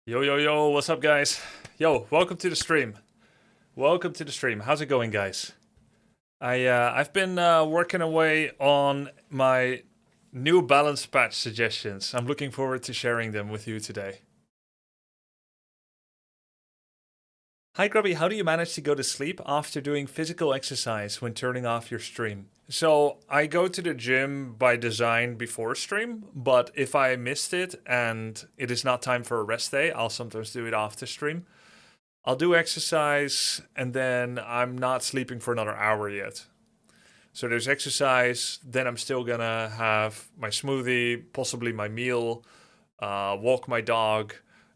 Yo, yo, yo, what's up, guys? Yo, welcome to the stream. Welcome to the stream. How's it going, guys? I've been working away on my new balance patch suggestions. I'm looking forward to sharing them with you today. Hi, Grubby. How do you manage to go to sleep after doing physical exercise when turning off your stream? So I go to the gym by design before stream, but if I missed it and it is not time for a rest day, I'll sometimes do it after stream. I'll do exercise and then I'm not sleeping for another hour yet. So there's exercise, then I'm still gonna have my smoothie, possibly my meal, walk my dog,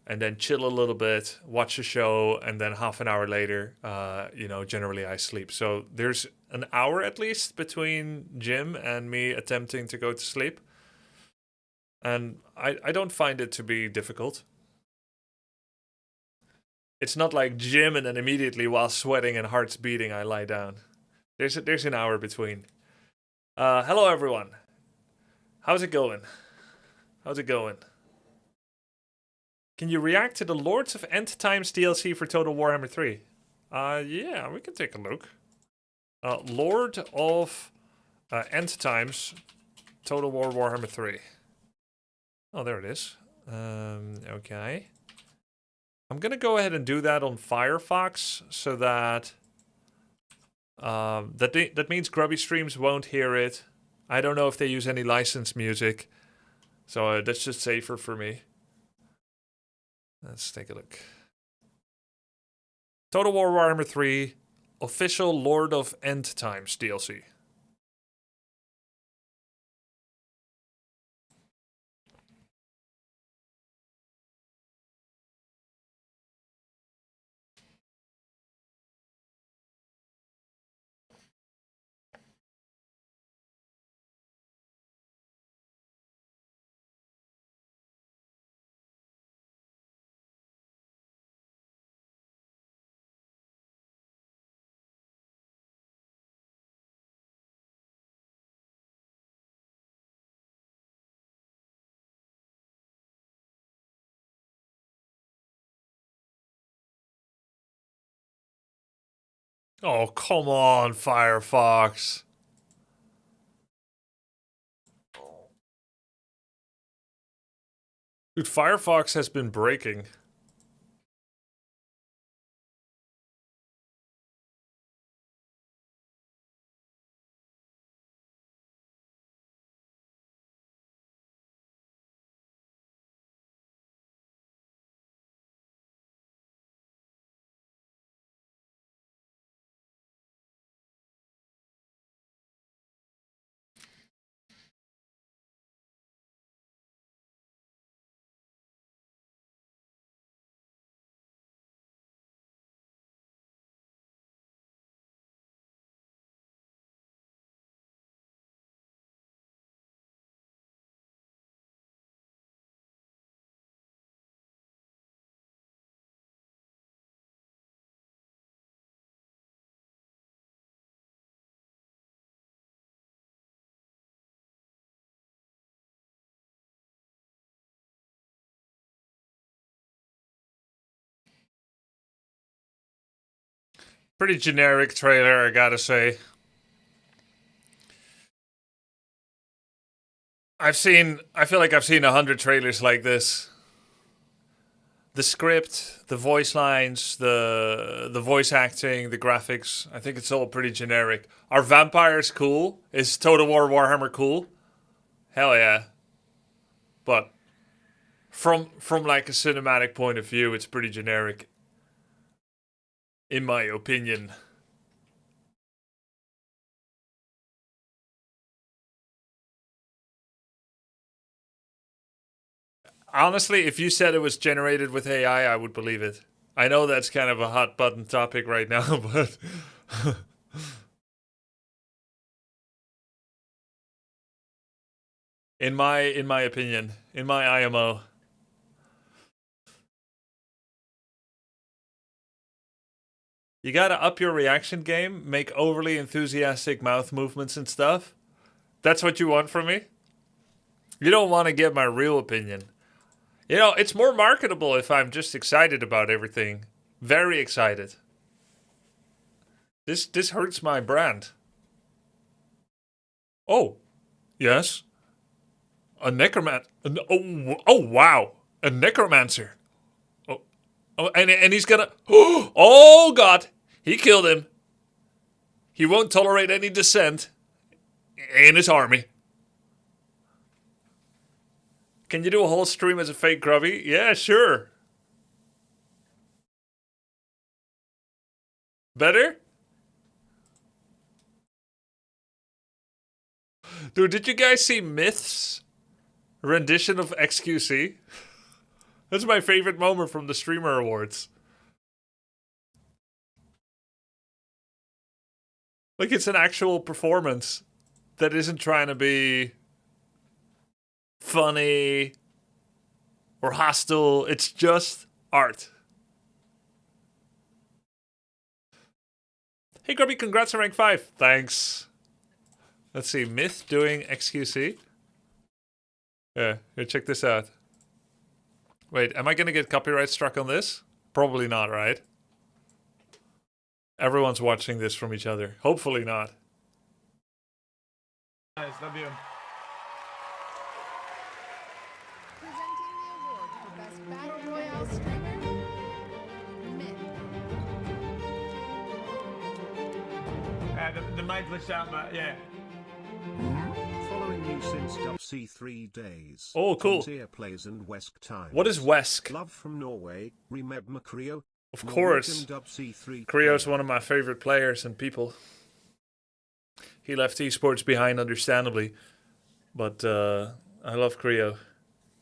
and then chill a little bit, watch a show, and then half an hour later, generally I sleep. So there's an hour at least between gym and me attempting to go to sleep. And I don't find it to be difficult. It's not like gym and then immediately while sweating and heart's beating, I lie down. There's an hour between. Hello everyone. How's it going? How's it going? Can you react to the Lords of End Times DLC for Total Warhammer 3? Yeah, we can take a look. Lord of End Times, Total War Warhammer 3. Oh, there it is. Okay. I'm gonna go ahead and do that on Firefox so that that means Grubby streams won't hear it. I don't know if they use any licensed music, so that's just safer for me. Let's take a look. Total War Warhammer 3, official Lord of End Times DLC. Oh, come on, Firefox. Dude, Firefox has been breaking. Pretty generic trailer, I gotta say. I feel like I've seen 100 trailers like this. The script, the voice lines, the voice acting, the graphics, I think it's all pretty generic. Are vampires cool? Is Total War Warhammer cool? Hell yeah. But from like a cinematic point of view, it's pretty generic. In my opinion. Honestly, if you said it was generated with AI, I would believe it. I know that's kind of a hot button topic right now, but in my opinion, in my IMO. You gotta up your reaction game, make overly enthusiastic mouth movements and stuff. That's what you want from me? You don't want to get my real opinion. You know, it's more marketable if I'm just excited about everything. Very excited. This hurts my brand. Oh, yes. A necromancer. Oh, wow. A necromancer. Oh, and he's gonna. Oh, God. He killed him. He won't tolerate any dissent in his army. Can you do a whole stream as a fake Grubby? Yeah, sure. Better? Dude, did you guys see Myth's rendition of XQC? That's my favorite moment from the Streamer Awards. Like, it's an actual performance that isn't trying to be funny or hostile. It's just art. Hey, Grubby, congrats on rank 5. Thanks. Let's see, Myth doing XQC. Yeah, here, check this out. Wait, am I gonna get copyright struck on this? Probably not, right? Everyone's watching this from each other. Hopefully not. Nice, love you. Presenting the award for Best Battle Royale Streamer, Myth. The mic glitched out, but yeah. Following you since W3 days. Oh, cool. Plays and Wesk times. What is Wesk? Love from Norway. Remember Creo? Of course. Creo's one of my favorite players and people. He left esports behind, understandably. But I love Creo.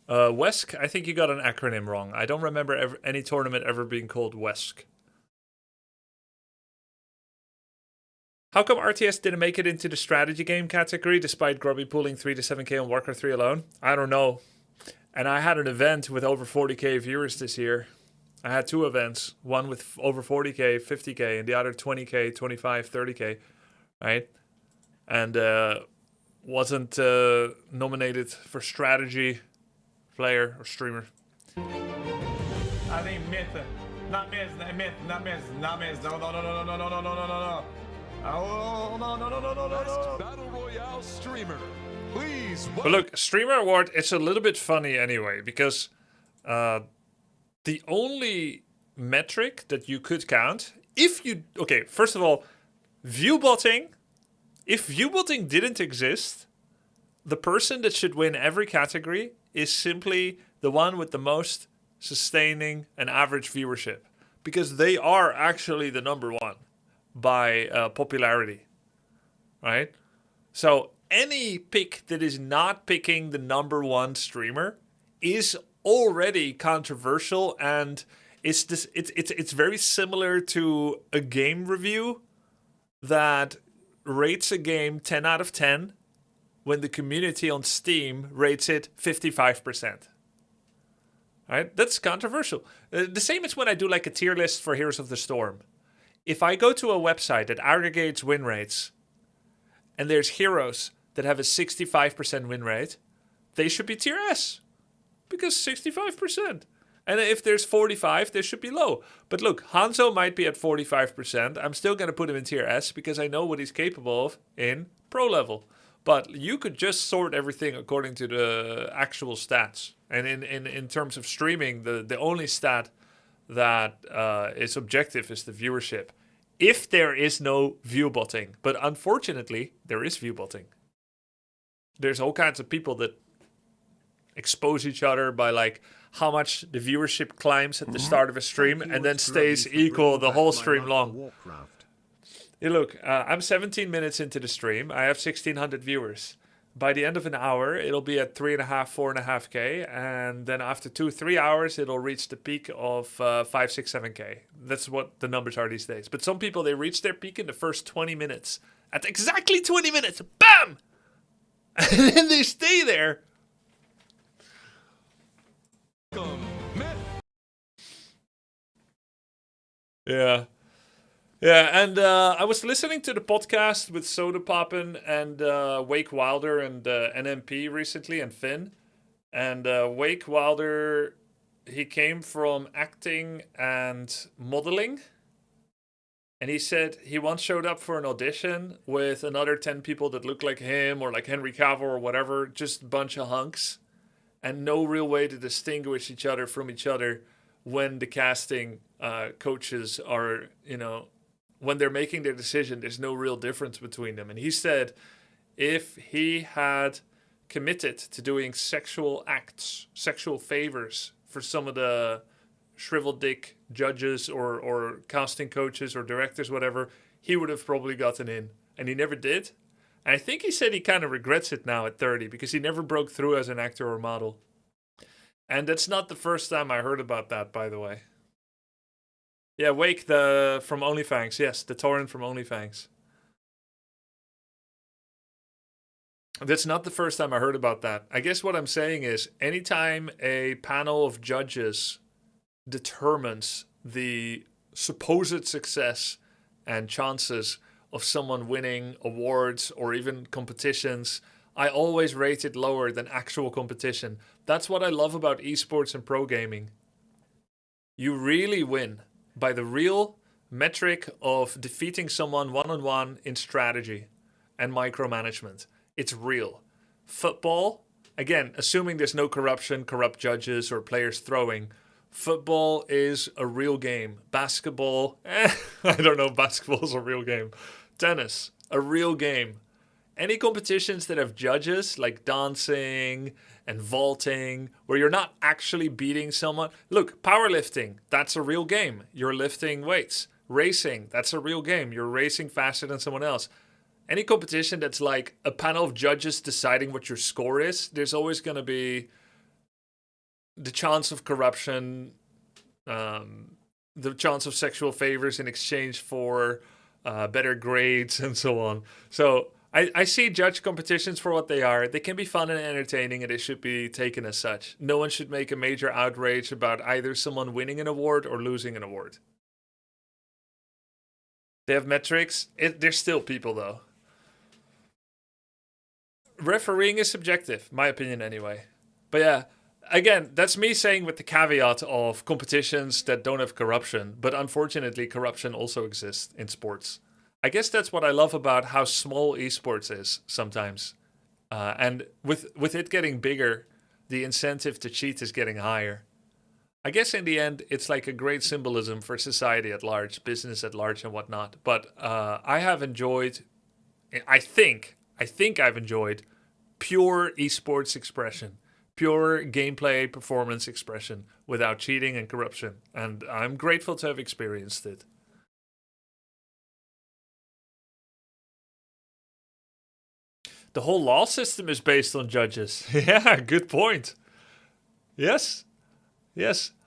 Wesk, I think you got an acronym wrong. I don't remember any tournament ever being called Wesk. How come RTS didn't make it into the strategy game category despite Grubby pulling 3 to 7k on Warcraft 3 alone? I don't know. And I had an event with over 40k viewers this year. I had 2 events. One with over 40k, 50k, and the other 20k, 25, 30k. Right? And wasn't nominated for strategy player or streamer. I think Myth. Not Myth, Myth, not Myth, not Myth. No. Oh, no. Best Battle Royale streamer. Please. But look, Streamer Award, it's a little bit funny anyway, because the only metric that you could count, if you... Okay, first of all, viewbotting. If viewbotting didn't exist, the person that should win every category is simply the one with the most sustaining and average viewership. Because they are actually the number one by popularity, right? So any pick that is not picking the number one streamer is already controversial, and it's very similar to a game review that rates a game 10 out of 10 when the community on Steam rates it 55%. Right? That's controversial. The same as when I do like a tier list for Heroes of the Storm. If I go to a website that aggregates win rates, and there's heroes that have a 65% win rate, they should be tier S. Because 65%. And if there's 45, they should be low. But look, Hanzo might be at 45%. I'm still going to put him in tier S because I know what he's capable of in pro level. But you could just sort everything according to the actual stats. And in terms of streaming, the only stat that is objective is the viewership. If there is no viewbotting. But unfortunately, there is viewbotting. There's all kinds of people that expose each other by like how much the viewership climbs at the start of a stream and then stays equal the whole stream long. Hey, look, I'm 17 minutes into the stream. I have 1,600 viewers. By the end of an hour, it'll be at 3.5, 4.5k, and then after 2-3 hours, it'll reach the peak of 5, 6, 7k. That's what the numbers are these days. But some people, they reach their peak in the first 20 minutes. At exactly 20 minutes, bam! And then they stay there. Yeah. Yeah, and I was listening to the podcast with Soda Poppin and Wake Wilder and NMP recently, and Finn. And Wake Wilder, he came from acting and modeling. And he said he once showed up for an audition with another 10 people that looked like him or like Henry Cavill or whatever, just a bunch of hunks, and no real way to distinguish each other from each other when the casting coaches are, when they're making their decision, there's no real difference between them. And he said if he had committed to doing sexual acts, sexual favors for some of the shriveled dick judges or casting coaches or directors, whatever, he would have probably gotten in. And he never did. And I think he said he kind of regrets it now at 30 because he never broke through as an actor or model. And that's not the first time I heard about that, by the way. Yeah, Wake, from OnlyFans. Yes, the torrent from OnlyFans. That's not the first time I heard about that. I guess what I'm saying is anytime a panel of judges determines the supposed success and chances of someone winning awards or even competitions, I always rate it lower than actual competition. That's what I love about esports and pro gaming. You really win by the real metric of defeating someone one-on-one in strategy and micromanagement. It's real. Football, again, assuming there's no corruption, corrupt judges, or players throwing, football is a real game. Basketball, I don't know if basketball is a real game. Tennis, a real game. Any competitions that have judges, like dancing and vaulting, where you're not actually beating someone. Look, powerlifting, that's a real game. You're lifting weights. Racing, that's a real game. You're racing faster than someone else. Any competition that's like a panel of judges deciding what your score is, there's always going to be the chance of corruption, the chance of sexual favors in exchange for better grades and so on. So I see judge competitions for what they are. They can be fun and entertaining, and they should be taken as such. No one should make a major outrage about either someone winning an award or losing an award. They have metrics. They're still people, though. Refereeing is subjective, my opinion anyway. But yeah, again, that's me saying with the caveat of competitions that don't have corruption. But unfortunately, corruption also exists in sports. I guess that's what I love about how small esports is sometimes. And with it getting bigger, the incentive to cheat is getting higher. I guess in the end, it's like a great symbolism for society at large, business at large and whatnot. But I have enjoyed, I think I've enjoyed pure esports expression, pure gameplay performance expression without cheating and corruption. And I'm grateful to have experienced it. The whole law system is based on judges. Yeah, good point. Yes.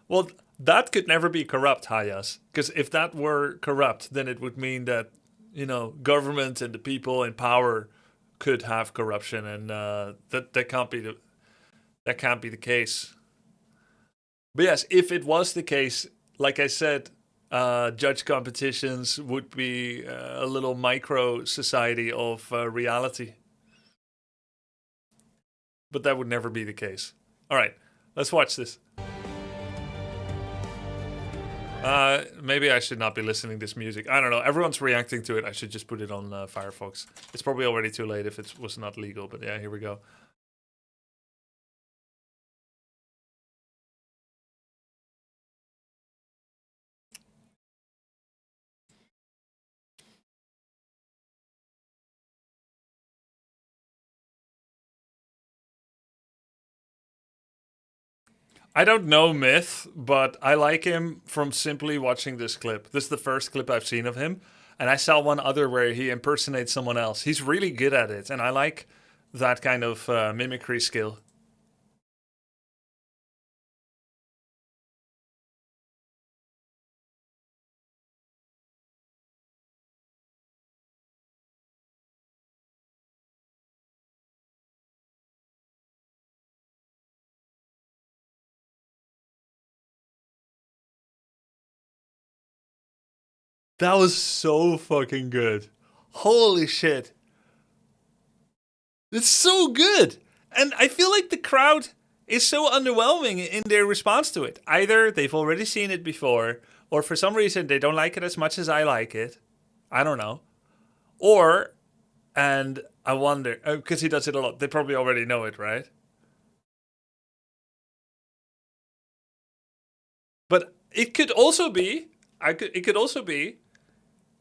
Well, that could never be corrupt, Hayas. Because if that were corrupt, then it would mean that, government and the people in power could have corruption, and that can't be the case. But yes, if it was the case, like I said, judge competitions would be a little micro society of reality. But that would never be the case. All right, let's watch this. Maybe I should not be listening to this music. I don't know. Everyone's reacting to it. I should just put it on Firefox. It's probably already too late if it was not legal. But yeah, here we go. I don't know Myth, but I like him from simply watching this clip. This is the first clip I've seen of him. And I saw one other where he impersonates someone else. He's really good at it. And I like that kind of mimicry skill. That was so fucking good. Holy shit. It's so good. And I feel like the crowd is so underwhelming in their response to it. Either they've already seen it before, or for some reason they don't like it as much as I like it. I don't know. Or, and I wonder, because he does it a lot, they probably already know it, right? But it could also be, it could also be,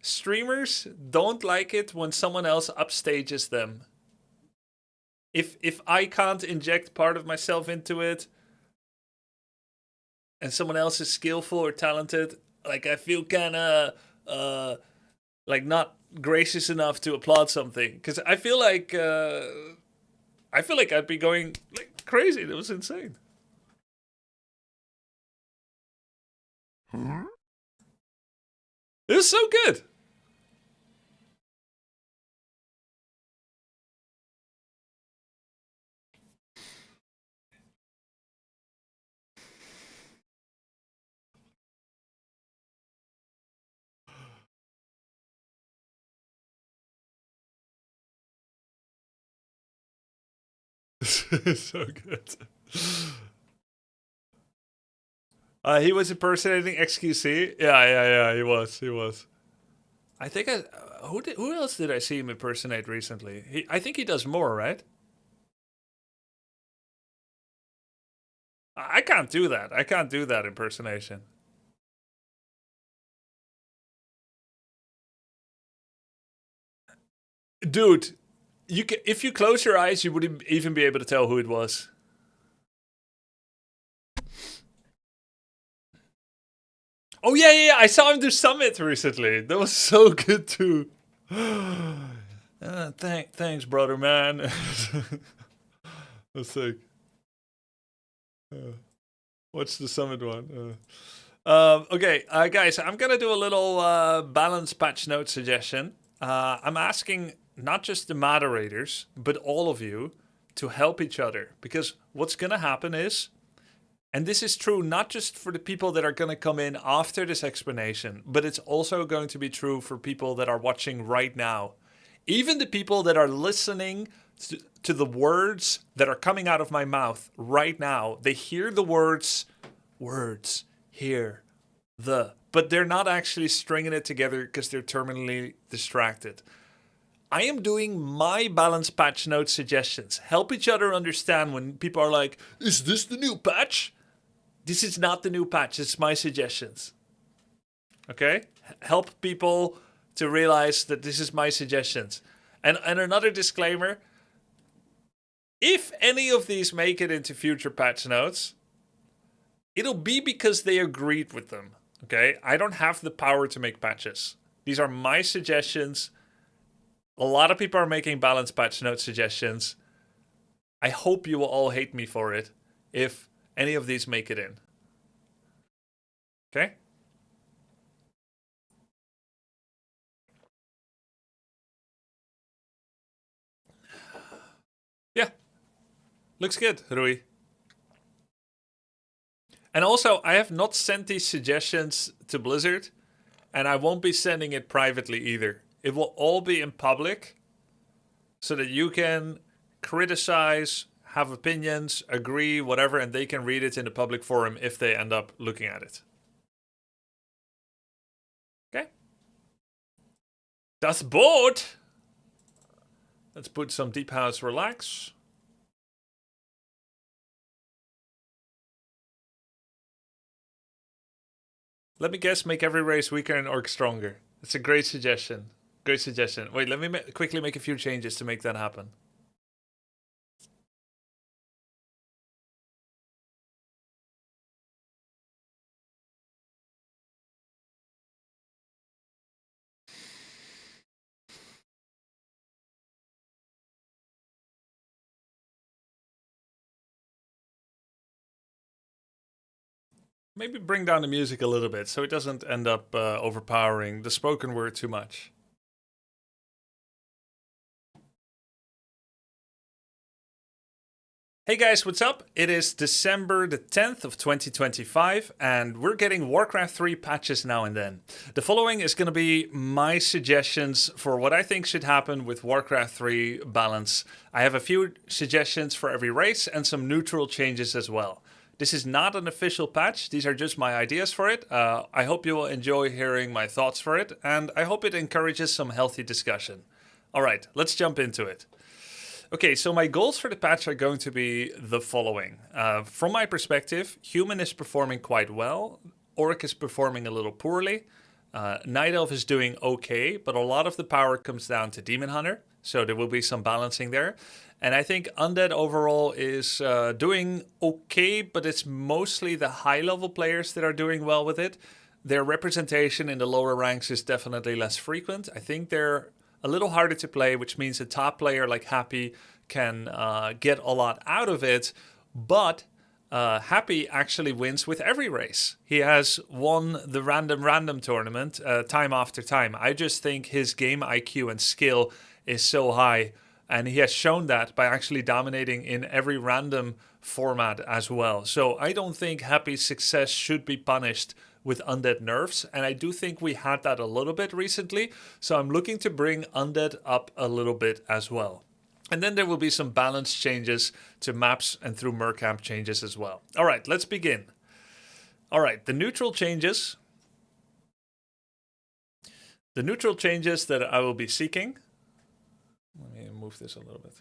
streamers don't like it when someone else upstages them. If I can't inject part of myself into it, and someone else is skillful or talented, like I feel kind of like not gracious enough to applaud something, because I feel like I'd be going like crazy. That was insane. It was so good. So good. He was impersonating XQC. Yeah. He was. I think who else did I see him impersonate recently? I think he does more, right? I can't do that. I can't do that impersonation. Dude, if you close your eyes, you wouldn't even be able to tell who it was. Oh yeah. I saw him do Summit recently. That was so good too. Thanks, brother, man. That's sick. What's the Summit one? Okay, guys, I'm gonna do a little balance patch note suggestion. I'm asking not just the moderators, but all of you to help each other, because what's gonna happen is, and this is true not just for the people that are going to come in after this explanation, but it's also going to be true for people that are watching right now. Even the people that are listening to the words that are coming out of my mouth right now, they hear the words, here, but they're not actually stringing it together because they're terminally distracted. I am doing my balance patch note suggestions. Help each other understand when people are like, is this the new patch? This is not the new patch, it's my suggestions. Okay? Help people to realize that this is my suggestions. And another disclaimer, if any of these make it into future patch notes, it'll be because they agreed with them. Okay? I don't have the power to make patches. These are my suggestions. A lot of people are making balance patch note suggestions. I hope you will all hate me for it if any of these make it in. Okay? Yeah. Looks good, Rui. And also, I have not sent these suggestions to Blizzard, and I won't be sending it privately either. It will all be in public, so that you can criticize, have opinions, agree, whatever, and they can read it in the public forum if they end up looking at it. Okay? Das Boot! Let's put some Deep House Relax. Let me guess, make every race weaker and orc stronger. That's a great suggestion. Great suggestion. Wait, let me quickly make a few changes to make that happen. Maybe bring down the music a little bit so it doesn't end up overpowering the spoken word too much. Hey guys, what's up? It is December the 10th of 2025 and we're getting Warcraft 3 patches now and then. The following is going to be my suggestions for what I think should happen with Warcraft 3 balance. I have a few suggestions for every race and some neutral changes as well. This is not an official patch, these are just my ideas for it. I hope you will enjoy hearing my thoughts for it and I hope it encourages some healthy discussion. Alright, let's jump into it. Okay, so my goals for the patch are going to be the following. From my perspective, Human is performing quite well. Orc is performing a little poorly. Night Elf is doing okay, but a lot of the power comes down to Demon Hunter. So there will be some balancing there. And I think Undead overall is doing okay, but it's mostly the high-level players that are doing well with it. Their representation in the lower ranks is definitely less frequent. I think they're a little harder to play, which means a top player like Happy can get a lot out of it, but Happy actually wins with every race. He has won the random tournament time after time. I just think his game IQ and skill is so high, and he has shown that by actually dominating in every random format as well. So I don't think Happy's success should be punished with Undead nerfs, and I do think we had that a little bit recently, so I'm looking to bring Undead up a little bit as well. And then there will be some balance changes to maps and through mercamp changes as well. Alright, let's begin. Alright, the neutral changes. The neutral changes that I will be seeking. Let me move this a little bit.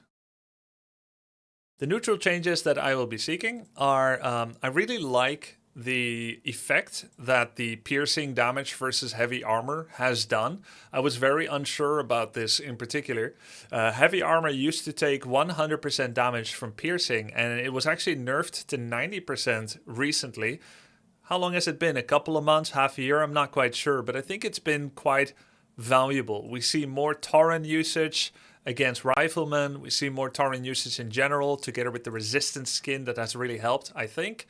The neutral changes that I will be seeking are, I really like the effect that the piercing damage versus heavy armor has done. I was very unsure about this in particular. Heavy armor used to take 100% damage from piercing, and it was actually nerfed to 90% recently. How long has it been? A couple of months, half a year? I'm not quite sure, but I think it's been quite valuable. We see more Tauren usage against riflemen. We see more Tauren usage in general, together with the resistance skin that has really helped, I think.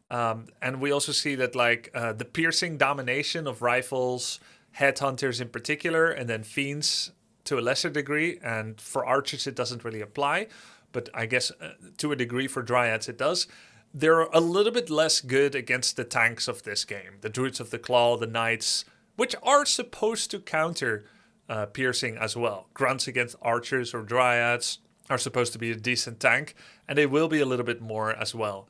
And we also see that the piercing domination of rifles, headhunters in particular, and then fiends to a lesser degree. And for archers, it doesn't really apply, but I guess to a degree for dryads it does. They're a little bit less good against the tanks of this game. The druids of the claw, the knights, which are supposed to counter piercing as well. Grunts against archers or dryads are supposed to be a decent tank, and they will be a little bit more as well.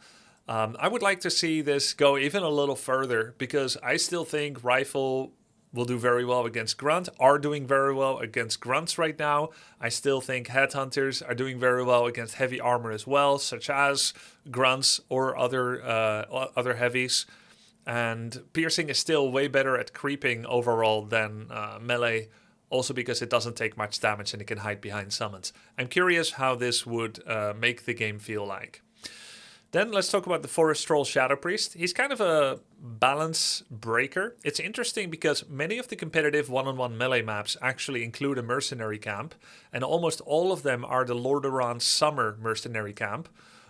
I would like to see this go even a little further, because I still think Rifle will do very well against Grunt, are doing very well against Grunts right now. I still think Headhunters are doing very well against heavy armor as well, such as Grunts or other heavies. And Piercing is still way better at creeping overall than Melee, also because it doesn't take much damage and it can hide behind summons. I'm curious how this would make the game feel like. Then let's talk about the Forest Troll Shadow Priest. He's kind of a balance breaker. It's interesting because many of the competitive one-on-one melee maps actually include a mercenary camp, and almost all of them are the Lordaeron Summer mercenary camp.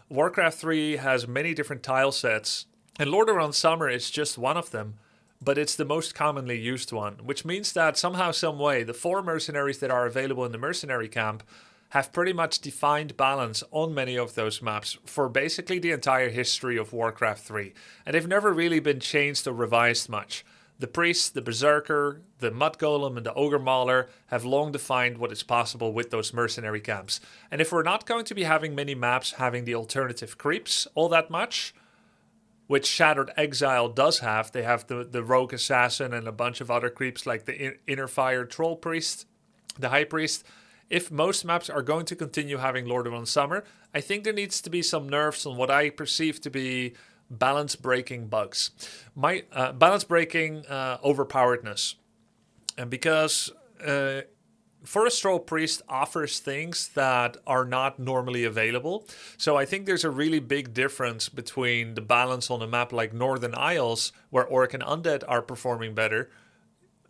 Warcraft 3 has many different tile sets, and Lordaeron Summer is just one of them, but it's the most commonly used one, which means that somehow, some way, the 4 mercenaries that are available in the mercenary camp have pretty much defined balance on many of those maps for basically the entire history of Warcraft 3. And they've never really been changed or revised much. The Priest, the Berserker, the Mud Golem and the Ogre Mauler have long defined what is possible with those mercenary camps. And if we're not going to be having many maps having the alternative creeps all that much, which Shattered Exile does have, they have the Rogue Assassin and a bunch of other creeps like the Inner Fire Troll Priest, the High Priest. If most maps are going to continue having Lordaeron Summer, I think there needs to be some nerfs on what I perceive to be balance-breaking bugs. Balance-breaking overpoweredness. And because Forest Troll Priest offers things that are not normally available. So I think there's a really big difference between the balance on a map like Northern Isles, where Orc and Undead are performing better,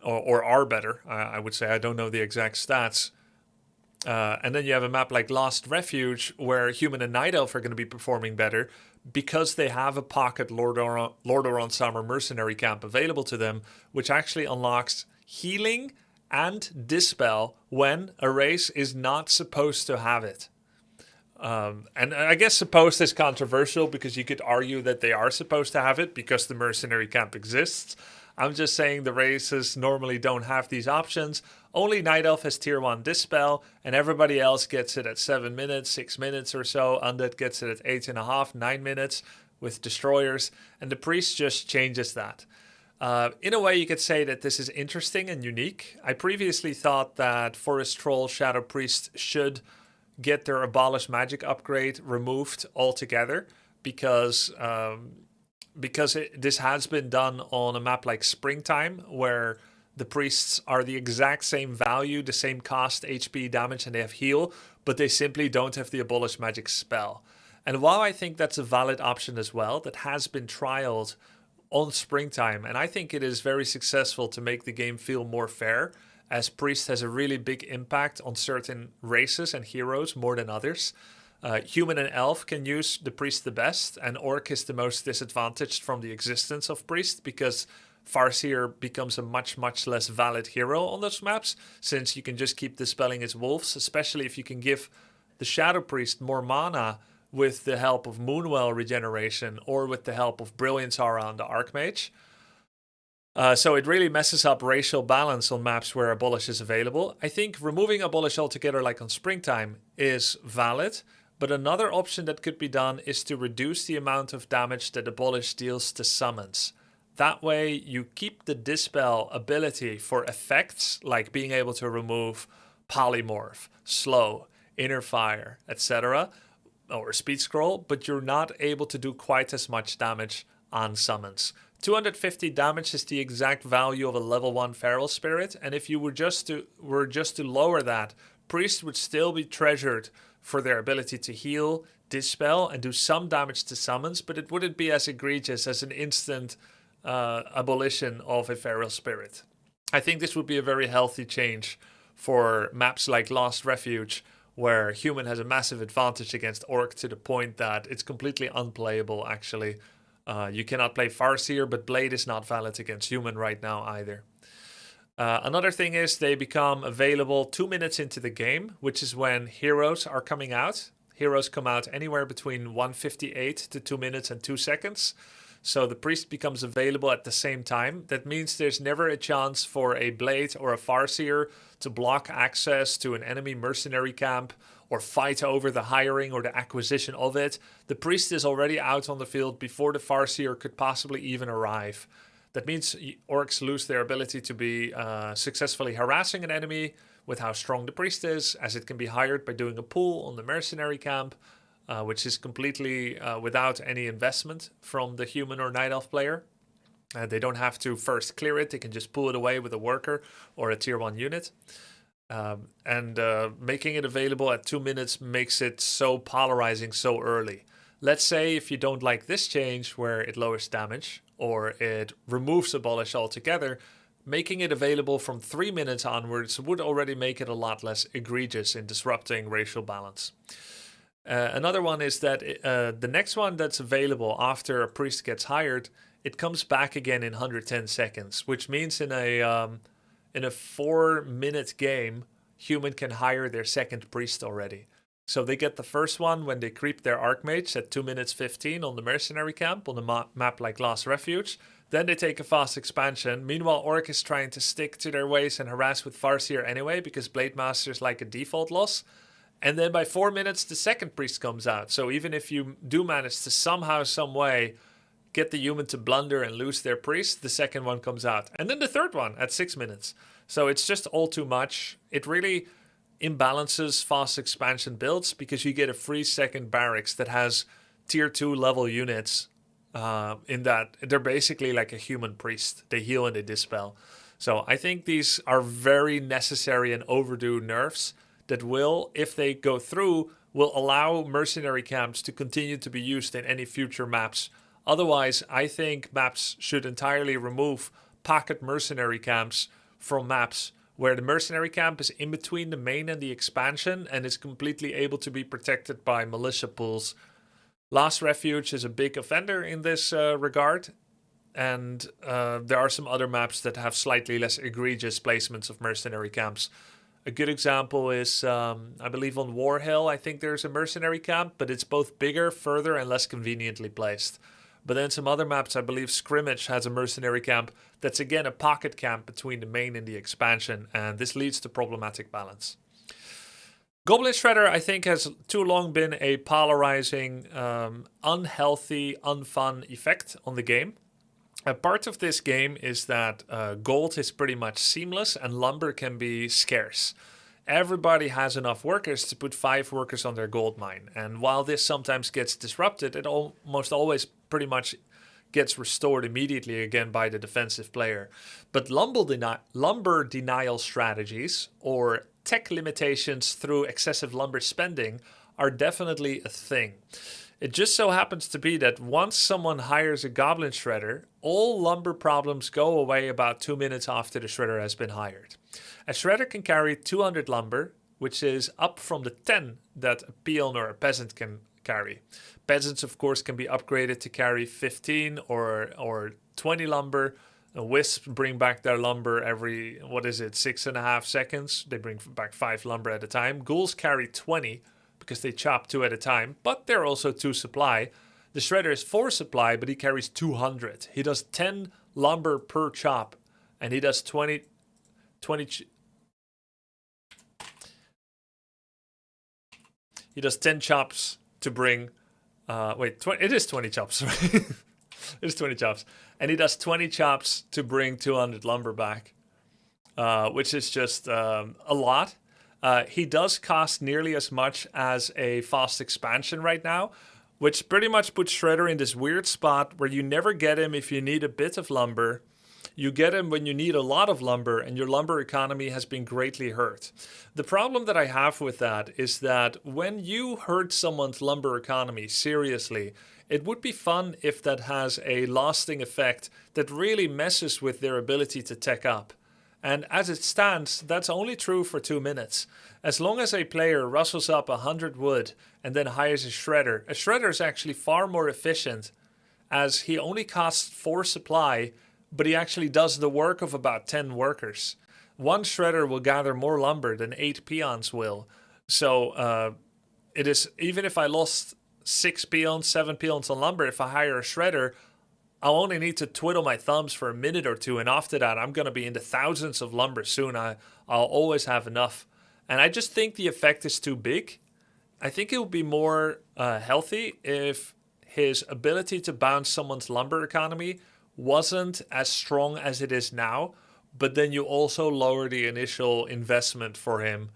or are better, I would say. I don't know the exact stats. And then you have a map like Lost Refuge, where Human and Night Elf are going to be performing better because they have a pocket Lordaeron Summer mercenary camp available to them, which actually unlocks healing and dispel when a race is not supposed to have it. And I guess supposed is controversial because you could argue that they are supposed to have it because the mercenary camp exists. I'm just saying the races normally don't have these options. Only Night Elf has tier 1 Dispel, and everybody else gets it at 7 minutes, 6 minutes or so. Undead gets it at 8.5, 9 minutes with Destroyers, and the Priest just changes that. In a way, you could say that this is interesting and unique. I previously thought that Forest Troll Shadow Priest should get their Abolish Magic upgrade removed altogether because this has been done on a map like Springtime, where the priests are the exact same value, the same cost, HP, damage, and they have heal, but they simply don't have the Abolish Magic spell. And while I think that's a valid option as well, that has been trialed on Springtime, and I think it is very successful to make the game feel more fair, as Priest has a really big impact on certain races and heroes more than others. Human and Elf can use the Priest the best, and Orc is the most disadvantaged from the existence of Priest because Farseer becomes a much, much less valid hero on those maps, since you can just keep dispelling his wolves, especially if you can give the Shadow Priest more mana with the help of Moonwell regeneration or with the help of Brilliance Aura on the Archmage. So it really messes up racial balance on maps where Abolish is available. I think removing Abolish altogether, like on Springtime, is valid. But another option that could be done is to reduce the amount of damage that Abolish deals to summons. That way you keep the Dispel ability for effects like being able to remove Polymorph, Slow, Inner Fire, etc. or Speed Scroll, but you're not able to do quite as much damage on summons. 250 damage is the exact value of a level 1 Feral Spirit, and if you were just to lower that, Priest would still be treasured for their ability to heal, dispel, and do some damage to summons, but it wouldn't be as egregious as an instant abolition of a Feral Spirit. I think this would be a very healthy change for maps like Lost Refuge, where Human has a massive advantage against Orc to the point that it's completely unplayable, actually. You cannot play Farseer, but Blade is not valid against Human right now either. Another thing is they become available 2 minutes into the game, which is when heroes are coming out. Heroes come out anywhere between 1:58 to 2 minutes and 2 seconds. So the Priest becomes available at the same time. That means there's never a chance for a Blade or a Farseer to block access to an enemy mercenary camp or fight over the hiring or the acquisition of it. The Priest is already out on the field before the Farseer could possibly even arrive. That means Orcs lose their ability to be successfully harassing an enemy with how strong the Priest is, as it can be hired by doing a pull on the mercenary camp, which is completely without any investment from the Human or Night Elf player. They don't have to first clear it, they can just pull it away with a worker or a tier 1 unit. Making it available at 2 minutes makes it so polarizing so early. Let's say if you don't like this change where it lowers damage or it removes Abolish altogether, making it available from 3 minutes onwards would already make it a lot less egregious in disrupting racial balance. Another one is that the next one that's available after a Priest gets hired, it comes back again in 110 seconds, which means in a 4-minute game, Human can hire their second Priest already. So they get the first one when they creep their Archmage at 2 minutes 15 on the mercenary camp on a map like Lost Refuge. Then they take a fast expansion. Meanwhile, Orc is trying to stick to their ways and harass with Farseer anyway, because Blade Master is like a default loss. And then by 4 minutes, the second Priest comes out. So even if you do manage to somehow, some way, get the Human to blunder and lose their Priest, the second one comes out. And then the third one at 6 minutes. So it's just all too much. It really imbalances fast expansion builds because you get a free second barracks that has tier 2 level units in that they're basically like a Human Priest. They heal and they dispel. So I think these are very necessary and overdue nerfs that will, if they go through, will allow mercenary camps to continue to be used in any future maps. Otherwise, I think maps should entirely remove pocket mercenary camps from maps where the mercenary camp is in between the main and the expansion and is completely able to be protected by militia pools. Lost Refuge is a big offender in this regard, and there are some other maps that have slightly less egregious placements of mercenary camps. A good example is, I believe on Warhill, I think there's a mercenary camp, but it's both bigger, further, and less conveniently placed. But then some other maps, I believe Scrimmage has a mercenary camp that's again a pocket camp between the main and the expansion, and this leads to problematic balance. Goblin Shredder, I think, has too long been a polarizing, unhealthy, unfun effect on the game. A part of this game is that gold is pretty much seamless and lumber can be scarce. Everybody has enough workers to put 5 workers on their gold mine. And while this sometimes gets disrupted, it almost always pretty much gets restored immediately again by the defensive player. But lumber denial strategies or tech limitations through excessive lumber spending are definitely a thing. It just so happens to be that once someone hires a Goblin Shredder, all lumber problems go away about 2 minutes after the Shredder has been hired. A Shredder can carry 200 lumber, which is up from the 10 that a peon or a peasant can carry. Peasants, of course, can be upgraded to carry 15 or 20 lumber. Wisps bring back their lumber every, 6.5 seconds. They bring back 5 lumber at a time. Ghouls carry 20 because they chop 2 at a time, but they're also 2 supply. The Shredder is 4 supply, but he carries 200. He does 10 lumber per chop, and he does 20 he does 10 chops to bring, it is 20 chops, right? It is 20 chops. And he does 20 chops to bring 200 lumber back, which is just a lot. He does cost nearly as much as a fast expansion right now, which pretty much puts Shredder in this weird spot where you never get him if you need a bit of lumber. You get him when you need a lot of lumber, and your lumber economy has been greatly hurt. The problem that I have with that is that when you hurt someone's lumber economy seriously, it would be fun if that has a lasting effect that really messes with their ability to tech up. And as it stands, that's only true for 2 minutes. As long as a player rustles up 100 wood and then hires a Shredder is actually far more efficient as he only costs 4 supply, but he actually does the work of about 10 workers. 1 Shredder will gather more lumber than 8 peons will. So it is, even if I lost 6 peons, 7 peons on lumber, if I hire a Shredder, I'll only need to twiddle my thumbs for a minute or two, and after that I'm going to be in the thousands of lumber soon. I'll always have enough. And I just think the effect is too big. I think it would be more healthy if his ability to bounce someone's lumber economy wasn't as strong as it is now, but then you also lower the initial investment for him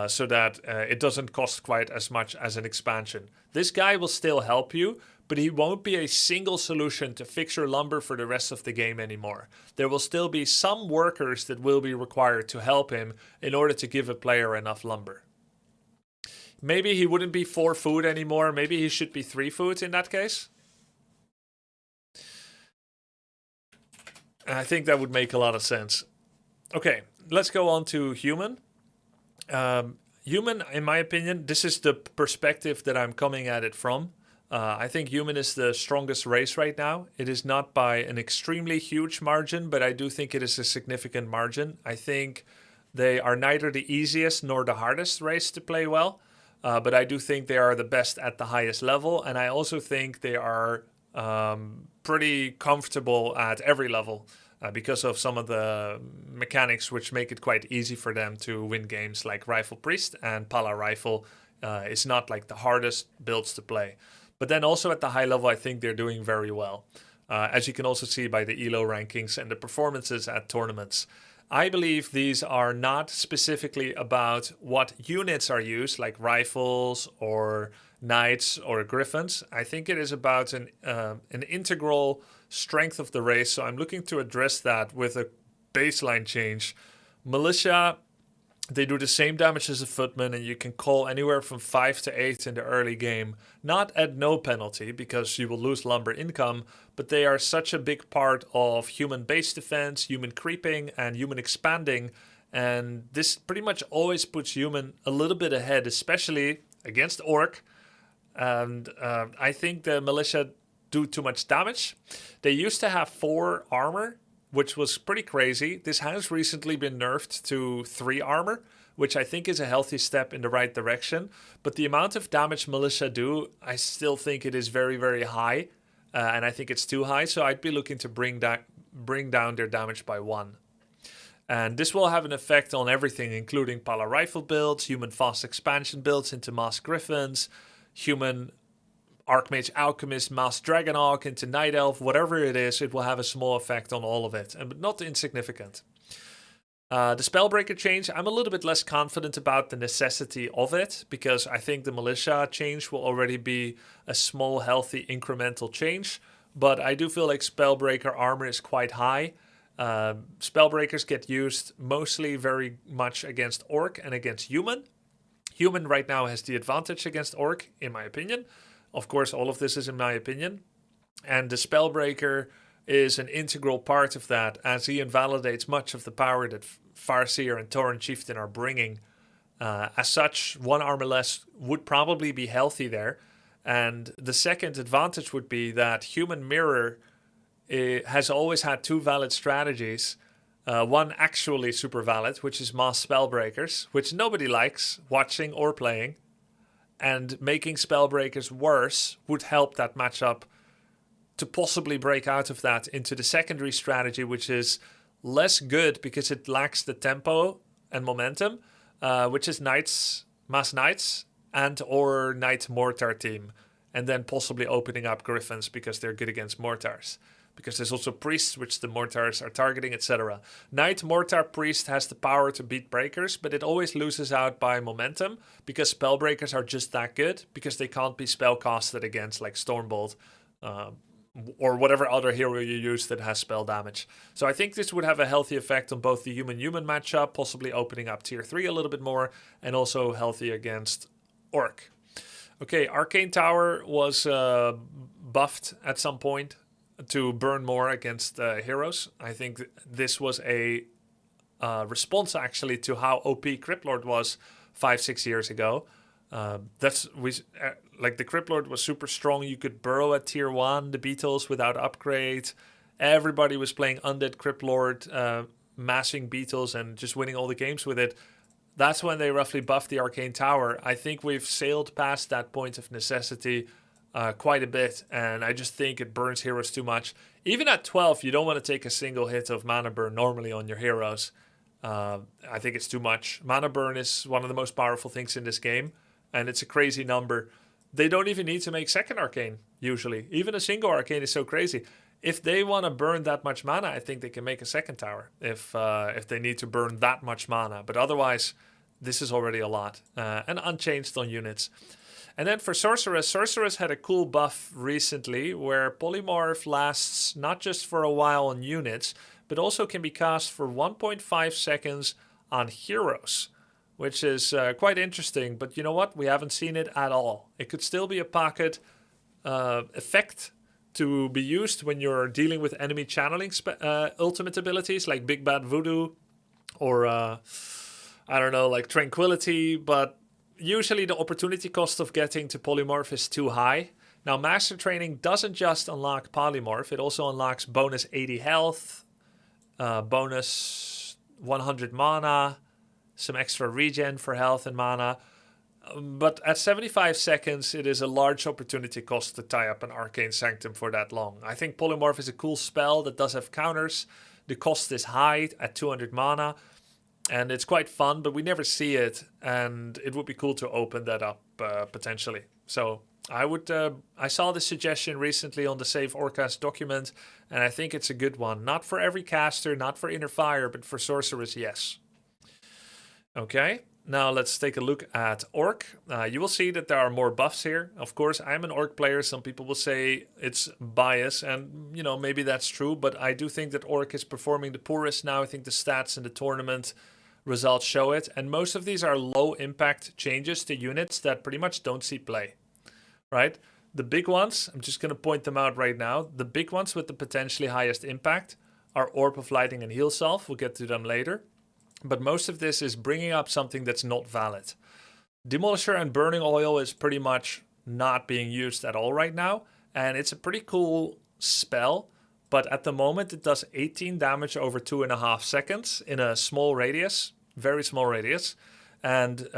so that it doesn't cost quite as much as an expansion. This guy will still help you, but he won't be a single solution to fix your lumber for the rest of the game anymore. There will still be some workers that will be required to help him in order to give a player enough lumber. Maybe he wouldn't be 4 food anymore. Maybe he should be 3 food in that case. I think that would make a lot of sense. Okay, let's go on to human. Human, in my opinion, this is the perspective that I'm coming at it from. I think human is the strongest race right now. It is not by an extremely huge margin, but I do think it is a significant margin. I think they are neither the easiest nor the hardest race to play well, but I do think they are the best at the highest level, and I also think they are pretty comfortable at every level because of some of the mechanics which make it quite easy for them to win games, like Rifle Priest and Pala Rifle is not like the hardest builds to play. But then also at the high level, I think they're doing very well. As you can also see by the ELO rankings and the performances at tournaments. I believe these are not specifically about what units are used, like rifles or knights or griffins. I think it is about an integral strength of the race. So I'm looking to address that with a baseline change. Militia, they do the same damage as a footman, and you can call anywhere from 5 to 8 in the early game. Not at no penalty, because you will lose lumber income, but they are such a big part of human base defense, human creeping, and human expanding. And this pretty much always puts human a little bit ahead, especially against orc. And I think the militia do too much damage. They used to have 4 armor which was pretty crazy. This has recently been nerfed to 3 armor, which I think is a healthy step in the right direction. But the amount of damage militia do, I still think it is very, very high. And I think it's too high, so I'd be looking to bring down their damage by 1. And this will have an effect on everything, including Pala Rifle builds, human fast expansion builds into Mass Griffins, human Archmage Alchemist, Mass Dragon Arc into Night Elf, whatever it is, it will have a small effect on all of it, but not insignificant. The Spellbreaker change, I'm a little bit less confident about the necessity of it, because I think the Militia change will already be a small, healthy, incremental change. But I do feel like Spellbreaker armor is quite high. Spellbreakers get used mostly very much against Orc and against Human. Human right now has the advantage against Orc, in my opinion. Of course, all of this is in my opinion. And the Spellbreaker is an integral part of that, as he invalidates much of the power that Farseer and Tauren Chieftain are bringing. As such, 1 armor less would probably be healthy there. And the second advantage would be that Human Mirror has always had 2 valid strategies. One actually super valid, which is Mass Spellbreakers, which nobody likes watching or playing. And making Spellbreakers worse would help that matchup to possibly break out of that into the secondary strategy, which is less good because it lacks the tempo and momentum, which is Mass Knights and or Knight Mortar team, and then possibly opening up Griffins because they're good against Mortars. Because there's also Priests, which the Mortars are targeting, etc. Knight Mortar Priest has the power to beat Breakers, but it always loses out by momentum, because Spellbreakers are just that good, because they can't be spellcasted against, like Stormbolt, or whatever other hero you use that has spell damage. So I think this would have a healthy effect on both the human-human matchup, possibly opening up tier 3 a little bit more, and also healthy against Orc. Okay, Arcane Tower was buffed at some point to burn more against heroes. I think this was a response actually to how OP Cryptlord was 5-6 years ago. Like the Cryptlord was super strong. You could burrow at tier 1, the Beetles without upgrade. Everybody was playing Undead Cryptlord, mashing Beetles and just winning all the games with it. That's when they roughly buffed the Arcane Tower. I think we've sailed past that point of necessity quite a bit, and I just think it burns heroes too much. Even at 12, you don't want to take a single hit of mana burn normally on your heroes. I think it's too much. Mana burn is one of the most powerful things in this game, and it's a crazy number. They don't even need to make second arcane, usually. Even a single arcane is so crazy. If they want to burn that much mana, I think they can make a second tower if they need to burn that much mana. But otherwise, this is already a lot. And unchanged on units. And then for Sorceress, Sorceress had a cool buff recently where Polymorph lasts not just for a while on units, but also can be cast for 1.5 seconds on heroes, which is quite interesting. But you know what? We haven't seen it at all. It could still be a pocket effect to be used when you're dealing with enemy channeling ultimate abilities like Big Bad Voodoo or, I don't know, like Tranquility. But usually the opportunity cost of getting to Polymorph is too high. Now, Master Training doesn't just unlock Polymorph. It also unlocks bonus 80 health, bonus 100 mana, some extra regen for health and mana. But at 75 seconds, it is a large opportunity cost to tie up an Arcane Sanctum for that long. I think Polymorph is a cool spell that does have counters. The cost is high at 200 mana. And it's quite fun, but we never see it. And it would be cool to open that up potentially. So I saw this suggestion recently on the Save ORCS document. And I think it's a good one. Not for every caster, not for Inner Fire, but for Sorceress, yes. Okay, now let's take a look at Orc. You will see that there are more buffs here. Of course, I'm an Orc player. Some people will say it's bias, and you know, maybe that's true, but I do think that Orc is performing the poorest now. I think the stats in the tournament results show it, and most of these are low impact changes to units that pretty much don't see play, right? The big ones, I'm just going to point them out right now. The big ones with the potentially highest impact are Orb of Lighting and Heal Self. We'll get to them later. But most of this is bringing up something that's not valid. Demolisher and Burning Oil is pretty much not being used at all right now. And it's a pretty cool spell, but at the moment it does 18 damage over 2.5 seconds in a small radius, very small radius. And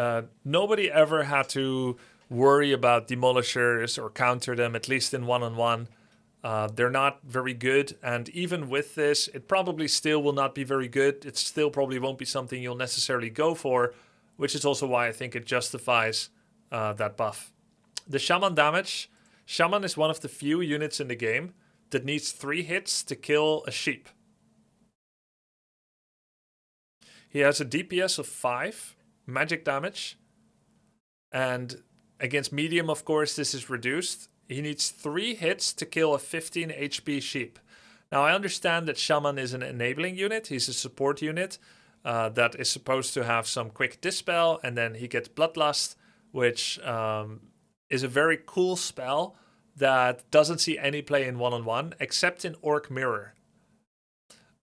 nobody ever had to worry about demolishers or counter them, at least in one-on-one. They're not very good, and even with this, it probably still will not be very good. It still probably won't be something you'll necessarily go for, which is also why I think it justifies that buff. The Shaman damage. Shaman is one of the few units in the game that needs 3 hits to kill a sheep. He has a DPS of 5, magic damage, and against medium, of course, this is reduced. He needs 3 hits to kill a 15 HP sheep. Now, I understand that Shaman is an enabling unit. He's a support unit that is supposed to have some quick dispel, and then he gets Bloodlust, which is a very cool spell that doesn't see any play in one-on-one, except in Orc Mirror.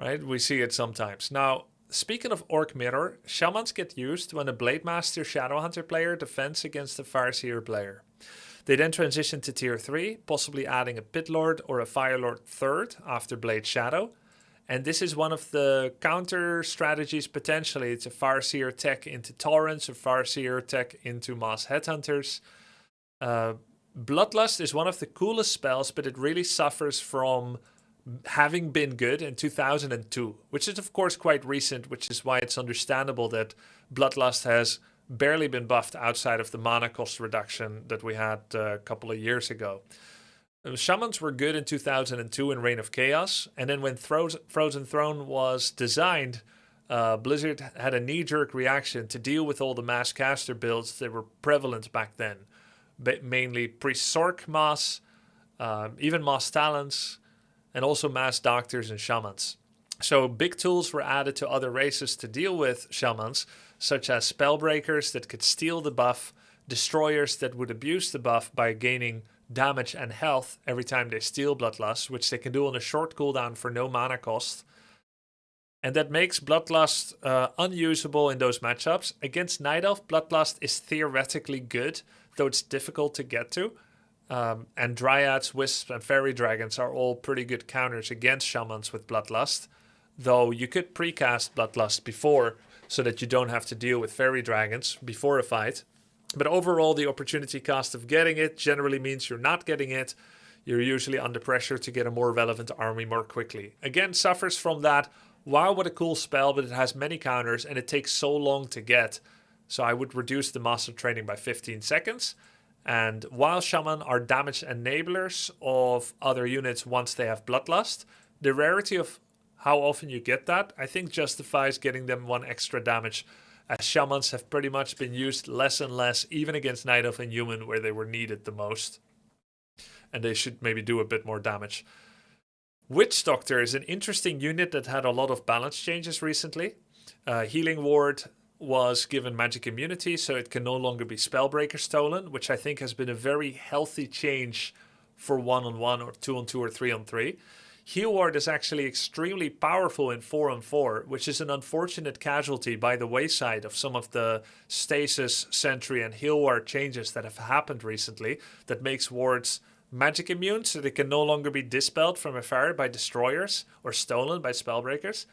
Right? We see it sometimes. Now, speaking of Orc Mirror, Shamans get used when a Blade Master Shadowhunter player defends against a Farseer player. They then transition to tier 3, possibly adding a Pit Lord or a Fire Lord 3rd after Blade Shadow. And this is one of the counter strategies potentially to Farseer tech into Torrents or Farseer tech into Mass Headhunters. Bloodlust is one of the coolest spells, but it really suffers from having been good in 2002, which is of course quite recent, which is why it's understandable that Bloodlust has barely been buffed outside of the mana cost reduction that we had a couple of years ago. Shamans were good in 2002 in Reign of Chaos, and then when Frozen Throne was designed, Blizzard had a knee-jerk reaction to deal with all the mass caster builds that were prevalent back then. Mainly Priest Sorc Mass, even Mass Talents, and also Mass Doctors and Shamans. So big tools were added to other races to deal with Shamans, such as Spellbreakers that could steal the buff, Destroyers that would abuse the buff by gaining damage and health every time they steal Bloodlust, which they can do on a short cooldown for no mana cost. And that makes Bloodlust unusable in those matchups. Against Night Elf, Bloodlust is theoretically good, though it's difficult to get to. And Dryads, Wisps, and Fairy Dragons are all pretty good counters against Shamans with Bloodlust. Though you could precast Bloodlust before, so that you don't have to deal with Fairy Dragons before a fight. But overall, the opportunity cost of getting it generally means you're not getting it. You're usually under pressure to get a more relevant army more quickly. Again, suffers from that. Wow, what a cool spell, but it has many counters and it takes so long to get. So I would reduce the Master Training by 15 seconds. And while Shaman are damage enablers of other units once they have Bloodlust, the rarity of how often you get that, I think justifies getting them 1 extra damage, as Shamans have pretty much been used less and less, even against Night Elf and Human, where they were needed the most. And they should maybe do a bit more damage. Witch Doctor is an interesting unit that had a lot of balance changes recently. Healing Ward was given magic immunity, so it can no longer be Spellbreaker stolen, which I think has been a very healthy change for 1-on-1 or 2-on-2 or 3-on-3. Heal Ward is actually extremely powerful in 4-on-4, which is an unfortunate casualty by the wayside of some of the Stasis, Sentry, and Heal Ward changes that have happened recently that makes wards magic immune, so they can no longer be dispelled from afar by Destroyers or stolen by Spellbreakers.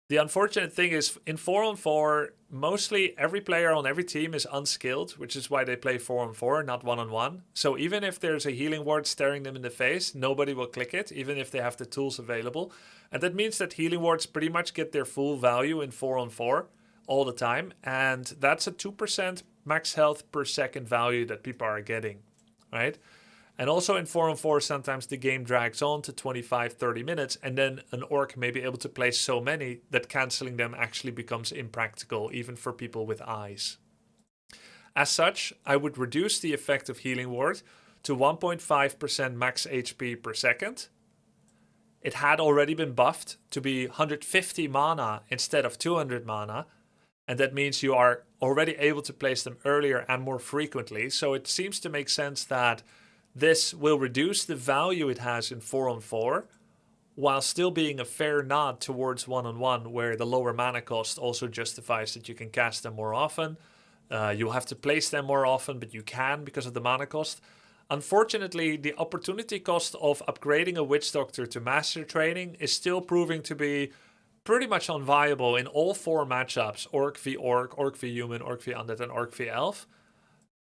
The unfortunate thing is, in 4-on-4, mostly every player on every team is unskilled, which is why they play 4-on-4, not 1-on-1. So even if there's a healing ward staring them in the face, nobody will click it, even if they have the tools available. And that means that healing wards pretty much get their full value in 4-on-4 all the time. And that's a 2% max health per second value that people are getting, right? And also in 4-on-4, sometimes the game drags on to 25-30 minutes, and then an orc may be able to place so many that cancelling them actually becomes impractical, even for people with eyes. As such, I would reduce the effect of Healing Ward to 1.5% max HP per second. It had already been buffed to be 150 mana instead of 200 mana, and that means you are already able to place them earlier and more frequently, so it seems to make sense that this will reduce the value it has in 4-on-4, while still being a fair nod towards 1-on-1, where the lower mana cost also justifies that you can cast them more often. You'll have to place them more often, but you can because of the mana cost. Unfortunately, the opportunity cost of upgrading a Witch Doctor to Master Training is still proving to be pretty much unviable in all 4 matchups, Orc v Orc, Orc v Human, Orc v Undead, and Orc v Elf.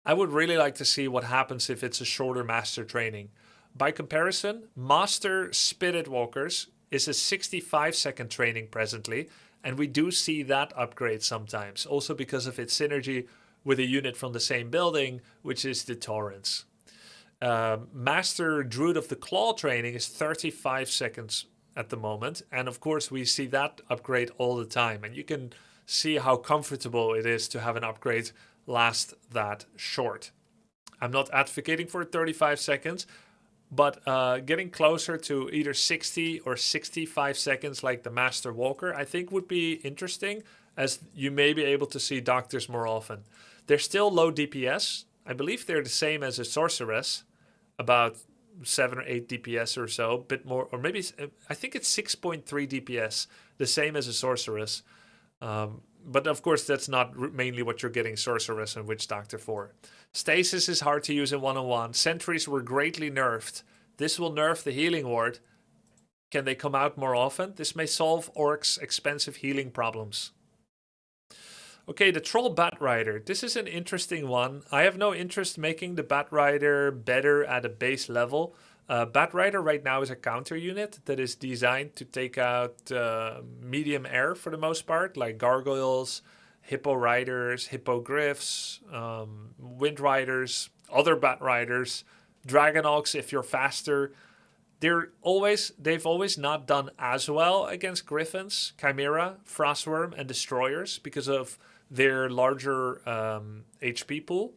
I would really like to see what happens if it's a shorter Master Training. By comparison, Master Spirit Walkers is a 65-second training presently, and we do see that upgrade sometimes, also because of its synergy with a unit from the same building, which is the Torrents. Master Druid of the Claw training is 35 seconds at the moment, and of course we see that upgrade all the time, and you can see how comfortable it is to have an upgrade last that short. I'm not advocating for 35 seconds, but getting closer to either 60 or 65 seconds like the Master Walker, I think would be interesting, as you may be able to see Doctors more often. They're still low DPS. I believe they're the same as a Sorceress, about 7 or 8 DPS or so, a bit more, or maybe, I think it's 6.3 DPS, the same as a Sorceress. But of course, that's not mainly what you're getting Sorceress and Witch Doctor for. Stasis is hard to use in one-on-one. Sentries were greatly nerfed. This will nerf the healing ward. Can they come out more often? This may solve Orcs' expensive healing problems. Okay, the Troll Bat Rider. This is an interesting one. I have no interest making the Bat Rider better at a base level. Bat Rider right now is a counter unit that is designed to take out medium air for the most part, like Gargoyles, Hippo Riders, Hippogriffs, Wind Riders, other Bat Riders, Dragonogs if you're faster. They've always not done as well against Griffins, Chimera, Frostworm, and Destroyers because of their larger HP pool.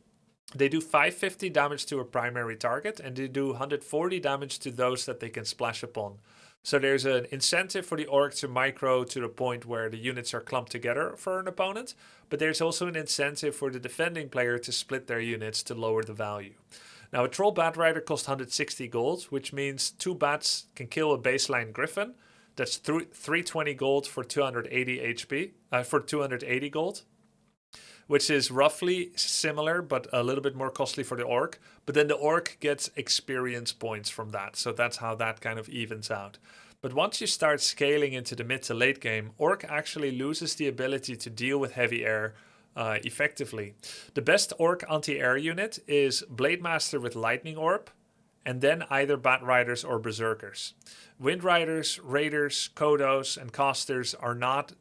They do 550 damage to a primary target, and they do 140 damage to those that they can splash upon. So there's an incentive for the Orc to micro to the point where the units are clumped together for an opponent, but there's also an incentive for the defending player to split their units to lower the value. Now, a Troll Bat Rider costs 160 gold, which means 2 bats can kill a baseline Griffin. That's 320 gold for 280 HP, for 280 gold. Which is roughly similar, but a little bit more costly for the Orc. But then the Orc gets experience points from that. So that's how that kind of evens out. But once you start scaling into the mid to late game, Orc actually loses the ability to deal with heavy air effectively. The best Orc anti-air unit is Blade Master with Lightning Orb, and then either Bat Riders or Berserkers. Wind Riders, Raiders, Kodos, and Casters are not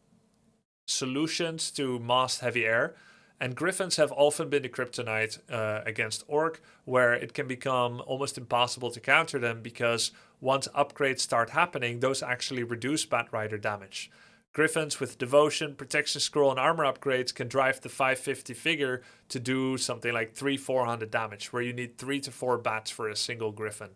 solutions to masked heavy air. And Griffins have often been the kryptonite against Orc, where it can become almost impossible to counter them because once upgrades start happening, those actually reduce Bat Rider damage. Griffins with Devotion, Protection Scroll, and Armor upgrades can drive the 550 figure to do something like 300-400 damage, where you need 3 to 4 bats for a single Griffin.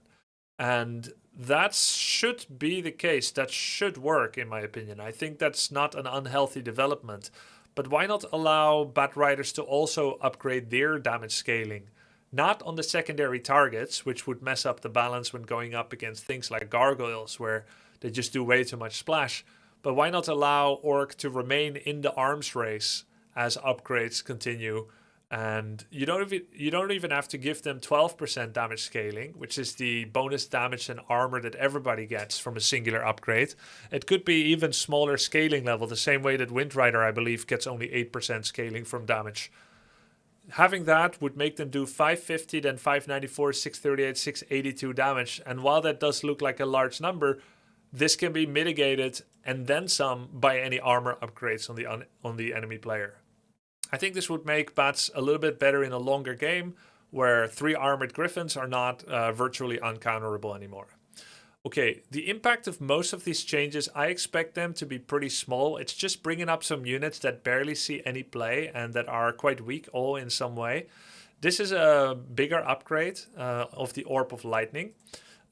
And that should be the case. That should work, in my opinion. I think that's not an unhealthy development. But why not allow Bat Riders to also upgrade their damage scaling? Not on the secondary targets, which would mess up the balance when going up against things like Gargoyles, where they just do way too much splash. But why not allow Orc to remain in the arms race as upgrades continue? And you don't even have to give them 12% damage scaling, which is the bonus damage and armor that everybody gets from a singular upgrade. It could be even smaller scaling level, the same way that Wind Rider, I believe, gets only 8% scaling from damage. Having that would make them do 550, then 594, 638, 682 damage. And while that does look like a large number, this can be mitigated and then some by any armor upgrades on the enemy player. I think this would make bats a little bit better in a longer game where 3 armored Griffins are not virtually uncounterable anymore. Okay, the impact of most of these changes, I expect them to be pretty small. It's just bringing up some units that barely see any play and that are quite weak all in some way. This is a bigger upgrade of the Orb of Lightning.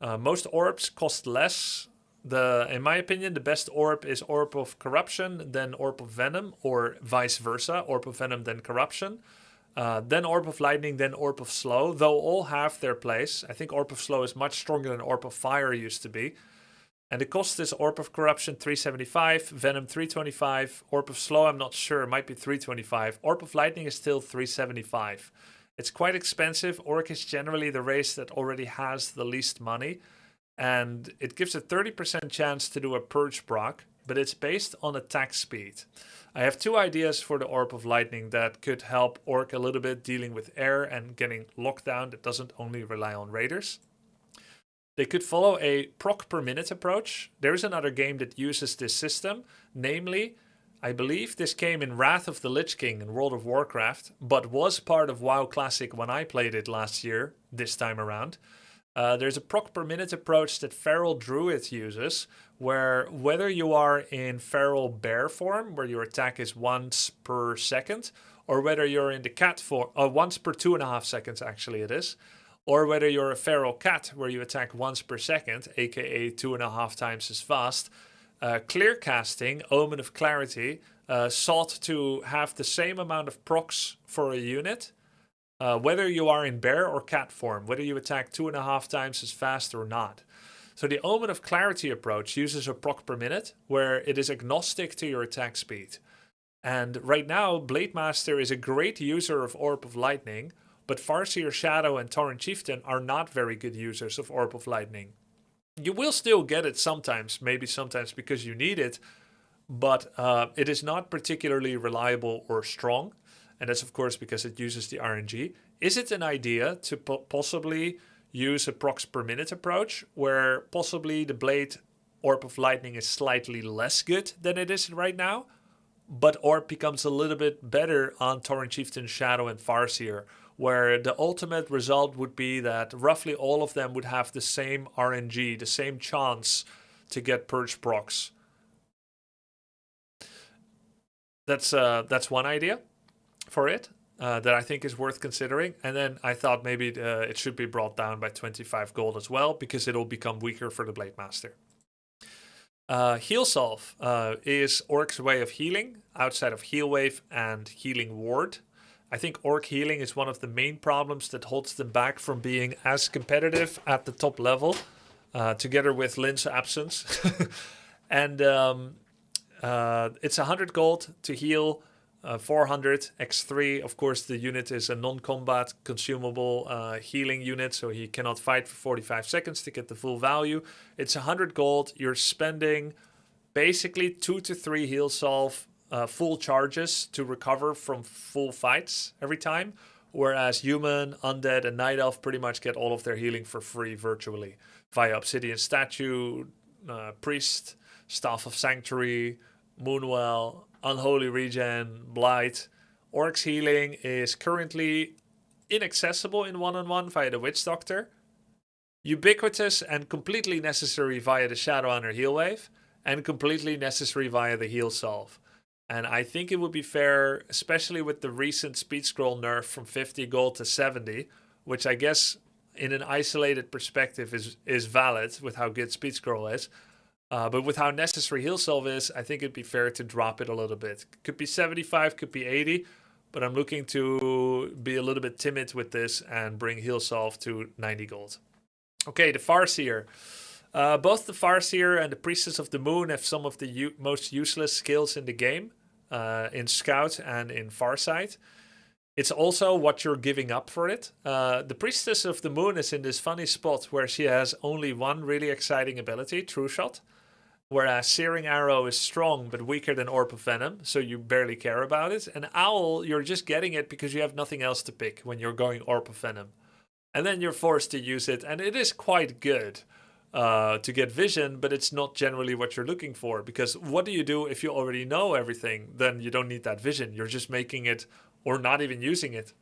Most orbs cost less. In my opinion, the best orb is Orb of Corruption, then Orb of Venom, or vice versa, Orb of Venom, then Corruption. Then Orb of Lightning, then Orb of Slow. They'll all have their place. I think Orb of Slow is much stronger than Orb of Fire used to be. And the cost is Orb of Corruption 375, Venom 325, Orb of Slow I'm not sure, it might be 325. Orb of Lightning is still 375. It's quite expensive. Orc is generally the race that already has the least money, and it gives a 30% chance to do a purge proc, but it's based on attack speed. I have two ideas for the Orb of Lightning that could help Orc a little bit dealing with air and getting lockdown that doesn't only rely on raiders. They could follow a proc per minute approach. There is another game that uses this system, namely, I believe this came in Wrath of the Lich King in World of Warcraft, but was part of WoW Classic when I played it last year, this time around. There's a proc per minute approach that Feral Druid uses, where whether you are in Feral Bear form, where your attack is once per second, or whether you're in the cat form, once per 2.5 seconds actually it is, or whether you're a Feral Cat, where you attack once per second, aka 2.5 times as fast, clear casting, Omen of Clarity, sought to have the same amount of procs for a unit, whether you are in bear or cat form, whether you attack 2.5 times as fast or not. So the Omen of Clarity approach uses a proc per minute, where it is agnostic to your attack speed. And right now, Blademaster is a great user of Orb of Lightning, but Farseer Shadow and Tauren Chieftain are not very good users of Orb of Lightning. You will still get it sometimes, maybe sometimes because you need it, but it is not particularly reliable or strong. And that's of course because it uses the RNG. Is it an idea to possibly use a procs per minute approach, where possibly the Blade Orb of Lightning is slightly less good than it is right now, but Orb becomes a little bit better on Tauren Chieftain, Shadow and Farseer, where the ultimate result would be that roughly all of them would have the same RNG, the same chance to get purge procs. That's one idea for it that I think is worth considering. And then I thought maybe it should be brought down by 25 gold as well, because it'll become weaker for the Blade Master. Heal Salve is Orc's way of healing outside of Heal Wave and Healing Ward. I think Orc healing is one of the main problems that holds them back from being as competitive at the top level, together with Lynn's absence. And it's 100 gold to heal, 400 x3. Of course, the unit is a non-combat consumable healing unit, so he cannot fight for 45 seconds to get the full value. It's 100 gold. You're spending basically 2 to 3 heal salve full charges to recover from full fights every time, whereas human, undead and night elf pretty much get all of their healing for free virtually via obsidian statue, priest, staff of sanctuary, moonwell, unholy regen, blight. Orc's healing is currently inaccessible in one-on-one via the witch doctor, ubiquitous and completely necessary via the shadow honor heal wave, and completely necessary via the heal salve. And I think it would be fair, especially with the recent speed scroll nerf from 50 gold to 70, which I guess in an isolated perspective is valid with how good speed scroll is. But with how necessary heal salve is, I think it'd be fair to drop it a little bit. Could be 75, could be 80, but I'm looking to be a little bit timid with this and bring heal salve to 90 gold. Okay, the Farseer. Both the Farseer and the Priestess of the Moon have some of the most useless skills in the game, in Scout and in Farsight. It's also what you're giving up for it. The Priestess of the Moon is in this funny spot where she has only one really exciting ability, True Shot, whereas Searing Arrow is strong but weaker than Orb of Venom, so you barely care about it. And Owl, you're just getting it because you have nothing else to pick when you're going Orb of Venom. And then you're forced to use it, and it is quite good. To get vision, but it's not generally what you're looking for, because what do you do if you already know everything? Then you don't need that vision. You're just making it or not even using it.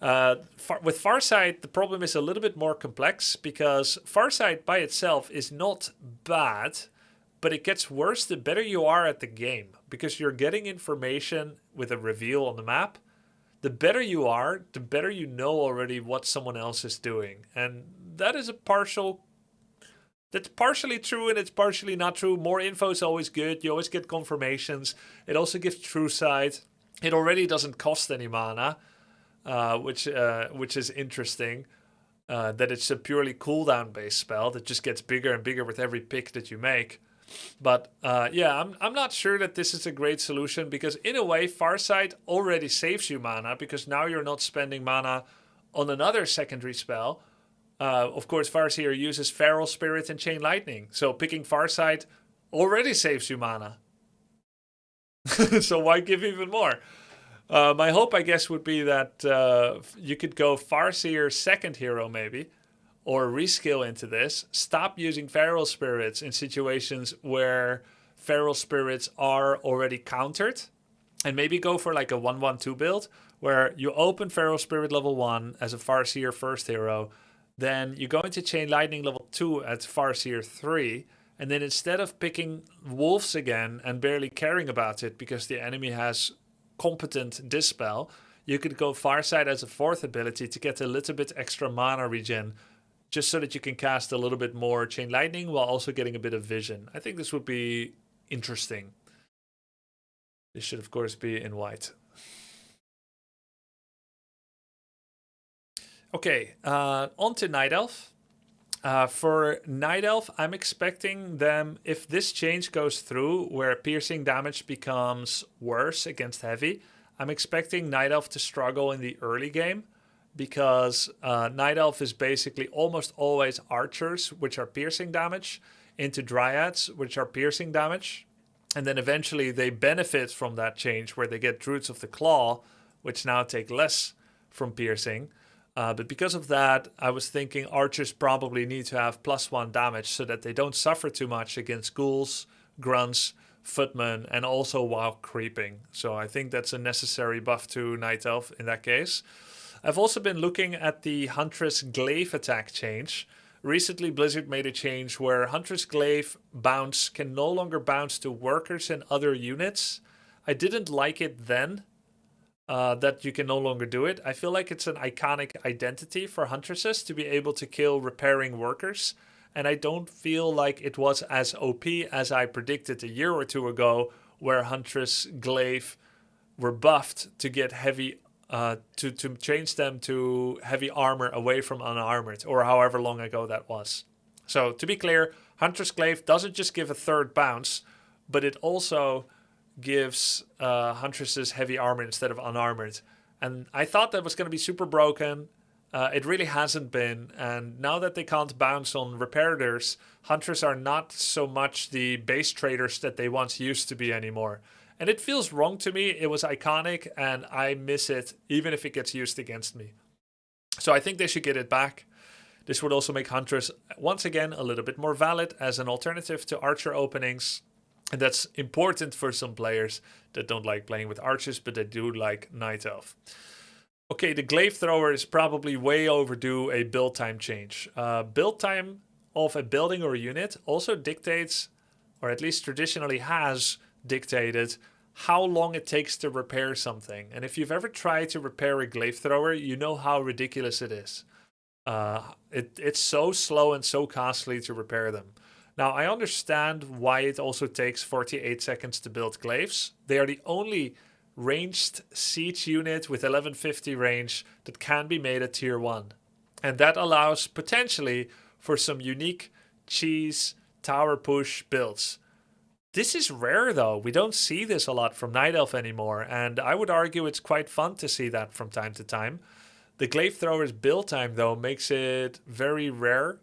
With Farsight, the problem is a little bit more complex, because Farsight by itself is not bad, but it gets worse the better you are at the game, because you're getting information with a reveal on the map. The better you are, the better you know already what someone else is doing. And that is that's partially true and it's partially not true. More info is always good. You always get confirmations. It also gives true sight. It already doesn't cost any mana, which is interesting. That it's a purely cooldown based spell that just gets bigger and bigger with every pick that you make. But yeah, I'm not sure that this is a great solution because in a way, Farsight already saves you mana because now you're not spending mana on another secondary spell. Of course, Farseer uses Feral Spirit and Chain Lightning, so picking Farsight already saves you mana. So why give even more? My hope, I guess, would be that you could go Farseer second hero maybe, or reskill into this. Stop using Feral Spirits in situations where Feral Spirits are already countered, and maybe go for like a 1-1-2 build where you open Feral Spirit level 1 as a Farseer first hero, then you go into Chain Lightning level 2 at Farseer 3, and then instead of picking Wolves again and barely caring about it because the enemy has competent Dispel, you could go Farsight as a fourth ability to get a little bit extra mana regen, just so that you can cast a little bit more Chain Lightning while also getting a bit of vision. I think this would be interesting. This should, of course, be in white. Okay, on to Night Elf. For Night Elf, I'm expecting them, if this change goes through where piercing damage becomes worse against heavy, I'm expecting Night Elf to struggle in the early game because Night Elf is basically almost always archers, which are piercing damage, into dryads, which are piercing damage. And then eventually they benefit from that change where they get Druids of the Claw, which now take less from piercing. But because of that, I was thinking archers probably need to have +1 damage so that they don't suffer too much against ghouls, grunts, footmen, and also while creeping. So I think that's a necessary buff to Night Elf in that case. I've also been looking at the Huntress Glaive attack change. Recently, Blizzard made a change where Huntress Glaive bounce can no longer bounce to workers and other units. I didn't like it then. That you can no longer do it. I feel like it's an iconic identity for Huntresses to be able to kill repairing workers. And I don't feel like it was as OP as I predicted a year or two ago, where Huntress Glaive were buffed to get heavy, to change them to heavy armor away from unarmored, or however long ago that was. So to be clear, Huntress Glaive doesn't just give a third bounce, but it also gives Huntresses heavy armor instead of unarmored. And I thought that was going to be super broken. It really hasn't been. And now that they can't bounce on repairers, Huntress are not so much the base traders that they once used to be anymore. And it feels wrong to me. It was iconic and I miss it even if it gets used against me. So I think they should get it back. This would also make Huntress once again a little bit more valid as an alternative to archer openings. And that's important for some players that don't like playing with archers, but they do like Night Elf. Okay, the Glaive Thrower is probably way overdue a build time change. Build time of a building or a unit also dictates, or at least traditionally has dictated, how long it takes to repair something. And if you've ever tried to repair a Glaive Thrower, you know how ridiculous it is. It's so slow and so costly to repair them. Now, I understand why it also takes 48 seconds to build glaives. They are the only ranged siege unit with 1150 range that can be made at tier 1. And that allows potentially for some unique cheese tower push builds. This is rare though. We don't see this a lot from Night Elf anymore. And I would argue it's quite fun to see that from time to time. The Glaive Thrower's build time though makes it very rare.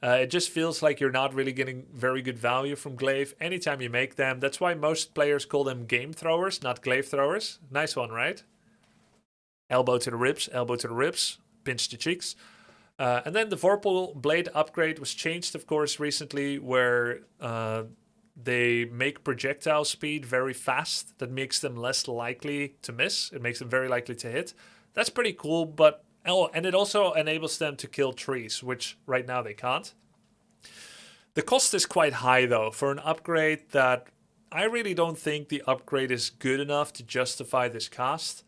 It just feels like you're not really getting very good value from Glaive anytime you make them. That's why most players call them game throwers, not Glaive Throwers. Nice one, right? Elbow to the ribs, pinch the cheeks. And then the Vorpal Blade upgrade was changed, of course, recently, where they make projectile speed very fast. That makes them less likely to miss. It makes them very likely to hit. That's pretty cool, but... Oh, and it also enables them to kill trees, which right now they can't. The cost is quite high, though, for an upgrade that I really don't think the upgrade is good enough to justify this cost.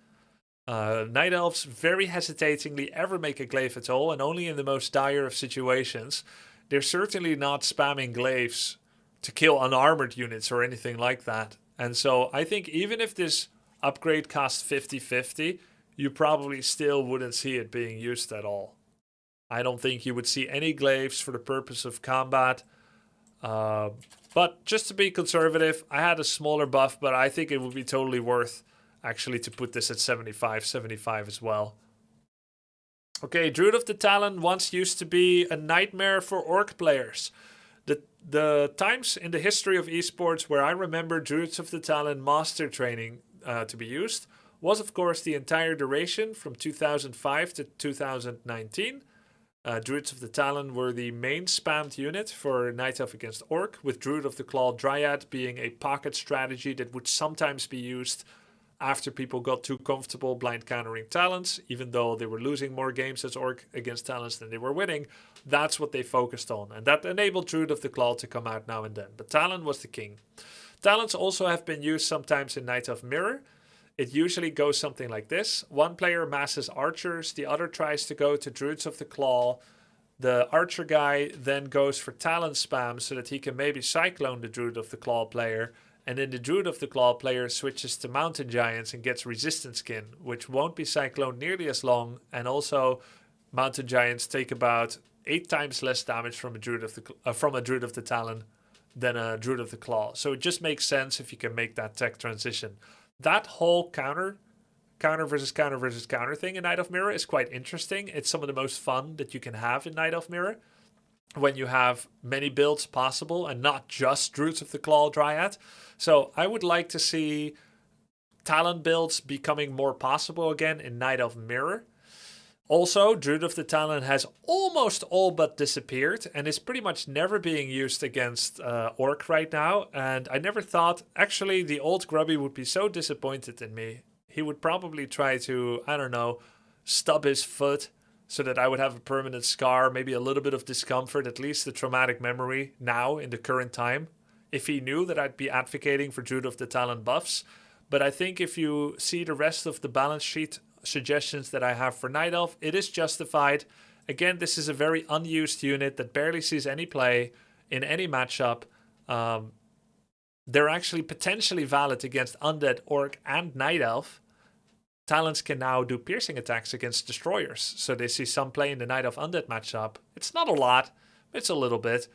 Night Elves very hesitatingly ever make a glaive at all, and only in the most dire of situations. They're certainly not spamming glaives to kill unarmored units or anything like that. And so I think even if this upgrade costs 50-50, you probably still wouldn't see it being used at all. I don't think you would see any glaives for the purpose of combat. But just to be conservative, I had a smaller buff, but I think it would be totally worth actually to put this at 75 as well. Okay, Druid of the Talon once used to be a nightmare for orc players. The times in the history of esports where I remember Druids of the Talon master training to be used was, of course, the entire duration from 2005 to 2019. Druids of the Talon were the main spammed unit for Night Elf against Orc, with Druid of the Claw Dryad being a pocket strategy that would sometimes be used after people got too comfortable blind countering Talons, even though they were losing more games as Orc against Talons than they were winning. That's what they focused on, and that enabled Druid of the Claw to come out now and then. But Talon was the king. Talons also have been used sometimes in Night Elf Mirror. It usually goes something like this. One player masses archers, the other tries to go to Druids of the Claw. The archer guy then goes for Talon spam so that he can maybe cyclone the Druid of the Claw player. And then the Druid of the Claw player switches to Mountain Giants and gets Resistance Skin, which won't be cycloned nearly as long. And also, Mountain Giants take about 8 times less damage from a Druid of the Talon than a Druid of the Claw. So it just makes sense if you can make that tech transition. That whole counter versus counter thing in Night Elf Mirror is quite interesting. It's some of the most fun that you can have in Night Elf Mirror when you have many builds possible and not just Druids of the Claw Dryad. So I would like to see Talon builds becoming more possible again in Night Elf Mirror. Also, Druid of the Talon has almost all but disappeared and is pretty much never being used against Orc right now. And I never thought, actually, the old Grubby would be so disappointed in me. He would probably try to, I don't know, stub his foot so that I would have a permanent scar, maybe a little bit of discomfort, at least the traumatic memory now in the current time, if he knew that I'd be advocating for Druid of the Talon buffs. But I think if you see the rest of the balance sheet suggestions that I have for Night Elf, it is justified. Again, this is a very unused unit that barely sees any play in any matchup. They're actually potentially valid against Undead, Orc, and Night Elf. Talons can now do piercing attacks against destroyers, so they see some play in the Night Elf Undead matchup. It's not a lot, it's a little bit.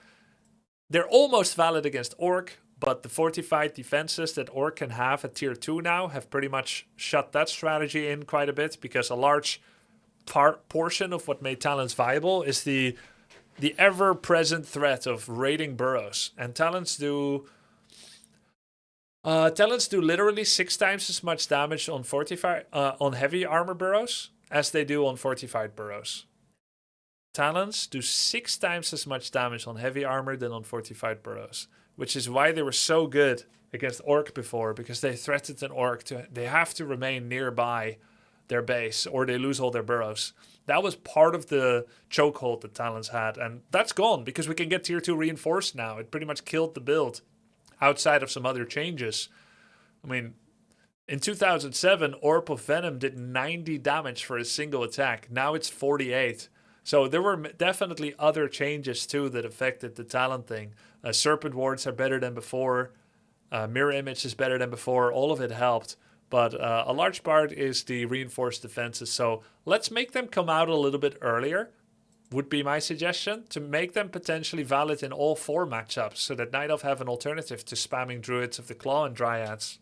They're almost valid against Orc, but the fortified defenses that Orc can have at tier 2 now have pretty much shut that strategy in quite a bit, because a large portion of what made Talons viable is the ever-present threat of raiding burrows. And Talons do literally 6 times as much damage on on heavy armor burrows as they do on fortified burrows. Talons do 6 times as much damage on heavy armor than on fortified burrows, which is why they were so good against Orc before, because they threatened an Orc they have to remain nearby their base or they lose all their burrows. That was part of the chokehold that Talons had, and that's gone because we can get tier 2 reinforced now. It pretty much killed the build outside of some other changes. I mean, in 2007, Orb of Venom did 90 damage for a single attack. Now it's 48. So there were definitely other changes too that affected the Talon thing. Serpent wards are better than before. Mirror image is better than before. All of it helped. But a large part is the reinforced defenses. So let's make them come out a little bit earlier, would be my suggestion, to make them potentially valid in all 4 matchups so that Night Elf have an alternative to spamming Druids of the Claw and Dryads.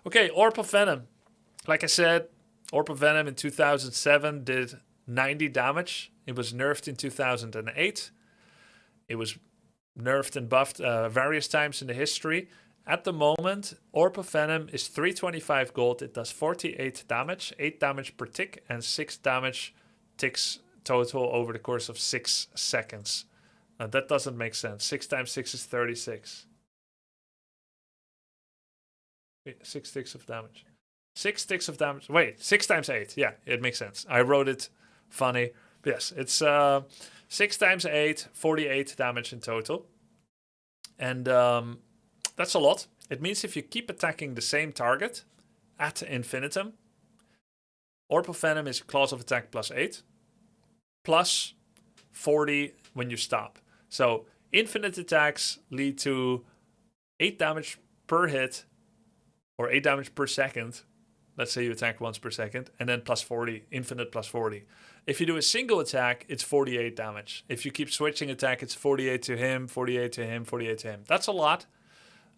Okay, Orb of Venom. Like I said, Orb of Venom in 2007 did 90 damage. It was nerfed in 2008. It was nerfed and buffed various times in the history. At the moment, Orb of Venom is 325 gold. It does 48 damage, 8 damage per tick, and 6 damage ticks total over the course of 6 seconds. Now that doesn't make sense. 6 times 6 is 36. 6 ticks of damage. 6 ticks of damage. Wait, 6 times 8. Yeah, it makes sense. I wrote it funny. Yes, it's 6 times 8, 48 damage in total. And that's a lot. It means if you keep attacking the same target at infinitum, Orb of Venom is claws of attack plus 8, plus 40 when you stop. So infinite attacks lead to 8 damage per hit, or 8 damage per second, Let's say you attack once per second, and then plus 40, infinite plus 40. If you do a single attack, it's 48 damage. If you keep switching attack, it's 48 to him, 48 to him, 48 to him. That's a lot.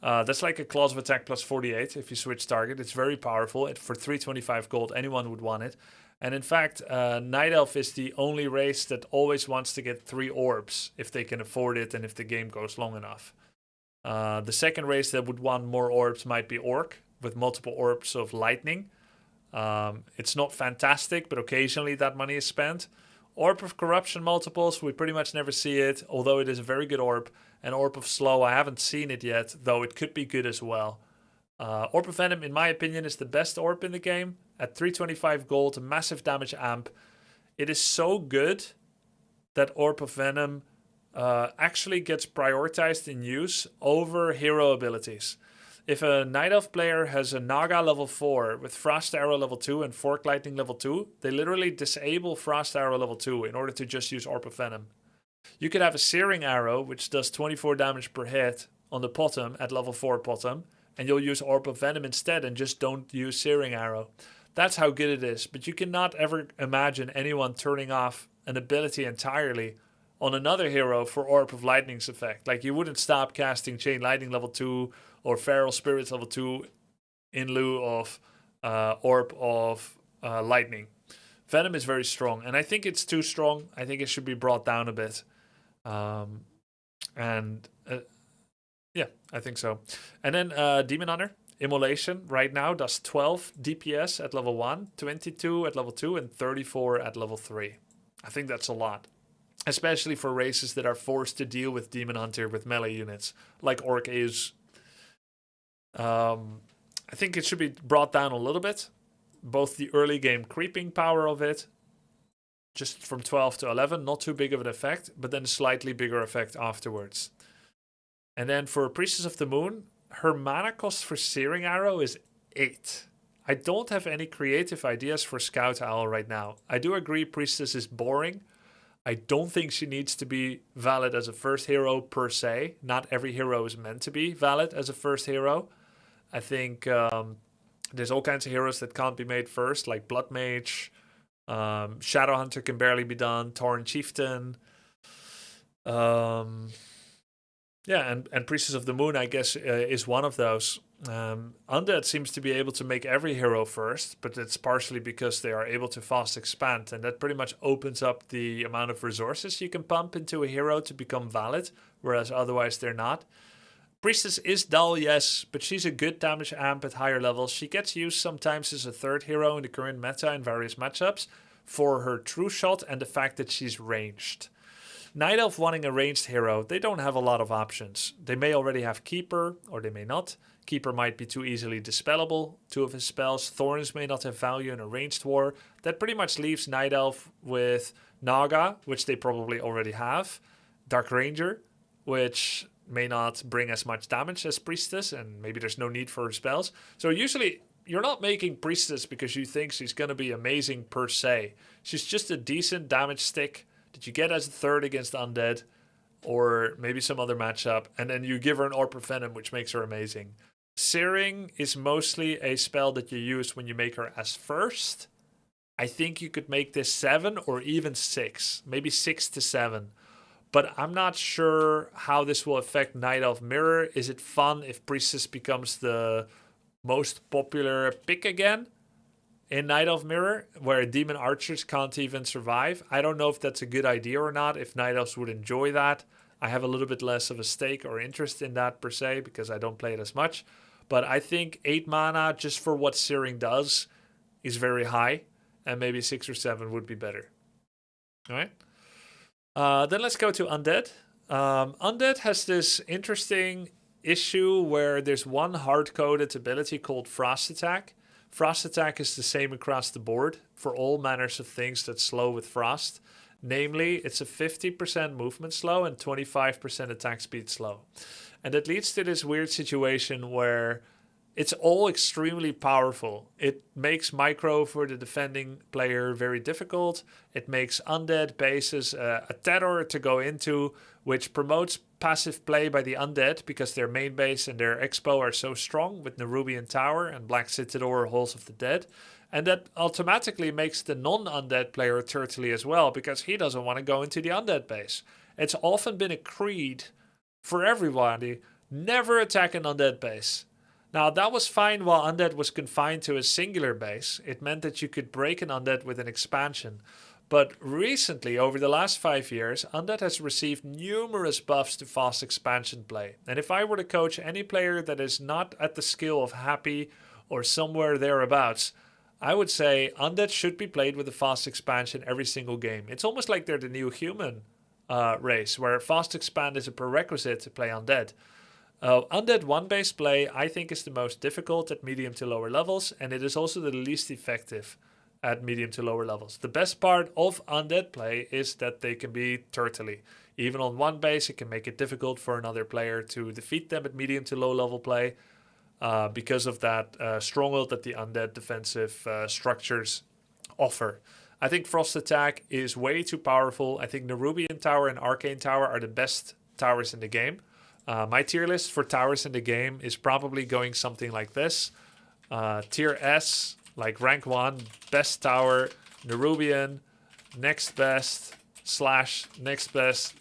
That's like a clause of attack plus 48 if you switch target. It's very powerful. For 325 gold, anyone would want it. And in fact, Night Elf is the only race that always wants to get 3 orbs if they can afford it and if the game goes long enough. The second race that would want more orbs might be Orc, with multiple orbs of lightning. It's not fantastic, but occasionally that money is spent. Orb of Corruption multiples, we pretty much never see it, although it is a very good orb. And Orb of Slow, I haven't seen it yet, though it could be good as well. Orb of Venom, in my opinion, is the best orb in the game. At 325 gold, a massive damage amp. It is so good that Orb of Venom actually gets prioritized in use over hero abilities. If a Night Elf player has a Naga level 4 with Frost Arrow level 2 and Fork Lightning level 2, they literally disable Frost Arrow level 2 in order to just use Orb of Venom. You could have a Searing Arrow, which does 24 damage per hit on the bottom at level 4 bottom, and you'll use Orb of Venom instead and just don't use Searing Arrow. That's how good it is, but you cannot ever imagine anyone turning off an ability entirely on another hero for Orb of Lightning's effect. Like, you wouldn't stop casting Chain Lightning level 2 or Feral Spirits level 2 in lieu of Orb of Lightning. Venom is very strong, and I think it's too strong. I think it should be brought down a bit. Yeah, I think so. And then Demon Hunter, Immolation, right now does 12 DPS at level 1, 22 at level 2, and 34 at level 3. I think that's a lot. Especially for races that are forced to deal with Demon Hunter with melee units, like Orc is. I think it should be brought down a little bit. Both the early game creeping power of it, just from 12 to 11, not too big of an effect, but then a slightly bigger effect afterwards. And then for Priestess of the Moon, her mana cost for Searing Arrow is 8. I don't have any creative ideas for Scout Owl right now. I do agree Priestess is boring. I don't think she needs to be valid as a first hero per se. Not every hero is meant to be valid as a first hero. I think there's all kinds of heroes that can't be made first, like Blood Mage. Shadow Hunter can barely be done. Tauren Chieftain. Yeah, and Priestess of the Moon, I guess, is one of those. Undead seems to be able to make every hero first, but it's partially because they are able to fast expand, and that pretty much opens up the amount of resources you can pump into a hero to become valid, whereas otherwise they're not. Priestess is dull, yes, but she's a good damage amp at higher levels. She gets used sometimes as a third hero in the current meta in various matchups for her true shot and the fact that she's ranged. Night Elf wanting a ranged hero, they don't have a lot of options. They may already have Keeper, or they may not. Keeper might be too easily dispellable, 2 of his spells. Thorns may not have value in a ranged war. That pretty much leaves Night Elf with Naga, which they probably already have. Dark Ranger, which may not bring as much damage as Priestess, and maybe there's no need for her spells. So usually, you're not making Priestess because you think she's going to be amazing per se. She's just a decent damage stick that you get as a third against Undead, or maybe some other matchup, and then you give her an Orb of Venom, which makes her amazing. Searing is mostly a spell that you use when you make her as first. I think you could make this 7 or even 6, maybe 6 to 7. But I'm not sure how this will affect Night Elf Mirror. Is it fun if Priestess becomes the most popular pick again in Night Elf Mirror, where demon archers can't even survive? I don't know if that's a good idea or not, if Night Elves would enjoy that. I have a little bit less of a stake or interest in that per se, because I don't play it as much. But I think 8 mana, just for what Searing does, is very high. And maybe 6 or 7 would be better. Alright. Then let's go to Undead. Undead has this interesting issue where there's one hard-coded ability called Frost Attack. Frost Attack is the same across the board for all manners of things that slow with Frost. Namely, it's a 50% movement slow and 25% attack speed slow. And that leads to this weird situation where It's all extremely powerful. It makes micro for the defending player very difficult. It makes undead bases a terror to go into, which promotes passive play by the undead because their main base and their expo are so strong with Nerubian Tower and Black Citadel Halls of the Dead. And that automatically makes the non-undead player turtly as well because he doesn't want to go into the undead base. It's often been a creed for everybody, never attack an undead base. Now, that was fine while Undead was confined to a singular base. It meant that you could break an Undead with an expansion. But recently, over the last 5 years, Undead has received numerous buffs to fast expansion play. And if I were to coach any player that is not at the skill of Happy or somewhere thereabouts, I would say Undead should be played with a fast expansion every single game. It's almost like they're the new human race, where fast expand is a prerequisite to play Undead. Undead one-base play, I think, is the most difficult at medium to lower levels, and it is also the least effective at medium to lower levels. The best part of Undead play is that they can be turtly. Even on one base, it can make it difficult for another player to defeat them at medium to low level play because of that stronghold that the Undead defensive structures offer. I think Frost Attack is way too powerful. I think Nerubian Tower and Arcane Tower are the best towers in the game. My tier list for towers in the game is probably going something like this. Tier S, like rank 1, best tower, Nerubian, next best, / next best,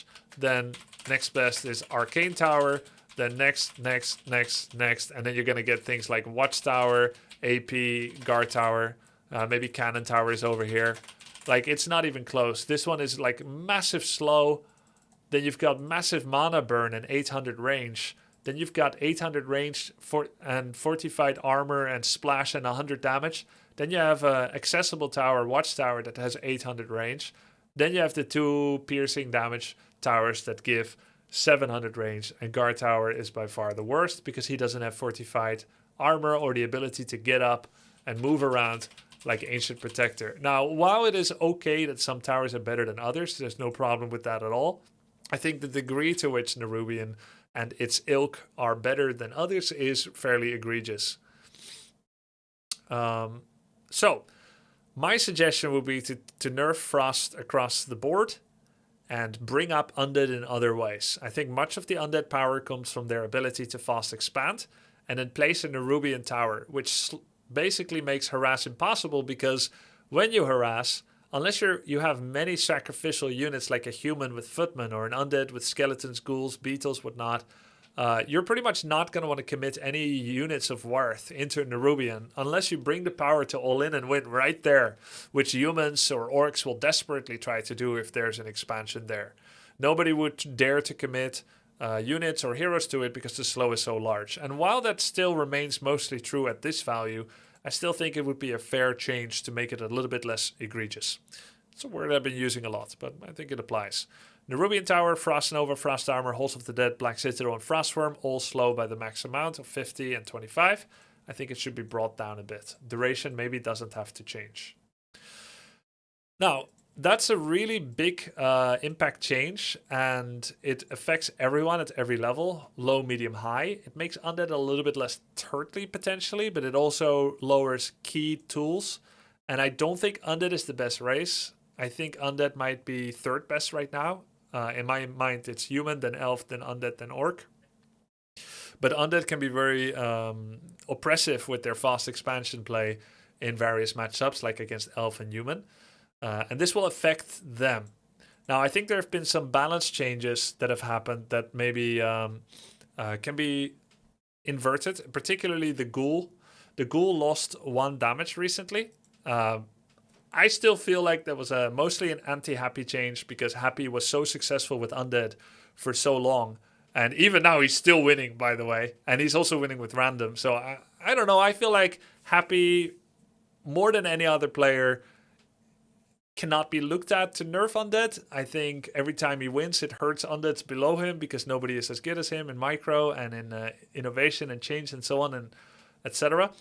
/ then next best is Arcane Tower, then next, and then you're going to get things like Watchtower, AP, Guard Tower, maybe Cannon Tower is over here. Like, it's not even close. This one is like massive slow. Then you've got massive mana burn and 800 range. Then you've got 800 range and fortified armor and splash and 100 damage. Then you have an accessible tower, Watchtower, that has 800 range. Then you have the 2 piercing damage towers that give 700 range. And Guard Tower is by far the worst because he doesn't have fortified armor or the ability to get up and move around like Ancient Protector. Now, while it is okay that some towers are better than others, there's no problem with that at all. I think the degree to which Nerubian and its ilk are better than others is fairly egregious. So, my suggestion would be to nerf Frost across the board and bring up Undead in other ways. I think much of the Undead power comes from their ability to fast expand and then place a Nerubian Tower, which basically makes harass impossible because when you harass, unless you have many sacrificial units like a human with footmen or an undead with skeletons, ghouls, beetles, whatnot, you're pretty much not going to want to commit any units of worth into Nerubian unless you bring the power to all in and win right there, which humans or orcs will desperately try to do if there's an expansion there. Nobody would dare to commit units or heroes to it because the slow is so large. And while that still remains mostly true at this value, I still think it would be a fair change to make it a little bit less egregious. It's a word I've been using a lot, but I think it applies. Nerubian Tower, Frost Nova, Frost Armor, Halls of the Dead, Black Citadel, and Frostworm, all slow by the max amount of 50 and 25. I think it should be brought down a bit. Duration maybe doesn't have to change. Now, that's a really big impact change, and it affects everyone at every level, low, medium, high. It makes Undead a little bit less turtly potentially, but it also lowers key tools. And I don't think Undead is the best race. I think Undead might be third best right now. In my mind, it's human, then elf, then undead, then orc. But Undead can be very oppressive with their fast expansion play in various matchups, like against elf and human. And this will affect them. Now, I think there have been some balance changes that have happened that maybe can be inverted, particularly the ghoul. The ghoul lost 1 damage recently. I still feel like that was mostly an anti-Happy change because Happy was so successful with Undead for so long. And even now, he's still winning, by the way. And he's also winning with random. So I don't know. I feel like Happy, more than any other player, cannot be looked at to nerf Undead. I think every time he wins, it hurts Undeads below him because nobody is as good as him in micro and in innovation and change and so on, and etc.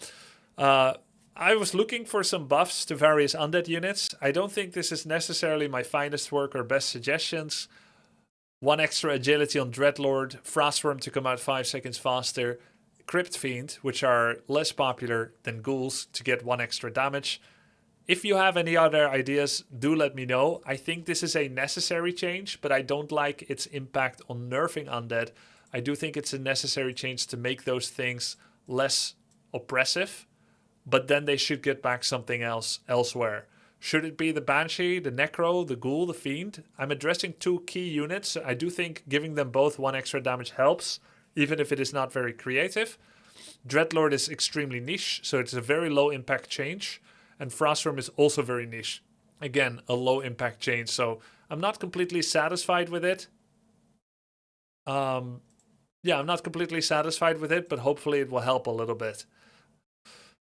I was looking for some buffs to various Undead units. I don't think this is necessarily my finest work or best suggestions. 1 extra agility on Dreadlord, Frostworm to come out 5 seconds faster, Crypt Fiend, which are less popular than ghouls, to get 1 extra damage. If you have any other ideas, do let me know. I think this is a necessary change, but I don't like its impact on nerfing Undead. I do think it's a necessary change to make those things less oppressive, but then they should get back something else elsewhere. Should it be the Banshee, the Necro, the Ghoul, the Fiend? I'm addressing 2 key units. I do think giving them both 1 extra damage helps, even if it is not very creative. Dreadlord is extremely niche, so it's a very low impact change. And Frostworm is also very niche. Again, a low impact change, so I'm not completely satisfied with it. I'm not completely satisfied with it, but hopefully it will help a little bit.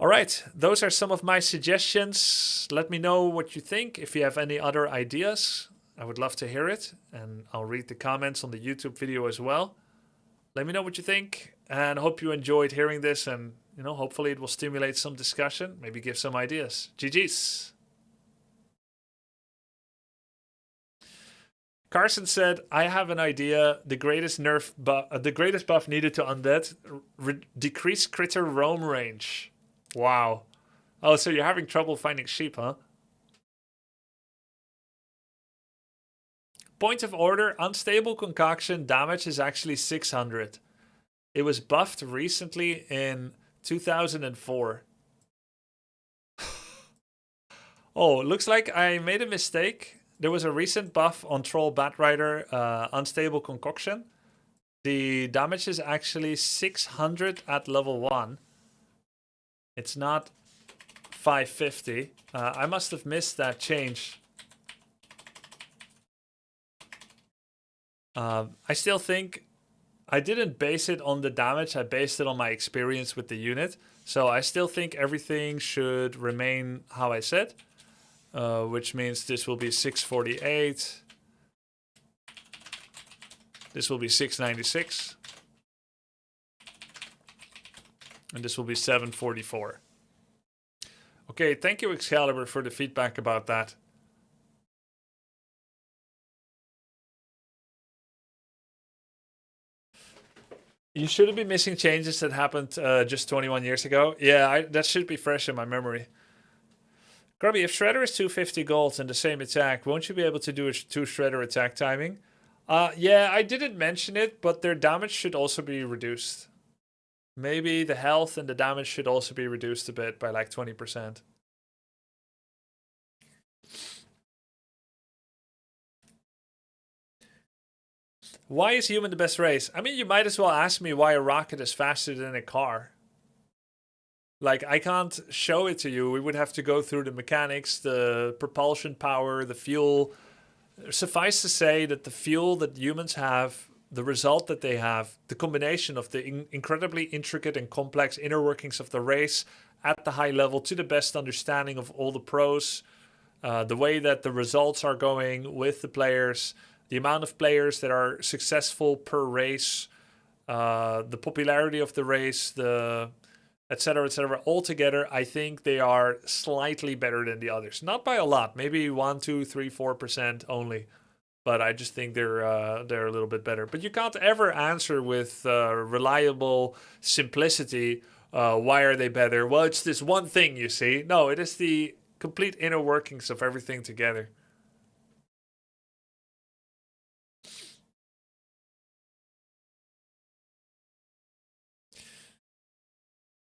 All right, those are some of my suggestions. Let me know what you think. If you have any other ideas, I would love to hear it. And I'll read the comments on the YouTube video as well. Let me know what you think, and hope you enjoyed hearing this, and hopefully it will stimulate some discussion, maybe give some ideas. GG's. Carson said, I have an idea. The greatest buff needed to Undead, decrease critter roam range. Wow. Oh, so you're having trouble finding sheep, huh? Point of order, unstable concoction damage is actually 600. It was buffed recently in 2004. Oh, looks like I made a mistake. There was a recent buff on Troll Batrider, unstable concoction. The damage is actually 600 at level 1. It's not 550. I must have missed that change. I still think I didn't base it on the damage. I based it on my experience with the unit. So I still think everything should remain how I said, which means this will be 648. This will be 696. And this will be 744. Okay, thank you, Excalibur, for the feedback about that. You shouldn't be missing changes that happened just 21 years ago. Yeah, that should be fresh in my memory. Grubby, if Shredder is 250 gold and the same attack, won't you be able to do a 2 Shredder attack timing? Yeah, I didn't mention it, but their damage should also be reduced. Maybe the health and the damage should also be reduced a bit by like 20%. Why is human the best race? I mean, you might as well ask me why a rocket is faster than a car. Like, I can't show it to you. We would have to go through the mechanics, the propulsion power, the fuel. Suffice to say that the fuel that humans have, the result that they have, the combination of the incredibly intricate and complex inner workings of the race at the high level to the best understanding of all the pros, the way that the results are going with the players, the amount of players that are successful per race, the popularity of the race, the etc., etc. Altogether, I think they are slightly better than the others. Not by a lot, maybe 1, 2, 3, 4% only. But I just think they're a little bit better. But you can't ever answer with reliable simplicity. Why are they better? Well, it's this one thing, you see. No, it is the complete inner workings of everything together.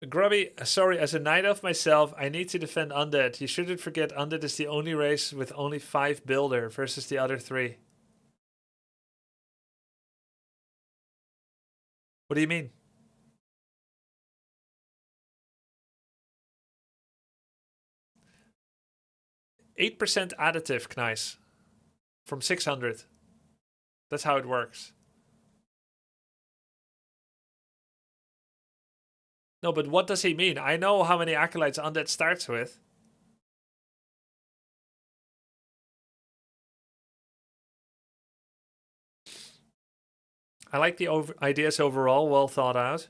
Grubby, sorry, as a night elf myself, I need to defend Undead. You shouldn't forget Undead is the only race with only 5 builder versus the other 3. What do you mean? %8 additive, Knies. From 600. That's how it works. No, but what does he mean? I know how many acolytes Undead starts with. I like the ideas overall, well thought out.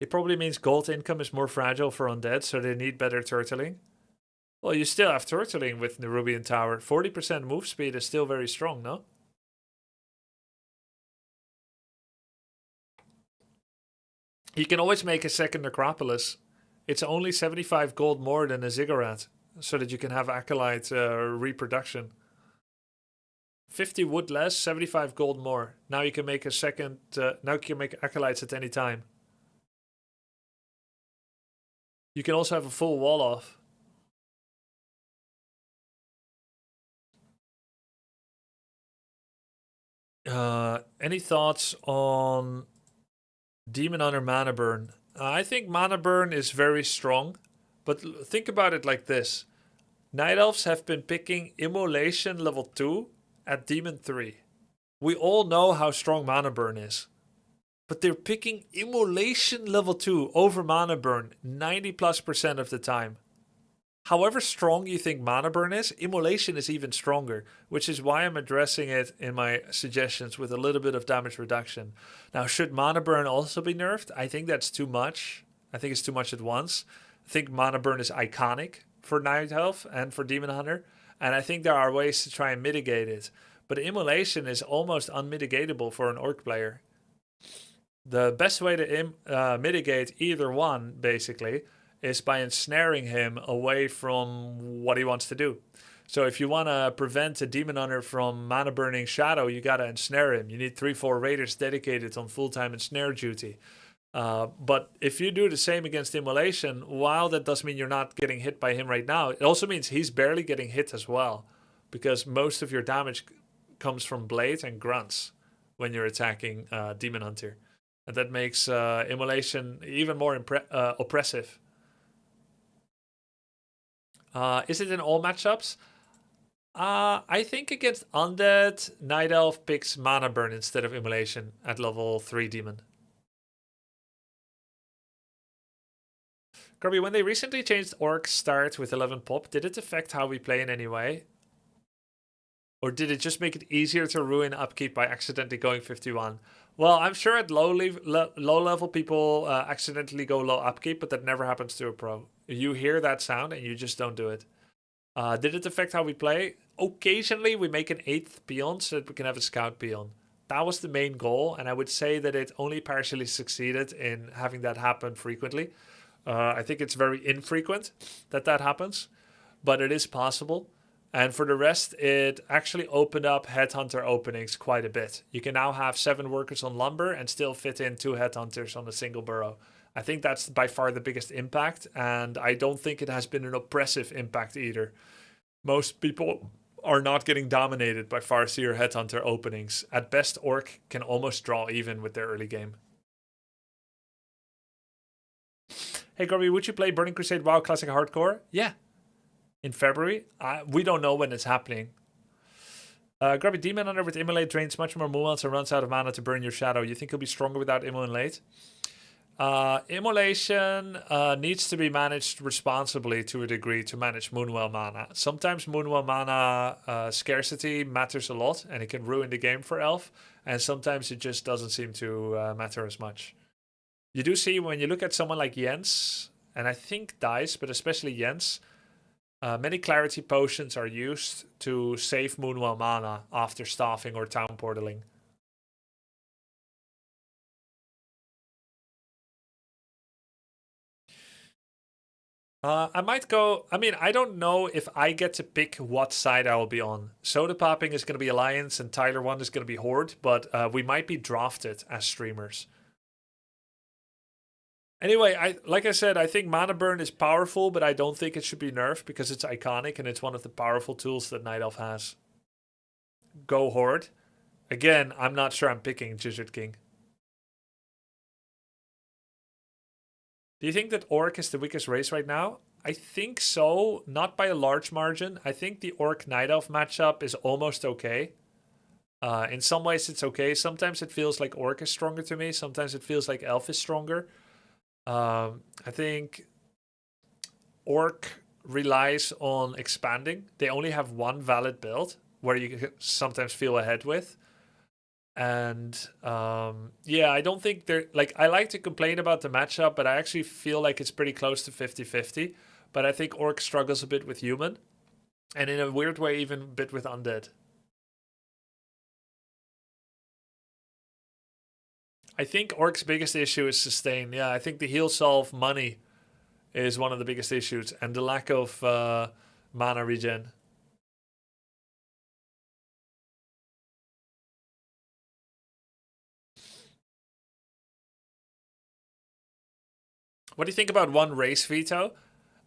It probably means gold income is more fragile for Undead, so they need better turtling. Well, you still have turtling with Nerubian Tower. 40% move speed is still very strong, no? You can always make a second necropolis. It's only 75 gold more than a ziggurat, so that you can have acolyte reproduction. 50 wood less, 75 gold more. Now you can make a second. Now you can make acolytes at any time. You can also have a full wall off. Any thoughts on Demon Hunter mana burn? I think mana burn is very strong, but think about it like this. Night Elves have been picking Immolation level 2 at Demon 3. We all know how strong mana burn is. But they're picking Immolation level 2 over mana burn 90+% of the time. However strong you think mana burn is, Immolation is even stronger, which is why I'm addressing it in my suggestions with a little bit of damage reduction. Now, should mana burn also be nerfed? I think that's too much. I think it's too much at once. I think mana burn is iconic for Night Elf and for Demon Hunter, and I think there are ways to try and mitigate it. But Immolation is almost unmitigatable for an Orc player. The best way to mitigate either one, basically, is by ensnaring him away from what he wants to do. So if you want to prevent a Demon Hunter from mana burning Shadow, you got to ensnare him. You need 3-4 raiders dedicated on full-time ensnare duty. But if you do the same against Immolation, while that does mean you're not getting hit by him right now, it also means he's barely getting hit as well, because most of your damage comes from Blade and Grunts when you're attacking Demon Hunter. And that makes Immolation even more oppressive. Is it in all matchups? I think against Undead, Night Elf picks Mana Burn instead of Immolation at level 3 Demon. Grubby, when they recently changed Orc start with 11 pop, did it affect how we play in any way? Or did it just make it easier to ruin upkeep by accidentally going 51? Well, I'm sure at low level people accidentally go low upkeep, but that never happens to a pro. You hear that sound and you just don't do it. Did it affect how we play? Occasionally we make an 8th peon so that we can have a scout peon. That was the main goal, and I would say that it only partially succeeded in having that happen frequently. I think it's very infrequent that happens, but it is possible. And for the rest, it actually opened up headhunter openings quite a bit. You can now have 7 workers on lumber and still fit in 2 headhunters on a single burrow. I think that's by far the biggest impact, and I don't think it has been an oppressive impact either. Most people are not getting dominated by Farseer headhunter openings. At best, Orc can almost draw even with their early game. Hey Grubby, would you play Burning Crusade WoW Classic Hardcore? Yeah. In February? We don't know when it's happening. Grubby, Demon Hunter with Immolate drains much more movements and runs out of mana to burn your shadow. You think he'll be stronger without Immolate? Immolation needs to be managed responsibly to a degree to manage Moonwell mana. Sometimes Moonwell mana scarcity matters a lot and it can ruin the game for Elf, and sometimes it just doesn't seem to matter as much. You do see when you look at someone like Jens, and I think Dice, but especially Jens, many clarity potions are used to save Moonwell mana after staffing or town portaling. I might go. I mean, I don't know if I get to pick what side I will be on. Soda Popping is going to be Alliance and Tyler 1 is going to be Horde, but we might be drafted as streamers. Anyway, like I said, I think Mana Burn is powerful, but I don't think it should be nerfed because it's iconic and it's one of the powerful tools that Night Elf has. Go Horde. Again, I'm not sure I'm picking Gizzard King. Do you think that Orc is the weakest race right now? I think so, not by a large margin. I think the Orc Night Elf matchup is almost okay. In some ways it's okay. Sometimes it feels like Orc is stronger to me. Sometimes it feels like Elf is stronger. I think Orc relies on expanding. They only have one valid build where you sometimes feel ahead with. And yeah, I don't think they're like, I like to complain about the matchup, but I actually feel like it's pretty close to 50-50. But I think Orc struggles a bit with human, and in a weird way, even a bit with undead. I think Orc's biggest issue is sustain. Yeah, I think the heal solve money is one of the biggest issues, and the lack of mana regen. What do you think about one race veto?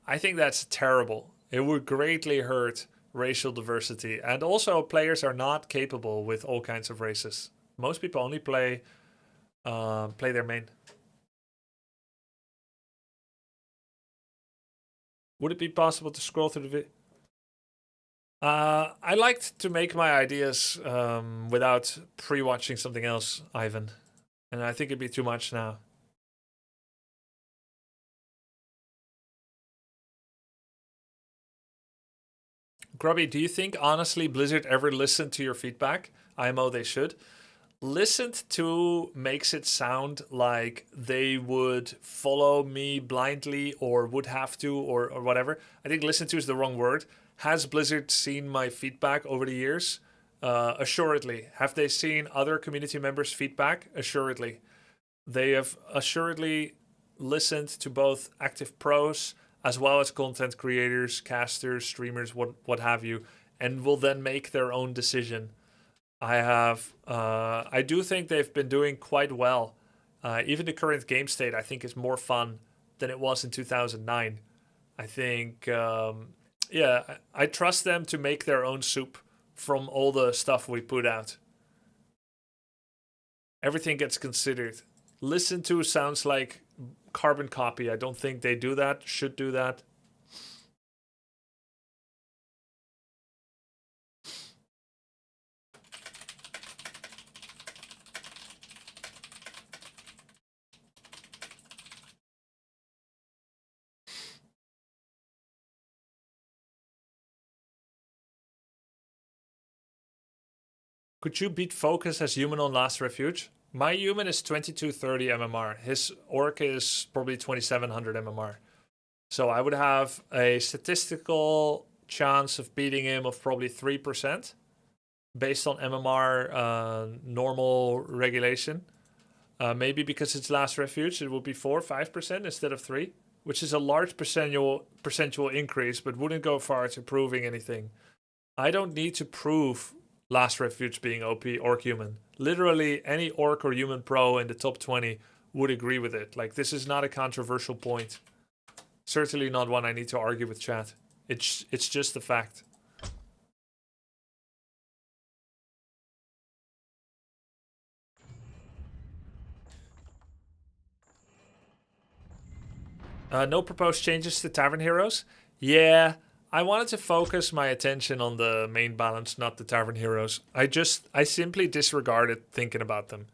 I think that's terrible. It would greatly hurt racial diversity. And also, players are not capable with all kinds of races. Most people only play their main. Would it be possible to scroll through the video? I liked to make my ideas without pre-watching something else, Ivan. And I think it'd be too much now. Grubby, do you think honestly Blizzard ever listened to your feedback? IMO, they should. Listened to makes it sound like they would follow me blindly or would have to or whatever. I think listen to is the wrong word. Has Blizzard seen my feedback over the years? Assuredly. Have they seen other community members' feedback? Assuredly. They have assuredly listened to both active pros as well as content creators, casters, streamers, what have you, and will then make their own decision. I do think they've been doing quite well. Even the current game state, I think, is more fun than it was in 2009. I think, yeah, I trust them to make their own soup from all the stuff we put out. Everything gets considered. Listen to sounds like carbon copy. I don't think they do that, should do that. Could you beat Focus as human on Last Refuge? My human is 2230 MMR. His orc is probably 2700 MMR. So I would have a statistical chance of beating him of probably 3% based on MMR normal regulation. Maybe because it's Last Refuge, it will be 4 or 5% instead of 3, which is a large percentual increase, but wouldn't go far to proving anything. I don't need to prove Last Refuge being OP or human. Literally any orc or human pro in the top 20 would agree with it. Like, this is not a controversial point. Certainly not one I need to argue with chat. It's just a fact. No proposed changes to Tavern Heroes? Yeah, I wanted to focus my attention on the main balance, not the Tavern Heroes. I simply disregarded thinking about them.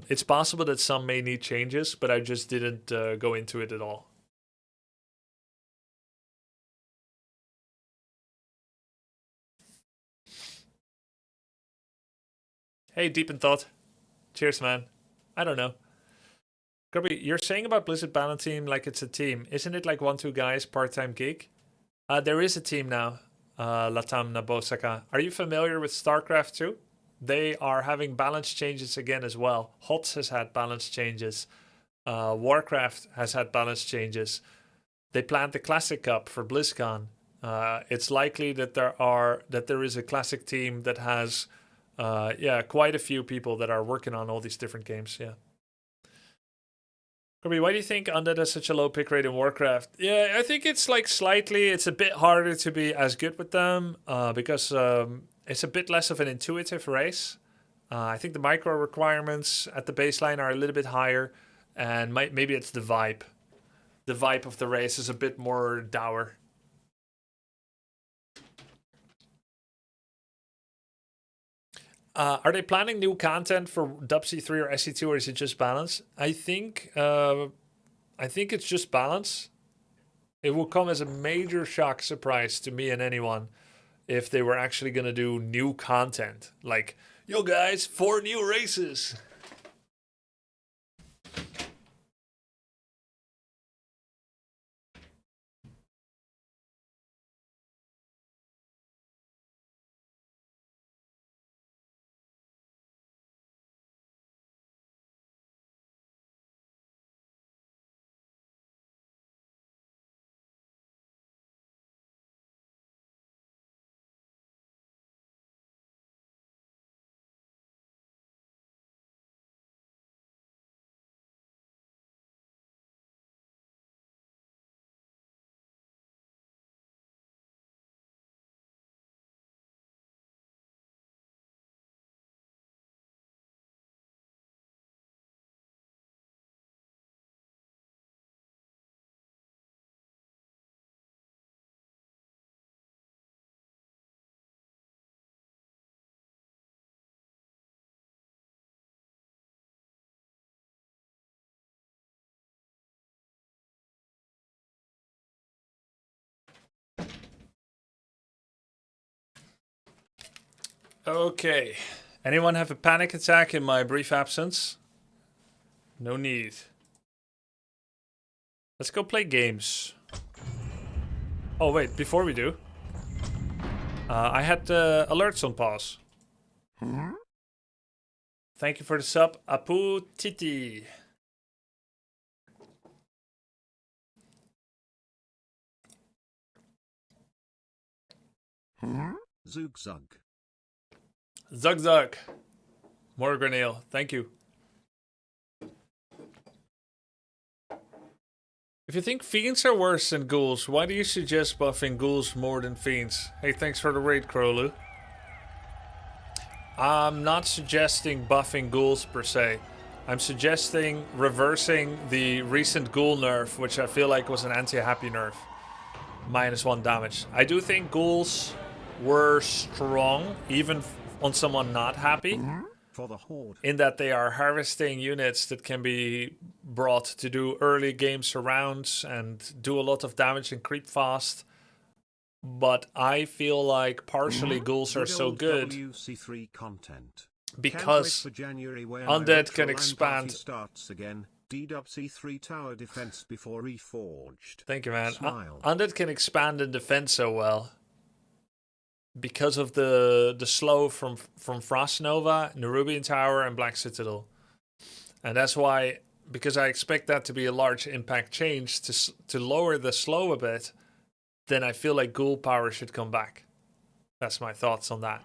It's possible that some may need changes, but I just didn't go into it at all. Hey, Deep in Thought. Cheers, man. I don't know. Grubby, you're saying about Blizzard Balance Team like it's a team. Isn't it like 1-2 guys, part-time gig? There is a team now, Latam Nabosaka. Are you familiar with StarCraft 2? They are having balance changes again as well. HOTS has had balance changes. Warcraft has had balance changes. They planned the Classic Cup for BlizzCon. It's likely that there is a Classic team that has, quite a few people that are working on all these different games. Yeah. Kirby, why do you think Undead has such a low pick rate in Warcraft? Yeah, I think it's like it's a bit harder to be as good with them because it's a bit less of an intuitive race. I think the micro requirements at the baseline are a little bit higher, and maybe it's the vibe. The vibe of the race is a bit more dour. Are they planning new content for WC3 or SC2, or is it just balance? I think it's just balance. It will come as a major shock surprise to me and anyone if they were actually going to do new content. Like, yo guys, 4 new races. Okay. Anyone have a panic attack in my brief absence? No need. Let's go play games. Oh wait, before we do, I had alerts on pause. Thank you for the sub, Apu Titi. Zug Zug. Zug Zug. More Grenale, thank you. If you think fiends are worse than ghouls, why do you suggest buffing ghouls more than fiends? Hey, thanks for the raid, Crowlu. I'm not suggesting buffing ghouls per se. I'm suggesting reversing the recent ghoul nerf, which I feel like was an anti-happy nerf. -1 damage. I do think ghouls were strong, even on someone not happy. For the Horde. In that they are harvesting units that can be brought to do early game surrounds and do a lot of damage and creep fast. But I feel like partially ghouls are so good WC3 content. because For January where Undead my can LAN expand. party starts again. DWC3 tower defense before reforged. Thank you, man. Smile. Undead can expand and defend so well because of the slow from Frost Nova, Nerubian Tower, and Black Citadel. And that's why, because I expect that to be a large impact change to lower the slow a bit, then I feel like ghoul power should come back. That's my thoughts on that.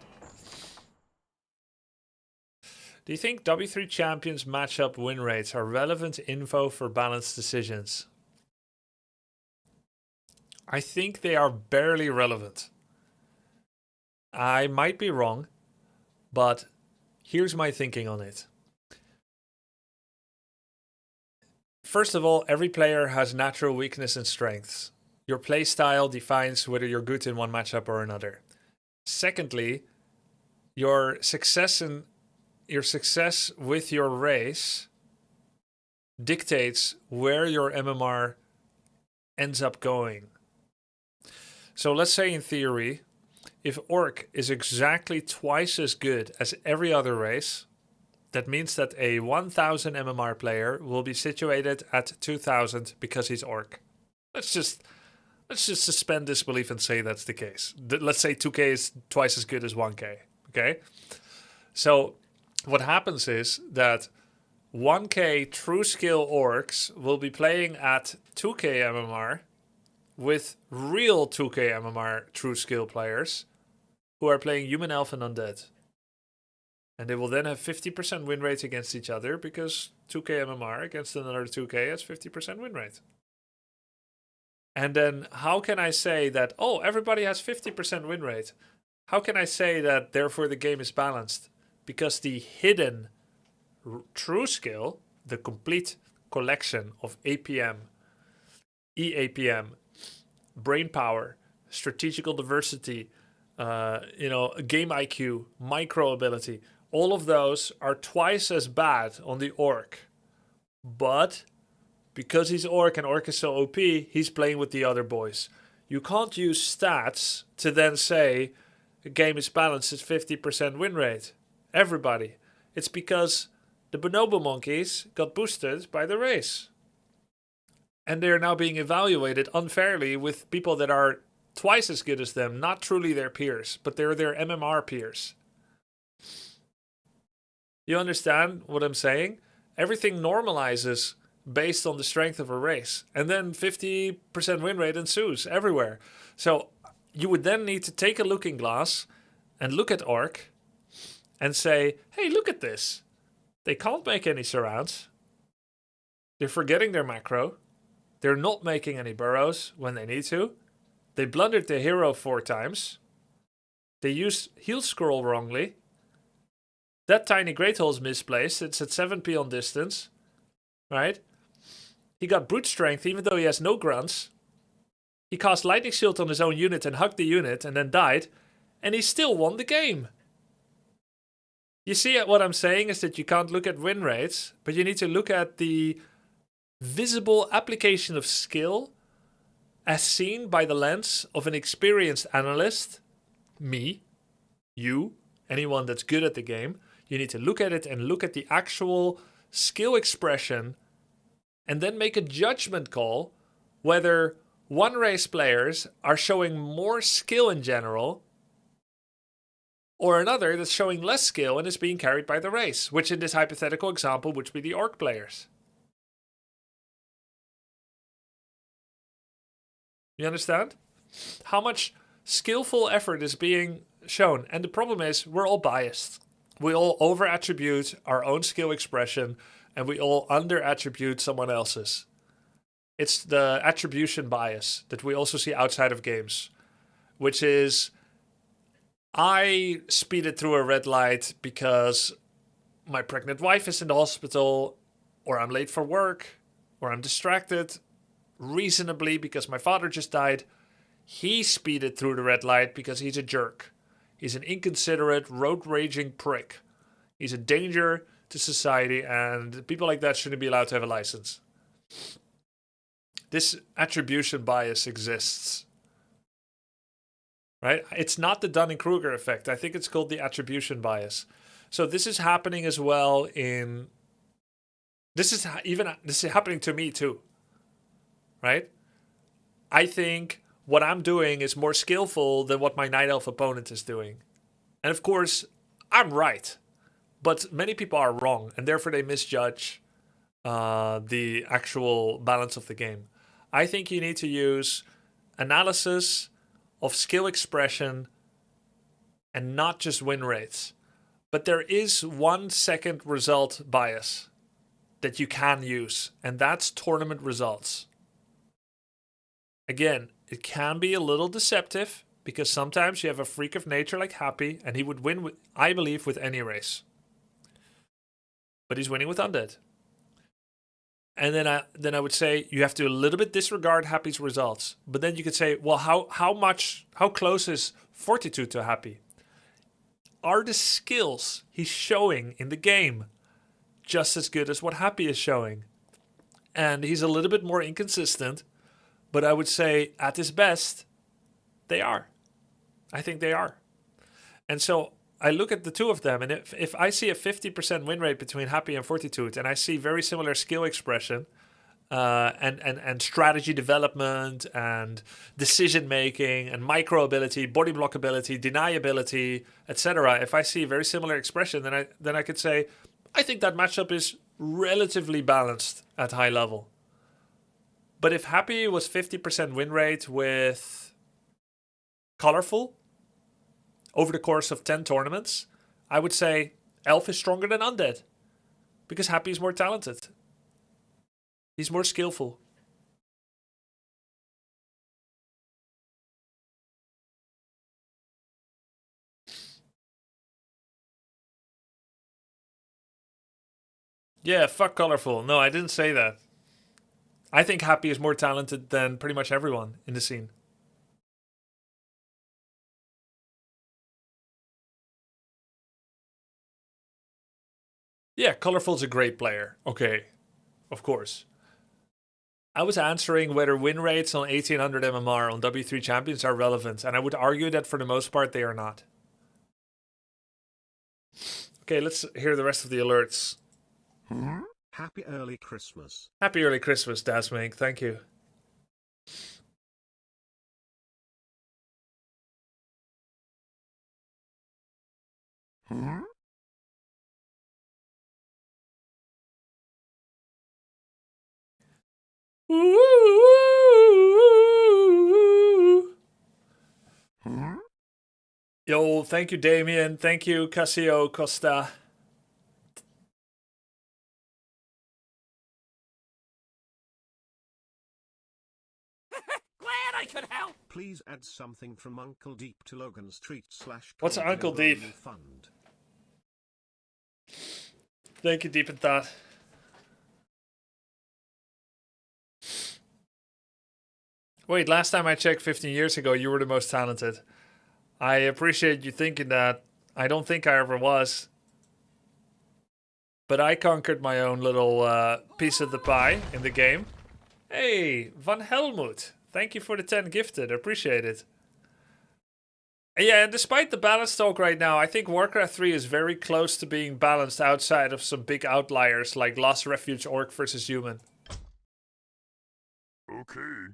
Do you think W3 Champions matchup win rates are relevant info for balanced decisions? I think they are barely relevant. I might be wrong, but here's my thinking on it. First of all, every player has natural weakness and strengths. Your playstyle defines whether you're good in one matchup or another. Secondly, your success with your race dictates where your MMR ends up going. So let's say in theory, if Orc is exactly twice as good as every other race, that means that a 1000 MMR player will be situated at 2000 because he's Orc. Let's just suspend disbelief and say that's the case. Let's say 2k is twice as good as 1k, okay? So what happens is that 1k true skill Orcs will be playing at 2k MMR with real 2k MMR true skill players who are playing Human, Elf, and Undead. And they will then have 50% win rate against each other because 2k MMR against another 2k has 50% win rate. And then how can I say that, oh, everybody has 50% win rate? How can I say that therefore the game is balanced? Because the hidden true skill, the complete collection of APM, EAPM, brain power, strategical diversity, game IQ, micro ability, all of those are twice as bad on the Orc. But because he's Orc and Orc is so OP, he's playing with the other boys. You can't use stats to then say the game is balanced at 50% win rate. Everybody. It's because the bonobo monkeys got boosted by the race. And they're now being evaluated unfairly with people that are twice as good as them, not truly their peers, but they're their MMR peers. You understand what I'm saying? Everything normalizes based on the strength of a race. And then 50% win rate ensues everywhere. So you would then need to take a looking glass and look at Orc and say, hey, look at this. They can't make any surrounds. They're forgetting their macro. They're not making any burrows when they need to. They blundered the hero 4 times. They used heal scroll wrongly. That tiny great hole is misplaced. It's at 7p on distance. Right? He got brute strength even though he has no grunts. He cast lightning shield on his own unit and hugged the unit and then died. And he still won the game. You see what I'm saying is that you can't look at win rates, but you need to look at the visible application of skill as seen by the lens of an experienced analyst, me, you, anyone that's good at the game, you need to look at it and look at the actual skill expression and then make a judgment call whether one race players are showing more skill in general or another that's showing less skill and is being carried by the race, which in this hypothetical example would be the orc players. You understand? How much skillful effort is being shown. And the problem is we're all biased. We all over-attribute our own skill expression and we all under-attribute someone else's. It's the attribution bias that we also see outside of games, which is I speeded through a red light because my pregnant wife is in the hospital, or I'm late for work, or I'm distracted reasonably because my father just died. He speeded through the red light because he's a jerk. He's an inconsiderate, road-raging prick. He's a danger to society, and people like that shouldn't be allowed to have a license. This attribution bias exists. Right? It's not the Dunning-Kruger effect. I think it's called the attribution bias. So this is happening as well in... This is happening to me too. Right? I think what I'm doing is more skillful than what my Night Elf opponent is doing. And of course, I'm right. But many people are wrong, and therefore they misjudge the actual balance of the game. I think you need to use analysis of skill expression and not just win rates. But there is 1 second result bias that you can use, and that's tournament results. Again, it can be a little deceptive because sometimes you have a freak of nature like Happy, and he would win, I believe, with any race. But he's winning with Undead. And then I would say you have to a little bit disregard Happy's results. But then you could say, well, how close is Fortitude to Happy? Are the skills he's showing in the game just as good as what Happy is showing? And he's a little bit more inconsistent, but I would say at his best, they are. I think they are. And so I look at the two of them, and if I see a 50% win rate between Happy and Fortitude, and I see very similar skill expression and strategy development and decision making and micro ability, body block ability, deniability, etc. If I see very similar expression, then I could say I think that matchup is relatively balanced at high level. But if Happy was 50% win rate with Colorful over the course of 10 tournaments, I would say Elf is stronger than Undead because Happy is more talented. He's more skillful. Yeah, fuck Colorful. No, I didn't say that. I think Happy is more talented than pretty much everyone in the scene. Yeah, Colorful's a great player. Okay, of course. I was answering whether win rates on 1800 MMR on W3 Champions are relevant, and I would argue that for the most part they are not. Okay, let's hear the rest of the alerts. Happy early Christmas. Happy early Christmas, Dasmink. Thank you. Yo, thank you, Damien. Thank you, Casio Costa. Glad I could help. Please add something from Uncle Deep to Logan's Treat / What's Uncle Deep? Fund. Thank you, Deep in Thought. Wait, last time I checked 15 years ago, you were the most talented. I appreciate you thinking that. I don't think I ever was. But I conquered my own little piece of the pie in the game. Hey, Van Helmut. Thank you for the 10 gifted. Appreciate it. Yeah, and despite the balance talk right now, I think Warcraft 3 is very close to being balanced outside of some big outliers like Lost Refuge Orc versus Human. Okay.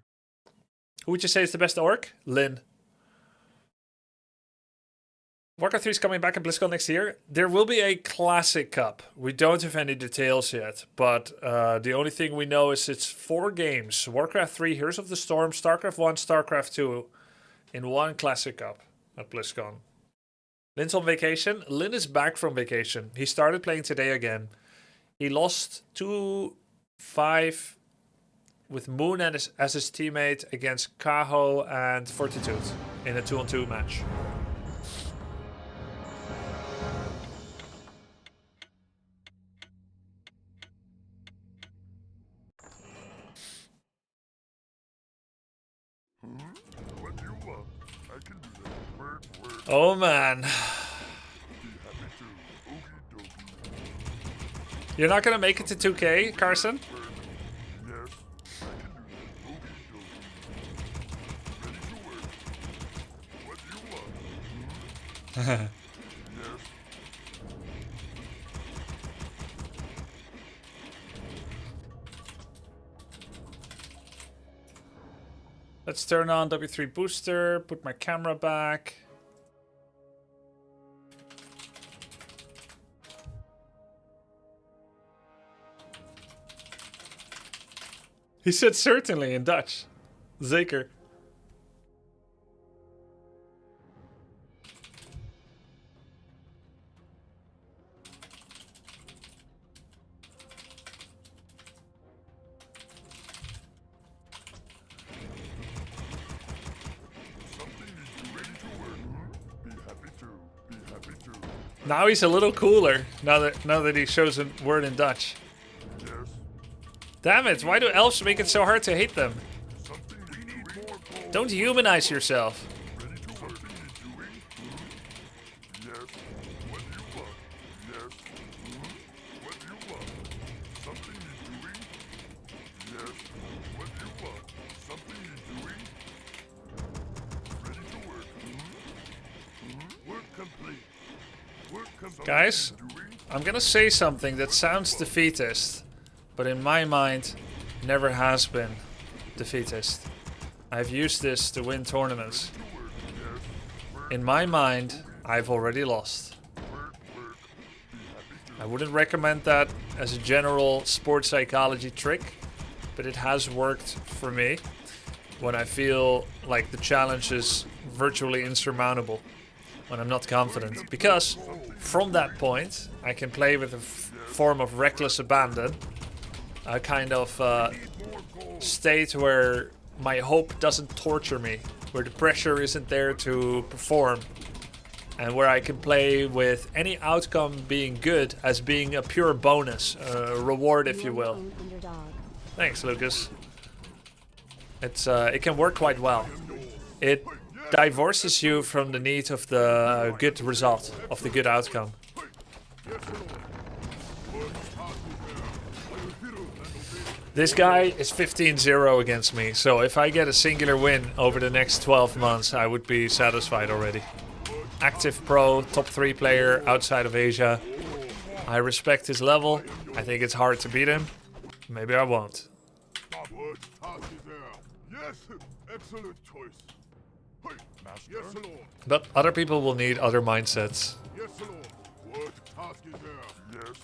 Who would you say is the best Orc? Lyn. Warcraft 3 is coming back at BlizzCon next year. There will be a Classic Cup. We don't have any details yet, but the only thing we know is it's 4 games. Warcraft 3, Heroes of the Storm, StarCraft 1, StarCraft 2 in one Classic Cup at BlizzCon. Lyn's on vacation. Lyn is back from vacation. He started playing today again. He lost 2-5 with Moon as his teammate against Kaho and Fortitude in a 2-on-2 match. What do you want? I can do that. Word, word. Oh man. Be happy to. Okie dokie. You're not gonna make it to 2K, Carson? Yes, I can do that. Okie dokie. Ready to work. What do you want? Yes. Let's turn on W3 booster, put my camera back. He said certainly in Dutch. Zeker. Now he's a little cooler. Now that he shows a word in Dutch. Yes. Damn it! Why do elves make it so hard to hate them? Something we need more gold. Don't humanize yourself. Ready to work. Something you doing? Yes. What do you want? Yes. What do you want? Something you doing? Yes. What do you want? Something you doing? Ready to work. Work complete. Work complete. Guys, I'm gonna say something that sounds defeatist, but in my mind, never has been defeatist. I've used this to win tournaments. In my mind, I've already lost. I wouldn't recommend that as a general sports psychology trick, but it has worked for me when I feel like the challenge is virtually insurmountable, when I'm not confident. Because from that point, I can play with a form of reckless abandon, a kind of state where my hope doesn't torture me, where the pressure isn't there to perform, and where I can play with any outcome being good as being a pure bonus, a reward if you will. Thanks, Lucas. It can work quite well. It divorces you from the need of the good result, of the good outcome. This guy is 15-0 against me, so if I get a singular win over the next 12 months, I would be satisfied already. Active pro, top 3 player outside of Asia. I respect his level. I think it's hard to beat him. Maybe I won't. Yes, excellent choice. Master. Yes, Lord. But other people will need other mindsets. Yes, Lord. What task is there? Yes.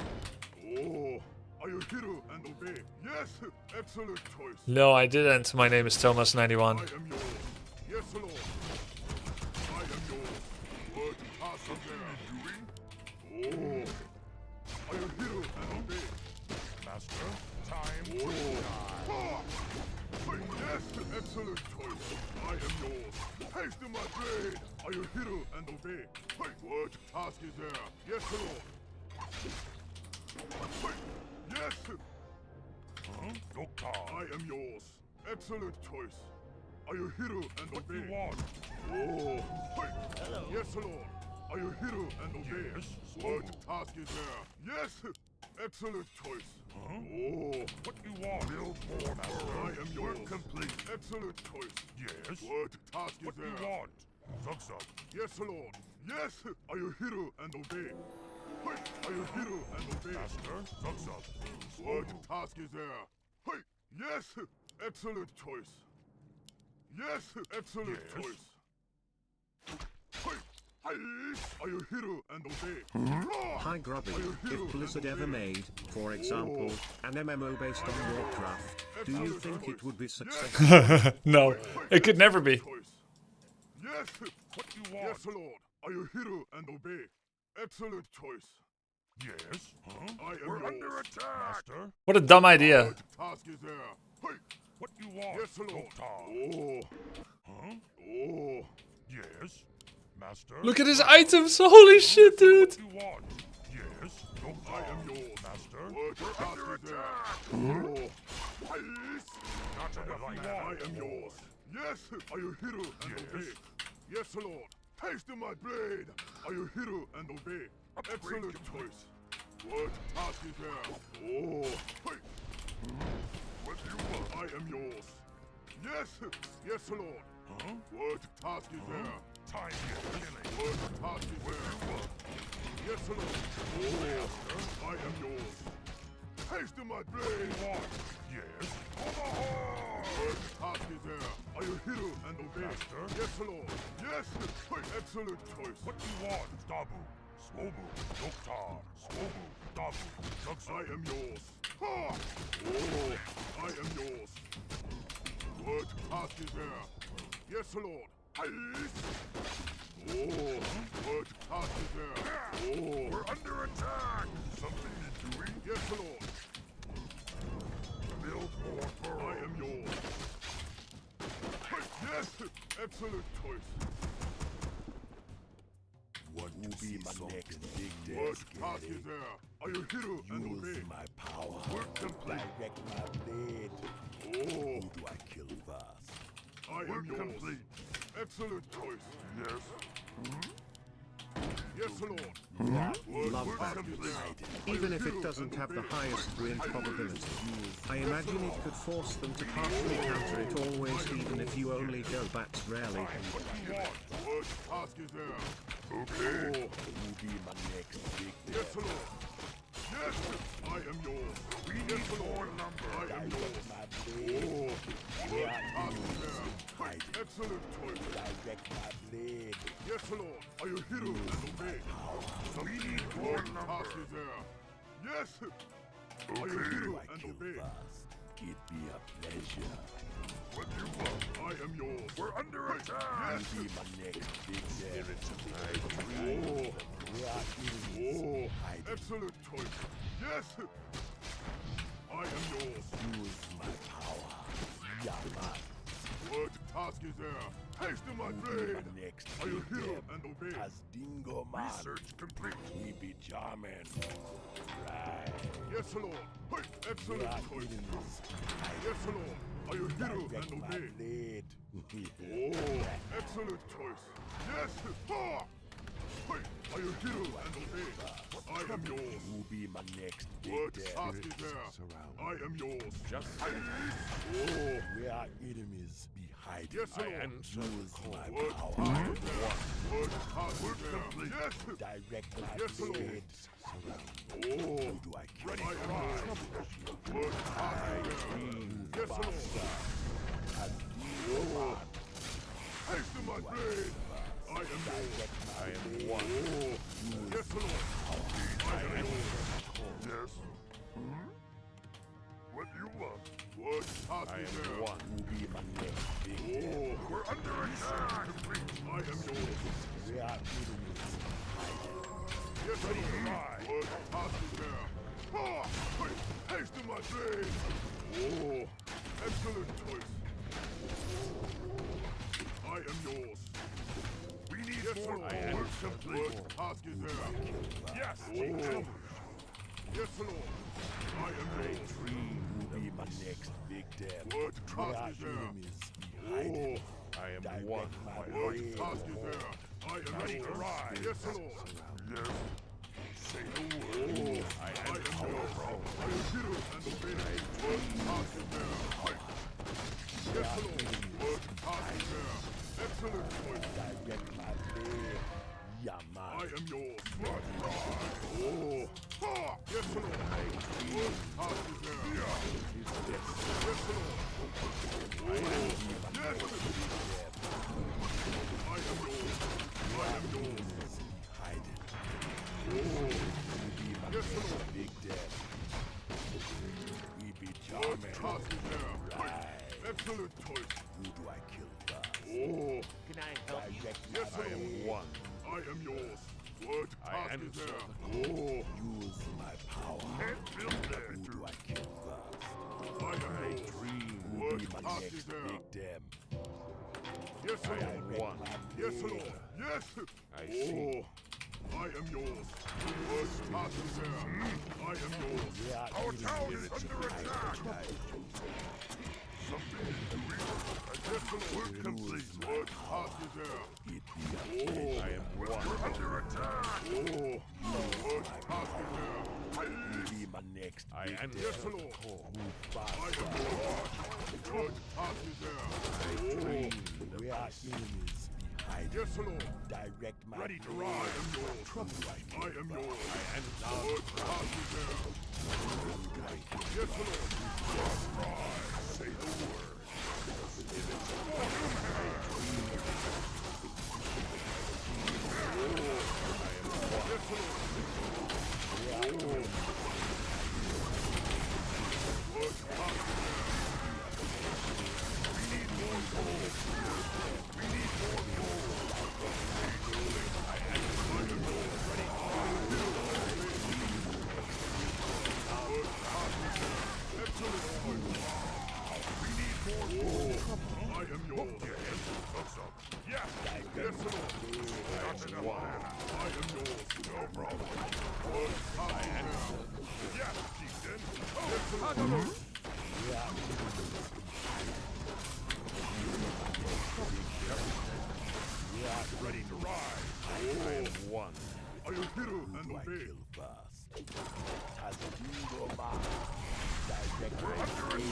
Oh, are you hero and obey? Yes, excellent choice. No, I didn't. My name is Thomas91. I am yours. Yes, Lord. I am yours. What task is there? Doing? Oh, are you hero and obey? Master, time to die. Yes, excellent choice. I am yours. Haste my blade. Are you hero and obey? What task is there? Yes, Lord. Yes. Doctor. I am yours. Excellent choice. Are you hero and obey? What you want? Oh. Hello. Yes, Lord. Are you hero and obey? Yes. What task is there? Yes. Excellent choice. Huh? Oh. What you want? Build more, Master. I am yours. Work complete. Excellent choice. Yes. What task is there? What you want? Zug-zug. Yes, Lord. Yes, I will hear and obey. Hey, I will hear and obey. Master, zug-zug. What task is there? Hey, yes, excellent choice. Yes, excellent choice. Hey, I will hear and obey. Hi Grubby, if Blizzard ever made, for example, an MMO based on Warcraft, do you think it would be successful? No, it could never be. Yes, what you want? Yes, Lord. I will hear and obey. Excellent choice. Yes, huh? We're under attack. Master, What a dumb idea. what task is there? Hey, what you want? Yes, Lord. Oh, huh? Oh, yes, Master. Look at his items. Holy shit, dude. What you want? Yes, no, I am yours, Master. We're under attack. Oh, please. Not enough. I am yours. Yes, I will hear and obey. Yes, Lord. Taste my blade. I will hear and obey. Excellent choice. What task is there? Oh, hey. What you want? I am yours. Yes, yes, Lord. Huh? What task is there? Time killing. What task is there? Yes, Lord. Oh, I am yours. Taste my blade. What? Yes. What task is there? I will hear and obey. Master? Yes, Lord. Yes. Excellent choice. What do you want? Dabu. Swobu. Doktar. Swobu. Dabu. Zugzug. I am yours. Ha! Oh, I am yours. What task is there? Yes, Lord. Please. Oh, what task is there? Oh, we're under attack. Something you're doing? Yes, Lord. Build more burrows. I am yours. Yes, excellent choice. What will be my next big What desk? task is there? I will hear and obey. Use my power. Work complete. Direct my blade. Oh, Who do I kill first? I am yours. Complete. Excellent choice. Yes. Yes, Lord. Love that. Even if it doesn't have the highest win probability, I imagine it could force them to partially counter it always, even if you only go bats rarely. What do you want? What task is there? Okay. Who will be my next big Yes, desk? Lord. Yes, I am yours. We need more number. I am yours. My blade. Oh, what task is there? Excellent choice. Direct my blade. Yes, Lord. I will hear and obey. We need more number. What task is there? Yes. I will hear Who do I and kill obey. first? It be a pleasure. What you want? I am yours. We're under attack. Yes. Be my next big desk. Oh, We are enemies. oh, excellent choice. Yes. I am yours. Use my power. Yaman. What task is there? Taste my blade. My next I will big hear desk. and obey. As Dingo Man. Research complete. We be charming. Right. Yes, Lord. Hey, We excellent are choice. enemies. Yes, Lord. I will hear Direct and my obey. blade. Oh, excellent choice. Yes. Ha! Hey, I will hear and obey. I am yours. Who be my next big What desk? task is there? I am yours. Just oh, We are enemies. Be hiding. yes, Lord. Use my What power. task is there? What task is there? Yes. Direct my Yes, Lord. blade. Oh, Who do I kill? I am yours. What task is there? Yes, Lord. Oh, taste my blade. I am yours. I am one. Oh, yes, Lord. I am yours. Yes. What do you want? What task is there? Who be my next big desk? Oh, we're under attack. I am yours. We are enemies. Yes, Lord. What task is there? Ah, hey, taste my blade. Oh, excellent choice. I am yours. We need more work complete. What task is there? Yes. Oh. Yes, Lord. I am yours. Who be my next big desk? What We are task is there? enemies. Be hiding. Oh, I am one. what task is there? I am yours. Yes, Lord. Yes. Say no word. I am yours. I will hear and obey. What task is there? Yes, Lord. What task is there? Excellent choice. Direct my blade. Yeah, I man. am yours. Oh. Ha! Yes, Lord. Good passes there. Yes, Lord. Oh. Yes. I am yours. I am yours. Hide it. Oh. Yes, Lord. Big death. We be Good charming. passes there. Excellent choice. Who do I kill first? Oh. Can I help you? Direct Yes, my I am one. I am yours. Good passes there. Oh. Use my power. Can't build there. Who do I kill first? I am yours. Dream will be Good my passes next there. big dem. Yes, Lord. Direct my Yes, blade. Lord. Yes. I Oh. I am yours. Good passes there. I am yours. Yeah, Our evil town is spirits under hide attack. it. Something is doing. Yes, Lord. Work complete. Good passes there. It be Oh. I am one. We're under attack. Oh. Good passes there. Will be my next big dem. Yes, Lord. Who I fast am yours. Good passes there. Oh. where our enemies be hiding. Yes, Lord. Direct my Ready to blade. ride. I am yours. Trouble right I am yours. and Good passes there. Yes, Lord. Say the word. Yes, Lord. Good passes there. We need more gold. We need more gold. I am yours. Ready. Good passes there. Excellent choice. We need more gold. I am yours. Yes. Yes, Lord. Not enough mana. I am yours. No problem. Good passes there. Yes, chieftain. Yes, Lord. Ready to ride. I am one. I will hear and Do I obey. kill first? Tazudo Ma. Direct my blade.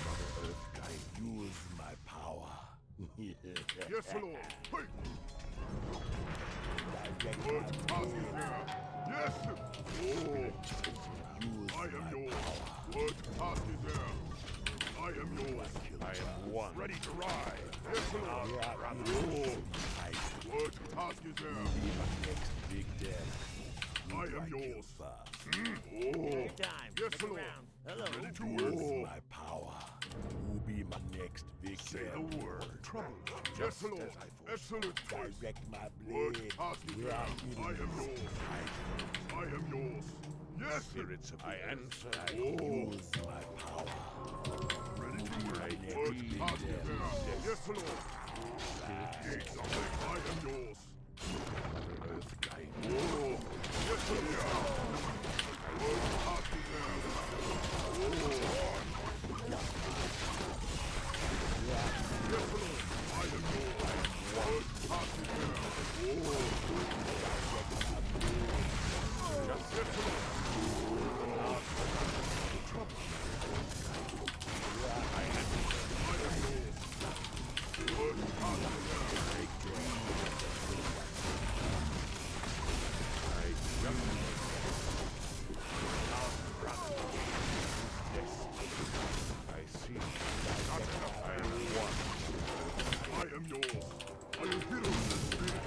Mother Earth can use my power. Yes, Lord. Hey. Direct Good my passes blade. there. Yes. Oh. Use I am my yours. power. Good passes there. I am yours. I am one. Ready to ride. Yes, Lord. Where our Oh. enemies hide. Good passes there. Be my next big dem. I am yours. First. Oh. Anytime. Yes, Look Lord. around. Hello. Ready to Use work. my power. Who be my next big Say dem? the word. Trouble. Yes, Lord. Excellent choice. Direct my Good blade. passes Where there. our I am enemies yours. hide. I am yours. Yes. Spirits of I the answer. earth, I Oh. use my power. Ready to work. My next Good big passes dem. there. Yes, Lord. Need something. I am yours. Earth guide. Oh. Yes, Lord. Good passes there. Oh. Yes, Lord. I am yours. Good passes there. Oh. Yes, Lord. I see. I am yours. I am hero and spirit.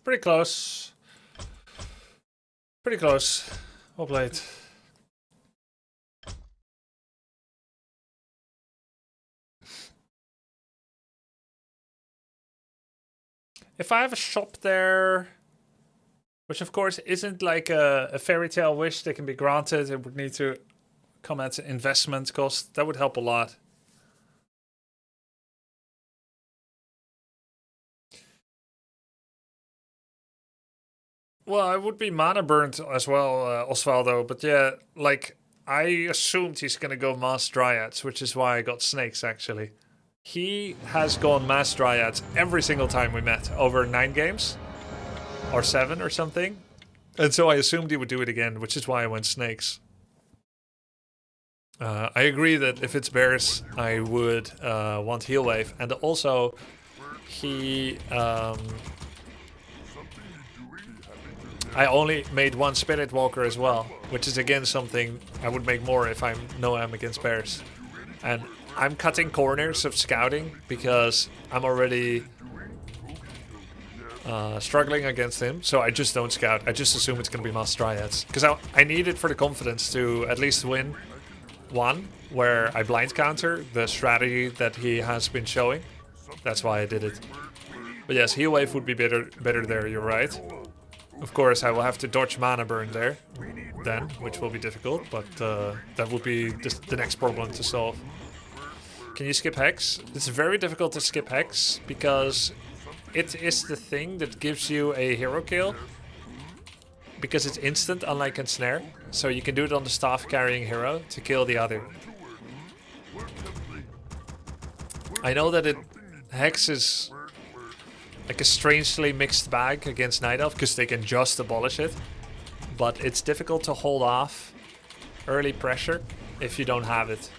Pretty close. Pretty close. Well played. If I have a shop there, which of course isn't like a fairy tale wish that can be granted, it would need to come at investment cost. That would help a lot. Well, I would be mana burnt as well, Osvaldo. But yeah, like, I assumed he's going to go Mass Dryads, which is why I got Snakes, actually. He has gone Mass Dryads every single time we met over 9 games. or 7 or something. And so I assumed he would do it again, which is why I went snakes. I agree that if it's bears, I would want heal wave. And also, he... I only made 1 spirit walker as well, which is again something I would make more if I know I'm against bears. And I'm cutting corners of scouting because I'm already struggling against him, so I just don't scout. I just assume it's going to be Master Dryads. Because I need it for the confidence to at least win 1, where I blind counter the strategy that he has been showing. That's why I did it. But yes, heal wave would be better there, you're right. Of course, I will have to dodge mana burn there, then, which will be difficult, but that would be the next problem to solve. Can you skip Hex? It's very difficult to skip Hex, because it is the thing that gives you a hero kill. Because it's instant, unlike Ensnare. So you can do it on the staff carrying hero to kill the other. I know that Hex is like a strangely mixed bag against Night Elf, because they can just abolish it. But it's difficult to hold off early pressure if you don't have it.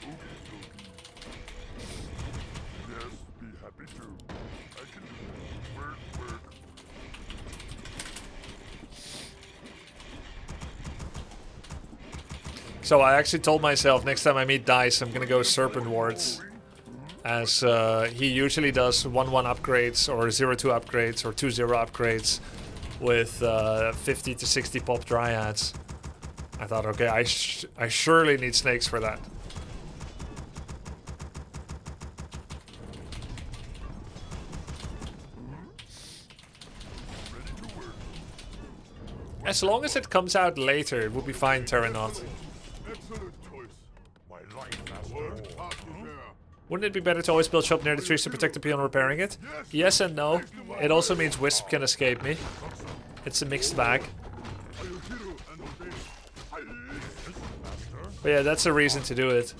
So I actually told myself next time I meet Dice, I'm gonna go Serpent Wards. As he usually does 1-1 upgrades, or 0-2 upgrades, or 2-0 upgrades with 50 to 60 pop Dryads. I thought, okay, I surely need snakes for that. As long as it comes out later, it will be fine, Terranaut. Wouldn't it be better to always build shop near the trees to protect the peon repairing it? Yes and no. It also means Wisp can escape me. It's a mixed bag. But yeah, that's a reason to do it.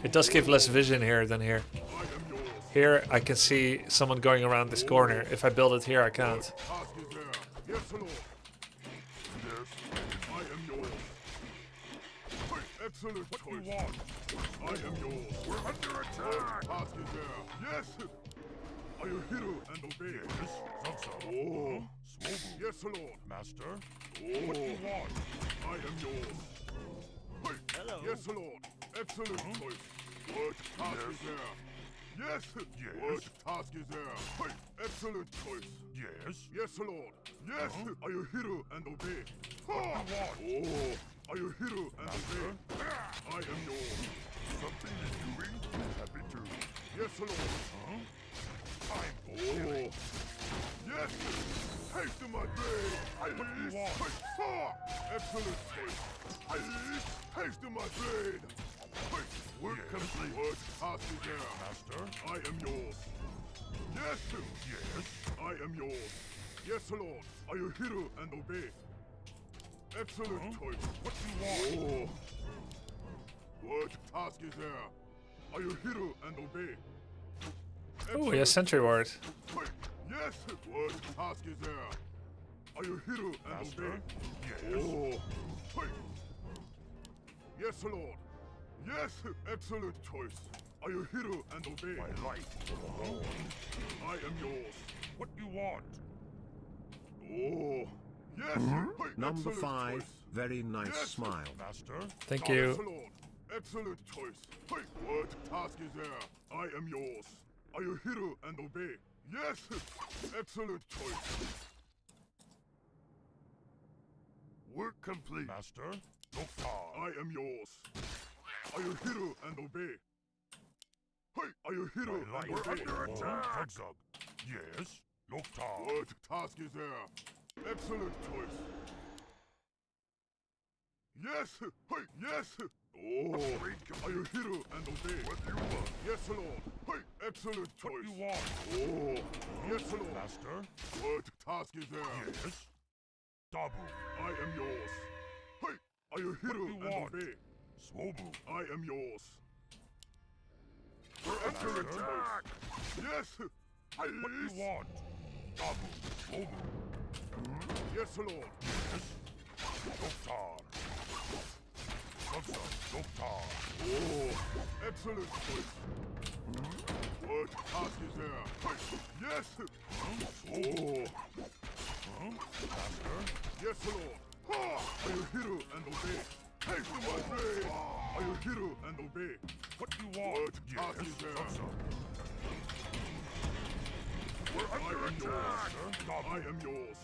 It does give less vision here than here. Here I can see someone going around this corner. If I build it here, I can't. Excellent choice. What do you want? I am yours. We're under attack. Task is there. Yes. Are you hero and obey? Yes. Oh. Small. Yes, Lord. Master. Oh. What do you want? I am yours. Hey. Hello. Yes, Lord. Excellent choice. What task is there? Yes. Yes. What task is there? Hey. Excellent choice. Yes. Yes, Lord. Yes. Are you hero and obey? What do you want? Oh. Are you hero and obey? I am yours. Something is doing? Happy to. Yes, Lord. I'm oh. Yes. Haste to my blade. What do you want? Excellent choice. Haste to my blade. Work complete. What task is there? Master. I am yours. Yes. Yes. I am yours. Yes, Lord. Are you hero and obey? Excellent choice. What do you want? Oh. What task is there? Are you hero and obey? Oh, he has Sentry Ward. Yes. What task is there? Are you hero and obey? Yes. Oh. Yes, Lord. Yes. Excellent choice. Are you hero and obey? My life for the Lord. I am yours. What do you want? Oh. Yes. Number 5, choice. very nice Yes, smile. Master. Thank Yes, you. Lord. Excellent choice. What task is there? I am yours. Are you hero and obey? Yes. Excellent choice. Work complete. Master. Look far. I am yours. Are you hero and obey? Are you hero and obey? We're under attack. Yes. Look far. What task is there? Excellent choice. Yes! Hey! Yes! Oh! Are you hero and obey? What do you want? Yes, Lord! Hey! Excellent choice! What do you want? Oh! Yes, Lord! Master? What task is there? Yes? Double! I am yours! Hey! Are you hero and obey? Swobu! I am yours! We're under attack! Yes! What do you want? Dabu, Obu. Yes, Lord. Yes. Doktar. Sugsa, Doktar. Oh, excellent choice. What task is there? Yes! Oh! Master? Yes, Lord. Ha! Are you hero and obey? Haste my blade! Are you hero and obey? What do you want? What task is there? We're under attack! I am yours.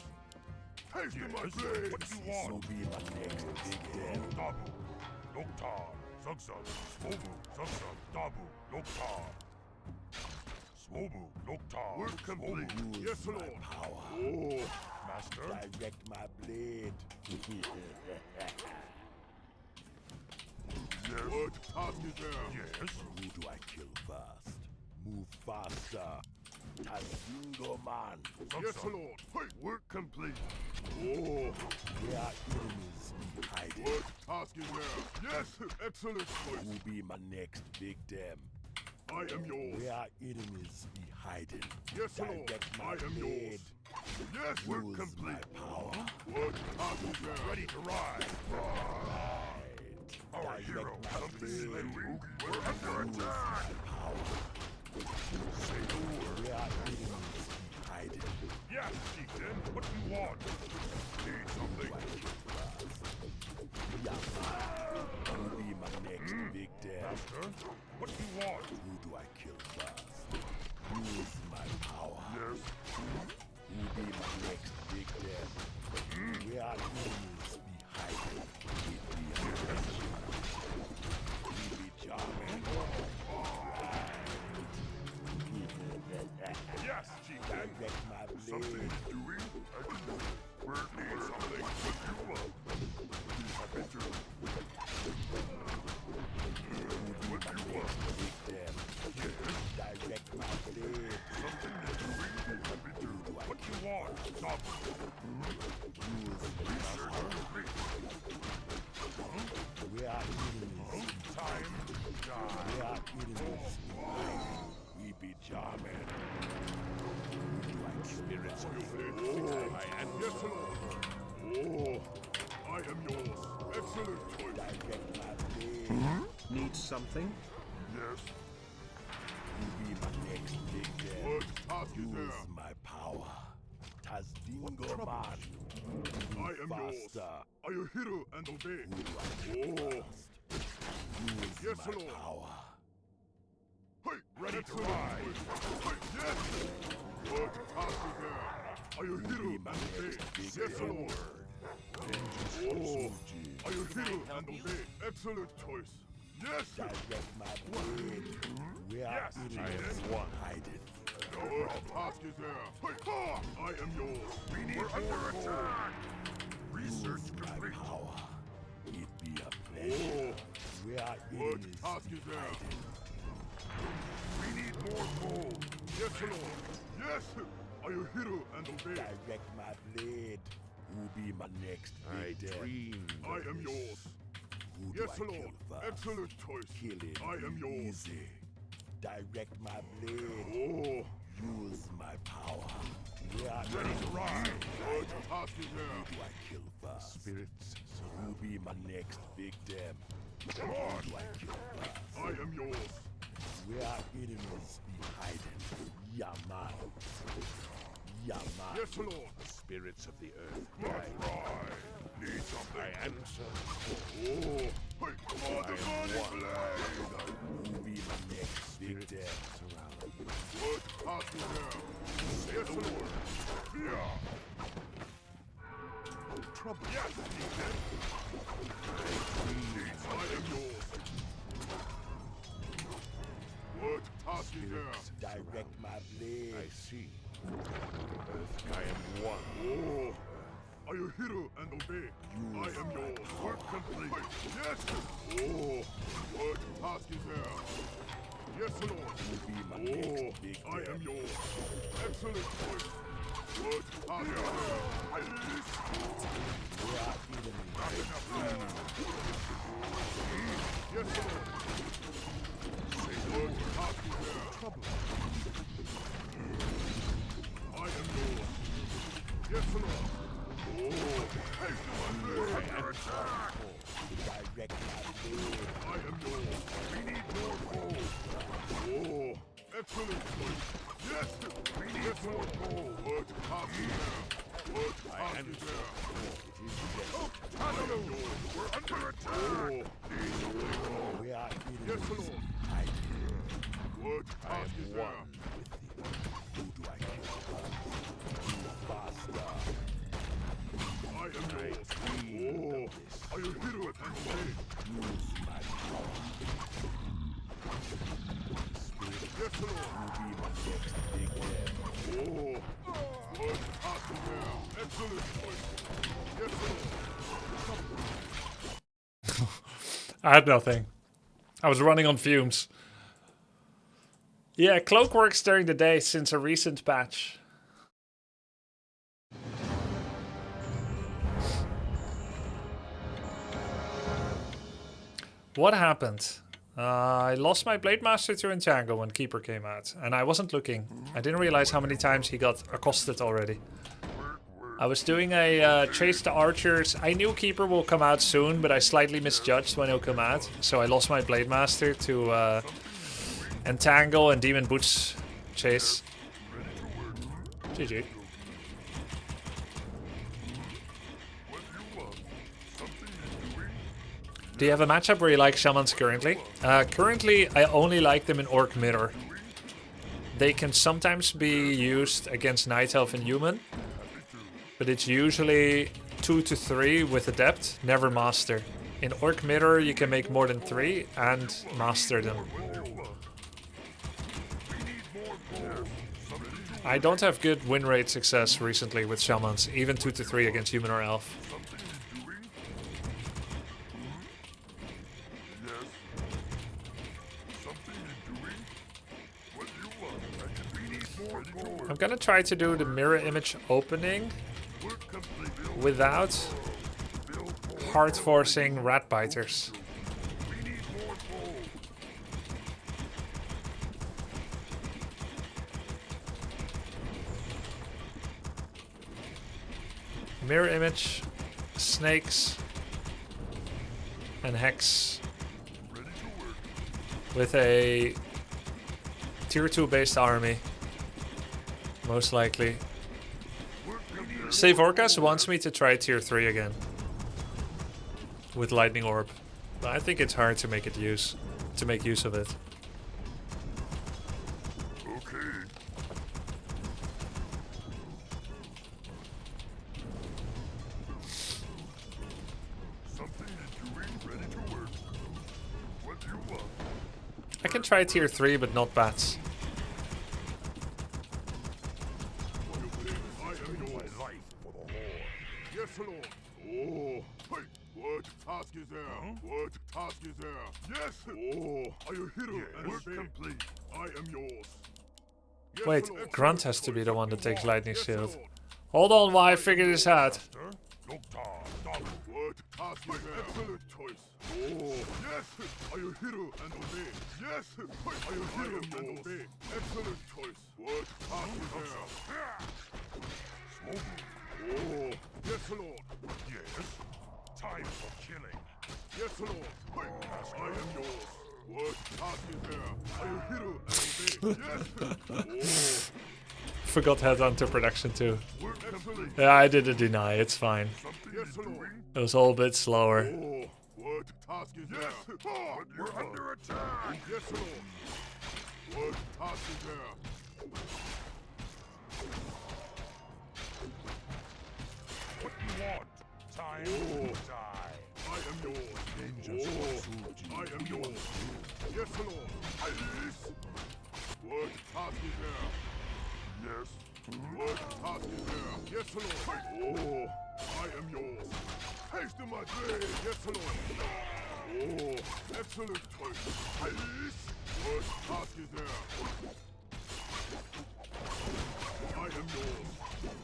Haste my blade! What do you want? Will be my next big death. Dabu, Doktar, Sugsug, Swobu, Sugsug, Dabu, Doktar. Swobu, Doktar. We're complete. Use Yes, my Lord. power. Oh, Master. Direct my blade. Yes. What task is there? Yes. Who do I kill first? Move faster. Tazingo man. Yes, Lord. Hey, work complete. Oh, Where are enemies be hiding? what task is there? Yes, excellent choice. Who be my next victim? I am yours. Where are enemies be hiding? Yes, Lord. Direct my I am blade. yours. Yes, we're Use complete. my power. What task is there? Ready to ride. Our Direct hero my comes blade. We're under attack. My power. Say the word. Where are enemies be hiding? Yes, Chieftain. What do you want? Need something. Who be my next victim? Master, what do you want? Who do I kill first? Use my power. Yes. Who be my next victim? Where are enemies be hiding? We be charming. Yes, Chieftain. Direct my Something blade. he's doing? I can do it. We're need something. What do you want? I bet you. What do you want? Victim. Direct my blade. Something he's doing? I bet you. What do you want? Stop. Use Research complete. where are enemies? Time to die. Where are enemies? We be charming. Like spirits of the earth. I am Yes, Lord. Oh, I am yours. Excellent choice. direct my blade. Need something? Yes. You be my next victim. What task is there? Use my power. Tazdingo man. I am yours. Faster. Are you hero and obey? Oh. Use Yes, my Lord. power. Hey, ready to ride. Hey, yes. What task is there? Are you hero be and my obey? next big Yes, deal. Lord. Oh, are you hero and obey? Excellent choice. Yes. Direct my blade. Where are Yes, enemies hiding? What task is there? Hey, ha! I am yours. We're under attack. Research Use my complete. power. It be a pleasure. Oh, Where are what enemies task is there? hiding? We need more gold. Yes, Lord. Yes. Are you hero and obey? Direct my blade. Who be my next victim? I am yours. Who do Yes, I Lord. kill first? Excellent choice. Killing I am yours. easy. Direct my blade. Oh, Use my power. Where are ready to enemies ride. hiding? What task is there? Who do I kill first? Spirits. Who be my next victim? Come on. Who do I kill first? I am yours. Where are enemies be hiding? Yaman. Yaman. Yes, Lord. Spirits of the earth. Let's ride. Need something. I answer. Oh, hey, for the money blade. Who be my next victim? What task is there? Yes, Lord. Yeah. Trouble. Yes, he did. I am yours. What task is there? Direct my blade. see. I am one. Oh, are you hero and obey? I am yours. Work complete. Yes. Oh, what task is there? Yes, Lord. Who be my Oh, next victim? I am yours. Excellent choice. What task is there? Where are enemies? Not enough time. Yes, Lord. Say the What task is there? Trouble. I am yours. Yes, Lord. Oh, haste to my blade. Under attack. Direct my blade. I am yours. We need more coal. Oh, excellent choice. Yes, we need more coal. What task is there? What task is there? Oh, I am yours. We're under attack. Oh, We are enemies. yes, Lord. What task is there? Who do I kill? Faster. I am yours. Oh, are you hero at that stage? Use my power. Yes, Lord. You be my next big head. Oh, what task is there? Excellent choice. Yes, Lord. I had nothing. I was running on fumes. Yeah, cloak works during the day since a recent patch. What happened? I lost my Blade Master to Entangle when Keeper came out, and I wasn't looking. I didn't realize how many times he got accosted already. I was doing a chase the archers. I knew Keeper will come out soon, but I slightly misjudged when he'll come out, so I lost my Blade Master to Entangle and Demon Boots chase. GG. Do you have a matchup where you like shamans currently? Currently, I only like them in Orc Mirror. They can sometimes be used against Night Elf and Human, but it's usually 2 to 3 with Adept, never Master. In Orc Mirror, you can make more than 3 and master them. I don't have good win rate success recently with shamans, even 2 to 3 against Human or Elf. I'm gonna try to do the mirror image opening without hard forcing rat biters. Mirror image, snakes, and hex with a tier 2 based army. Most likely. Save ORCS wants me to try tier 3 again. With Lightning Orb. But I think it's hard to make use of it. Okay. Something is doing, ready to work. What do you want? I can try tier 3 but not bats. Yes, Lord. Oh, wait. What task is there? What task is there? Yes. Oh, are you hero? Work complete. I am yours. Yes, Wait, Lord. Grunt has to be the one that takes Lightning Shield. Hold on while I figure this out. What task is there? Excellent choice. Oh, yes. Are you hero and obey? Yes. Are you hero and obey? Excellent choice. What task is there? Smoking. Oh, yes, Lord. Yes. Time for killing. Yes, Lord. I am yours. What task is there? Are you hero and obey? Yes. Forgot Headhunter production too. Oh, excellent. Yeah, I did a deny, it's fine. Yes, Lord. It was all a bit slower. Oh, what task is there? Oh, we're under attack. Yes, Lord. What task is there? What do you want? Time to die. I am yours. I am yours. Yes, Lord. Alice. What task is there? Yes. What task is there? Yes, Lord. Oh, I am yours. Haste to my blade. Yes, Lord. Oh, excellent choice. Alice. What task is there? I am yours.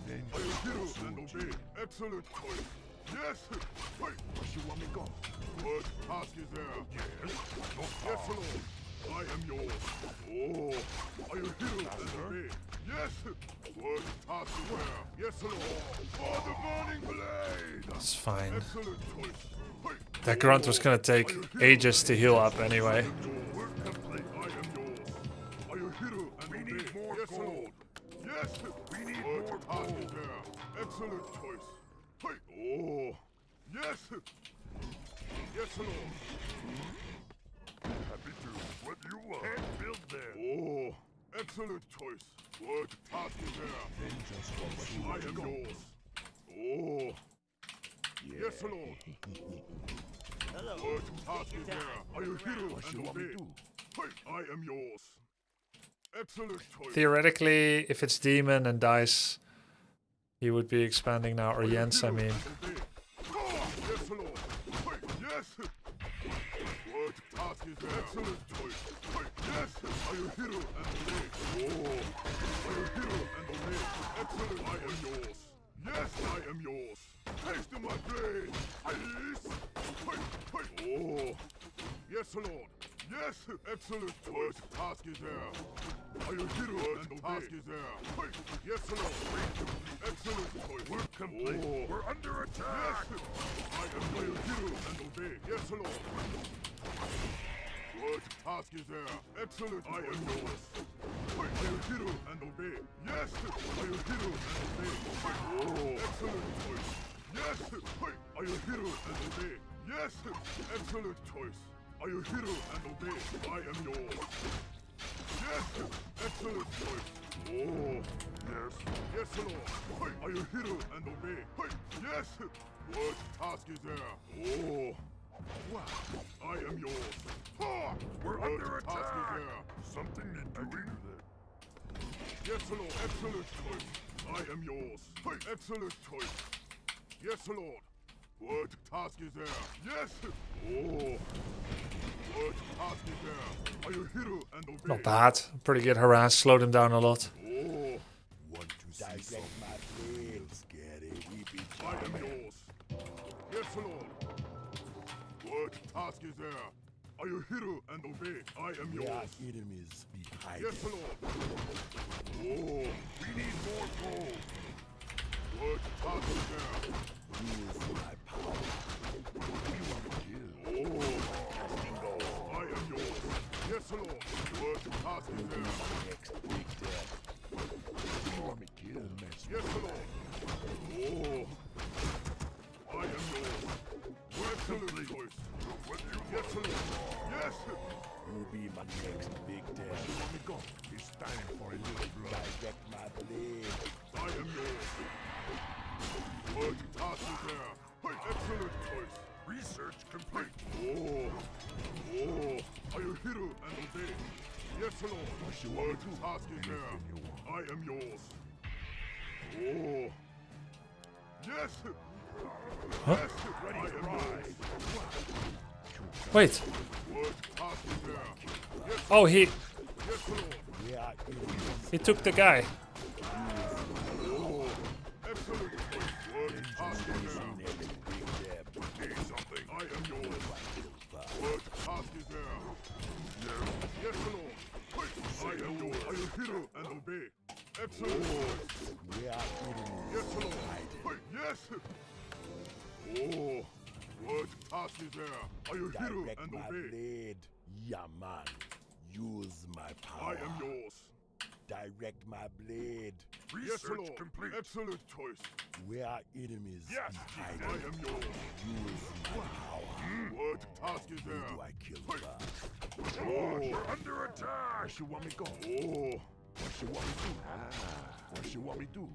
I am hero and obey. Excellent choice. Yes. Wait. Where you want me go? What task is there? Yes. Yes, Lord. I am yours. Oh, are you hero and obey? Yes. What task is there? Yes, Lord. For the burning blade. It's fine. Excellent choice. Hey. That grunt was gonna take ages to heal up anyway. We're complete. I am yours. Are you hero and we need more yes, gold. Lord. Yes. We need more gold. Excellent choice. Hey. Oh. Yes. Yes, Lord. Happy to. What do you want? Can't build there. Oh, excellent choice. What task is there? I am yours. Oh. Yes, Lord. Hello. What task is there? Are you hero What you and want me obey? to do? Hey, I am yours. Excellent choice. Theoretically, if it's demon and dice, he would be expanding now, or Jens, I mean. Yes, Lord. Hey, yes. What task is there? Excellent choice. Hey, yes. Are you hero and obey? Oh. Are you hero and obey? Excellent. I am yours. Yes, I am yours. Taste my blade. Please. Hey, hey. Oh. Yes, Lord. Yes. Excellent choice. What task is there? Are you hero and obey? Task is there? Hey. Yes, Lord. Excellent choice. We're complete. Oh. We're under attack. Yes! I am your hero and obey. Yes, Lord. What task is there? Excellent. I am yours. Are you hero and obey? Yes! Are you hero and obey? Oh, excellent choice. Yes! Are you hero and obey? Yes! Excellent choice. Are you hero and obey? I am yours. Yes! Excellent choice. Oh, yes. Yes, Lord. Hey, are you hero and obey? Hey, yes. What task is there? Oh, wow. I am yours. Ha! We're What under task attack. is there? Something need doing. Yes, Lord. Excellent choice. I am yours. Hey, excellent choice. Yes, Lord. What task is there? Yes. Oh. What task is there? Are you hero and obey? Not bad. Pretty good harass. Slowed him down a lot. Oh. Want to see some real scary weepy I am yours. Yes, Lord. What task is there? Are you hero and obey? I am yours. enemies behind. Yes, Lord. Oh, We need more gold. what task is there? Use my power. You want to kill? Oh, I am yours. Yes, Lord. What task is there? Next big death. You want me to kill? Yes, Lord. Oh, I am yours. Excellent choice. Yes, Lord. Yes. You'll be my next big death. Let me go. It's time for a little blood. Direct my blade. I am yours. What task is there? Hey, excellent choice. Research complete. Oh, are you hero and obey? Yes, Lord. What task is there? I am yours. Oh, yes. Huh? Yes, I am yours. Wait. What task is there? Yes, Oh, he yes, Lord. We are enemies. he took the guy. Oh, excellent choice. What task is there? Next big death. Need something. I am yours. What task is there? Yes, Lord. Hey, I am yours. Are you hero and obey? Excellent choice. We are enemies. Yes, Lord. Hey, yes. Oh, what task is there? Are you hero Direct and my obey? blade. Yeah, man. Use my I power. am yours. Direct my blade. Yes, Lord. Excellent choice. We are enemies. Yes, behind I am yours. Use my power. What task is Who there? do I kill Hey. first? Oh, Under attack. Where she want me go? oh, What she want me do? What she want me do?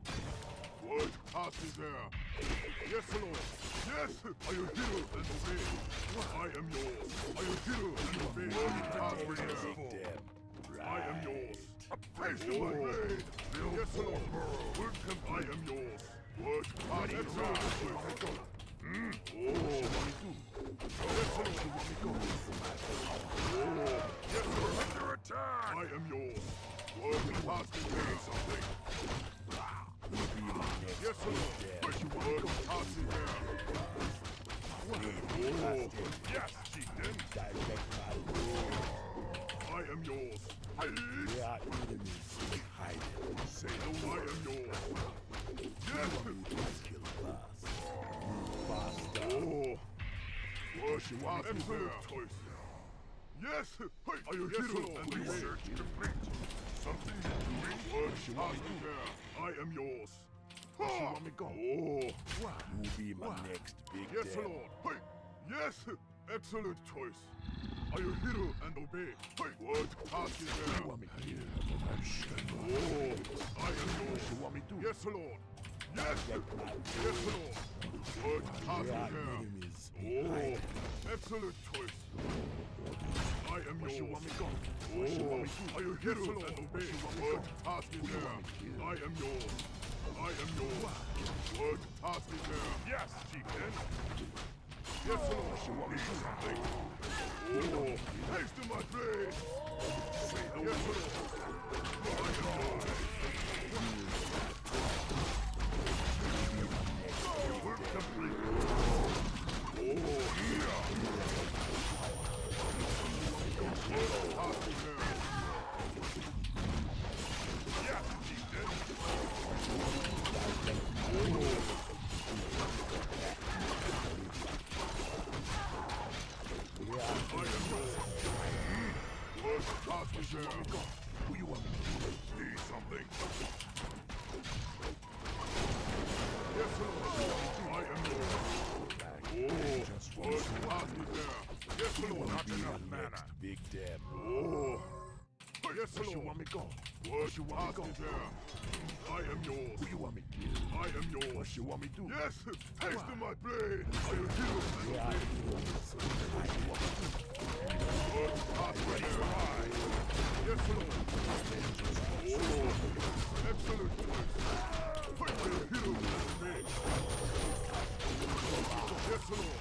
what task is there? Yes, Lord. Yes. Are you hero and obey? I am yours. Are you hero and obey? What task is there? Dead. I am yours. Taste my blade. Yes, Lord. I am yours. What task is there? Oh, yes, Lord. Yes, Lord. Under attack. I am yours. What task is there? Something. Yes, Lord. What task is there? Oh, Yes, chieftain. Direct my blade. I Kill fast. Faster. Oh. What you want excellent choice. Yes! Hey, are you hero and research complete? Something you're doing? What you want me to? I am yours. Ha! You want me go? Oh. You be my next big Yes, dead. Lord. Hey! Yes! Excellent choice. Are you hero and obey? Hey! What task is there? You want me to? Oh! I am yours. You want me to? Yes, Lord. Yes! Yes, Lord. What task There are is there? enemies Oh! behind. Excellent choice. I am yours. You want me go? Oh, are you here and obey? What task is there? I am yours. I am yours. What task is there? Yes, chieftain. Yes, Lord. You want me to do something? Oh, haste to my blade. Yes, Lord. I am yours. Work complete. Oh, yeah. Who you want? Need something? Yes, Lord. I am yours. Oh, what task is there? Yes, Lord. Not enough mana. Big dead. Oh. Yes, Where Lord. you want me go? What you want me to? I am yours. Who you want me? I am yours. What you want me to? Yes, taste of my blade. I am healed. There are enemies behind. What task is there? Yes, Lord. Oh, excellent choice. I am healed. Yes, Lord.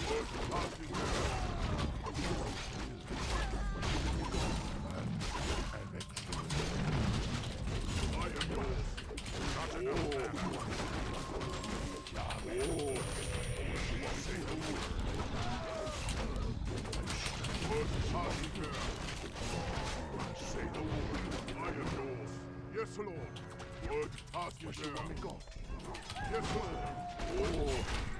What task is there? I am yours. Not enough mana. Oh, say the word. What task is there? Say the word. I am yours. Yes, Lord. What task is there? Yes, Lord. Oh,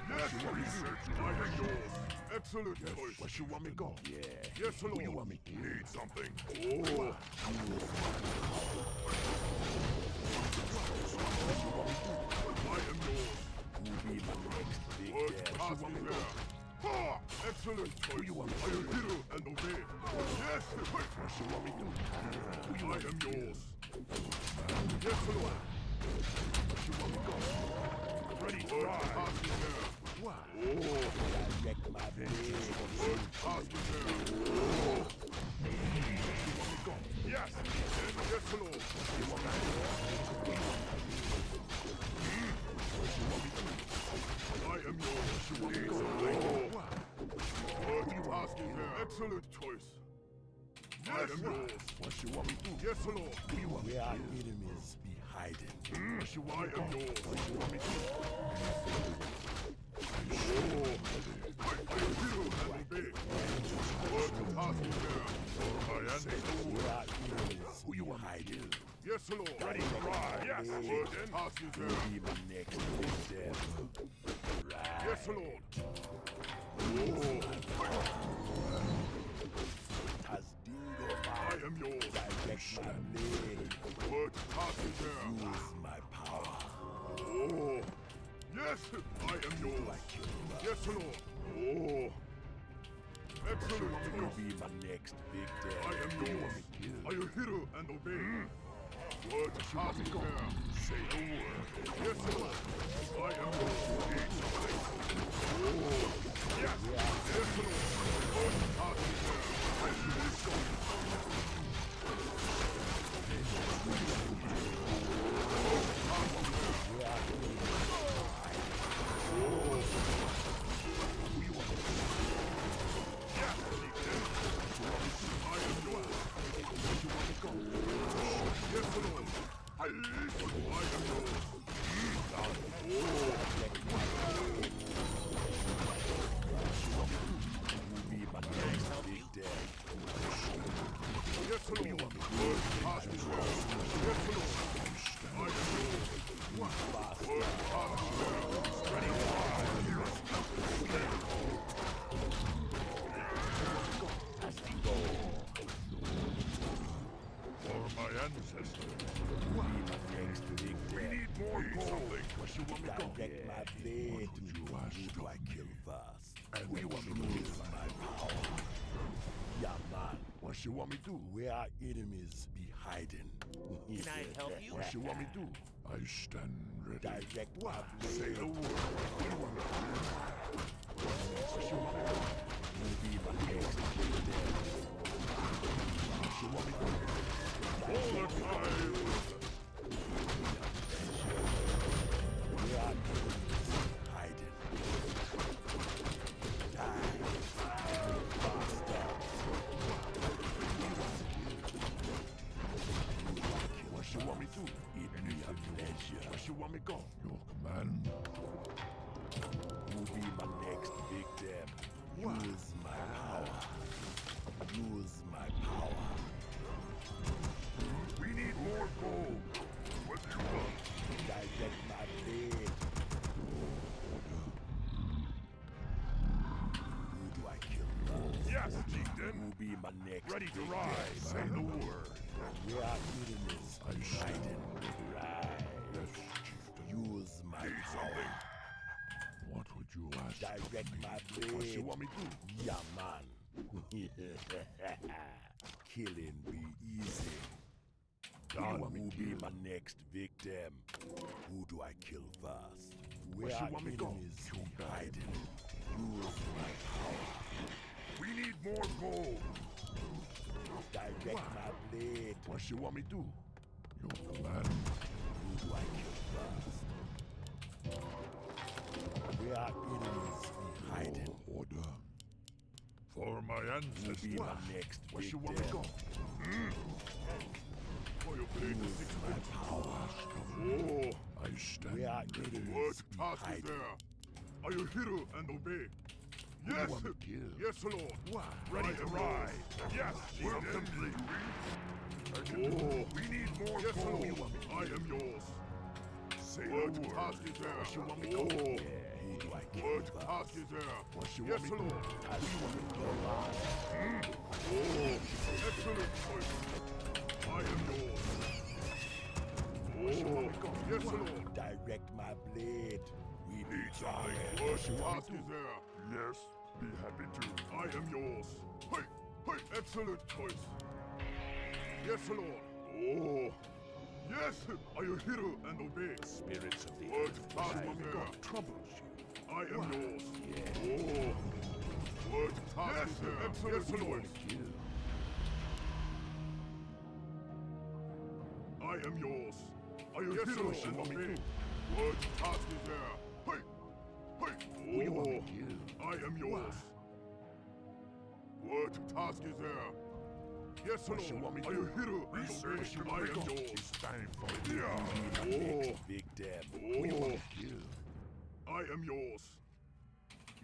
yes, research. I am yours. Excellent choice. Where you want me go? Yeah. Yes, Lord. Who you want me to? Need something. Oh. I am yours. Who be my next big What dead? task is there? Ha! Excellent choice. you want? Are you hero and obey? Yes. What you want me to? I am yours. Yes, Lord. Where you want me go? Ready to ride. Task is there. Why? Oh. Direct my blade. What task is there? Oh. Yes. Yes, Lord. I am yours. Need something. What task is there? Excellent choice. I am yours. What you want me to? Yes, Lord. Who you want? Where our enemies be hiding. What you I want me am to? yours. What you want me to? Oh. I am hero and obey. What task is there? I am the Where our enemies who you hiding? Yes, Lord. Ready to ride. Yes. What task is there? Be my next big death. Right. Yes, Lord. Oh. Has dingo I am yours. direct my blade. What task is there? Use my power. Oh. Yes, I am yours. Yes, Lord. Oh. Excellent You choice. be my next big death. I am yours. Are you hero and obey? What task is there? Say the word. Yes, Lord. I am yours. Need something. Oh. Yes. Yes, Lord. What task is there? I need something. Be my next big death. Yes, Lord. What task is there? Yes, Lord. I am yours. What task Direct my blade. Who do I kill first? And who you want me to use my power? Yeah, man. What you want me to do? Where our enemies be hiding. Can I help you? What you want me to do? I stand ready. Direct my Say blade. the word. What you want me to do? What you want me to do? Who be my next victim? What you want me to do? All the time. Where our enemies hiding. Die. What you want me to do? It be a pleasure. What you want me go? Your command. Who be my next victim? Use my power. Use my power. We need more gold. What do you want? Direct my blade. Who do I kill first? Yes, chieftain. Who be my next Ready to victim? ride. Say the word. Where our enemies hiding. Right. Yes, chieftain. Use my Need power. something? What would you ask? Direct my blade. What you want me to do? Yeah, man. Killing be easy. Done. Who be my next victim? Who do I kill first? Where you our want me go? enemies be hiding. Use my power. We need more gold. Direct my blade. What you want me to do? Your command. Who do I kill first? Where our enemies be hiding. Order. For my Who ancestors. be my next What you victim? want me go? For your blade to Use six my minutes. power. Oh, I stand Where our ready. enemies be task is hiding. there? Are you hear and obey? Yes, yes, Lord. Ready to ride. Yes, we're complete. Oh, we need more gold. I am yours. Say the word. Task is there. What you want me to go? Who do I kill Word first? task is there. What you want me to do? Oh, excellent choice. I am yours. Oh, yes, Lord. Direct my blade. We Need something. Word task is there. Yes, be happy to. I am yours. Hey, hey, excellent choice. Yes, Lord. Oh, yes, are you hero and obey? Spirits of the Word earth task reside is there. troubles you. I am yours. Oh, word task is there. Excellent choice. I am yours. Are you hero and obey? Word task is there. Hey, hey. Oh, I am yours. Word task is there. Yes, Lord. Are you hero and obey? I am yours. It's time for it. Yeah. Oh, Victim. oh. I am yours.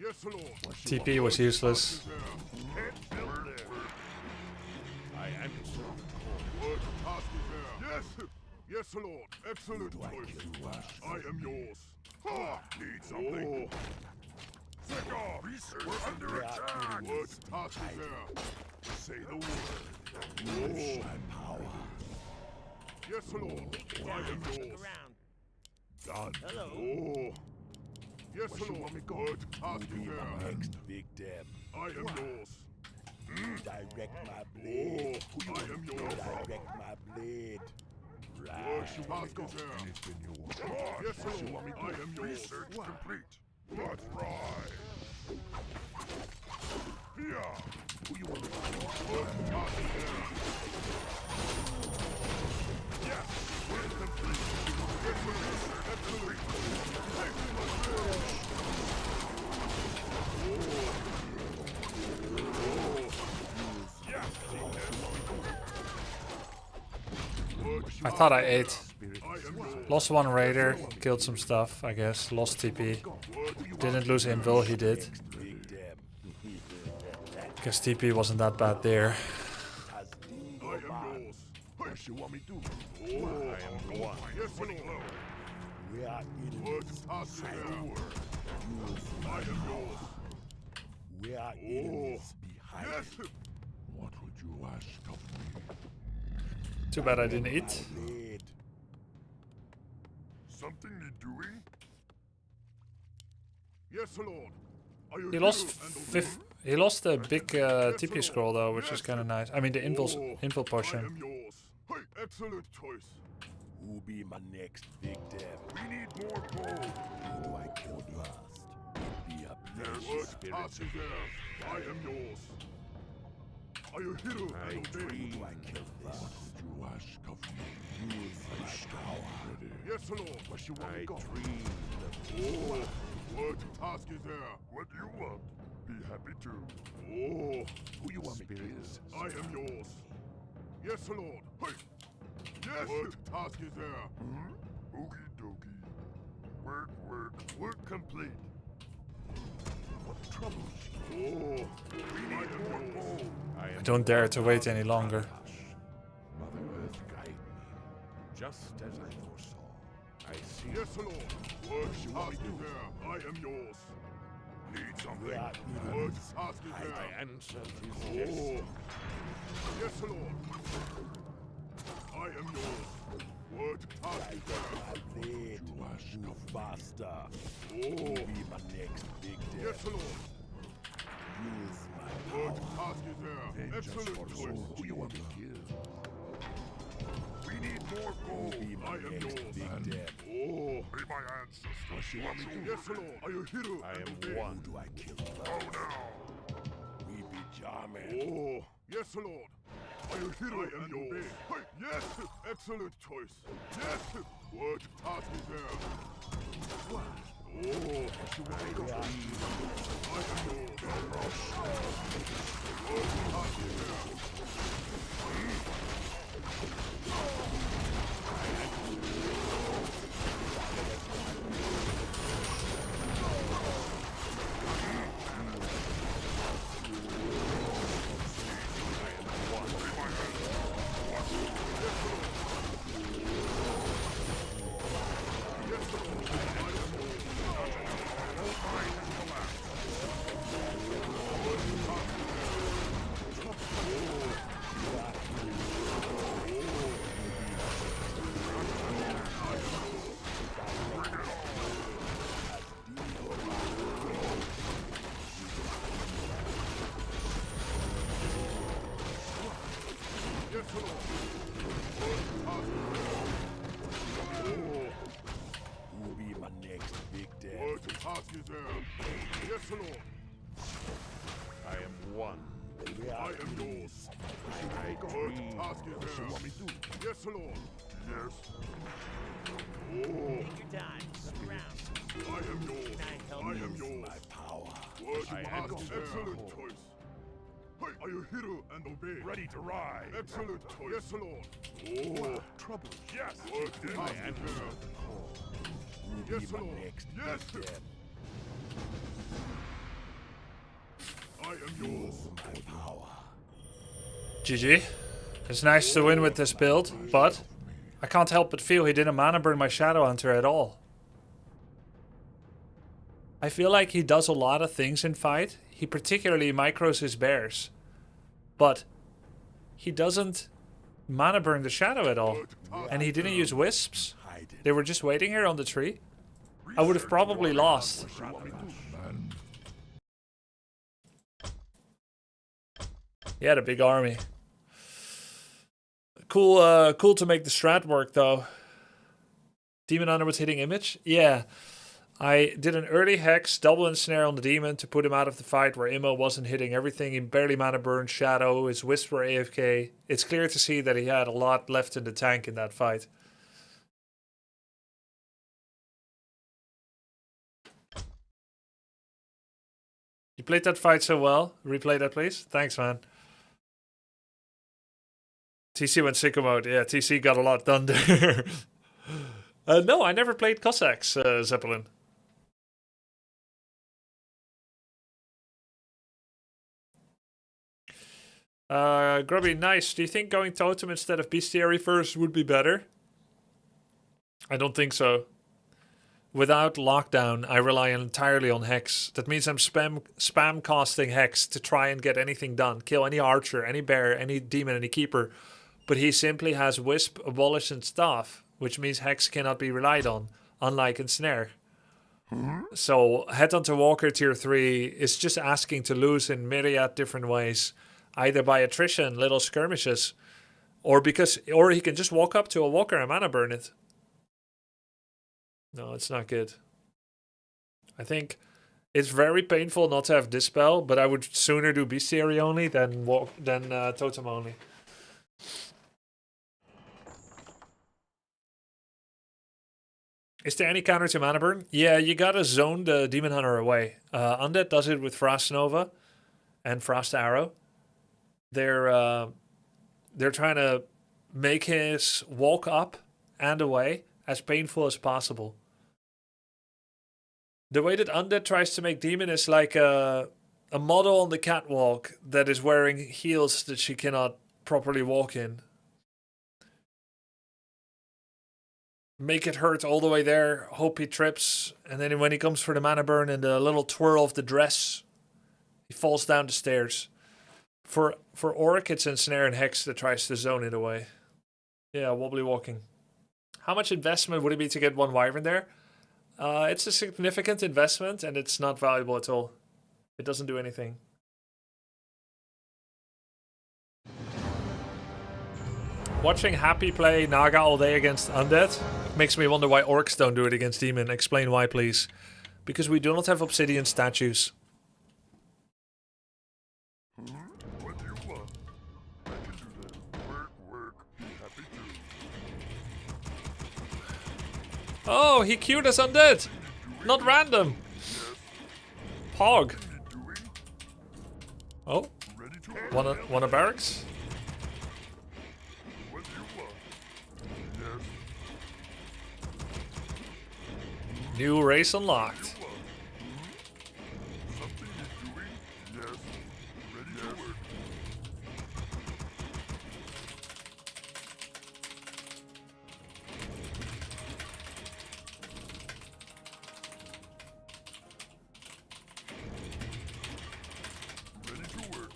Yes, Lord. TP was useless. I am Word task is there. Yes, yes, Lord. Excellent choice. I am yours. Ha! Need something. Sick off! We're under attack! Word task is there. Say the word. Use my power. Yes, Lord. I am yours. Around. Done. Hello. Oh. Yes, Lord. Word task is there. Next victim. I am yours. Direct my Oh, blade. I am yours. Direct my blade. Word task is there. Yes, Lord. I am yours. Research complete. Let's ride. Yeah. Who you want to Word task is there. Yes. We're complete. Yes, Lord. Excellent. I thought I ate. I am yours. Lost one raider, killed some stuff, I guess. Lost TP. Didn't lose invul, he did. Victim. Guess TP wasn't that bad there. Has I am yours. What you want me to do? Oh, I am the one. Yes, Lord. we are Word enemies. task is there. Use I am yours. we are enemies behind. Yes. What would you ask of me? Too bad I didn't eat. Blade. Something need doing? Yes, Lord. Are you He here lost and obey? he lost a big TP scroll though, which is kind of nice. I mean the info I potion. am yours. Hey, excellent choice. Who'll be my next victim? We need more gold. Who do I kill first? It'd be a pleasure, What spirit task is there? I am yours. Are you here and obey? Who do I kill first? You ask of me. Use my power. Yes, Lord. What you want I to go? dream Oh, what task is there? What you want? Be happy to. Oh, who you want me to kill? I am yours. Yes, Lord. Hey. Yes. What task is there? Okie dokie. Work complete. What troubles you? Oh, We need more gold. I don't dare to wait any longer. Mother Earth guide me, just as I foresaw. I see. yes, Lord. What task is there? I am yours. Need something. What task is there? My answer is yes. Oh, yes, Lord. I am yours. What task is there? Blade, move faster. Oh, Be my next victim. yes, Lord. Use my What power. task is there? Excellent choice. Who you want me to kill? We need more gold. Be my I am next yours. victim. Oh, Be my ancestors. What you want me to yes, Lord. Are you here? I am and obey? one. Who do I kill first? Oh no. We be charming. Oh, yes, Lord. Are you here? I am yours. Hey, yes, excellent choice. Yes. What task is there? Oh, I am yours. What task is there? Yes, Lord. Who be my next victim? What task is there? Yes, Lord. I am one. I am yours. I What dream. task is there? What me do? Yes, Lord. Yes. Oh, Take your time. Look around. I am yours. I am yours. My power. What I am task is there? Excellent yours. choice. Hey, are you here and obey? Ready to ride. Excellent choice. Yes, Lord. Oh, Trouble. Yes. what task is there? Who Yes, be my Lord. next Yes. victim? I am yours. My power. GG. It's nice to win with this build, but I can't help but feel he didn't mana burn my Shadow Hunter at all. I feel like he does a lot of things in fight. He particularly micros his bears, but he doesn't mana burn the Shadow at all. And he didn't use wisps. Hide it. They were just waiting here on the tree. I would have probably lost. He had a big army. Cool, cool to make the strat work though. Demon Hunter with hitting image? Yeah. I did an early hex, double ensnare on the demon to put him out of the fight where Immo wasn't hitting everything. He barely mana burned Shadow, his wisps were AFK. It's clear to see that he had a lot left in the tank in that fight. You played that fight so well. Replay that please. Thanks man. TC went sicko mode. Yeah, TC got a lot done there. No, I never played Cossacks, Zeppelin. Grubby, nice. Do you think going Totem instead of Bestiary first would be better? I don't think so. Without lockdown, I rely entirely on Hex. That means I'm spam casting Hex to try and get anything done. Kill any archer, any bear, any demon, any keeper. But he simply has Wisp, Abolish, and Staff, which means Hex cannot be relied on. unlike Ensnare. So Headhunter Walker tier 3 is just asking to lose in myriad different ways, either by attrition, little skirmishes, or he can just walk up to a walker and mana burn it. No, it's not good. I think it's very painful not to have Dispel, but I would sooner do Bestiary only than Totem only. Is there any counter to mana burn? Yeah, you gotta zone the Demon Hunter away. Undead does it with Frost Nova and Frost Arrow. They're trying to make his walk up and away as painful as possible. The way that Undead tries to make Demon is like a model on the catwalk that is wearing heels that she cannot properly walk in. Make it hurt all the way there, hope he trips, and then when he comes for the mana burn and the little twirl of the dress, he falls down the stairs. For Orc, it's Ensnare and Hex that tries to zone it away. Yeah, wobbly walking. How much investment would it be to get one Wyvern there? It's a significant investment, and it's not valuable at all. It doesn't do anything. Watching Happy play Naga all day against Undead makes me wonder why Orcs don't do it against Demon. Explain why, please. Because we do not have Obsidian statues. What do you want? I can do that. Work. Be happy to. Oh, he queued us Undead! Not random! Pog! Oh, Ready to work. want a barracks? What do you want? Yes. New race unlocked. Something you're doing? Yes. Ready to work. Ready to work.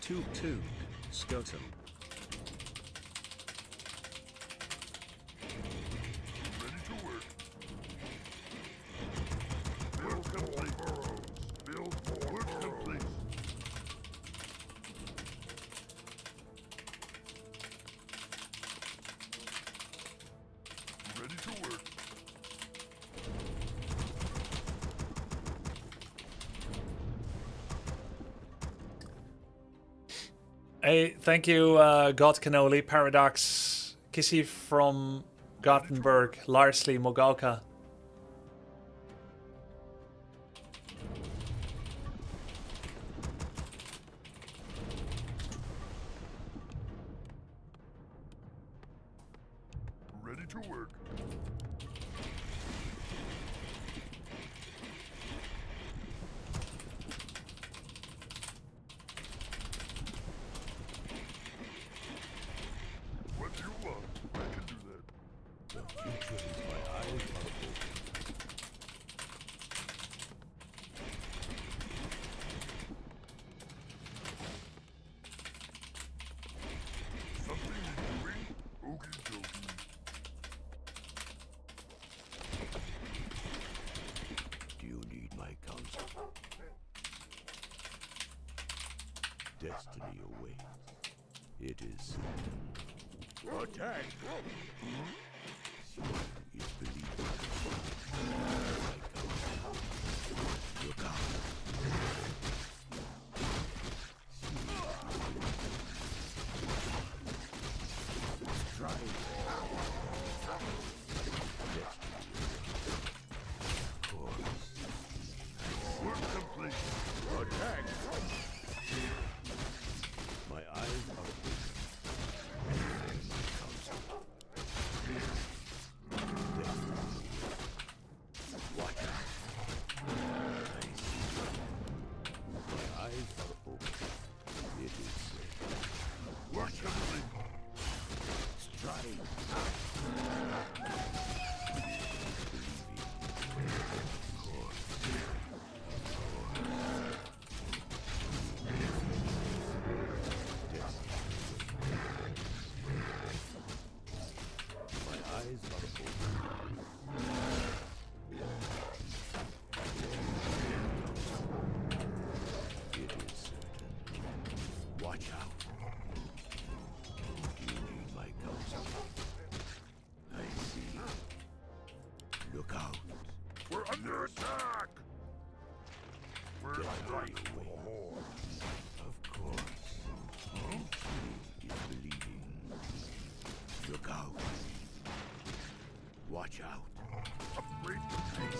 2-2. Scotum. Ready to work. Build complete. Build more. Work complete. Ready to work. Hey, thank you, God Cannoli, Paradox, Kissy from Gothenburg, Larsley, Mogalka. Ready to work. What do you want? I can do that. The future is my eyes are open. Something you're doing? Okie dokie. Do you need my counsel? Destiny awaits. It is certain. Attack! Is believed. My counsel. Look out. Work complete. Attack! My eyes are open. Counsel. Destiny out. Upgrade complete.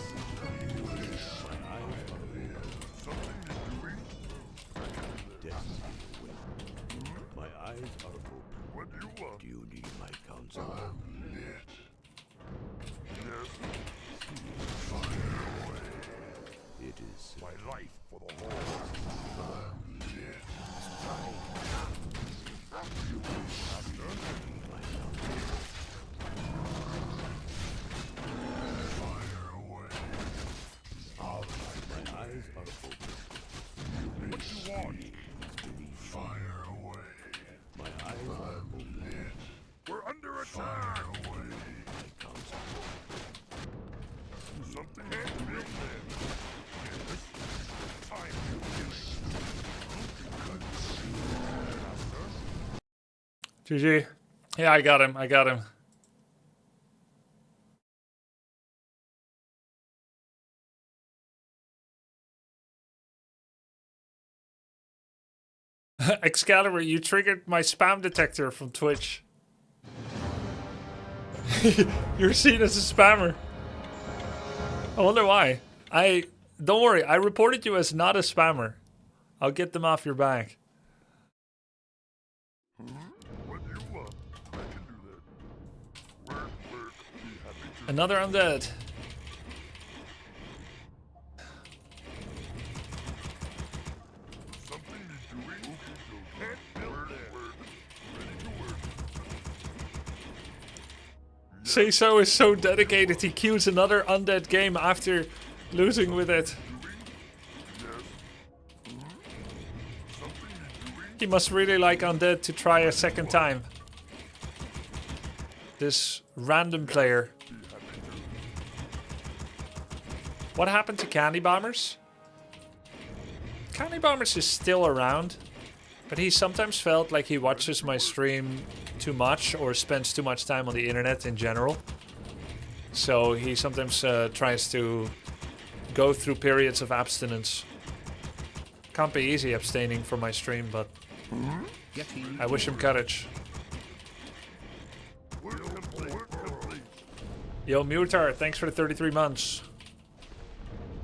My eyes are open. Something you're doing? Destiny awaits. My eyes are open. What do you want? Do you need my counsel? Yes. It is My life for the Lord. my eyes are open. What do you want? Fire away. My eyes are open. We're under attack. My counsel. Something to build in. Yes. Time to GG. Yeah, I got him. I got him. Excalibur, you triggered my spam detector from Twitch. You're seen as a spammer. I wonder why. Don't worry, I reported you as not a spammer. I'll get them off your back. What do you want? I can do that. Work. Be happy to. Another undead. Something you're doing? Can't build that. Ready to work. Say so is so dedicated he queues another undead game after losing with it. He must really like undead to try a second time. This random player. What happened to Candy Bombers? Candy Bombers is still around, but he sometimes felt like he watches my stream too much or spends too much time on the internet in general. So he sometimes tries to go through periods of abstinence. Can't be easy abstaining from my stream, but I wish him courage. Work complete. Yo, Mutar, thanks for the 33 months.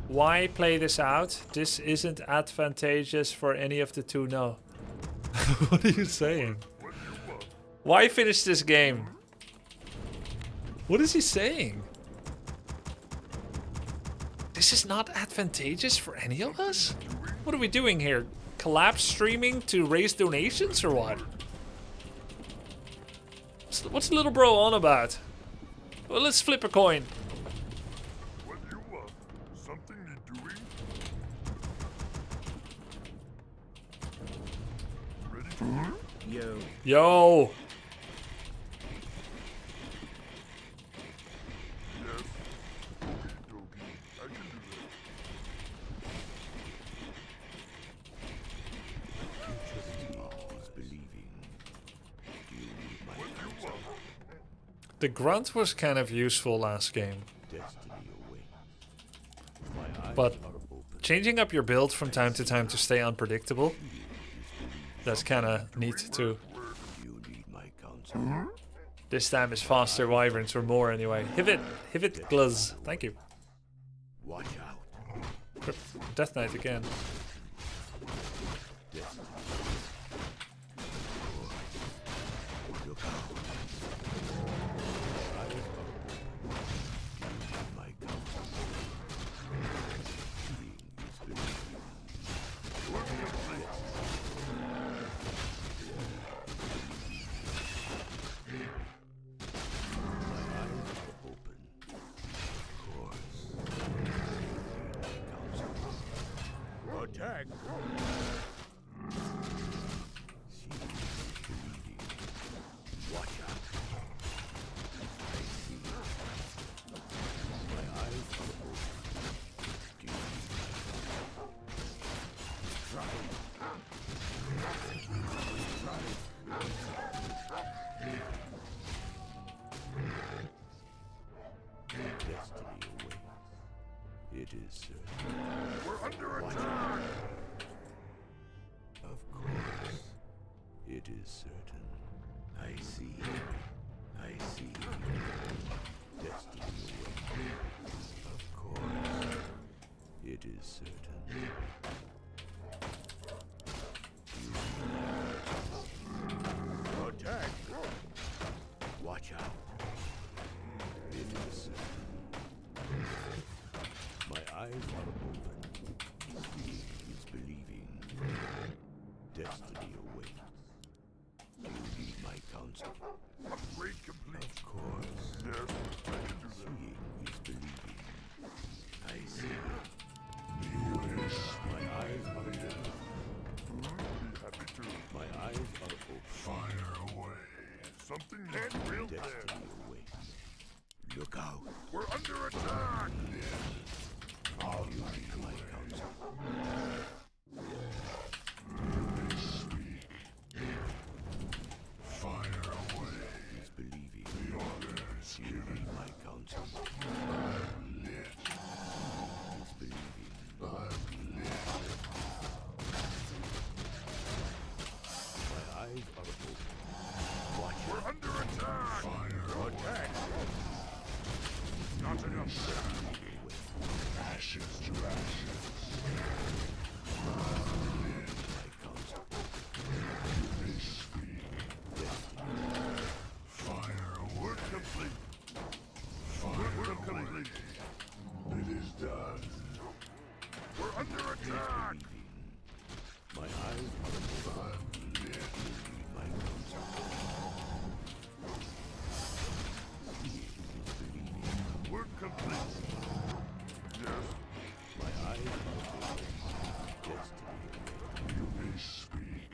Why play this out? This isn't advantageous for any of the two, no. What are you saying? Why finish this game? What is he saying? This is not advantageous for any of us? What are we doing here? Collapse streaming to raise donations or what? What's little bro on about? Well, let's flip a coin. What do you want? Something you're doing? Ready to work? Yo. Yo. Yes. Okie dokie. I can do that. Is believing. Do you need my What do you want? The grunt was kind of useful last game, destiny awaits? My eyes but are open. changing up your build from time to time to stay unpredictable, that's kind of neat too. Do you need my counsel? This time is faster wyverns or more anyway. Hivit Gluz, thank you. Watch out. Death Knight again. Destiny. Look out. My eyes are open. Do you need my counsel? Seeing is believing. My eyes are open. Of course. Counsel. Attack! Seeing is believing. Watch out. I see. My eyes are open. Do you need my destiny awaits? It is certain. We're under attack. Of course. It is certain. I see. I see. Destiny awaits. Of course. It is certain. Attack! Watch out. It is certain. My eyes are open. Seeing is believing. Destiny awaits. Do you need my counsel? Upgrade complete. Of course. Yes, I can do that. Seeing is believing. I see. My eyes are open. Be happy to. My eyes are open. Fire away. Something can't build there. Destiny awaits. Look out. We're under attack. You need my counsel. Fire away. Is believing. The orders You need my counsel. I'm lit. Is believing. I'm lit. My eyes are open. Watch We're out. under attack. Fire attack. Not enough. Ashes to ashes. My counsel. They speak. Fire away. Work complete. Fire complete. It is done. We're under attack. My eyes are open. You need my counsel. Seeing is believing. Work complete. Yes. My eyes are open. Destiny. You may speak.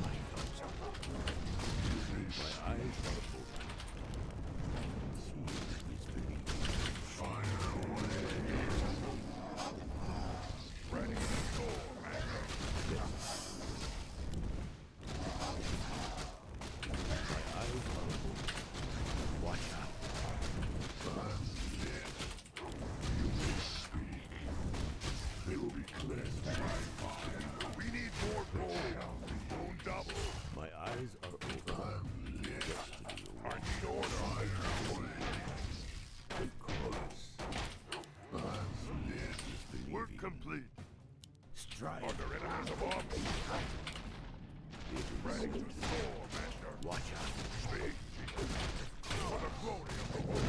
My counsel. You may My speak. eyes are open. Seeing is believing. Fire away. Ready to go, man. My eyes are open. Watch out. I'm lit. You may speak. They will be cleansed by fire. We need more gold. Bone double. My eyes are open. I'm lit. Destiny I need order. Fire away. of course. I'm lit. Work Believing. complete. Strike. Are there enemies above? It is Ready to soar, Master. Watch out. Speak. For the glory of the Lord.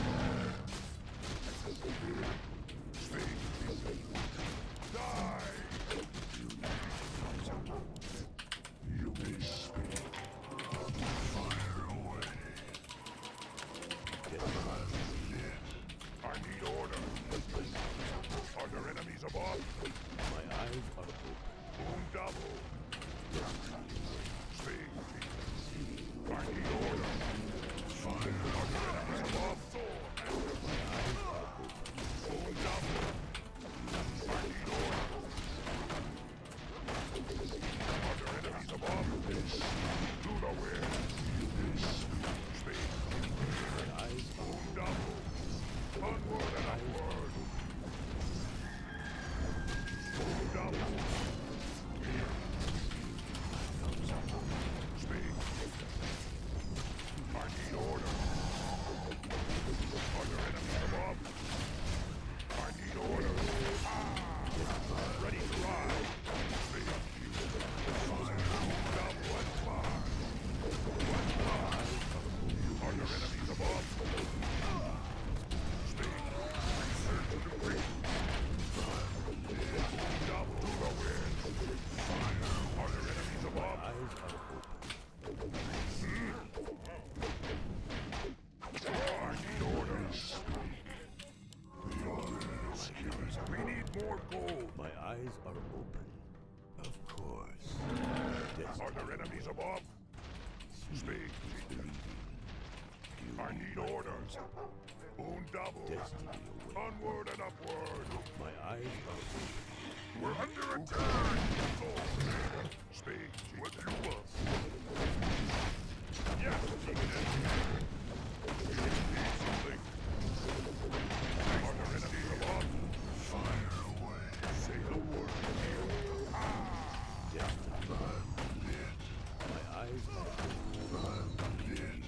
Speak. Die. You may speak. Fire away. I'm lit. I need order. Are there enemies above? My eyes are open. Boom double. Speak. I need order. Fire. Are there enemies above? Boom double. I need order. Are there enemies above? To the wind. Speak. My eyes are Boom double. Onward and upward. Boom double. Speak. I need order. Are there enemies above? I need order. Ready to ride. Speak. Fire. Double and fire. Are there enemies above? Speak. Return to the creek. Double to the wind. Fire. Are there enemies above? eyes are open. I need orders. The orders. We need more gold. My eyes are open. Of course. Are there enemies above? Speak. I need orders. Boon double. Destiny awaits. Onward and upward. My eyes are open. We're under attack. Speak. What do you want? Yes, Undead. Need something. Are there enemies above? Fire away. Say the word. Destiny. I'm lit. My eyes are open. I'm lit.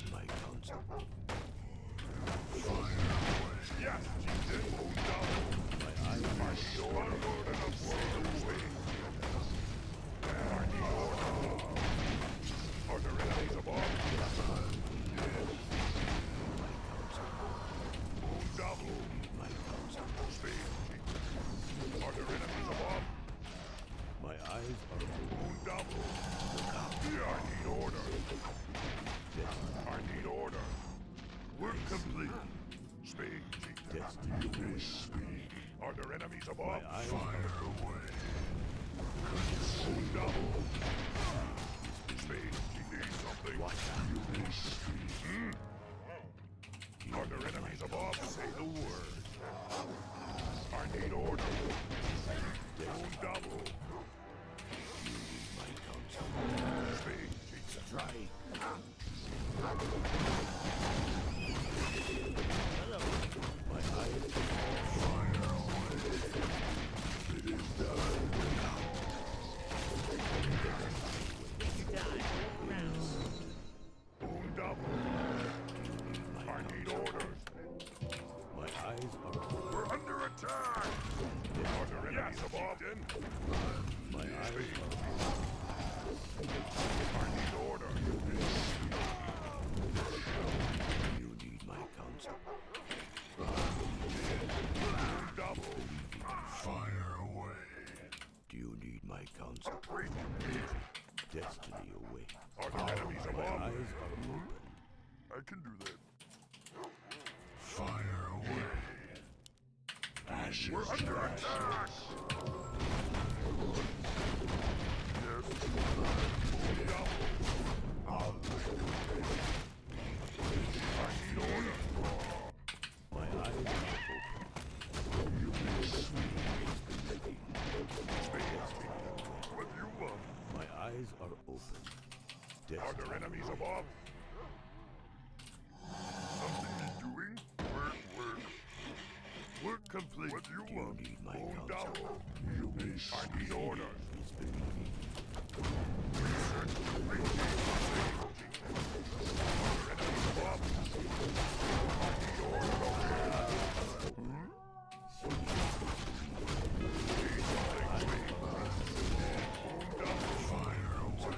eyes are open. Double. I need order. I need order. Work complete. Speed. Destiny. Are there enemies above? My eyes Fire away. Double. Speed. Need something. watch Are there enemies above? Say the word. I need order. Double. my counsel. Speed. Strike. My eyes Double. I need orders. My eyes are open. We're under attack. Are there enemies above? My eyes I need order. You need my counsel. Double. Fire away. Do you need my counsel? Destiny awaits. Are there enemies My above? eyes are open. I can do that. Fire away. Ashes. We're under attack. Yes. Double. I need order. My eyes are open. What you want? My eyes are open. Are Destiny. there enemies above? Something you're doing? Work. Work complete. What you want? need my Own counsel? double. I need orders. It's beneath. Enemies above? I need orders. Fire away.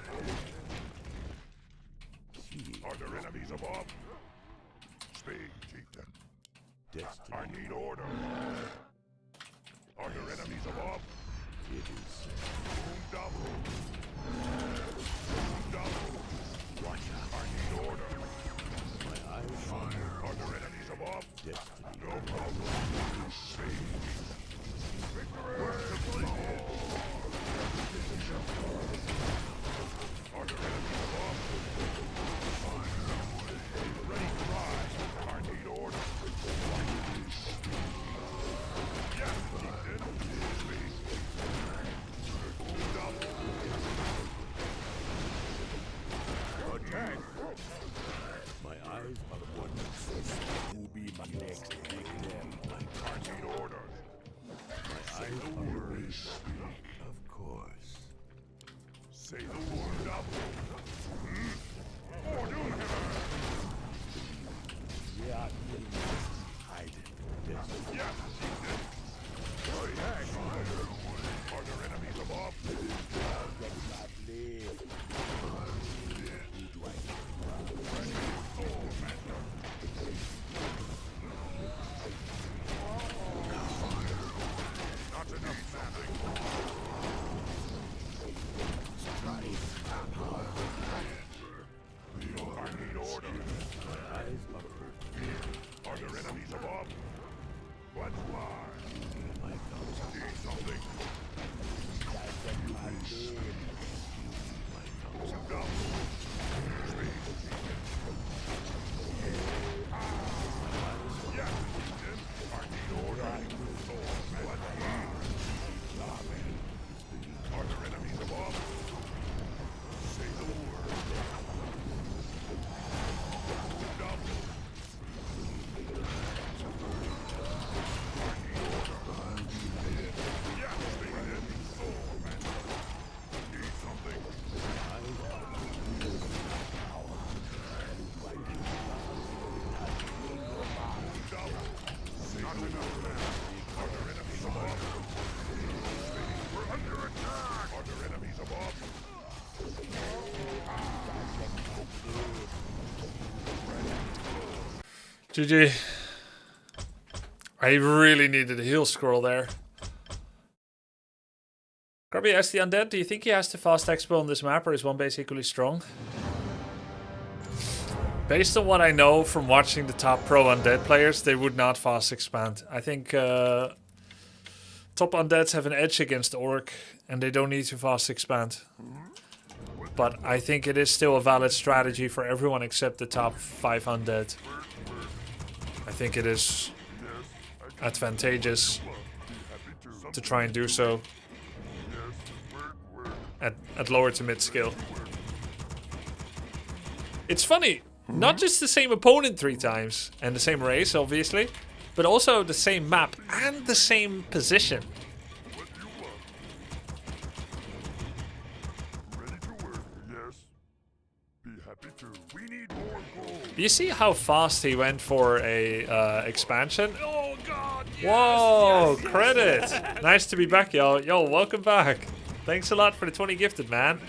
Are there enemies above? Speak, chieftain. Destiny. I need order. Are there enemies above? It is. Double. Watch out. I need order. My eyes Fire. Are there enemies above? Destiny. No problem. Speak. Victory. Work completed. Are there enemies above? Fire away. Ready to rise. I need order. Yes, chieftain. Speak. Double. Attack. My eyes are open. Who be my next victim? I need orders. My eyes are open. Of course. Say the word double. Doomhammer. Yeah, hiding. Destiny. Yes, chieftain. Attack. Are there enemies above? Get my blade. Not enough standing. I need orders. My eyes are open. Are there enemies above? What's why? My counsel. Need something? Double. Speed. Yes, chieftain. I need orders. What's why? Are there enemies above? Say the word. Double. I need order. Yes, chieftain. Oh, man. Need something? Double. Not enough men. Are there enemies above? We're under attack. Are there enemies above? GG. I really needed a heal scroll there. Grubby asks the Undead, do you think he has to fast expo on this map, or is one base equally strong? Based on what I know from watching the top pro Undead players, they would not fast expand. I think top Undeads have an edge against Orc, and they don't need to fast expand. But I think it is still a valid strategy for everyone except the top 5 Undead. I think it is advantageous to try and do so at lower to mid skill. It's funny, not just the same opponent 3 times and the same race obviously, but also the same map and the same position. You see how fast he went for a expansion? Oh god! Whoa, yes, credit! Yes. Nice to be back, y'all. Yo, welcome back. Thanks a lot for the 20 gifted, man.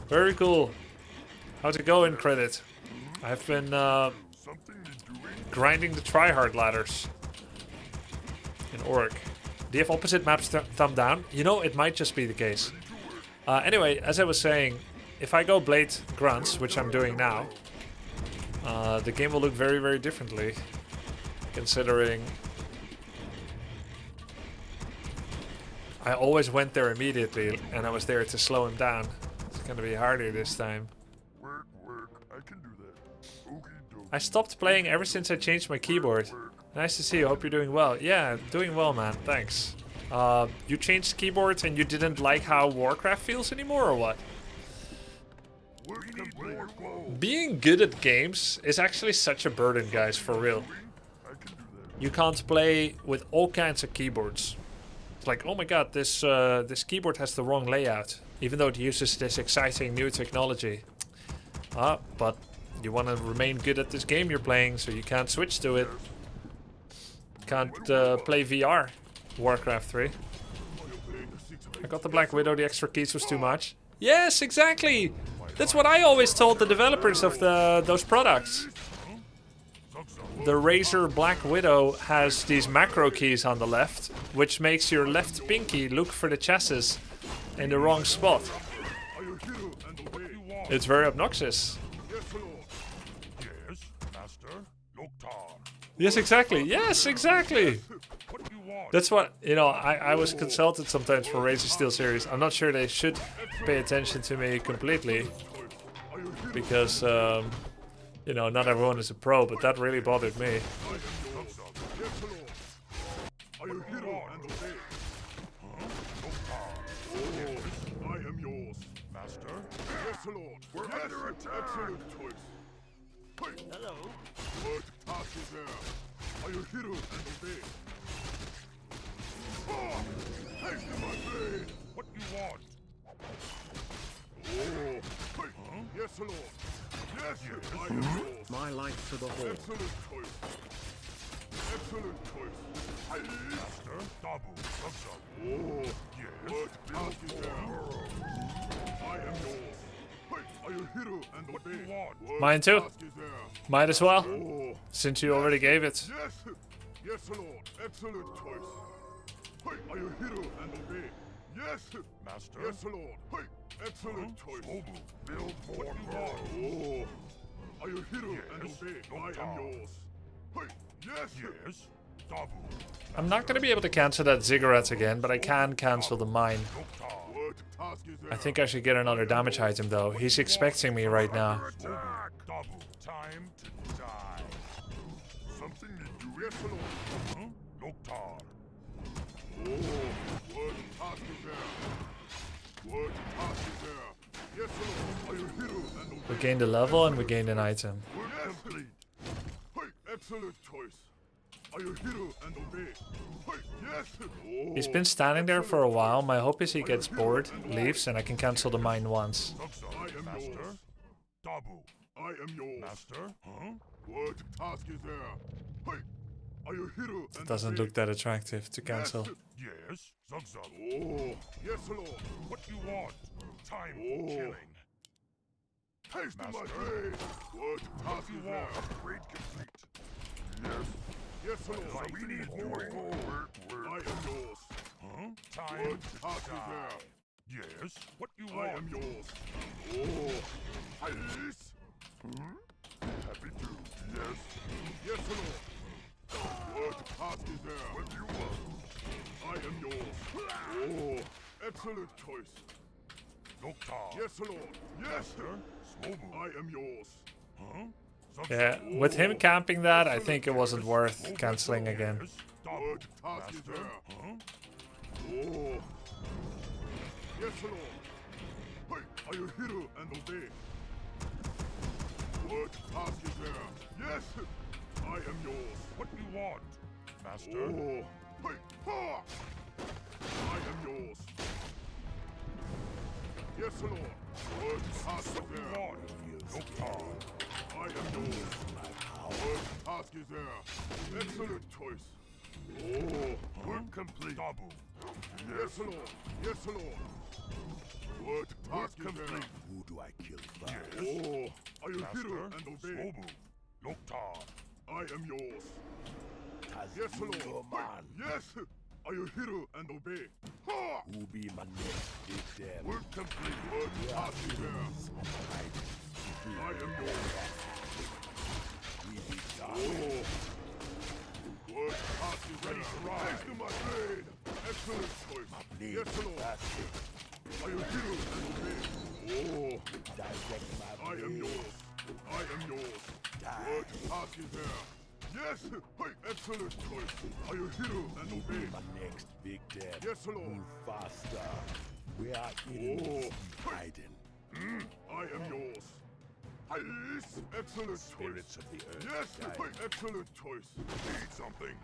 Very cool. How's it going, credit? I've been grinding the tryhard ladders in Orc. Do you have opposite maps thumb down? You know, it might just be the case. Anyway, as I was saying, if I go Blade Grunts, which I'm doing now, the game will look very, very differently. Considering I always went there immediately, and I was there to slow him down. It's gonna be harder this time. I can do that. I stopped playing ever since I changed my keyboard. Nice to see you, hope you're doing well. Yeah, doing well, man, thanks. You changed keyboards and you didn't like how Warcraft feels anymore, or what? Being good at games is actually such a burden, guys, for real. You can't play with all kinds of keyboards. It's like, oh my god, this keyboard has the wrong layout, even though it uses this exciting new technology. But you want to remain good at this game you're playing, so you can't switch to it. Can't play VR, Warcraft 3. I got the Black Widow, the extra keys was too much. Yes, exactly! That's what I always told the developers of those products. The Razer Black Widow has these macro keys on the left, which makes your left pinky look for the chassis in the wrong spot. It's very obnoxious. Yes, Master. Loktar. Yes, exactly. Yes, exactly. That's what, you know, I was consulted sometimes for Razer Steel series. I'm not sure they should pay attention to me completely. Because, you know, not everyone is a pro, but that really bothered me. We're under attack. Hello. What task is there? Are you hero and obey? Haste my blade. What do you want? Yes, Lord. Yes, I am yours. My life to the hall. Excellent choice. Excellent choice. Master, Dabu, Subsub. Oh, Yes. what task is there? I am yours. Are you hero and What do obey? you want? What Mine too. task is there? Might as well, Oh, since you already gave it. yes. Yes, Lord. Excellent choice. Are you hero and obey? Yes. Master. Yes, Lord. Excellent choice. Sobu, build more guard. Oh, are you hero and Yes, obey? I am Loktar. yours. Yes. Yes. Dabu. I'm not going to be able to cancel that ziggurat again, but I can cancel the mine. Loktar. What task is there? I think I should get another damage item though. He's expecting me right now. Attack. Dabu. Time to die. Something need to yes, Lord. Huh? Loktar. Oh, what task is there? What task is there? Yes, Lord. Are you hero and obey? We gained a level and we gained an item. Yes. Excellent choice. Are you hero and obey? Yes. Oh, He's been standing there for a while. My hope is he gets bored, leaves, and I can cancel the mine once. I am Master. yours. Dabu. I am yours. Master. Huh? What task is there? Are you hero and Doesn't obey? look that attractive to cancel. Yes. Zugzug. Oh, yes, Lord. What do you want? Time Oh. for killing. Haste my Master. blade. What task You is want there? upgrade complete. Yes. Yes, Lord. We need more gold. I am yours. Huh? What Time to party die. there? Yes? What you I want? am yours. Oh, ice. Happy to. Yes. Yes, Lord. What party there? What you want? I am yours. Oh, excellent choice. Doctor. Yes, Lord. Yes. Smobu. I am yours. Huh? Yeah, with him camping that, I think it wasn't worth cancelling again. Yes. Double. What party Master. there? Huh? Oh. Yes, Lord. Hey, are you hero and obey? What task is there? Yes, I am yours. What you want? Master. Oh, hey, ha! I am yours. Yes, Lord. What task is What you there? want? Doctor. I am yours. What task is there? Excellent choice. Oh, Work complete. Double. yes, Lord. Yes, Lord. What Work task is there? complete. Who do I kill first? Yes. Oh, are you Master. hero and obey? Smobu. Doctor. I am yours. Has Yes, you Lord. your man. Yes, are you hero and obey? Ha! Who be my next victim? Work complete. What task is there? I am yours. We be done. Oh, what task is there? Ready to ride. Next to my blade. Excellent choice. Blade Yes, Lord. faster. Are you hero and obey? Oh, Direct my I am blade. yours. I am yours. Die. What task is there? Yes, hey, excellent choice. Are you hero and obey? My next victim. Yes, Lord. Move faster. We are enemies hiding. I am yours. Yes, excellent choice. Spirits of the earth. Yes, guide hey, excellent choice. Need something.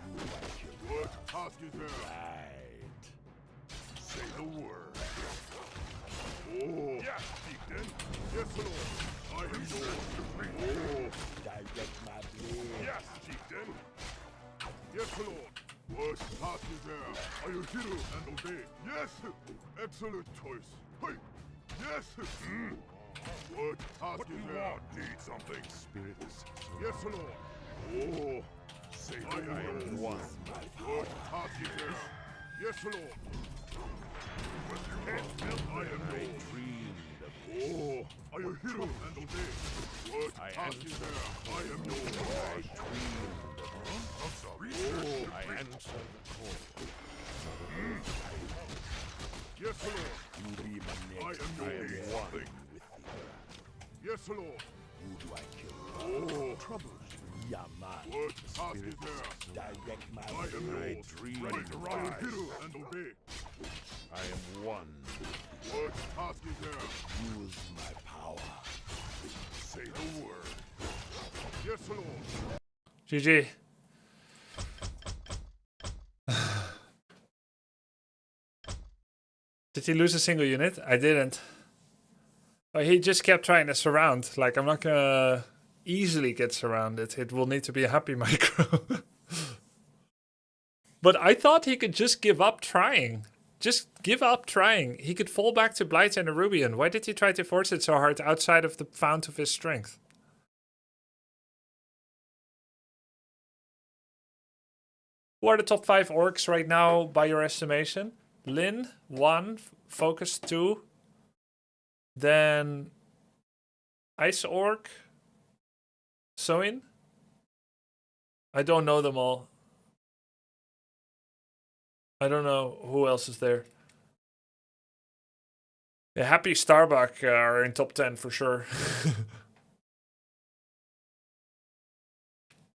Who do I kill? What task is there? Right. Say the word. Oh, Yes, Chieftain. yes, Lord. I am yours. Oh, Direct my blade. Yes, Chieftain. yes, Lord. What task is there? Are you hero and obey? Yes, excellent choice. Hey, yes. What task What is you there? want? Need something. Spirits. Yes, Lord. Oh, Say I the am word. yours. One. What task is there? Yes, Lord. I am yours. Dreamed of Oh, are you hero and obey? What task is there? I am yours. I'm sorry. Research. I answer the call. Yes, Lord. Who be my I next am yours. victim? One with the earth. Yes, Lord. Who do I kill? Oh, Troubles. Yeah, man. what task is there? Direct my I am blade. yours. Dream. Ready to Are you rise. hero and obey? I am one. What task is there? Use my power. Say the word. Yes, Lord. GG. Did he lose a single unit? I didn't. Oh, he just kept trying to surround. Like, I'm not gonna easily get surrounded. It will need to be a happy micro. But I thought he could just give up trying. Just give up trying. He could fall back to Blight and Arubian. Why did he try to force it so hard outside of the fount of his strength? Who are the top 5 orcs right now by your estimation? Lin, 1. Focus, 2. Then Ice Orc. Soin. I don't know them all. I don't know who else is there. Yeah, Happy Starbuck are in top 10 for sure.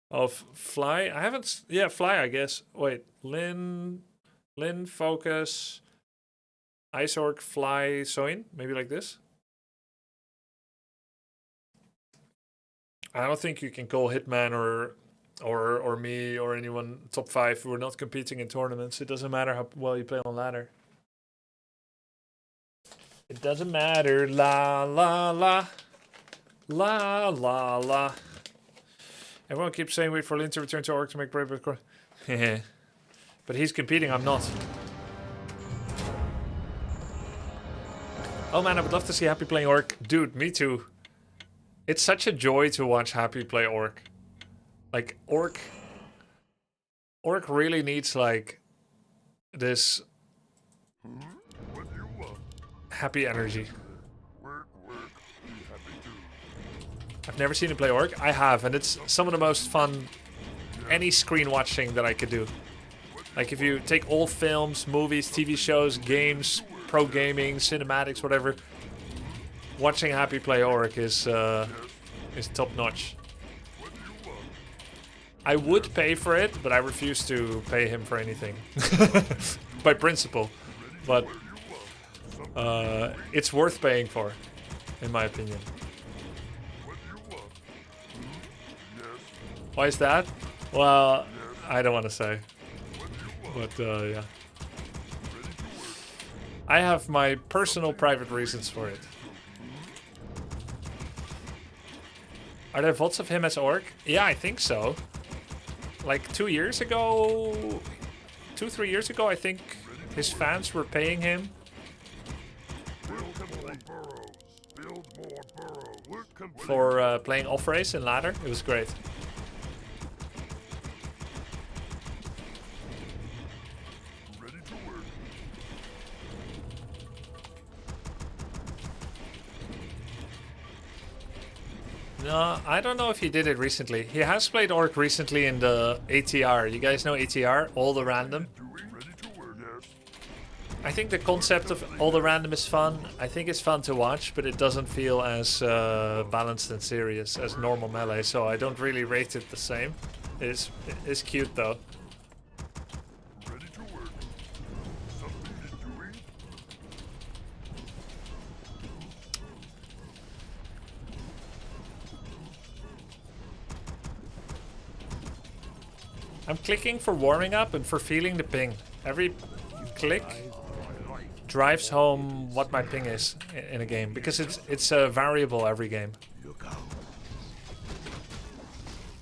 Of Fly? I haven't... Yeah, Fly, I guess. Wait. Lin, Focus, Ice Orc, Fly, Soin? Maybe like this? I don't think you can call Hitman or me or anyone top 5. We're not competing in tournaments. It doesn't matter how well you play on ladder. It doesn't matter. La la la. La la la. Everyone keeps saying wait for Lin to return to Orc to make brave. But he's competing, I'm not. Oh man, I would love to see Happy playing Orc. Dude, me too. It's such a joy to watch Happy play Orc. Like, Orc really needs, like, this What do you want? happy energy. Work, work. Be happy too. I've never seen him play Orc. I have, and it's some of the most fun any screen watching that I could do. Like if you take all films, movies, TV shows, games, pro gaming, cinematics, whatever, watching Happy play Orc is top notch. I would pay for it, but I refuse to pay him for anything. By principle. But it's worth paying for, in my opinion. Why is that? Well, I don't want to say. But yeah. I have my personal private reasons for it. Are there VODs of him as Orc? Yeah, I think so. Like 2 years ago, 2-3 years ago, I think his fans were paying him. For playing off-race and ladder. It was great. No, I don't know if he did it recently. He has played Orc recently in the ATR. You guys know ATR? All the random? I think the concept of all the random is fun. I think it's fun to watch, but it doesn't feel as balanced and serious as normal melee, so I don't really rate it the same. It's cute though. I'm clicking for warming up and for feeling the ping. Every click drives home what my ping is in a game, because it's a variable every game. Look out.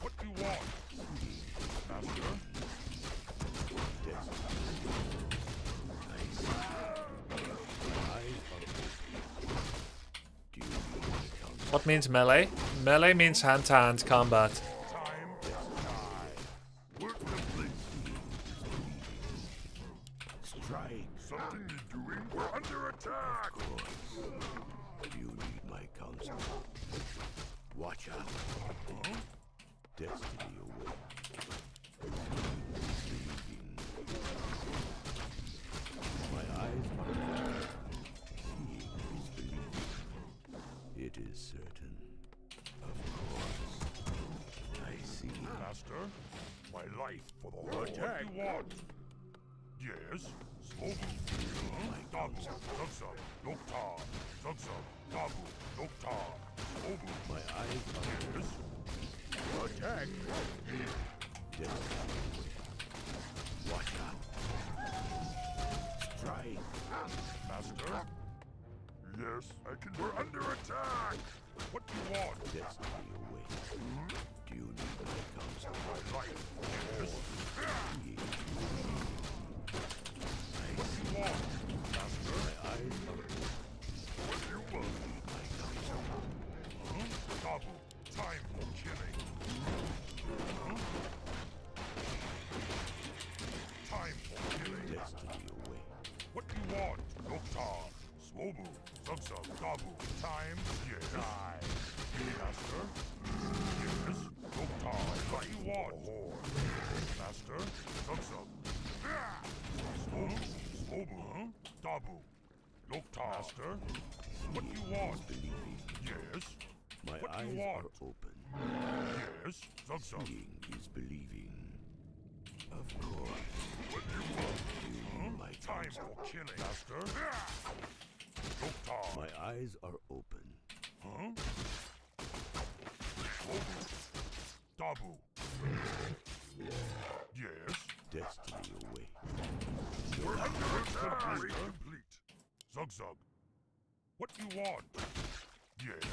What do you want? Master? What means melee? Melee means hand-to-hand combat. Something you're doing? We're under attack! You need my counsel. Watch out. Destiny awaits. My eyes are seeing is believing. It is certain. Of course. I see. Master, my life for the Lord. What do you want? Yes? Smobu. Dabu. Zugzug. Noktar. Zugzug. Dabu. Noktar. Smobu. My eyes are Yes? Attack. Watch out. Strike. Master? Yes, I can. We're under attack! What do you want? Destiny awaits. Do you need my counsel? My life. Yes? Seeing What do you want? Master? my eyes are What do you want? my counsel. Dabu. Time for killing. Time for killing. Destiny awaits. What do you want? Noktar. Swobu. Zugzug. Dabu. Time. Yes. Die. Master? Yes. Noktar. What do you want? Master? Zugzug. Swobu. Swobu. Dabu. Noktar. Master? What do you want? Believing. Yes. My What do you eyes want? are open. Yes. Zugzug. Seeing is believing. Of course. What do you want? You need my Time counsel. for killing. Master? Noktar. My eyes are open. Huh? Swobu. Dabu. Yes. Destiny awaits. We're under attack. Complete. Zugzug. What do you want? Yes.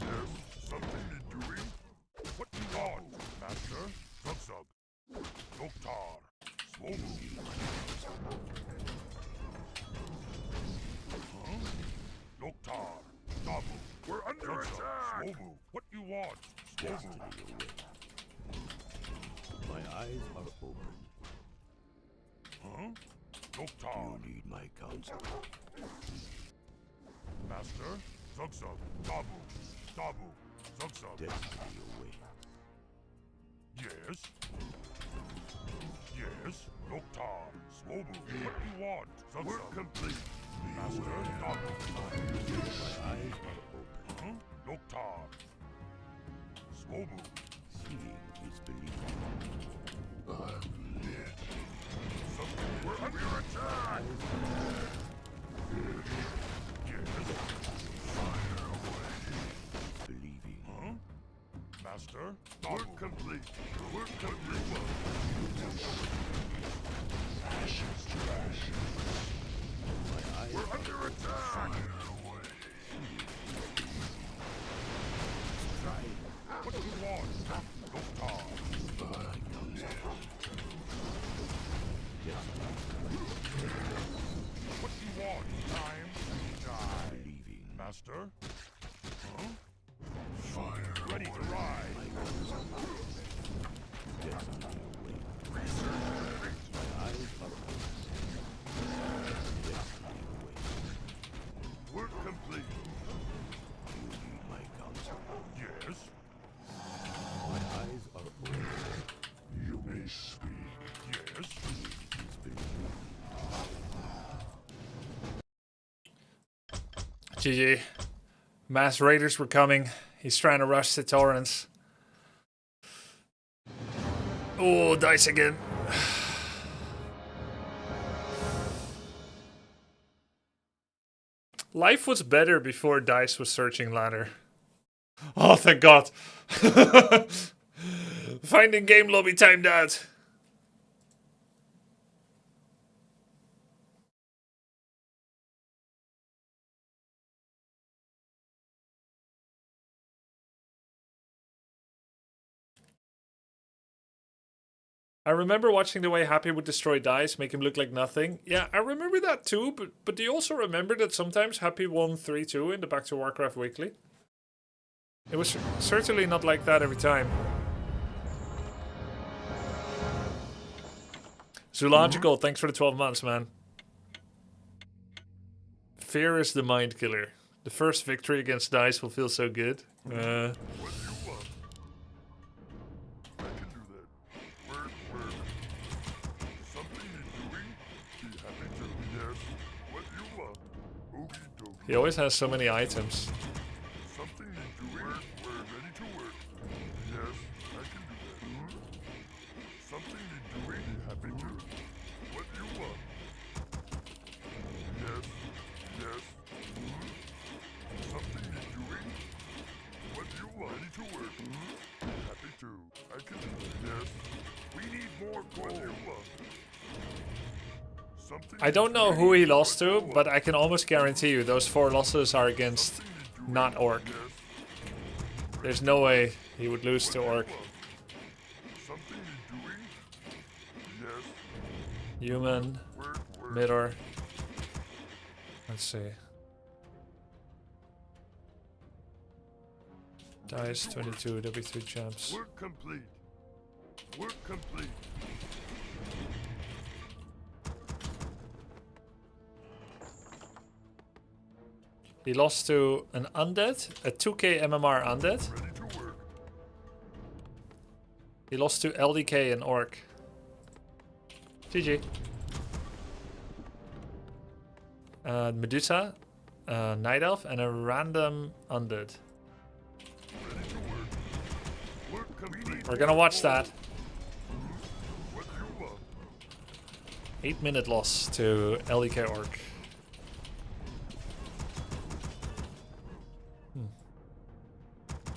Yes. Something you're doing? What do you want, Master? Zugzug. Noktar. Swobu. Huh? Noktar. Dabu. We're under attack. Swobu. What do you want? Destiny awaits. My eyes are open. You need my counsel. Master, Zug-Zug, Dabu, Dabu, Zug-Zug. Destiny away. Yes? Yes? Noctar, Swobu, what do you want? Zug-Zug. Work complete. Master, Dabu. My eyes are open. Noctar. Swobu. Seeing is believing. We're under attack! Yes? Believing. Master, work complete. Work complete. Ashes to ashes. We're under attack! What do you want? Noctar. What do you want? Time to die. Believing. Master? Fire. Ready to ride. Destiny away. My eyes are open. Destiny away. Work complete. You need my counsel. Yes? My eyes are open. You may speak. Yes? Is believing. GG. Mass raiders were coming. He's trying to rush the torrents. Oh, dice again. Life was better before dice was searching ladder. Oh, thank God. Finding game lobby timed out. I remember watching the way Happy would destroy dice, make him look like nothing. Yeah, I remember that too, but do you also remember that sometimes Happy won 3-2 in the Back to Warcraft Weekly? It was certainly not like that every time. Zoological, thanks for the 12 months, man. Fear is the mind killer. The first victory against dice will feel so good. What do you want? I can do that. Word. Something you're doing? Be happy to. Yes. What do you want? Okie dokie. He always has so many items. Something you're doing? We're ready to work. Yes, I can do that. Something you're doing? Be happy to. What do you want? Yes. Something you're doing? What do you want? Ready to work. Happy to. I can do that. Yes. We need more gold. What do you want? Something I don't know who he lost to, but I can almost guarantee you those 4 losses are against not Orc. There's no way he would lose to Orc. Something you're doing? Yes. Human, Midor. Let's see. Dice 22, W3CHAMPS. Work complete. Work complete. He lost to an Undead, a 2k MMR Undead. Ready to work. He lost to LDK and Orc. GG. Medusa, Night Elf, and a random Undead. Ready to work. Work complete. We're gonna watch that. What do you want? 8-minute loss to LDK Orc.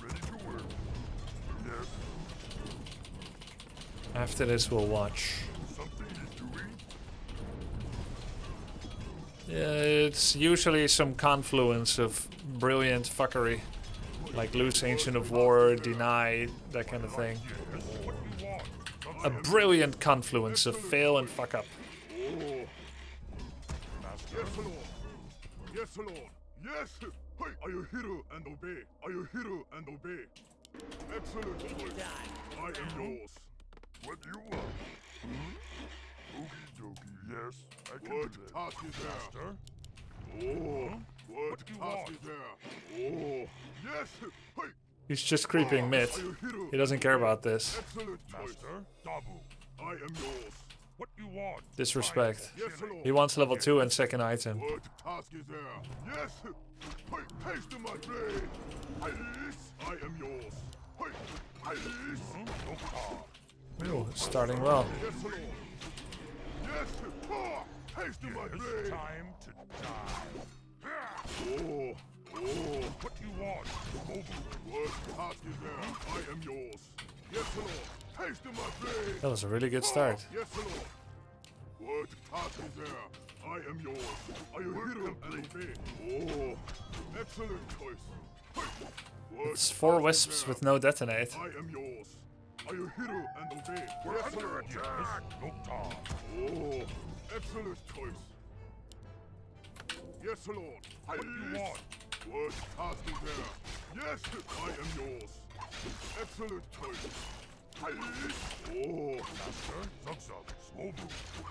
Ready to work. Yes. After this, we'll watch. Something you're doing? It's usually some confluence of brilliant fuckery. Like lose Ancient of War, deny, that kind of thing. Yes. What do you want? A brilliant confluence of fail and fuck up. Master. Yes, Lord. Yes, Lord. Yes. Hey, are you hero and obey? Are you hero and obey? Excellent choice. I am yours. What do you want? Okie dokie. Yes, I can What do that. task is there? Master? Oh, what do you task want? is there? Oh, yes. Hey, He's just creeping mid. are you hero? He doesn't care about this. Excellent choice. Master? Dabu. I am yours. What do you want? Disrespect. Yes, Lord. He wants level 2 and second item. What task is there? Yes. Hey, haste my blade. Yes, I am yours. Hey, yes. Ooh, starting well. Yes, Lord. Yes. Haste my It's blade. time to die. Oh, oh. What do you want? What task is there? I am yours. Yes, Lord. Haste my blade. That was a really good start. Yes, Lord. What task is there? I am yours. Are you hero and obey? Oh, excellent choice. Hey. What It's 4 task is wisps there? with no detonate. I am yours. Are you hero and obey? We're Yes, under Lord. attack. Noctar. Oh, excellent choice. Yes, Lord. What do you want? What task is there? Yes, I am yours. Excellent choice. Oh, Master? Zugzug. Swobu.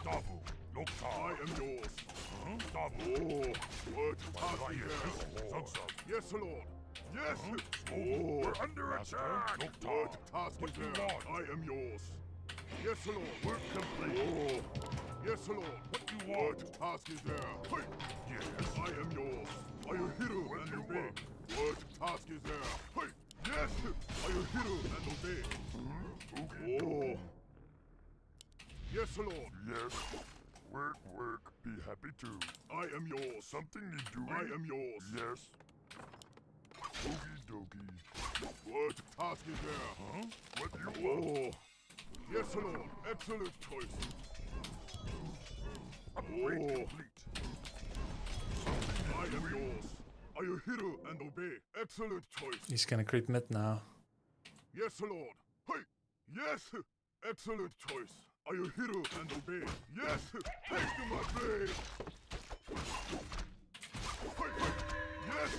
Dabu. Noctar. I am yours. Dabu. Oh, what task is there? Zugzug. Yes, Lord. Yes. We're under attack. Noctar. What task What is do you there? want? I am yours. Yes, Lord. We're complete. Oh, yes, Lord. What do you What want? task is there? Hey. Yes. I am yours. Are you hero What and do you obey? want? What task is there? Hey. Yes. Are you hero and obey? Oh. Yes, Lord. Yes. Work, work. Be happy too. I am yours. Something need doing? I am yours. Yes. Okie dokie. What task is there? Huh? What do you want? Oh. Yes, Lord. Excellent choice. Upgrade Oh. complete. I am yours. Are you hero and obey? Excellent choice. He's gonna creep mid now. Yes, Lord. Hey. Yes. Excellent choice. Are you hero and obey? Yes. Take to my blade. Hey. Yes.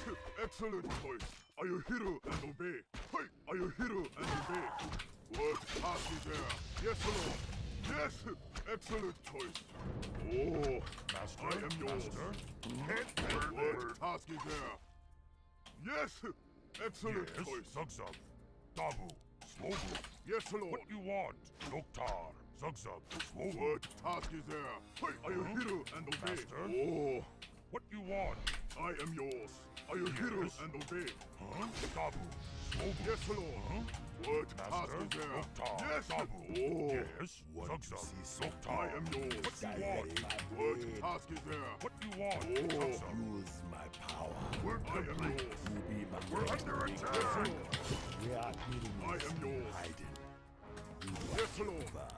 Excellent choice. Are you hero and obey? Hey. Are you hero and obey? What task is there? Yes, Lord. Yes. Excellent choice. Oh. Master? I am yours. Master? What task is there? Yes. Excellent Yes. choice. Zugzug. Dabu. Swobu. Yes, Lord. What do you want? Noctar. Zugzug. Swobu. What task is there? Hey, are you hero and obey? Master? Oh, What do you want? I am yours. Are you hero Yes. and obey? Huh? Dabu. Swobu. Yes, Lord. What task Master? is there? Noctar. Yes. Dabu. Oh, Yes. Zugzug. Noctar. I am yours. What do you want? What task is there? What do you want? Oh. Zugzug. Use my power. We're I am complete. yours. You be my We're next under big Yes, attack. Lord. We are I enemies am yours. hiding. You Yes, Lord. fast.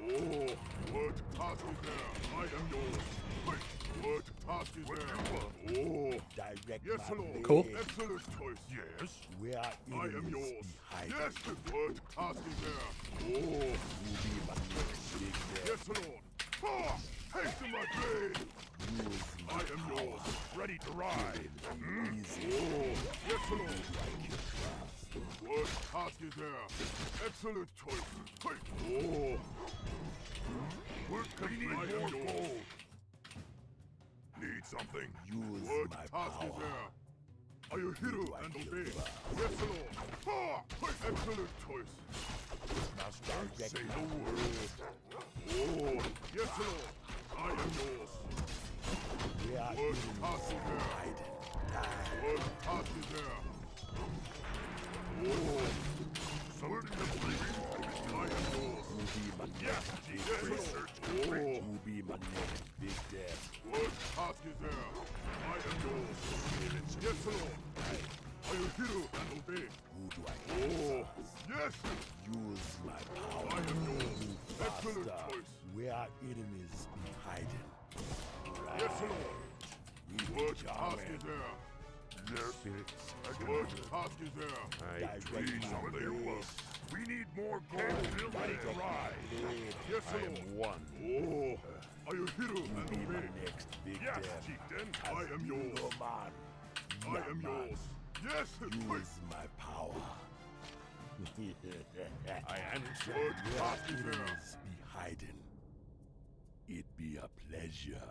Oh, what task is there? I am yours. Hey, what task is What do there? you want? Oh, Direct yes, my Lord. blade. Cool. Excellent choice. Yes. We are I am enemies yours. hiding. Yes. What task is there? Oh, You be my next big death. yes, Lord. Ah, haste to my blade. Use I my am yours. Ready to ride. easy. Oh, yes, Lord. Like you fast. What task is there? Excellent choice. Hey. Oh, We need I am more yours. gold. Need something? Use What my task is power. there? Are you hero and obey? Yes, Lord. Ah, hey, excellent choice. Master, Direct say my the word. Oh, yes, Lord. I am yours. We are What enemies task is there? hiding. Die. What task is there? Oh, Something to believe I am yours. You be my next big Yes, death. Lord. You be my next big death. What task is there? I am yours. Yes, Lord. Are you hero and obey? Who do I Oh, fast? yes. Use my power. I am yours. Excellent Faster. choice. We are enemies hiding. Yes, Lord. We be What task charming. is there? Yes. Spirits. What task is there? Direct Please, my some of your blade. love. We need more gold. Still ready to ride. Blade. Yes, I Lord. am one. Oh, are you hero and Be my obey? next big Yes, death. chieftain. I am yours. No man. I am yours. Yes. Hey. Use my power. I answer. What We are task is there? enemies be hiding. It'd be a pleasure.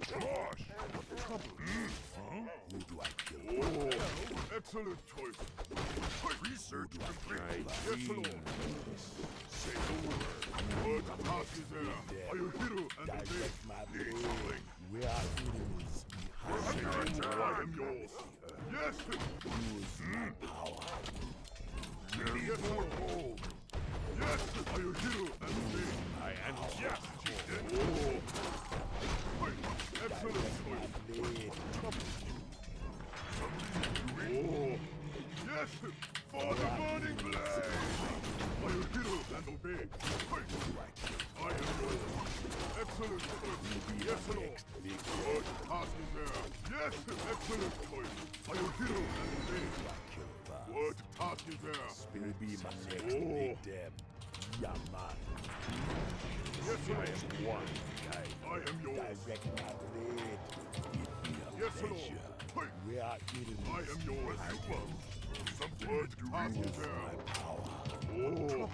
Gosh! Who do I kill? Oh, excellent choice. Research complete. Yes, Lord. Say the word. What task is there? Are you hero and obey? Direct my Need blade. something. We are enemies. I am yours. Yes. Use my power. Yes, Lord. Yes. Are you hero and obey? I am Yes, chieftain. Oh. Excellent choice. blade. Oh. Yes. For the burning blade. Are you hero and obey? I am yours. Excellent choice. Yes, Lord. What task is there? Yes. Excellent choice. Are you hero and obey? What task is there? Will be my next Oh. big dem. Yeah, man. Yes, I Lord. am one guy. I am yours. Direct my blade. It'd be a Yes, Lord. pleasure. Hey. We are enemies. I am yours. Something What task is my there? power. Oh.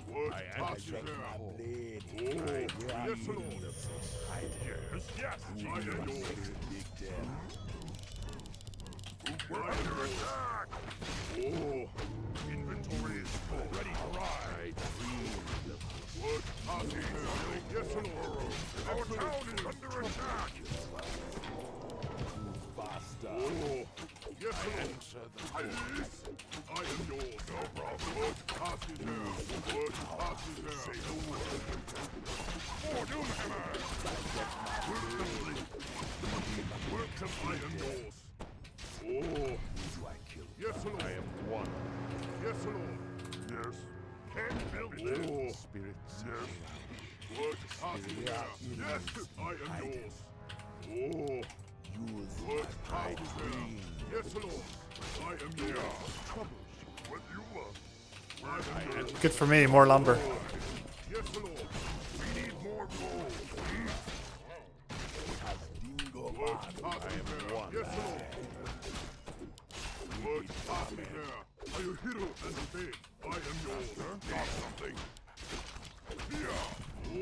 What I am task is direct there? my blade. Oh. We are Yes, Lord. enemies. Yes. I am yours. Big dem. We're under attack. Oh. Inventory is full. Ready to ride. What task is there? Yes, Lord. Our town is under attack. Faster. Oh. Yes, Lord. Answer the Yes. I am yours. No problem. What task is there? What task is there? Say the word. For Doomhammer. Work to I am yours. Oh. do I kill? Yes, Lord. I am one. Yes, Lord. Yes. Can't build this. Oh. Spirits. Yes. What task is there? Yes, I am yours. Oh. Use What my task is there? dream. Yes, Lord. I am yours. Troubleshoot. What you want? I am yours. Good for me, more lumber. Yes, Lord. We need more gold. As Dingo What Man, task I is am there? one. Yes, Lord. What task is there? Are you hero and obey? I am yours. Got something. Yeah. Oh.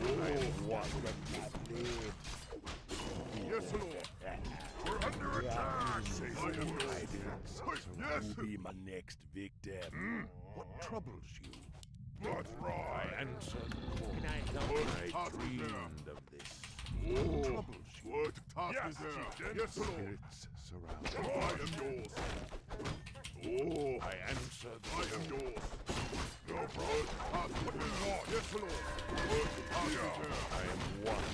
I am Oh. one. My blade. Yes, Lord. We're under attack. Say I am yours. Yes. Who be my next victim? What troubles you? That's right. I answer the call. What I task is there? dreamed of this. Oh. Troubles you. What task is there? Yes, Lord. Spirits surround. I am yours. Oh. I answer the I am yours. No problem. What task is there? Yes, Lord. What task is there? I am one.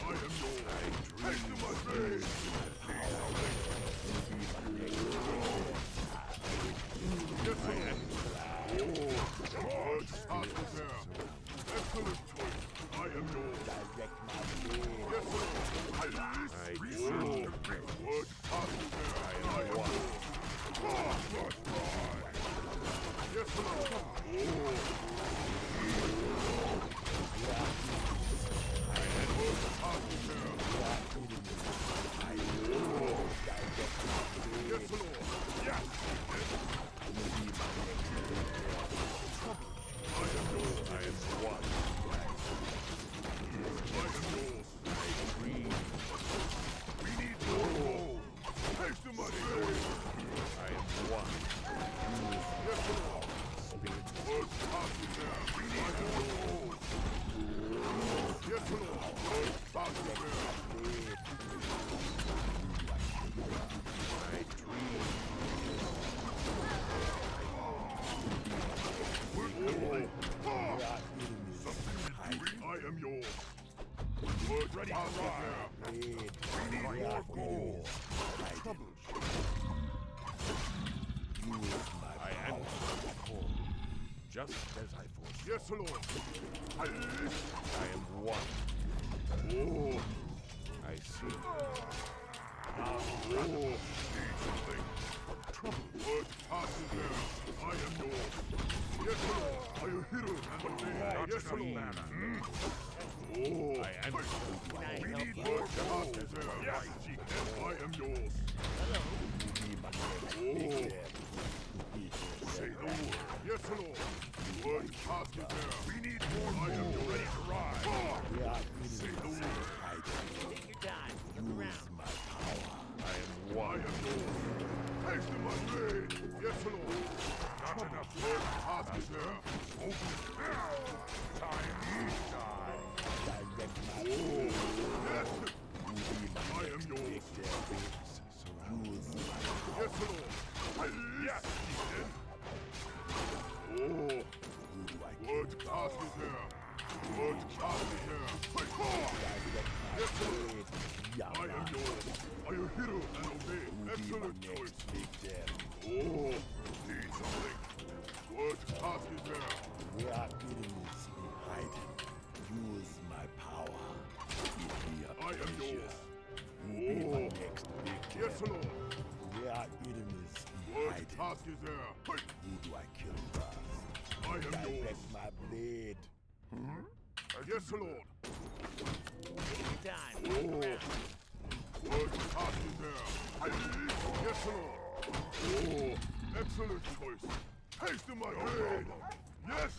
I am yours. Take to my face. Yes, Lord. Oh. What task is there? Excellent choice. I am yours. Direct my blade. Yes, Lord. I Oh. What task is there? I am yours. Oh, that's right. Yes, Lord. Oh. What task is there? Yes, Lord. Yes. I am yours. I am one. I am yours. We need more gold. Take the money. I am one. Yes, Lord. What task is there? We need more gold. Yes, Lord. What task is there? I dream. I am yours. What ready task is there? Blade. We need more gold. Troubles you. Use my I answer the call. Just as I foresaw. Yes, Lord. I am one. Oh. I see. Oh. Need something. What task is there? I am yours. Yes, Lord. Are you hero and obey? Yes, Lord. Oh. I answer the call. We need more task is there? Yes. I am yours. Be my next Oh. victim. Say the word. Yes, Lord. What task is there? We need more gold. Ready to ride. Say the word. Take your time. Look around. I am I one. am yours. Taste of my blade. Yes, Lord. Not enough. What task is there? Open it now. Time to die. Oh, yes. I am yours. Yes, Lord. Yes, Ethan. Oh, what task is there? What task is there? Yes, Lord. I am yours. Are you hero and obey? Excellent choice. Oh, need something. What task is there? Where our enemies be hiding, use my power. Give me a I am pleasure. yours. Who be my Oh, next victim? yes, Lord. Where our enemies be What hiding, task is there? Hey, who do I kill first? I am yours. Direct my blade. Yes, Lord. Take your time. Oh, what task is there? Yes, Lord. Oh, excellent choice. Taste of my blade. Yes,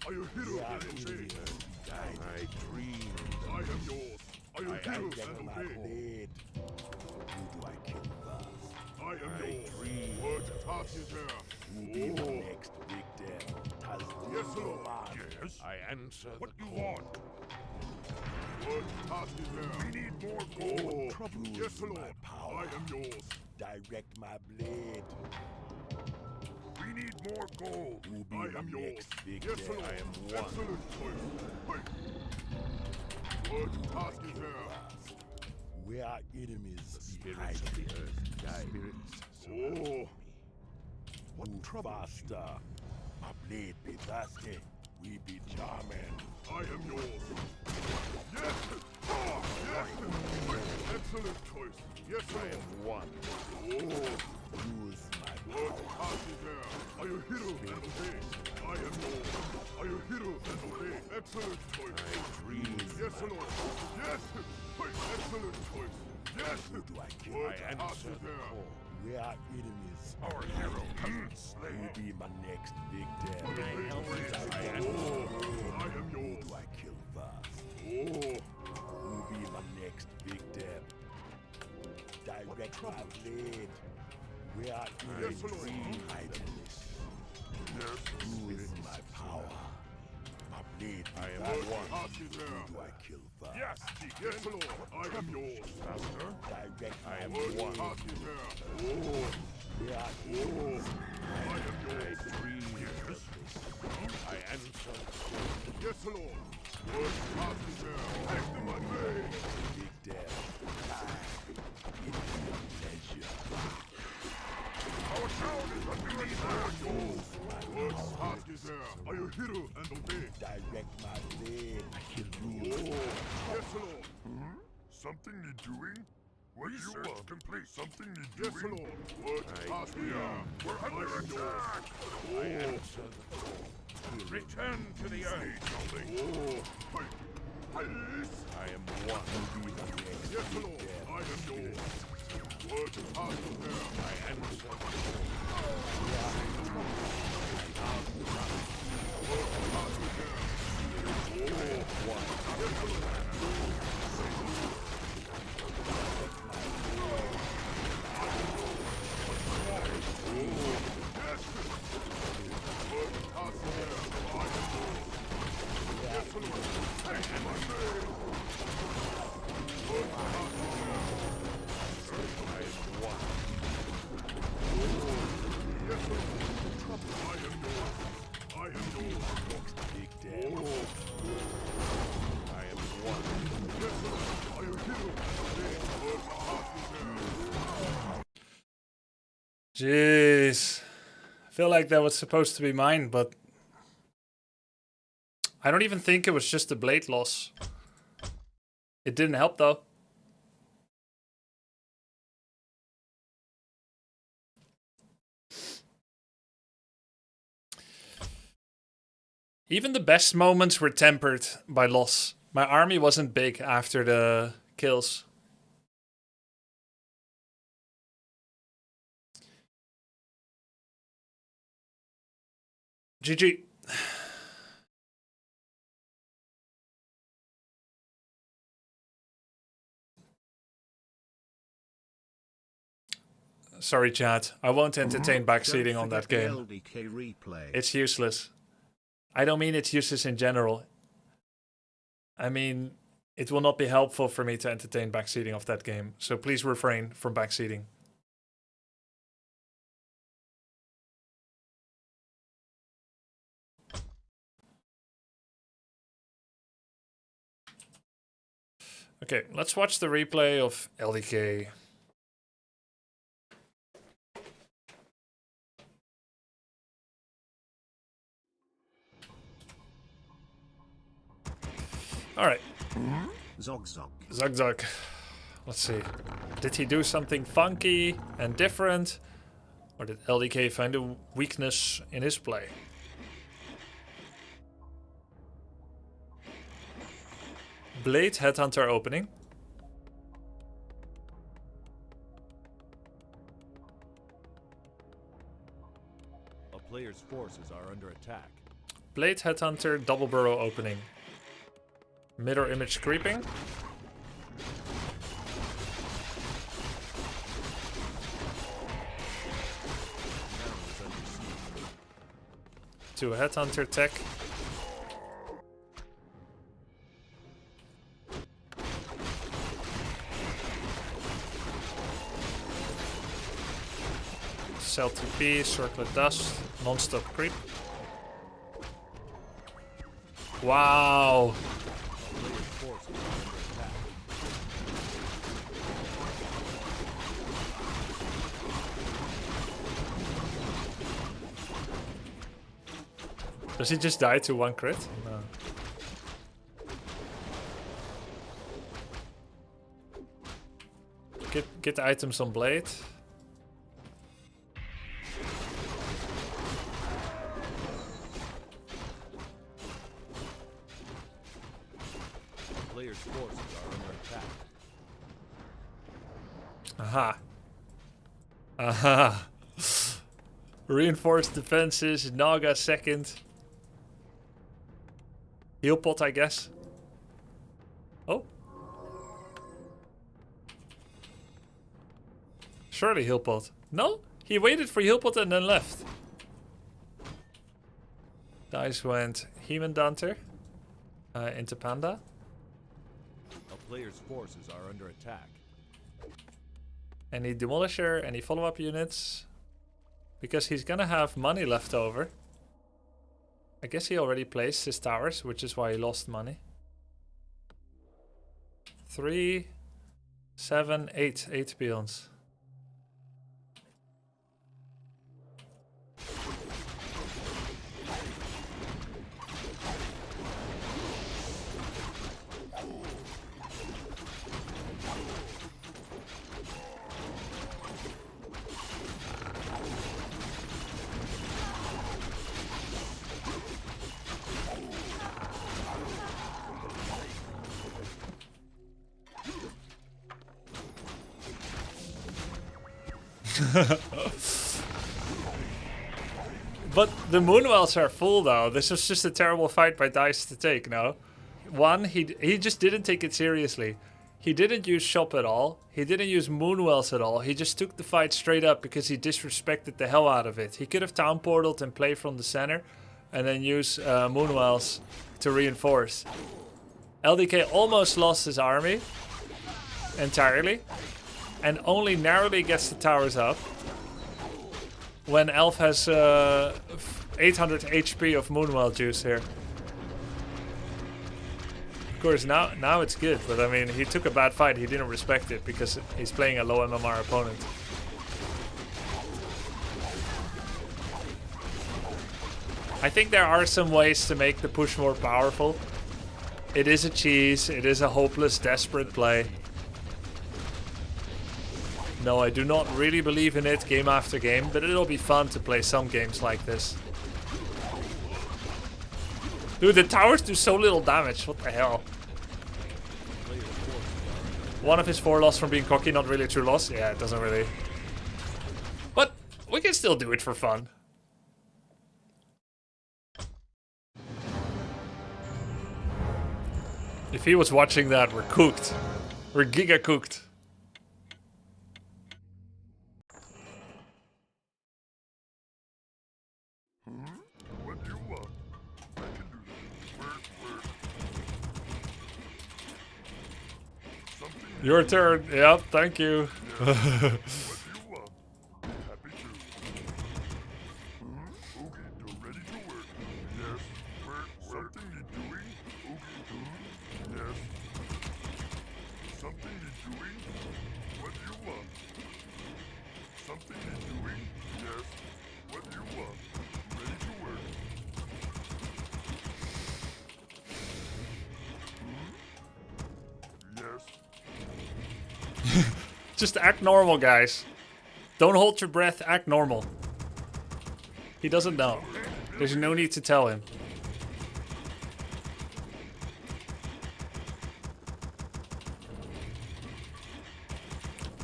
are you hero Where our and obey? enemies be hiding, I dream. I am yours. Are you hero direct and my obey? blade. Who do I kill first? I am yours. What task is there? Who be my Oh, next victim? As yes, Lord. Yes, I answer what you want. What task is there? We need more gold. Oh, yes, Lord. power. I am yours. Direct my blade. We need more gold. Who be I my am yours. next victim? Yes, Lord. I am one. Excellent choice. Hey. What task is there? Where our enemies be Spirits hiding. of the earth. Spirits. Oh, What faster? My blade be thirsty. We be charming. I am yours. Yes! Ah, yes! Excellent choice. Yes, I Lord. am one. Oh, Use my what power. task is there? Are you hero and obey? I am yours. Are you hero and obey? Excellent choice. I dream. Yes, Lord. Yes! Excellent choice. Yes! Who do I kill? What I task answer is the there? call. Where our enemies Our hero has been Who slain. be my next victim? I Oh, answer. I am Who yours. do I kill first? Oh, Who be my next victim? Direct my blade. Where our enemies Lord. be hiding. Yes, Use my power. My blade be I am thirsty. one. task is there? Who do I kill first? Yes, Yes, Deacon. Lord. I am yours. Master. Direct I my am What one. task is there? Oh, Where our oh, enemies I am I yours. dream. Yes. I answer. Yes, Lord. What task is there? Take them my blade. victim. Give me a pleasure. Our town is under attack. What task is there? Are you hero and obey? Direct my blade. I kill Oh, you. yes, Lord. Something need doing? What you want? Complete. Something need Yes, doing? Lord. What task is there? We're under I am yours. attack. Oh, Return to the earth. Something. oh, hey, yes. I am one. Yes, Lord. I am yours. What task is there? I answer. I am yours. Victim. I am one. Yes, Lord. Are you hero and obey? What task is there? Jeez. I feel like that was supposed to be mine, but I don't even think it was just a blade loss. It didn't help though. Even the best moments were tempered by loss. My army wasn't big after the kills. GG. Sorry, chat. I won't entertain backseating on that game. LDK replay. It's useless. I don't mean it's useless in general. I mean, it will not be helpful for me to entertain backseating of that game. So please refrain from backseating. Okay, let's watch the replay of LDK. Alright. Zog Zog. Zug Zug. Let's see. Did he do something funky and different? Or did LDK find a weakness in his play? Blade Headhunter opening. A player's forces are under attack. Blade Headhunter double burrow opening. Mirror image creeping. To a Headhunter tech. Cell TP, circlet dust, non-stop creep. Wow! Player's forces are under attack. Does he just die to one crit? No. Get the items on Blade. Player's forces are under attack. Aha. Aha. Reinforced defenses, Naga second. Heal pot, I guess. Oh. Surely heal pot. No? He waited for heal pot and then left. Dice went Hemandanter into Panda. A player's forces are under attack. Any Demolisher, any follow-up units. Because he's gonna have money left over. I guess he already placed his towers, which is why he lost money. 3, 7, 8. 8 peons. But the Moonwells are full though. This was just a terrible fight by Dice to take, no? One, he just didn't take it seriously. He didn't use Shop at all. He didn't use Moonwells at all. He just took the fight straight up because he disrespected the hell out of it. He could have Town Portaled and play from the center and then use Moonwells to reinforce. LDK almost lost his army entirely and only narrowly gets the towers up when Elf has 800 HP of Moonwell juice here. Of course, now it's good, but I mean, he took a bad fight. He didn't respect it because he's playing a low MMR opponent. I think there are some ways to make the push more powerful. It is a cheese. It is a hopeless, desperate play. No, I do not really believe in it game after game, but it'll be fun to play some games like this. Dude, the towers do so little damage. What the hell? One of his 4 loss from being cocky, not really a true loss. Yeah, it doesn't really. But we can still do it for fun. If he was watching that, we're cooked. We're giga cooked. What do you want? I can do that. Word. Something Your turn. Yep, thank you. what do you want? Happy to. Okay, you're ready to work. Yes. Work. Something need doing? Okay. Yes. Something need doing? What do you want? Something need doing? Yes. What do you want? Ready to work. Yes. Just act normal, guys. Don't hold your breath, act normal. He doesn't know. There's no need to tell him.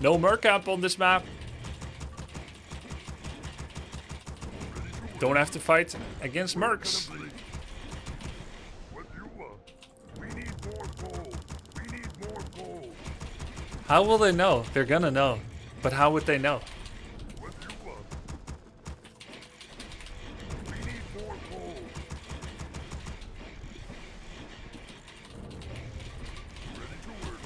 No mercamp on this map. Don't have to fight against mercs. What do you want? We need more gold. We need more gold. How will they know? They're gonna know. But how would they know? What do you want? We need more gold. Ready to work.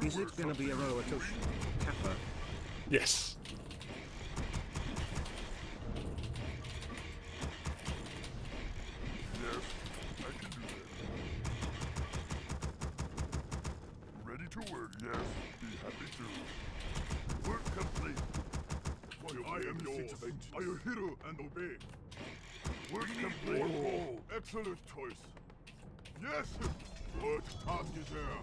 Is it gonna be a Roatoshi? Kappa. Yes. Yes, I can do that. Ready to work, yes. Be happy to. Work complete. I am yours. Are you hero and obey? Work complete. Excellent choice. Yes. What task is there?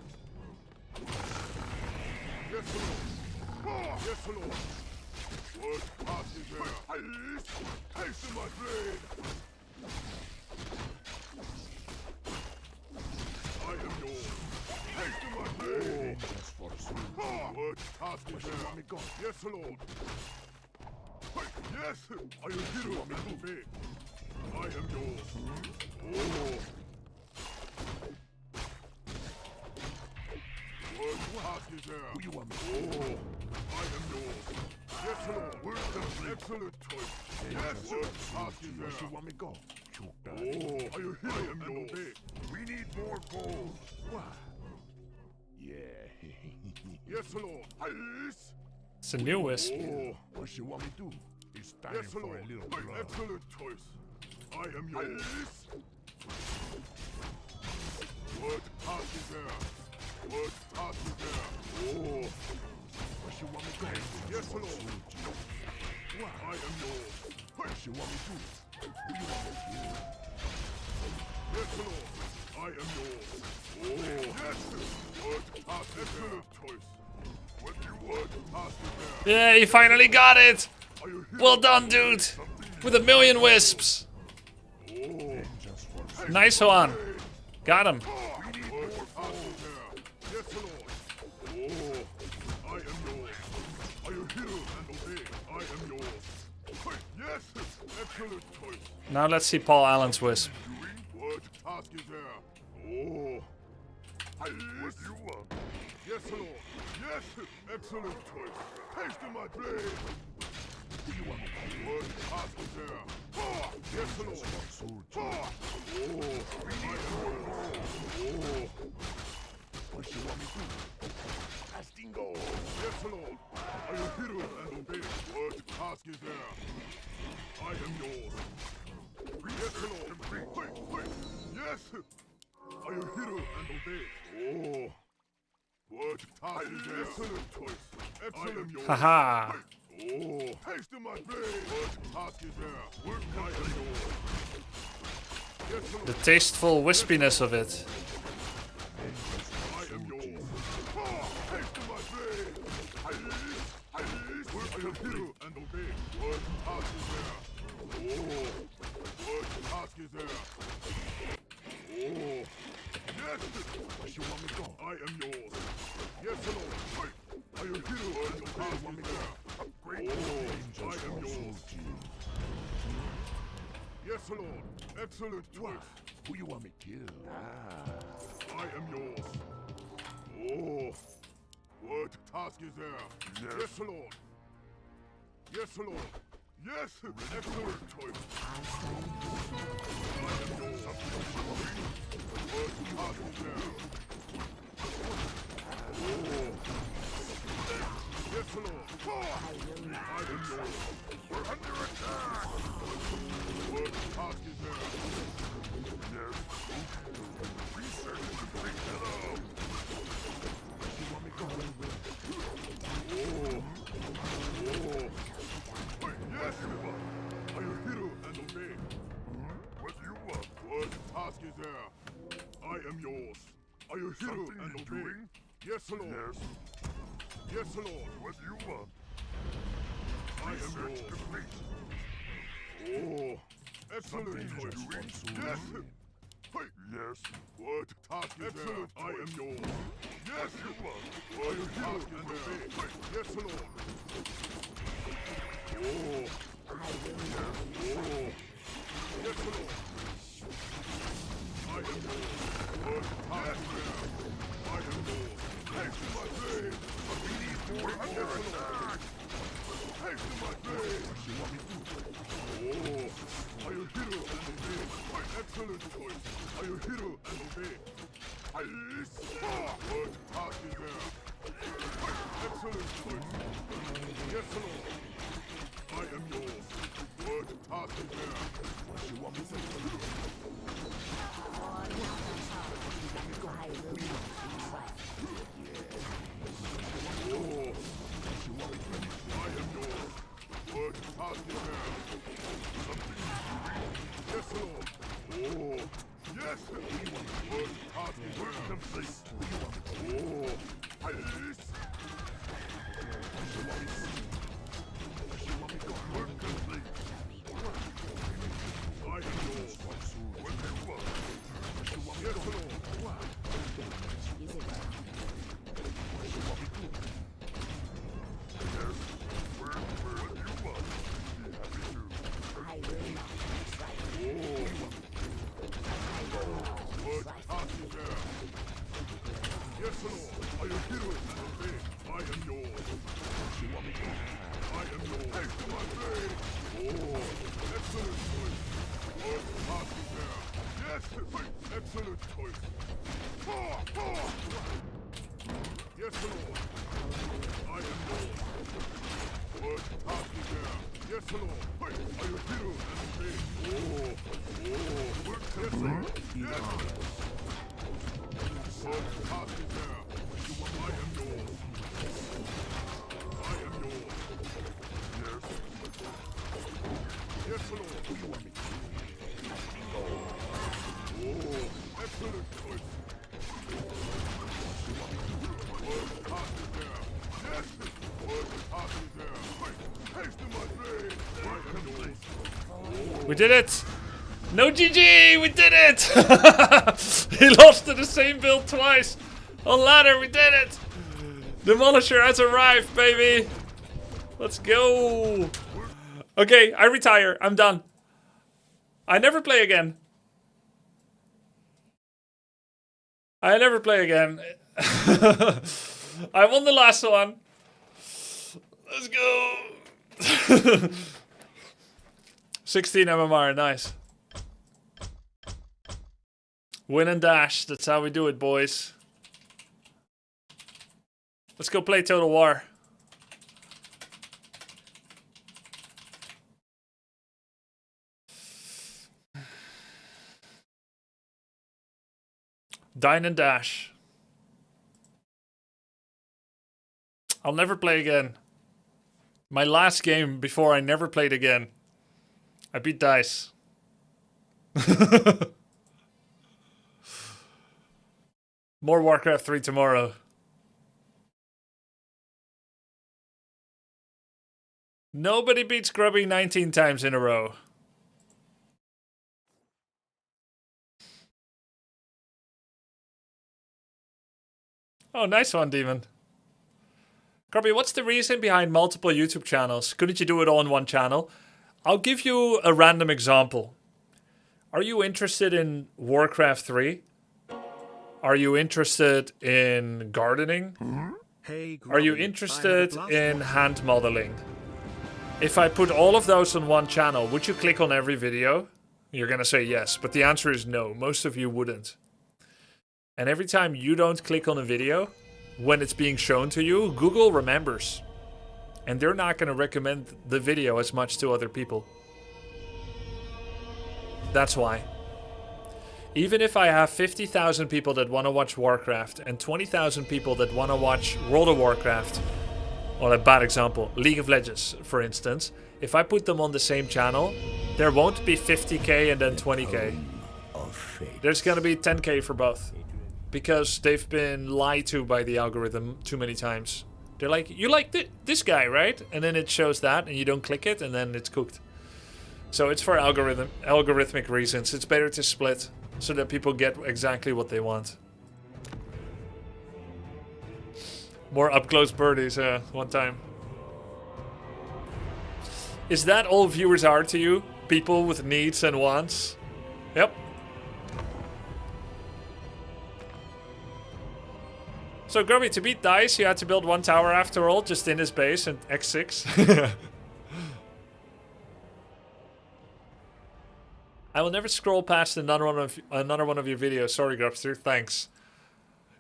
Yes, Lord. Yes, Lord. What task is there? Hasten my blade. I am yours. Hasten my blade. What task is there? Yes, Lord. Yes. Are you hero and obey? I am yours. Oh. What task is there? Who you want me? Oh, I am yours. Yes, Lord. Excellent choice. Yes, what task is there? You want me go? Oh, are you here? I am yours. We need more gold. Why? Yeah. Yes, Lord. Yes. It's a new wisp. Oh, What you want me to do? It's time yes, for Lord. a little My blood. excellent choice. I am yours. What task is there? What task is there? Oh, What you want me to do? yes, Lord. Why? I am yours. What you want me to do? Who you want me to do? Yes, Lord. I am yours. Oh, yes. What task? Excellent choice. What do you want? Task is there. Yeah, you finally got it! Are you here? Well done, dude! With 1,000,000 wisps! Just for Nice one! Got him! What task is there? Yes, Lord. Oh, I am yours. Are you here and obey? I am yours. Yes, excellent choice. Now let's see Paul Allen's wisp. What task is there? Oh, What do you want? yes, Lord. Yes, excellent choice. Haste in my blade. What task is there? Yes, Lord. Oh, I am yours. Oh, what you want me to do? Casting gold. yes, Lord. Are you hero and obey? What task is there? I am yours. Yes, Lord. Yes. Are you hero and obey? Oh. What task is there? Excellent choice. Excellent yours. Haha! Oh. Haste in my blade. What task is there? Work I am yours. Yes, Lord. The tasteful wispiness of it. I am yours. Haste in my blade. Work I am hero and obey. What task is there? Oh. What task is there? Oh. Yes. Yes! Where you want me go? I am yours. Yes, Lord. Hey, are you hero and your task is there? Upgrade Oh, I am yours. Yes, Lord. Excellent choice. Who you want me kill? I am yours. Oh, what task is there? Yes, Lord. Yes, Lord. Yes, excellent choice. I am yours. What task is there? Oh. Yes, Lord. I am yours. We're under attack. What task is there? Yes. Research complete. Hello. You want me go? Oh. Oh. Wait, yes. Are you hero and obey? What do you want? What task is there? I am yours. Are you hero Something and you're obey? doing? Yes, Lord. Yes. Yes, Lord. What do you want? I am Research yours. complete. Oh, excellent Something you're choice. doing? Yes. Hey, Yes. what task is there? I am yours. Yes. What do you want? What task is there? Hey, yes, Lord. Oh. Oh. Yes, Lord. I am yours. What task is there? I am yours. Haste my blade. We're under attack. Haste my blade. Oh, are you hero and obey? My excellent choice. Are you hero and obey? Ice. What task is there? My excellent choice. Yes, Lord. I am yours. What task is there? You want me to? Oh, I am yours. What task is there? Something yes, Lord. Oh, yes. What task is there? Complete. Oh, ice. Work complete. I am yours. What do you want? Yes, Lord. Yes. What do you want? Be happy to. What task is there? Yes, Lord. Are you hero and obey? I am yours. I am yours. Haste my blade. Oh, excellent choice. What task is there? Yes, excellent choice. Yes, Lord. I am yours. What task is there? Yes, Lord. Are you hero and obey? Oh, yes, Lord. Yes. What task is there? I am yours. I am yours. Yes. Yes, Lord. Oh, excellent choice. What task is there? Yes. What task is there? Haste to my blade. I am yours. We did it! No GG! We did it! He lost to the same build twice! On ladder, we did it! Demolisher has arrived, baby! Let's go! Okay, I retire. I'm done. I never play again. I never play again. I won the last one. Let's go! 16 MMR, nice. Win and dash, that's how we do it, boys. Let's go play Total War. Dine and dash. I'll never play again. My last game before I never played again. I beat Dice. More Warcraft 3 tomorrow. Nobody beats Grubby 19 times in a row. Oh, nice one, Demon. Grubby, what's the reason behind multiple YouTube channels? Couldn't you do it all in one channel? I'll give you a random example. Are you interested in Warcraft 3? Are you interested in gardening? Hey, Are you Grubby, I interested have a in blast hand modeling? If I put all of those on one channel, would you click on every video? You're gonna say yes, but the answer is no. Most of you wouldn't. And every time you don't click on a video, when it's being shown to you, Google remembers. And they're not gonna recommend the video as much to other people. That's why. Even if I have 50,000 people that want to watch Warcraft and 20,000 people that want to watch World of Warcraft, or a bad example, League of Legends, for instance, if I put them on the same channel, there won't be 50k and then 20k. There's gonna be 10k for both. Because they've been lied to by the algorithm too many times. They're like, you like this guy, right? And then it shows that and you don't click it and then it's cooked. So it's for algorithmic reasons. It's better to split so that people get exactly what they want. More up-close birdies one time. Is that all viewers are to you? People with needs and wants? Yep. So Grubby, to beat Dice, you had to build one tower after all, just in his base and X6. I will never scroll past another one of your videos. Sorry, Grubster. Thanks.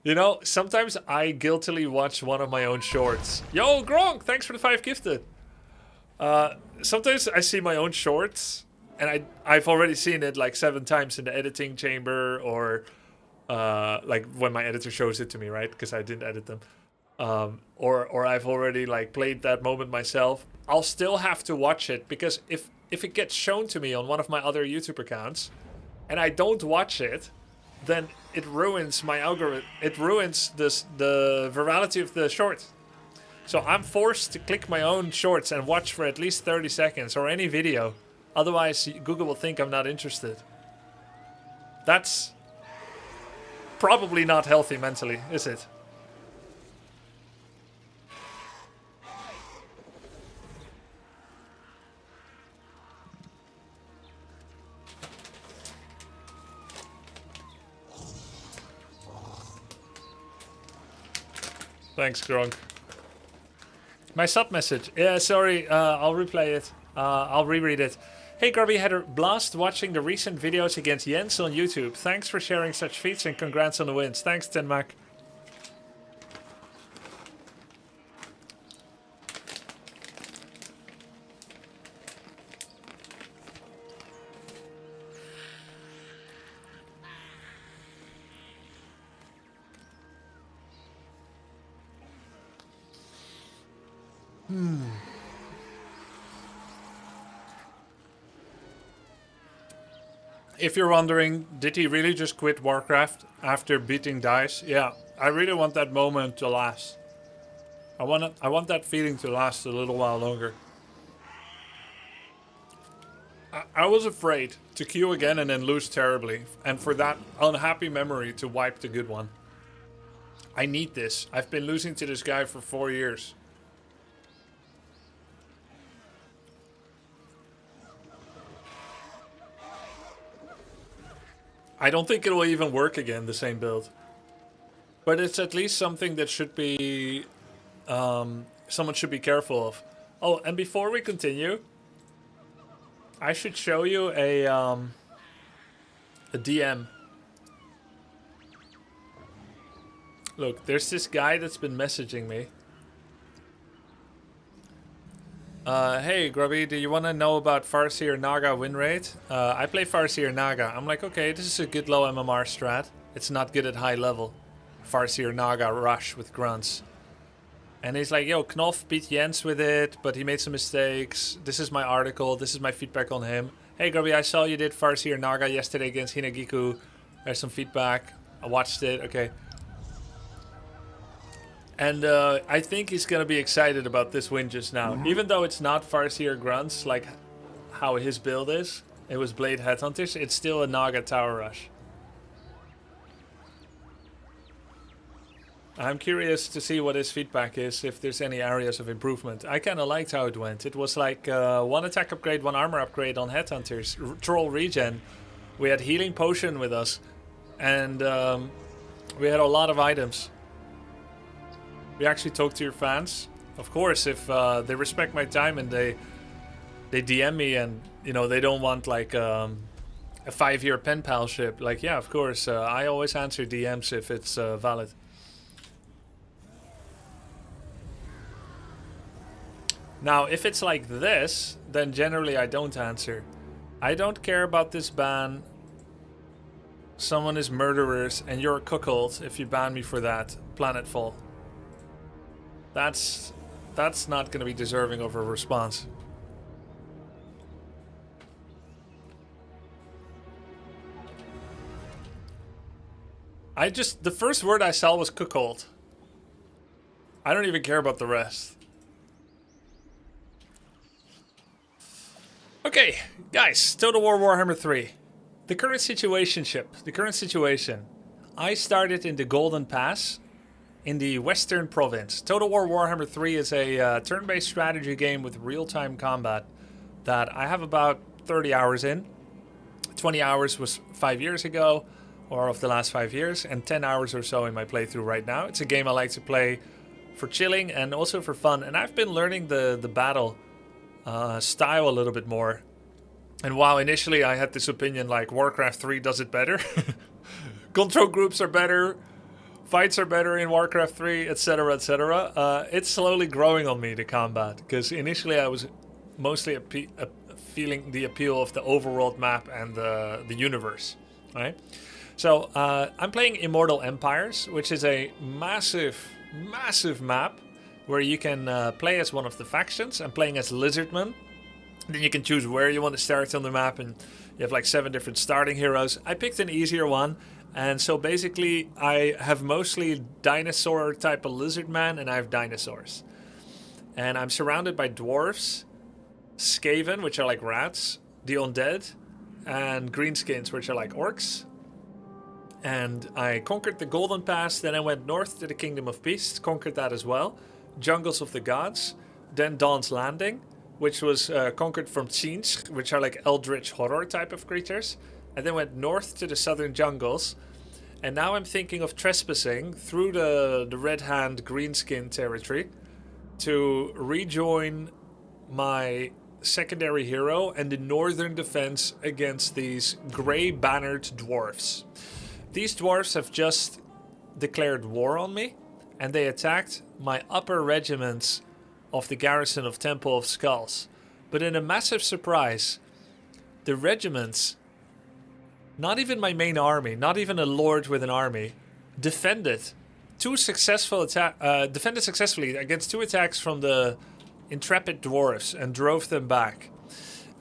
You know, sometimes I guiltily watch one of my own shorts. Yo, Gronk, thanks for the 5 gifted. Sometimes I see my own shorts, and I've already seen it like 7 times in the editing chamber, or like when my editor shows it to me, right? Because I didn't edit them. Or I've already like played that moment myself. I'll still have to watch it, because if it gets shown to me on one of my other YouTube accounts, and I don't watch it, then it ruins my algorithm. It ruins the virality of the short. So I'm forced to click my own shorts and watch for at least 30 seconds or any video. Otherwise, Google will think I'm not interested. That's probably not healthy mentally, is it? Thanks, Gronk. My sub message. Yeah, sorry, I'll replay it. I'll reread it. Hey Grubby, had a blast watching the recent videos against Jens on YouTube. Thanks for sharing such feats and congrats on the wins. Thanks, Tenmac. If you're wondering, did he really just quit Warcraft after beating Dice? Yeah, I really want that moment to last. I want that feeling to last a little while longer. I was afraid to queue again and then lose terribly, and for that unhappy memory to wipe the good one. I need this. I've been losing to this guy for 4 years. I don't think it will even work again, the same build. But it's at least something that should be... someone should be careful of. Oh, and before we continue, I should show you a DM. Look, there's this guy that's been messaging me. Hey Grubby, do you want to know about Farseer Naga win rate? I play Farseer Naga. I'm like, okay, this is a good low MMR strat. It's not good at high level. Farseer Naga rush with grunts. And he's like, yo, Knopf beat Jens with it, but he made some mistakes. This is my article. This is my feedback on him. Hey Grubby, I saw you did Farseer Naga yesterday against Hinagiku. There's some feedback. I watched it. Okay. And I think he's going to be excited about this win just now. Even though it's not Farseer Grunts, like how his build is. It was Blade Headhunters. It's still a Naga Tower Rush. I'm curious to see what his feedback is, if there's any areas of improvement. I kind of liked how it went. It was like 1 attack upgrade, 1 armor upgrade on Headhunters. Troll regen. We had healing potion with us. And we had a lot of items. We actually talked to your fans. Of course, if they respect my time and they DM me and, you know, they don't want like a 5-year pen palship. Like, yeah, of course. I always answer DMs if it's valid. Now, if it's like this, then generally I don't answer. I don't care about this ban. Someone is murderers and you're a cuckold if you ban me for that. Planetfall. That's not going to be deserving of a response. The first word I saw was cuckold. I don't even care about the rest. Okay, guys, Total War Warhammer 3. The current situation. I started in the Golden Pass in the Western Province. Total War Warhammer 3 is a turn-based strategy game with real-time combat that I have about 30 hours in. 20 hours was 5 years ago, or of the last 5 years, and 10 hours or so in my playthrough right now. It's a game I like to play for chilling and also for fun, and I've been learning the battle style a little bit more. And while initially I had this opinion like Warcraft 3 does it better, control groups are better, fights are better in Warcraft 3, etc., etc. It's slowly growing on me, the combat, because initially I was mostly feeling the appeal of the overworld map and the universe, right? So I'm playing Immortal Empires, which is a massive map where you can play as one of the factions. I'm playing as Lizardman. Then you can choose where you want to start on the map, and you have like 7 different starting heroes. I picked an easier one, and so basically I have mostly dinosaur type of Lizardman, and I have dinosaurs. And I'm surrounded by dwarves, Skaven, which are like rats, the Undead, and greenskins, which are like orcs. And I conquered the Golden Pass, then I went north to the Kingdom of Beasts, conquered that as well. Jungles of the Gods, then Dawn's Landing, which was conquered from Tzeentch, which are like eldritch horror type of creatures. And then went north to the southern jungles. And now I'm thinking of trespassing through the Red Hand Greenskin territory to rejoin my secondary hero and the northern defense against these grey bannered dwarfs. These dwarfs have just declared war on me, and they attacked my upper regiments of the garrison of Temple of Skulls. But in a massive surprise, the regiments, not even my main army, not even a lord with an army, defended successfully against 2 attacks from the intrepid dwarves and drove them back.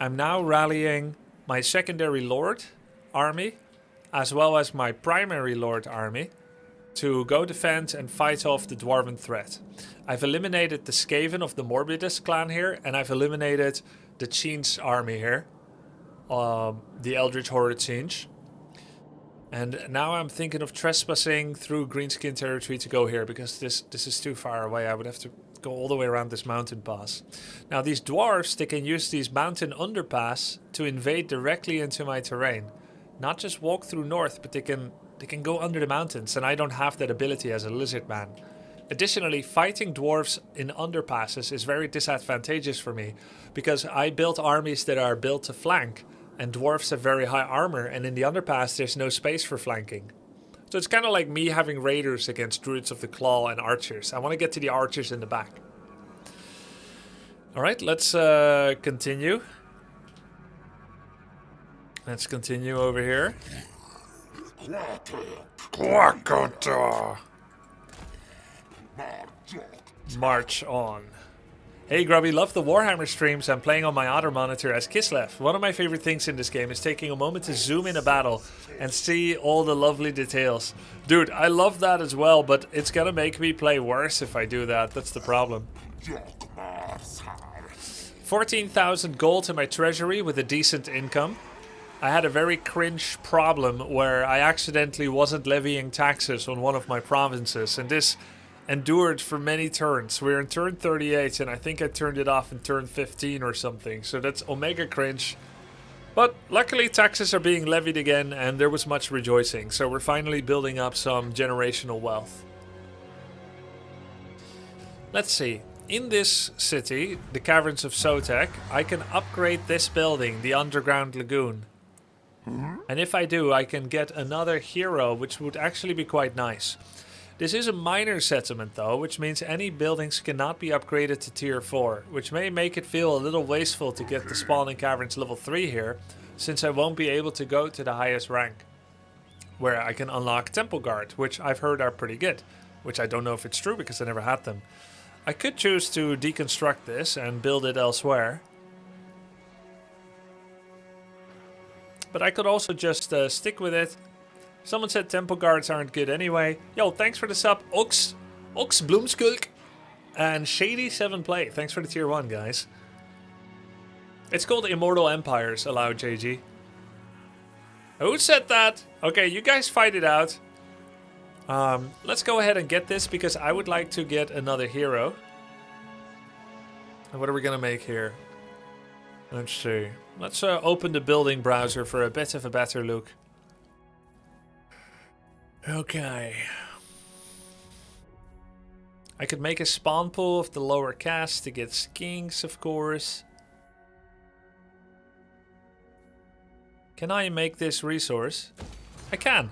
I'm now rallying my secondary lord army as well as my primary lord army to go defend and fight off the dwarven threat. I've eliminated the Skaven of the Morbidus clan here, and I've eliminated the Tzeentch army here, the Eldritch Horror Tzeentch. And now I'm thinking of trespassing through Greenskin territory to go here, because this is too far away. I would have to go all the way around this mountain pass. Now these dwarves, they can use these mountain underpass to invade directly into my terrain. Not just walk through north, but they can go under the mountains, and I don't have that ability as a lizard man. Additionally, fighting dwarves in underpasses is very disadvantageous for me, because I built armies that are built to flank, and dwarves have very high armor, and in the underpass there's no space for flanking. So it's kind of like me having raiders against druids of the claw and archers. I want to get to the archers in the back. Alright, let's continue. Let's continue over here. March on. Hey Grubby, love the Warhammer streams. I'm playing on my other monitor as Kislev. One of my favorite things in this game is taking a moment to zoom in a battle and see all the lovely details. Dude, I love that as well, but it's gonna make me play worse if I do that. That's the problem. 14,000 gold in my treasury with a decent income. I had a very cringe problem where I accidentally wasn't levying taxes on one of my provinces, and this endured for many turns. We're in turn 38, and I think I turned it off in turn 15 or something, so that's omega cringe. But luckily taxes are being levied again, and there was much rejoicing, so we're finally building up some generational wealth. Let's see. In this city, the Caverns of Sotek, I can upgrade this building, the Underground Lagoon. And if I do, I can get another hero, which would actually be quite nice. This is a minor settlement though, which means any buildings cannot be upgraded to tier 4, which may make it feel a little wasteful to get the Spawning Caverns level 3 here, since I won't be able to go to the highest rank, where I can unlock Temple Guard, which I've heard are pretty good, which I don't know if it's true because I never had them. I could choose to deconstruct this and build it elsewhere. But I could also just stick with it. Someone said Temple Guards aren't good anyway. Yo, thanks for the sub, Ox Bloomskulk, and Shady7Play. Thanks for the tier 1, guys. It's called Immortal Empires, allowed JG. Who said that? Okay, you guys fight it out. Let's go ahead and get this, because I would like to get another hero. And what are we gonna make here? Let's see. Let's open the building browser for a bit of a better look. Okay. I could make a spawn pool of the lower caste to get skinks, of course. Can I make this resource? I can.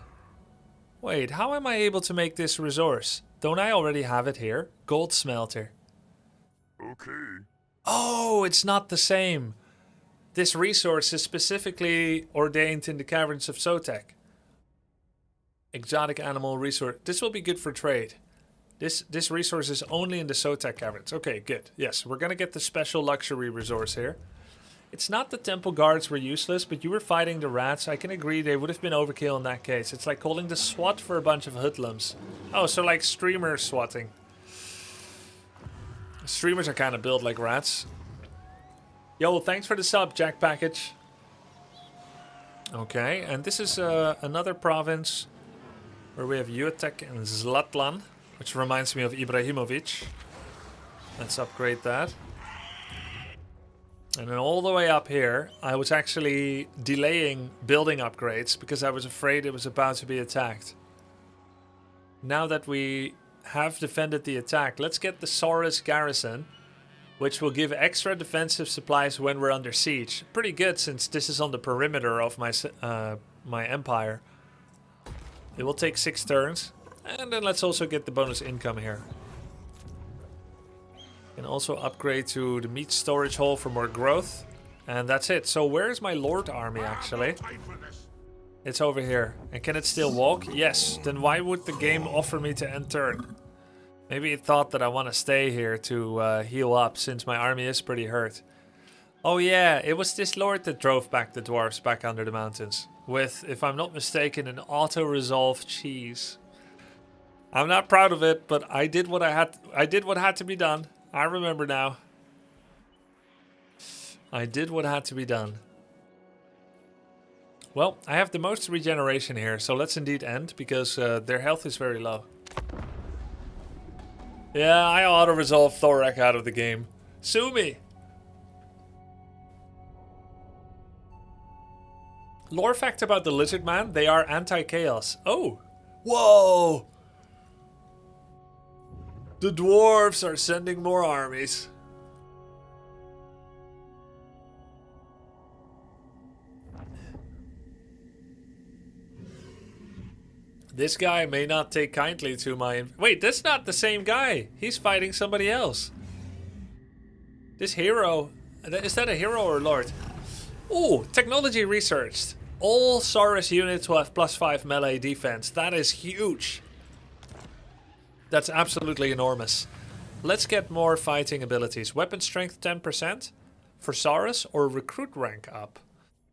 Wait, how am I able to make this resource? Don't I already have it here? Gold smelter. Okay. Oh, it's not the same. This resource is specifically ordained in the Caverns of Sotek. Exotic animal resource. This will be good for trade. This resource is only in the Sotek Caverns. Okay, good. Yes, we're gonna get the special luxury resource here. It's not the Temple Guards were useless, but you were fighting the rats. I can agree they would have been overkill in that case. It's like calling the SWAT for a bunch of hoodlums. Oh, so like streamer swatting. Streamers are kind of built like rats. Yo, thanks for the sub, Jack Package. Okay, and this is another province where we have Utek and Zlatlan, which reminds me of Ibrahimovic. Let's upgrade that. And then all the way up here, I was actually delaying building upgrades because I was afraid it was about to be attacked. Now that we have defended the attack, let's get the Saurus Garrison, which will give extra defensive supplies when we're under siege. Pretty good, since this is on the perimeter of my empire. It will take 6 turns. And then let's also get the bonus income here. Can also upgrade to the meat storage hall for more growth. And that's it. So where is my Lord army actually? It's over here. And can it still walk? Yes. Then why would the game offer me to end turn? Maybe it thought that I want to stay here to heal up, since my army is pretty hurt. Oh yeah, it was this lord that drove back the dwarves back under the mountains. With, if I'm not mistaken, an auto-resolve cheese. I'm not proud of it, but I did what I did what had to be done. I remember now. I did what had to be done. Well, I have the most regeneration here, so let's indeed end, because their health is very low. Yeah, I auto-resolve Thorak out of the game. Sue me! Lore fact about the Lizard Man, they are anti-chaos. Oh! Whoa! The dwarves are sending more armies. This guy may not take kindly to my... Wait, that's not the same guy. He's fighting somebody else. This hero... Is that a hero or lord? Ooh, technology researched. All Saurus units will have +5 melee defense. That is huge. That's absolutely enormous. Let's get more fighting abilities. Weapon strength 10% for Saurus, or recruit rank up.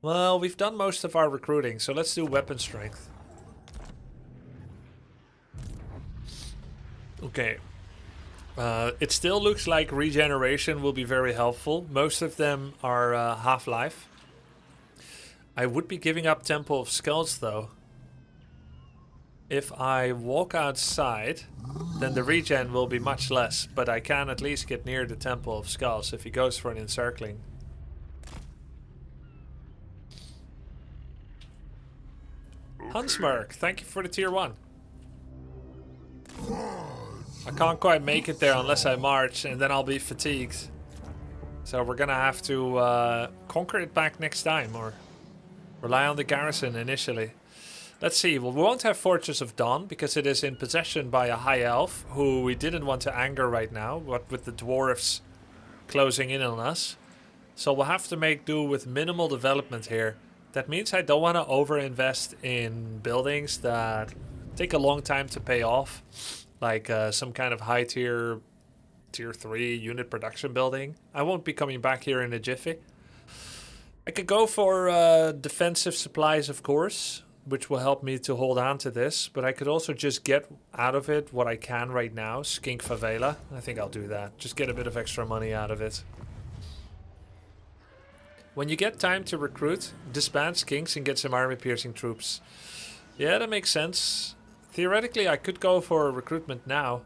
Well, we've done most of our recruiting, so let's do weapon strength. Okay. It still looks like regeneration will be very helpful. Most of them are half-life. I would be giving up Temple of Skulls though. If I walk outside, then the regen will be much less, but I can at least get near the Temple of Skulls if he goes for an encircling. Hunsmerk, thank you for the tier 1. I can't quite make it there unless I march, and then I'll be fatigued. So we're gonna have to conquer it back next time, or rely on the garrison initially. Let's see, well, we won't have Fortress of Dawn because it is in possession by a high elf who we didn't want to anger right now, what with the dwarves closing in on us. So we'll have to make do with minimal development here. That means I don't want to overinvest in buildings that take a long time to pay off, like some kind of high tier 3 unit production building. I won't be coming back here in a jiffy. I could go for defensive supplies, of course, which will help me to hold on to this, but I could also just get out of it what I can right now. Skink Favela. I think I'll do that. Just get a bit of extra money out of it. When you get time to recruit, disband skinks and get some armor-piercing troops. Yeah, that makes sense. Theoretically, I could go for a recruitment now.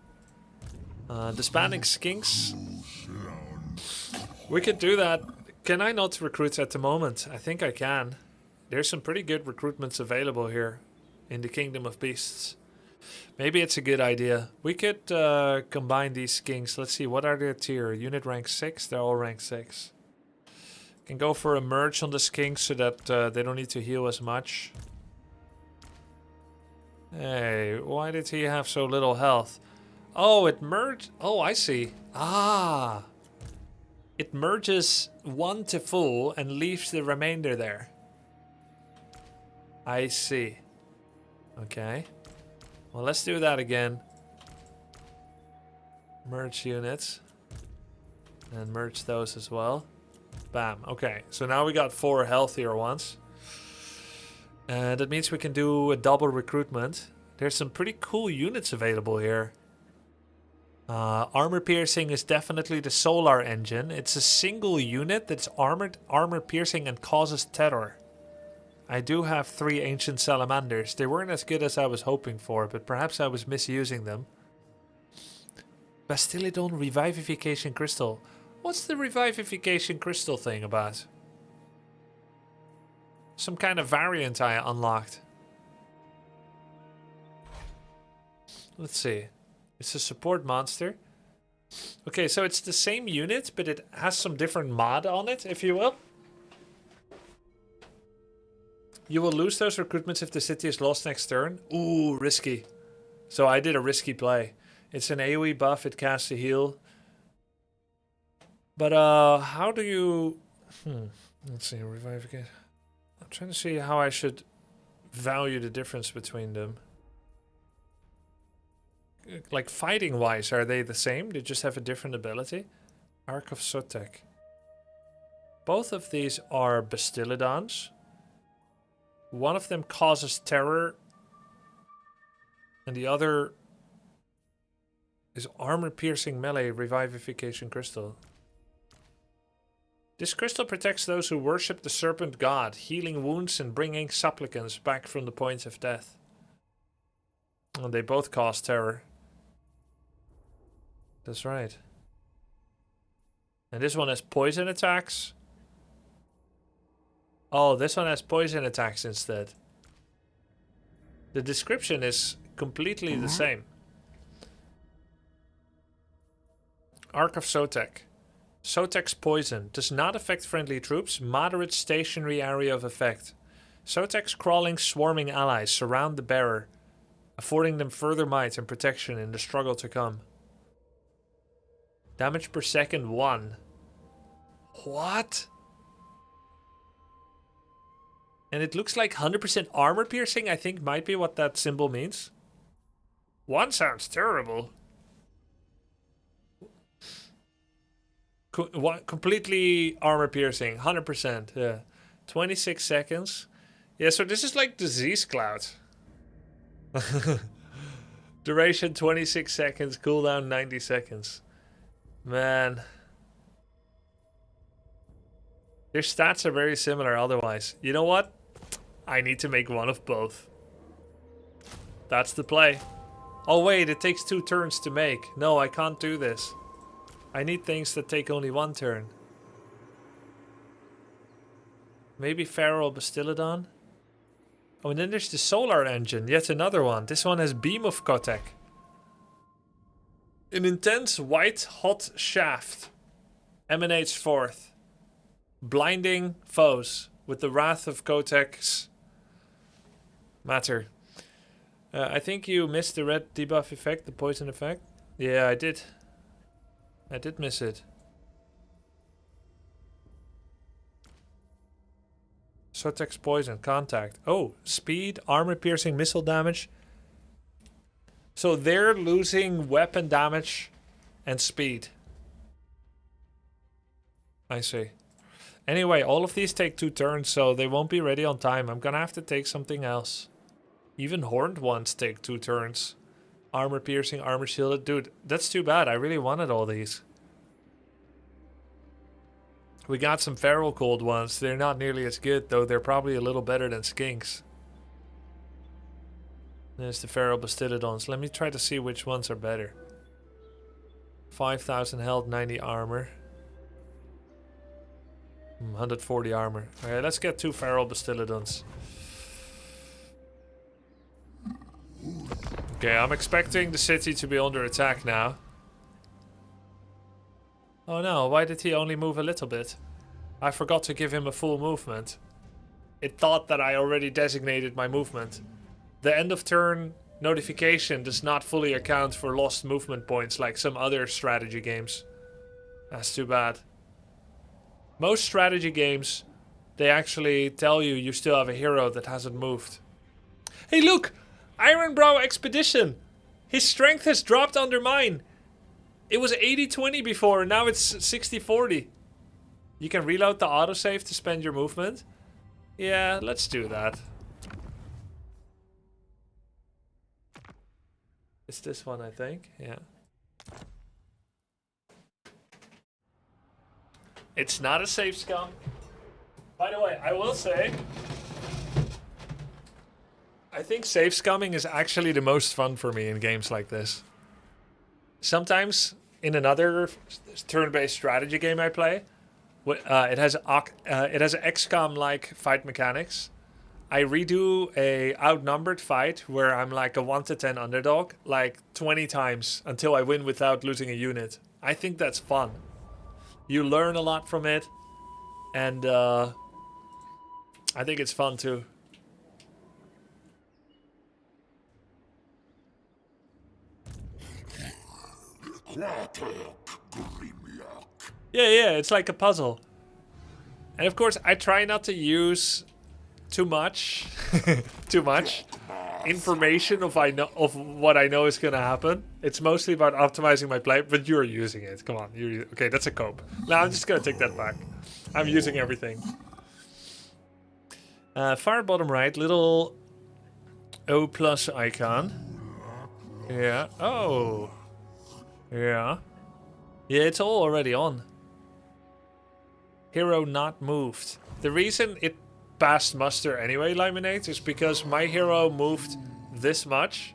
Disbanding skinks. We could do that. Can I not recruit at the moment? I think I can. There's some pretty good recruitments available here in the Kingdom of Beasts. Maybe it's a good idea. We could combine these skinks. Let's see, what are their tier? Unit rank 6? They're all rank 6. Can go for a merge on the skinks so that they don't need to heal as much. Hey, why did he have so little health? Oh, it merged. Oh, I see. Ah. It merges 1 to full and leaves the remainder there. I see. Okay. Well, let's do that again. Merge units. And merge those as well. Bam. Okay. So now we got 4 healthier ones. And that means we can do a double recruitment. There's some pretty cool units available here. Armor piercing is definitely the solar engine. It's a single unit that's armor piercing and causes terror. I do have 3 ancient salamanders. They weren't as good as I was hoping for, but perhaps I was misusing them. Bastillidon Revivification Crystal. What's the Revivification Crystal thing about? Some kind of variant I unlocked. Let's see. It's a support monster. Okay, so it's the same unit, but it has some different mod on it, if you will. You will lose those recruitments if the city is lost next turn. Ooh, risky. So I did a risky play. It's an AoE buff, it casts a heal. But how do you... Let's see, revive again. I'm trying to see how I should value the difference between them. Like fighting wise, are they the same? They just have a different ability? Arc of Sotek. Both of these are Bastillidons. One of them causes terror. And the other is armor piercing melee revivification crystal. This crystal protects those who worship the serpent god, healing wounds and bringing supplicants back from the point of death. And they both cause terror. That's right. And this one has poison attacks. Oh, this one has poison attacks instead. The description is completely the same. Arc of Sotek. Sotek's poison does not affect friendly troops. Moderate stationary area of effect. Sotek's crawling, swarming allies surround the bearer, affording them further might and protection in the struggle to come. Damage per second 1. What? And it looks like 100% armor piercing, I think might be what that symbol means. 1 sounds terrible. Completely armor piercing, 100%. Yeah. 26 seconds. Yeah, so this is like Disease Cloud. Duration 26 seconds, cooldown 90 seconds. Man. Their stats are very similar otherwise. You know what? I need to make one of both. That's the play. Oh wait, it takes 2 turns to make. No, I can't do this. I need things that take only 1 turn. Maybe Feral Bastillodon? Oh, and then there's the Solar Engine, yet another one. This one has Beam of Kotek. An intense white hot shaft emanates forth, blinding foes with the wrath of Kotek's matter. I think you missed the red debuff effect, the poison effect. Yeah, I did. I did miss it. Sotek's poison, contact. Oh, speed, armor piercing, missile damage. So they're losing weapon damage and speed. I see. Anyway, all of these take 2 turns, so they won't be ready on time. I'm gonna have to take something else. Even horned ones take 2 turns. Armor piercing, armor shielded. Dude, that's too bad. I really wanted all these. We got some feral cold ones. They're not nearly as good, though they're probably a little better than skinks. There's the feral bastillodons. Let me try to see which ones are better. 5,000 health, 90 armor. 140 armor. Okay, let's get 2 feral bastillodons. Okay, I'm expecting the city to be under attack now. Oh no, why did he only move a little bit? I forgot to give him a full movement. It thought that I already designated my movement. The end of turn notification does not fully account for lost movement points like some other strategy games. That's too bad. Most strategy games, they actually tell you you still have a hero that hasn't moved. Hey look! Ironbrow Expedition! His strength has dropped under mine. It was 80-20 before, and now it's 60-40. You can reload the autosave to spend your movement. Yeah, let's do that. It's this one, I think. Yeah. It's not a save scum. By the way, I will say, I think save scumming is actually the most fun for me in games like this. Sometimes in another turn-based strategy game I play, it has XCOM-like fight mechanics. I redo a outnumbered fight where I'm like a 1-10 underdog like 20 times until I win without losing a unit. I think that's fun. You learn a lot from it, and I think it's fun too. Yeah, it's like a puzzle. And of course, I try not to use too much information of what I know is gonna happen. It's mostly about optimizing my play, but you're using it. Come on, okay, that's a cope. Now I'm just gonna take that back. I'm using everything. Far bottom right, little O+ icon. Yeah. Oh. Yeah. Yeah, it's all already on. Hero not moved. The reason it passed muster anyway, Limonade, is because my hero moved this much.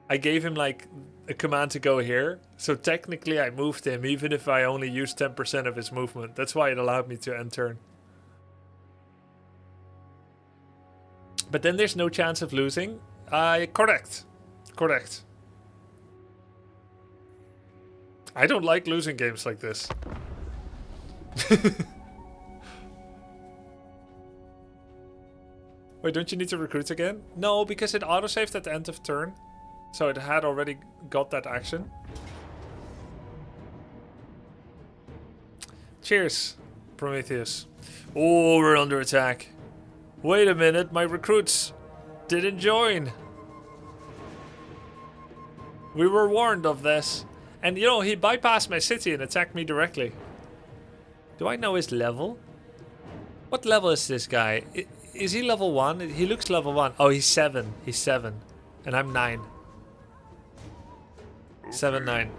I gave him like a command to go here. So technically I moved him even if I only used 10% of his movement. That's why it allowed me to end turn. But then there's no chance of losing. Correct. Correct. I don't like losing games like this. Wait, don't you need to recruit again? No, because it autosaved at the end of turn. So it had already got that action. Cheers, Prometheus. Oh, we're under attack. Wait a minute, my recruits didn't join. We were warned of this. And you know, he bypassed my city and attacked me directly. Do I know his level? What level is this guy? Is he level 1? He looks level 1. Oh, he's 7. He's 7. And I'm 9. 7, 9.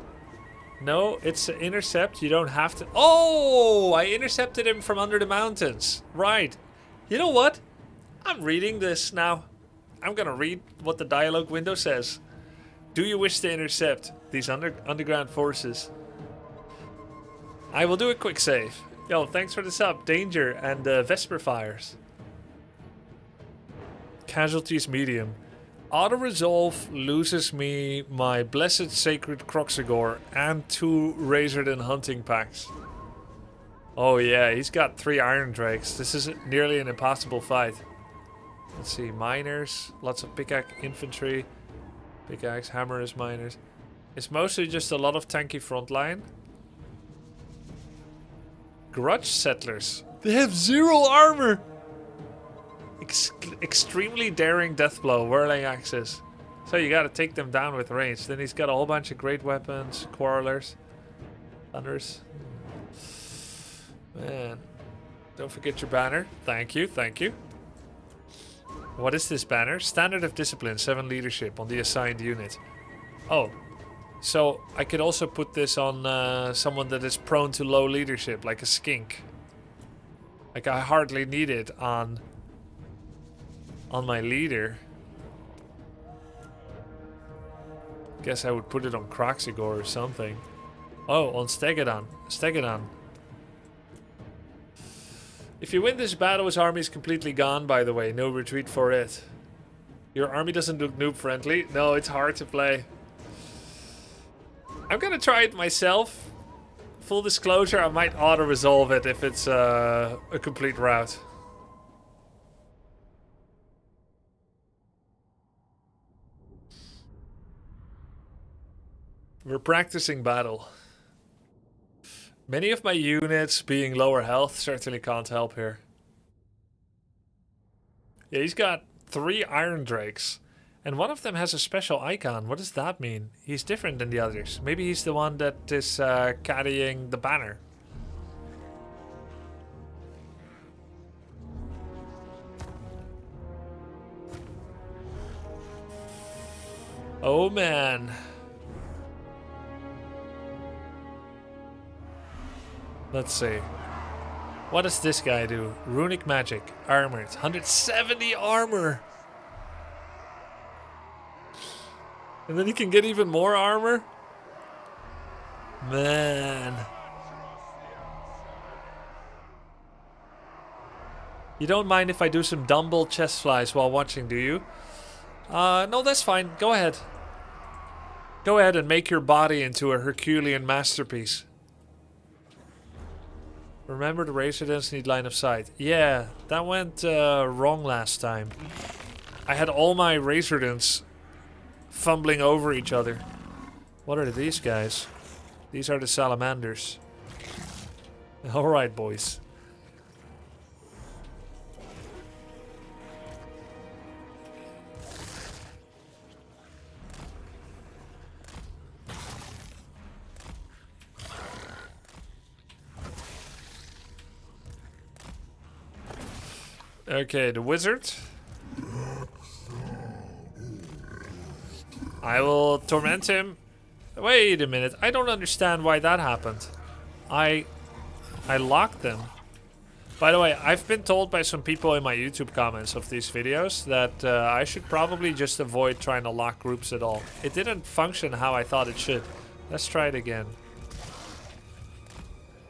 No, it's an intercept. You don't have to... Oh! I intercepted him from under the mountains. Right. You know what? I'm reading this now. I'm gonna read what the dialogue window says. Do you wish to intercept these underground forces? I will do a quick save. Yo, thanks for the sub, Danger and Vesper Fires. Casualties medium. Auto-resolve loses me my Blessed Sacred Croxagore and 2 Razored and Hunting packs. Oh yeah, he's got 3 Iron Drakes. This is nearly an impossible fight. Let's see, miners, lots of pickaxe infantry. Pickaxe, hammers, miners. It's mostly just a lot of tanky frontline. Grudge settlers. They have 0 armor! Extremely daring deathblow, whirling axes. So you gotta take them down with range. Then he's got a whole bunch of great weapons, quarrelers, thunders. Man, don't forget your banner. Thank you, thank you. What is this banner? Standard of Discipline, 7 leadership on the assigned unit. Oh, so I could also put this on someone that is prone to low leadership, like a skink. Like I hardly need it on my leader. Guess I would put it on Croxagore or something. Oh, on Stegadon. Stegadon. If you win this battle, his army is completely gone, by the way. No retreat for it. Your army doesn't look noob friendly. No, it's hard to play. I'm gonna try it myself. Full disclosure, I might auto-resolve it if it's a complete rout. We're practicing battle. Many of my units being lower health certainly can't help here. Yeah, he's got 3 Iron Drakes. And one of them has a special icon. What does that mean? He's different than the others. Maybe he's the one that is carrying the banner. Oh man. Let's see. What does this guy do? Runic magic, armored, 170 armor. And then he can get even more armor? Man. You don't mind if I do some dumbbell chest flies while watching, do you? No, that's fine. Go ahead. Go ahead and make your body into a Herculean masterpiece. Remember the residents need line of sight. Yeah, that went wrong last time. I had all my residents fumbling over each other. What are these guys? These are the salamanders. Alright, boys. Okay, the wizard. I will torment him. Wait a minute. I don't understand why that happened. I locked them. By the way, I've been told by some people in my YouTube comments of these videos that I should probably just avoid trying to lock groups at all. It didn't function how I thought it should. Let's try it again.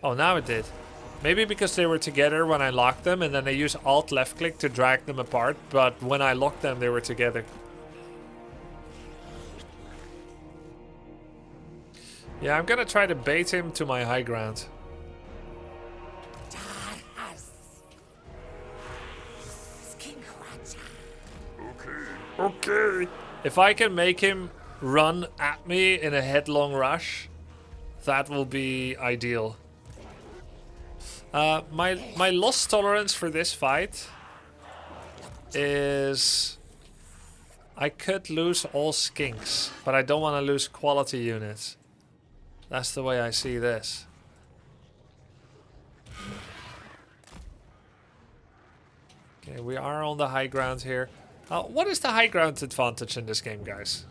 Oh, now it did. Maybe because they were together when I locked them and then I use Alt left click to drag them apart, but when I locked them they were together. Yeah, I'm gonna try to bait him to my high ground. Okay. If I can make him run at me in a headlong rush, that will be ideal. My loss tolerance for this fight is I could lose all skinks, but I don't want to lose quality units. That's the way I see this. Okay, we are on the high ground here. What is the high ground advantage in this game, guys?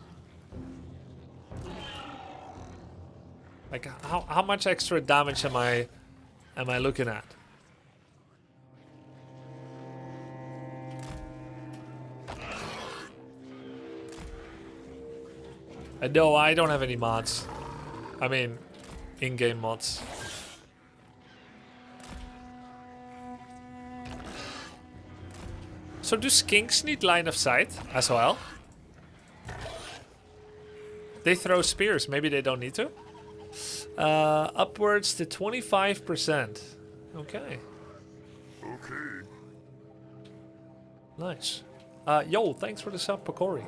Like, how much extra damage am I looking at? No, I don't have any mods. I mean, in-game mods. So do skinks need line of sight as well? They throw spears. Maybe they don't need to. Upwards to 25%. Okay. Okay. Nice. Yo, thanks for the sub, Pokori.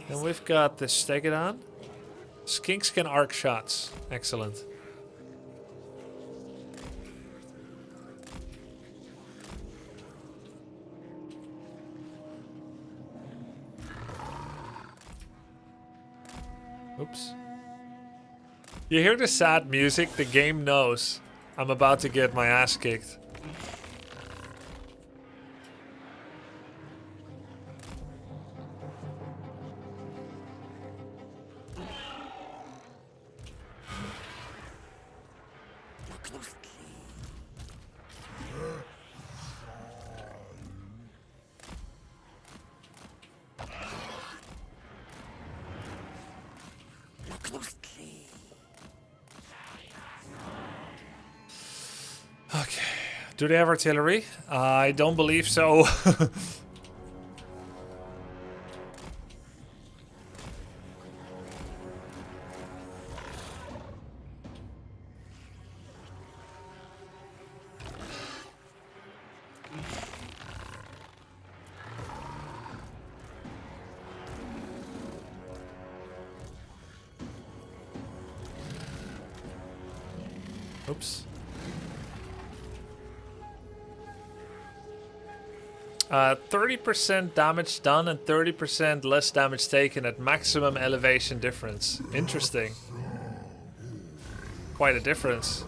And we've got the Stegodon. Skinks can arc shots. Excellent. Oops. You hear the sad music? The game knows I'm about to get my ass kicked. Okay. Do they have artillery? I don't believe so. Oops. 30% damage done and 30% less damage taken at maximum elevation difference. Interesting. Quite a difference.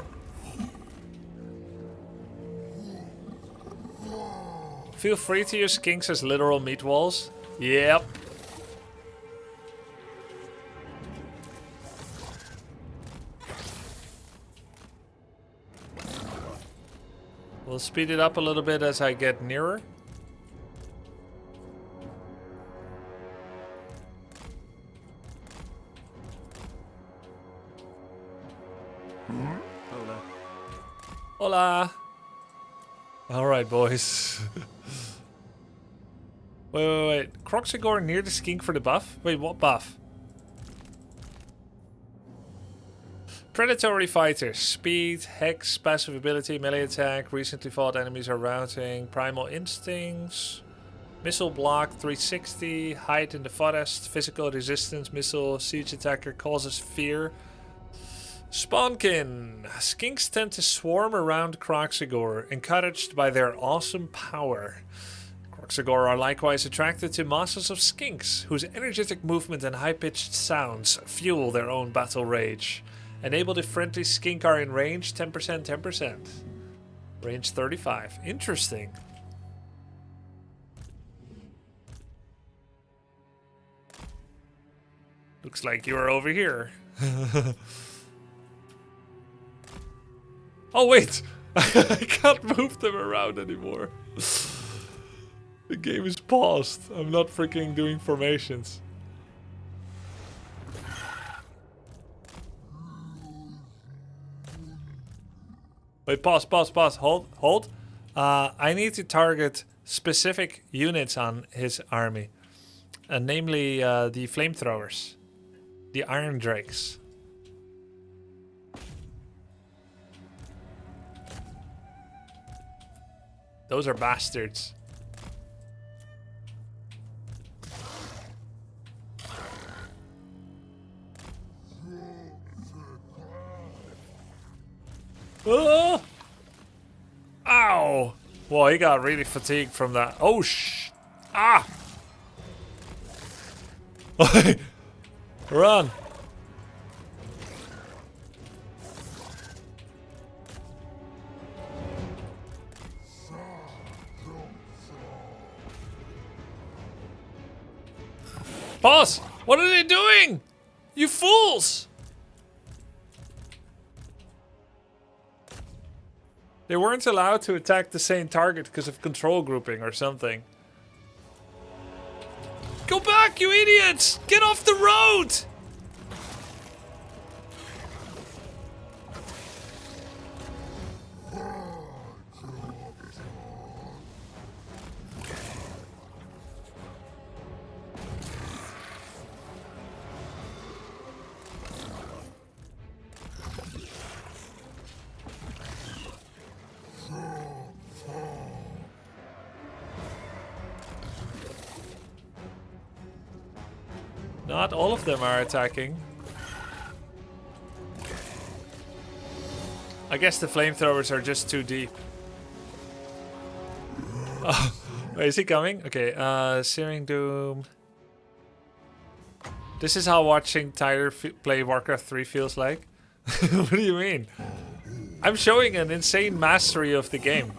Feel free to use skinks as literal meat walls. Yep. We'll speed it up a little bit as I get nearer. Hola. Hola. Alright, boys. Wait. Croxagore near the skink for the buff? Wait, what buff? Predatory fighter. Speed, hex, passive ability, melee attack, recently fought enemies are routing, primal instincts, missile block 360, hide in the forest, physical resistance, missile, siege attacker causes fear. Spawnkin. Skinks tend to swarm around Croxagore, encouraged by their awesome power. Croxagore are likewise attracted to masses of skinks, whose energetic movement and high-pitched sounds fuel their own battle rage. Enable the friendly skink are in range 10%, 10%. Range 35. Interesting. Looks like you are over here. Oh wait! I can't move them around anymore. The game is paused. I'm not freaking doing formations. Wait, pause. Hold. I need to target specific units on his army. Namely, the flamethrowers. The Iron Drakes. Those are bastards. Oh! Ow! Well, he got really fatigued from that. Oh, Ah! Run! Boss! What are they doing? You fools! They weren't allowed to attack the same target because of control grouping or something. Go back! fuck, you idiots! Get off the road! Not all of them are attacking. I guess the flamethrowers are just too deep. Oh, wait, is he coming? Okay, Searing Doom. This is how watching Tyler play Warcraft 3 feels like. What do you mean? I'm showing an insane mastery of the game.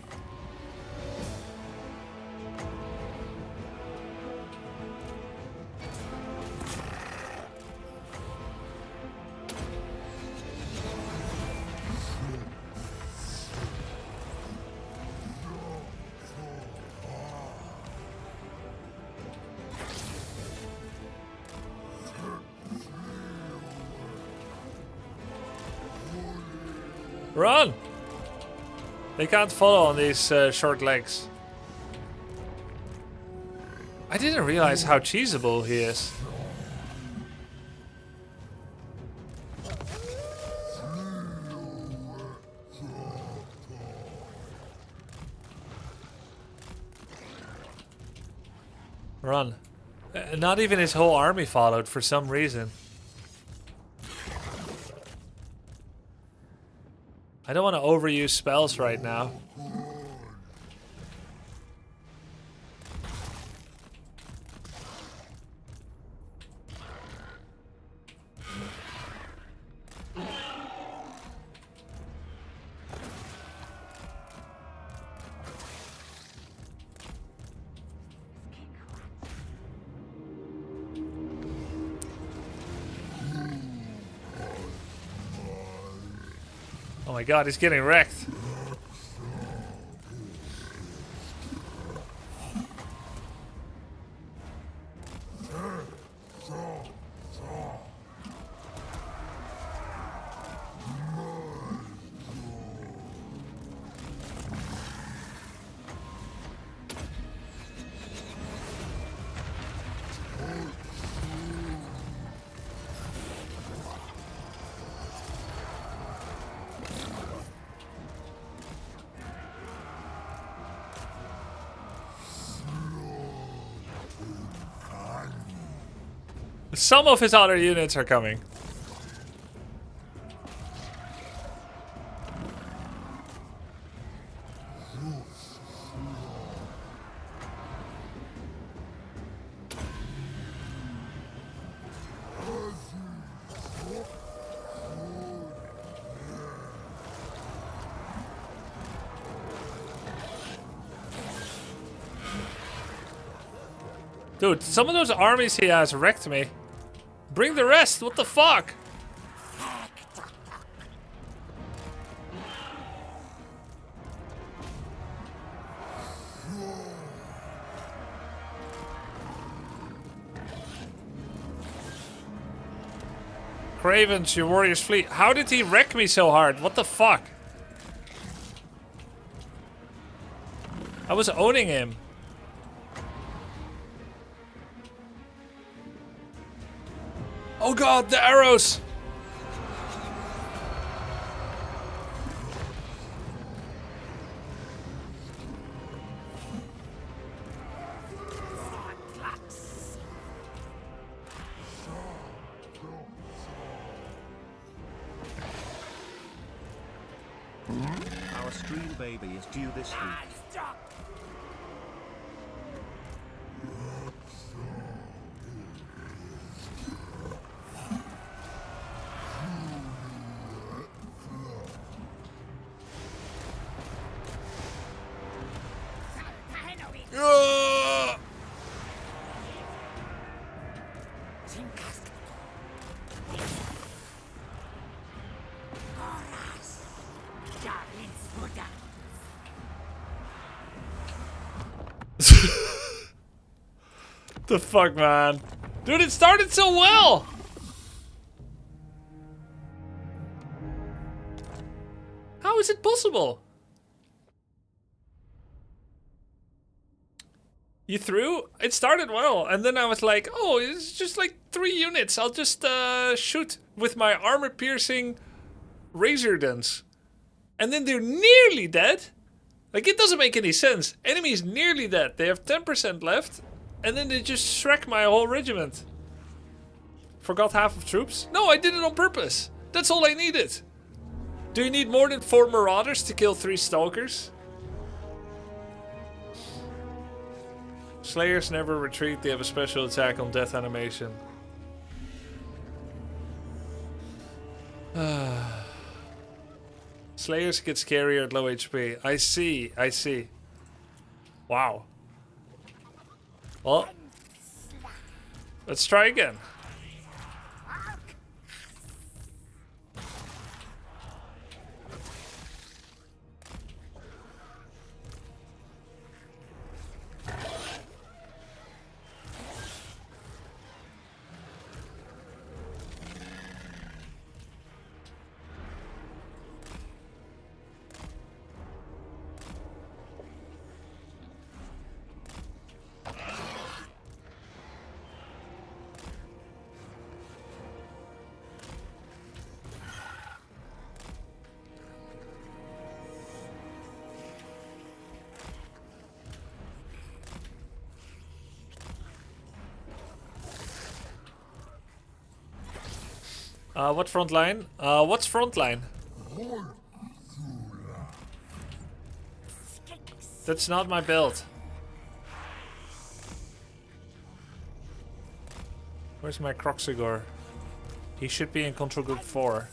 Run! They can't follow on these short legs. I didn't realize how cheesable he is. Run. Not even his whole army followed for some reason. I don't want to overuse spells right now. Oh my god, he's getting wrecked. Some of his other units are coming. Dude, some of those armies he has wrecked me. Bring the rest, what the fuck? Cravens, your warrior's fleet. How did he wreck me so hard? What the fuck? I was owning him. Oh god, the arrows! Our stream baby is due this week. The fuck, man? Dude, it started so well! How is it possible? You threw? It started well, and then I was like, oh, it's just like 3 units. I'll just shoot with my armor-piercing razor guns. And then they're nearly dead. Like, it doesn't make any sense. Enemy's nearly dead. They have 10% left, and then they just shrek my whole regiment. Forgot half of troops? No, I did it on purpose. That's all I needed. Do you need more than 4 marauders to kill 3 stalkers? Slayers never retreat, they have a special attack on death animation. Slayers get scarier at low HP. I see, I see. Wow. Well, let's try again. What front line? What's front line? That's not my build. Where's my Croxigor? He should be in control group 4.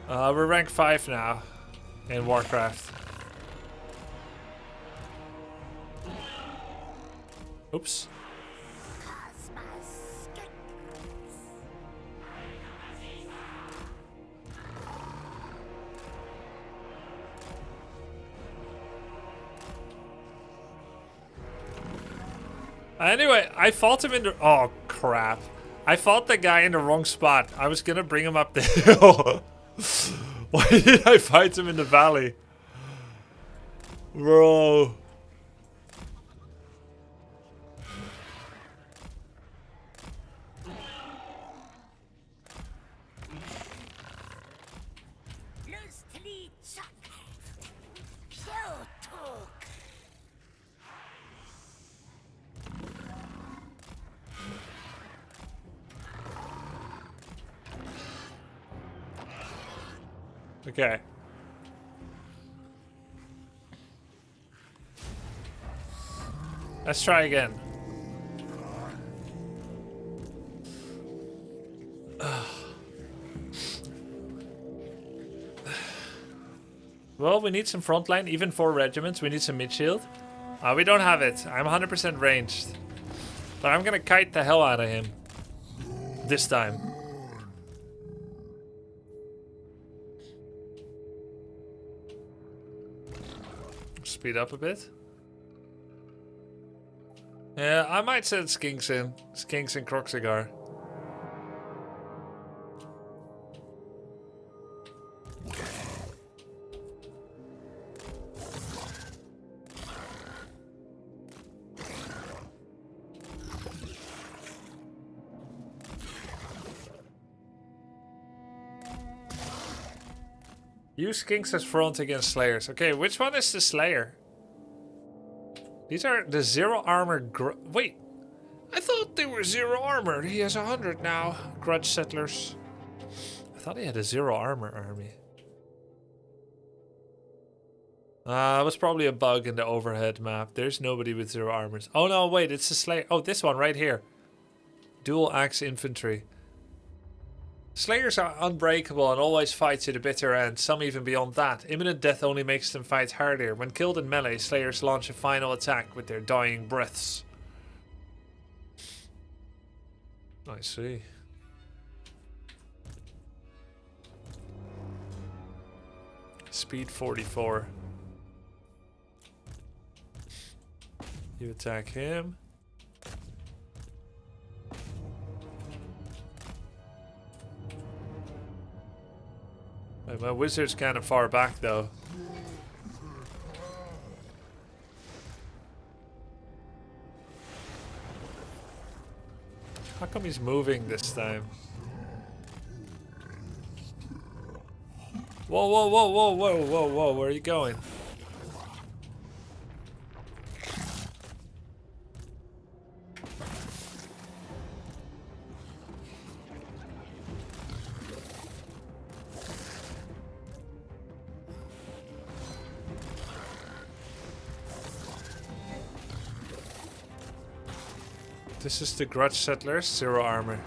We're rank 5 now in Warcraft. Oops. Anyway, I fought him in the... Oh, crap. I fought the guy in the wrong spot. I was gonna bring him up the hill. Why did I fight him in the valley? Bro. Okay. Let's try again. Well, we need some frontline, even 4 regiments. We need some mid shield. We don't have it. I'm 100% ranged. But I'm gonna kite the hell out of him. This time. Speed up a bit. Yeah, I might send Skinks in. Skinks and Croxigar. Use Skinks as front against Slayers. Okay, which one is the Slayer? These are the 0 armor. Wait, I thought they were 0 armor. He has 100 now. Grudge Settlers. I thought he had a 0 armor army. It was probably a bug in the overhead map. There's nobody with 0 armors. Oh no, wait, it's the Slayer. Oh, this one right here. Dual axe infantry. Slayers are unbreakable and always fight to the bitter end, some even beyond that. Imminent death only makes them fight harder. When killed in melee, Slayers launch a final attack with their dying breaths. I see. Speed 44. You attack him. Wait, my wizard's kind of far back though. How come he's moving this time? Whoa, whoa, whoa, whoa, whoa, whoa, whoa, where are you going? This is the Grudge Settlers, 0 armor.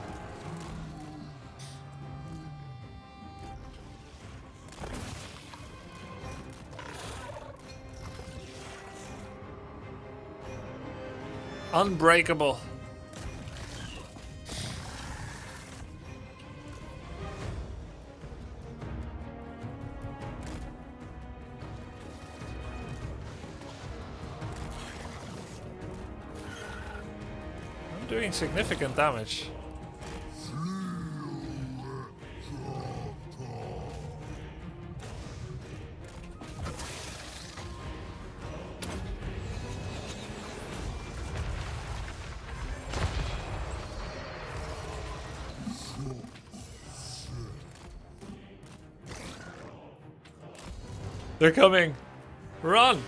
Unbreakable. I'm doing significant damage. They're coming! Run!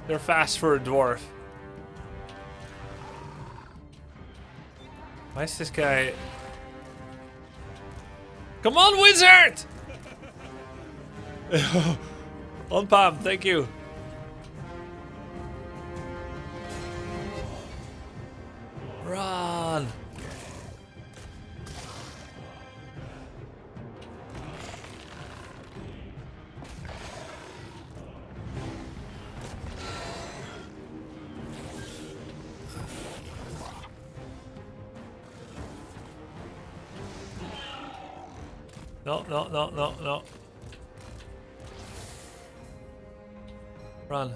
They're fast for a dwarf. Why is this guy... Come on, wizard! On Pam, thank you. Run! No, no, no, no, no. Run.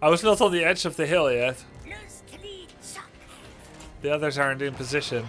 I was not on the edge of the hill yet. The others aren't in position.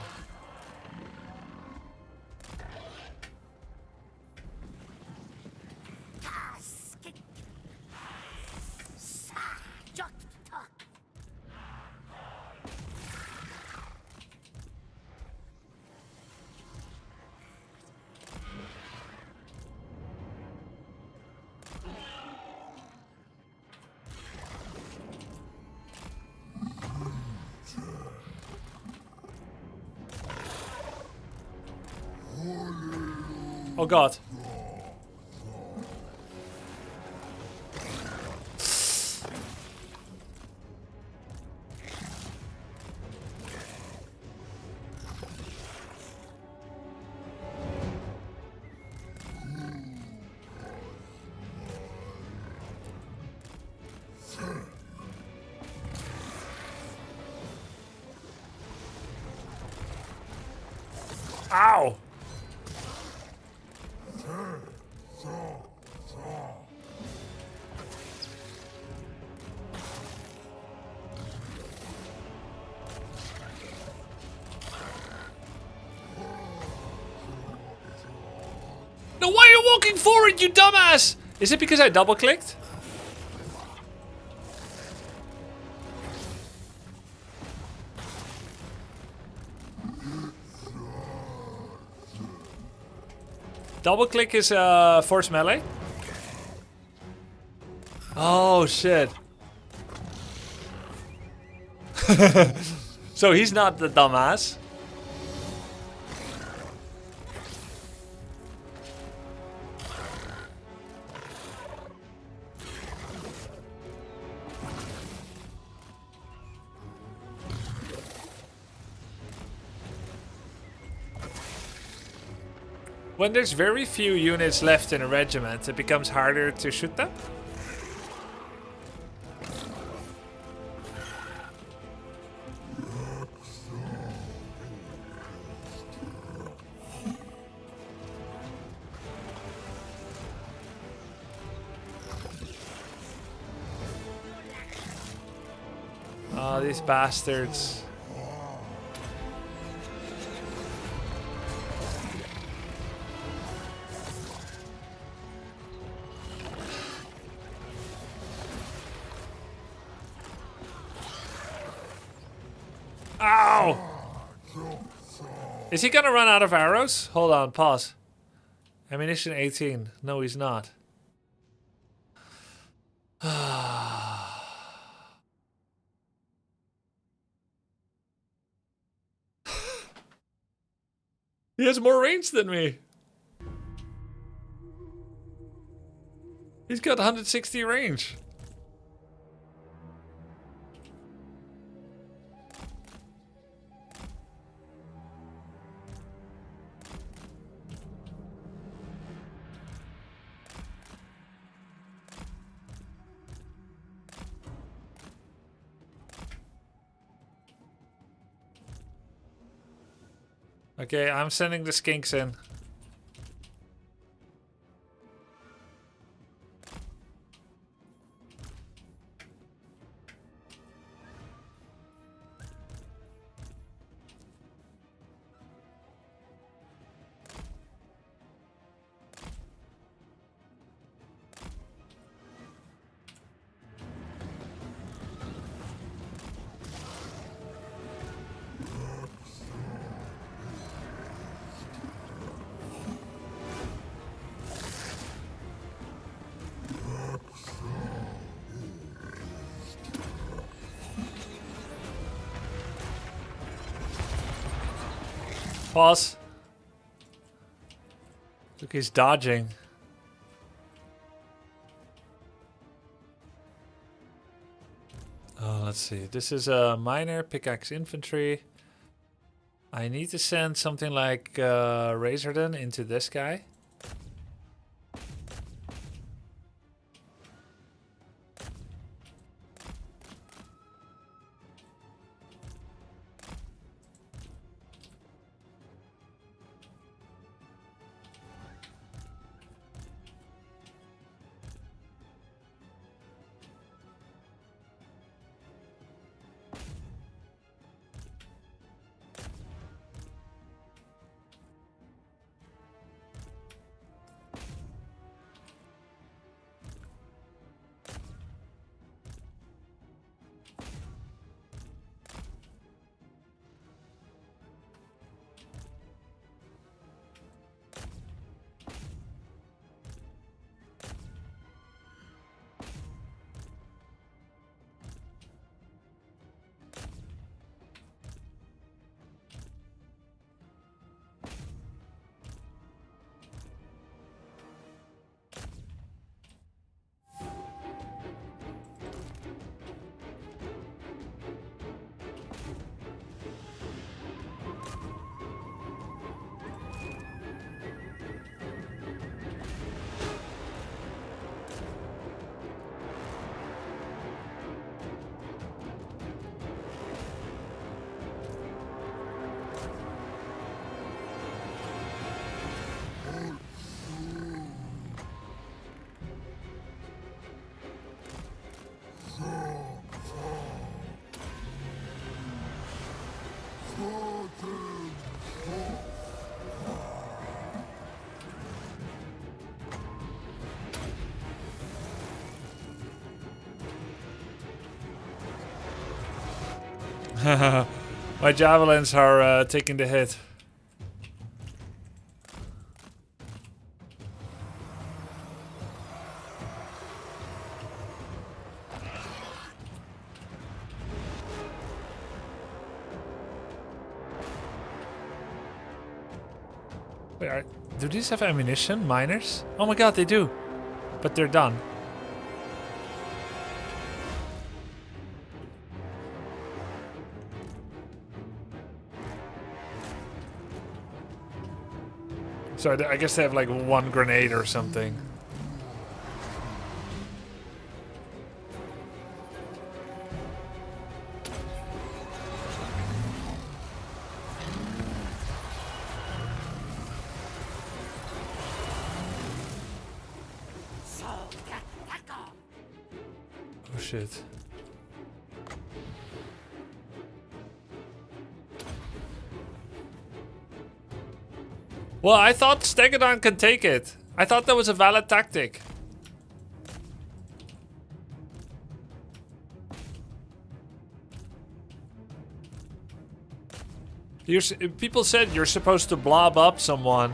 Oh god. Ow! No, why are you walking forward, you dumbass? Is it because I double clicked? Double click is force melee. Oh shit. So he's not the dumbass. When there's very few units left in a regiment, it becomes harder to shoot them. these bastards. Ow! Is he gonna run out of arrows? Hold on, pause. Ammunition 18. No, he's not. He has more range than me. He's got 160 range. Okay, I'm sending the skinks in. Pause. Look, he's dodging. Oh, let's see. This is a miner, pickaxe infantry. I need to send something like Razorden into this guy. My javelins are taking the hit. Wait, do these have ammunition? Miners? Oh my god, they do. But they're done. So I guess they have like one grenade or something. Oh shit. Well, I thought Stegodon can take it. I thought that was a valid tactic. People said you're supposed to blob up someone.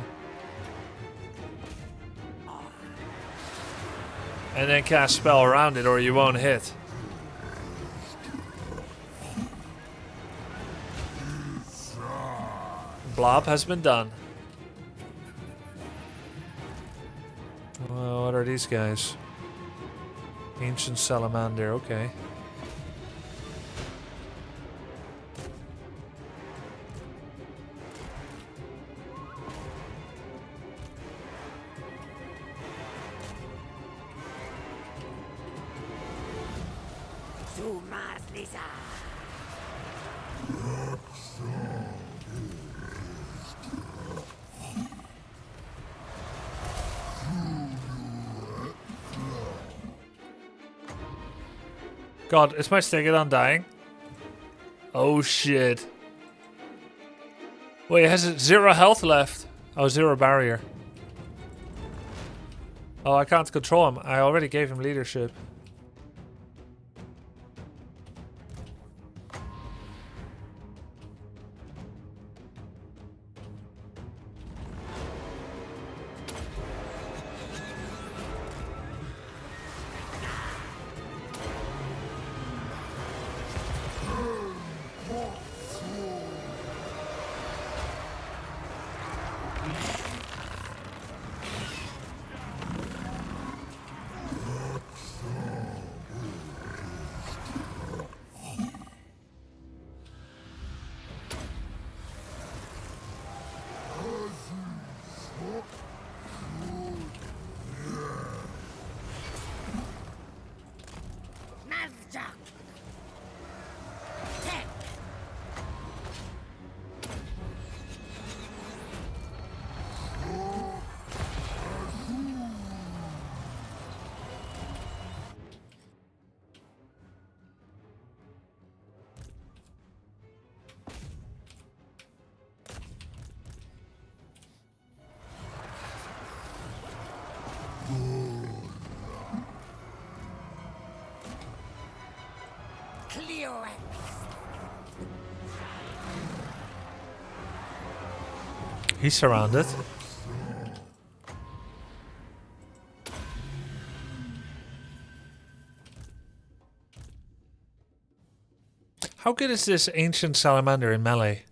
And then cast spell around it or you won't hit. Blob has been done. Well, what are these guys? Ancient salamander, okay. God, is my Stegodon dying? Oh shit. Wait, it has 0 health left. Oh, 0 barrier. Oh, I can't control him. I already gave him leadership. He's surrounded. How good is this ancient salamander in melee?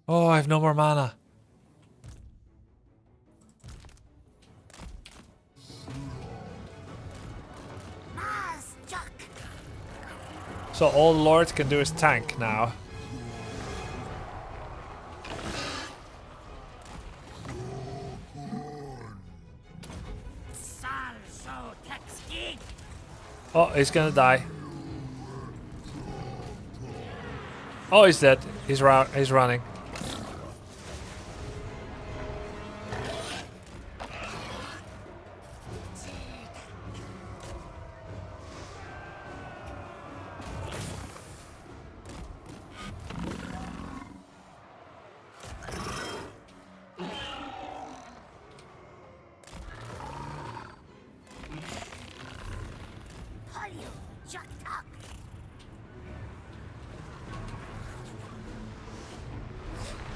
Oh, I have no more mana. So all Lord can do is tank now. Oh, he's gonna die. Oh, he's dead. He's running.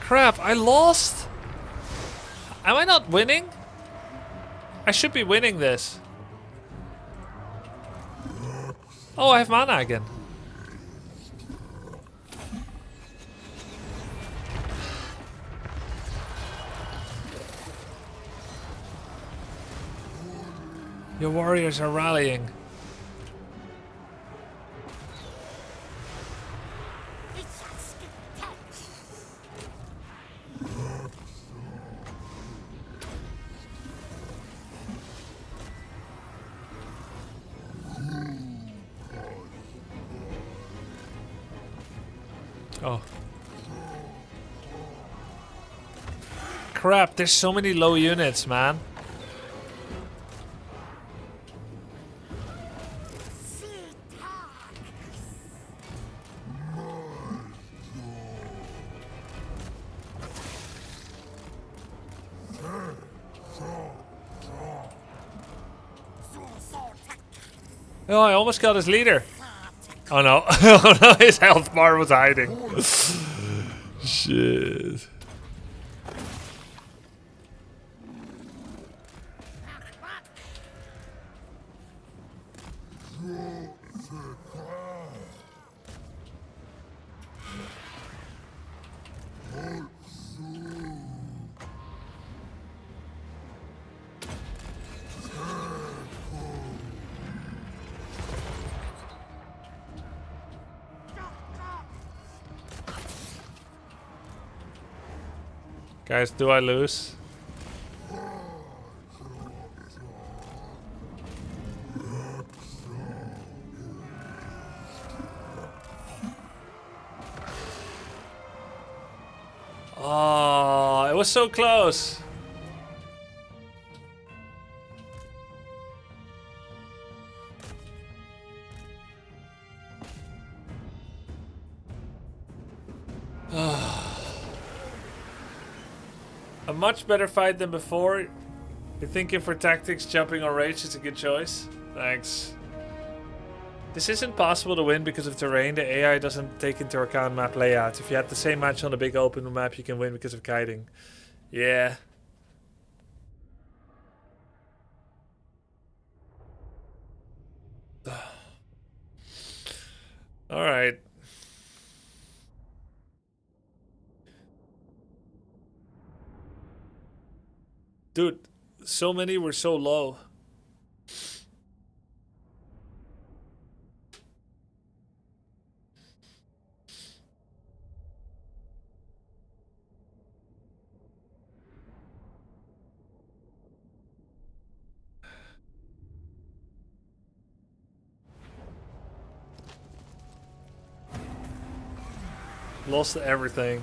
Crap, I lost? Am I not winning? I should be winning this. Oh, I have mana again. Your warriors are rallying. Oh. Crap, there's so many low units, man. Oh, I almost got his leader. Oh no. Oh no, his health bar was hiding. Shit. Guys, do I lose? Oh, it was so close. A much better fight than before. You're thinking for tactics, jumping on rage is a good choice. Thanks. This isn't possible to win because of terrain. The AI doesn't take into account map layout. If you had the same match on a big open map, you can win because of kiting. Yeah. Alright. Dude, so many were so low. Lost everything.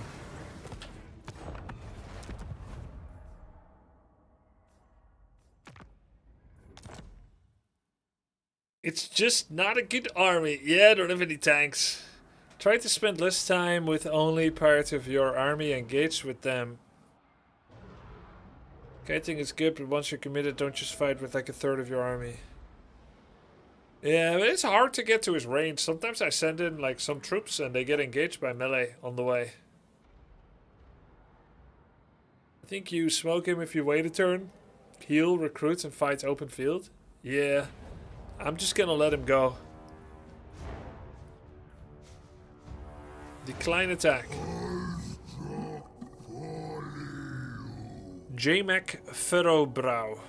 It's just not a good army. Yeah, I don't have any tanks. Try to spend less time with only part of your army engaged with them. Kiting is good, but once you're committed, don't just fight with like a third of your army. Yeah, but it's hard to get to his range. Sometimes I send in like some troops and they get engaged by melee on the way. I think you smoke him if you wait a turn. Heal, recruit, and fight open field. Yeah, I'm just gonna let him go. Decline attack. JMac Ferrobrow.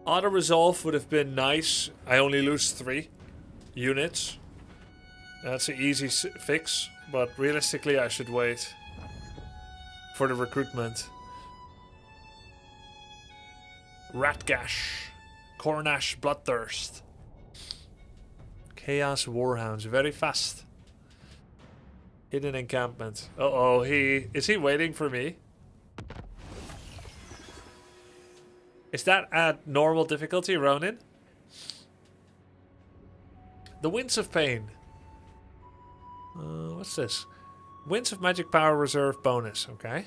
Auto resolve would have been nice. I only lose 3 units. That's an easy fix, but realistically I should wait for the recruitment. Ratgash. Cornash Bloodthirst. Chaos Warhounds. Very fast. Hidden encampment. Uh-oh, is he waiting for me? Is that at normal difficulty, Ronin? The Winds of Pain. What's this? Winds of Magic Power Reserve bonus, okay.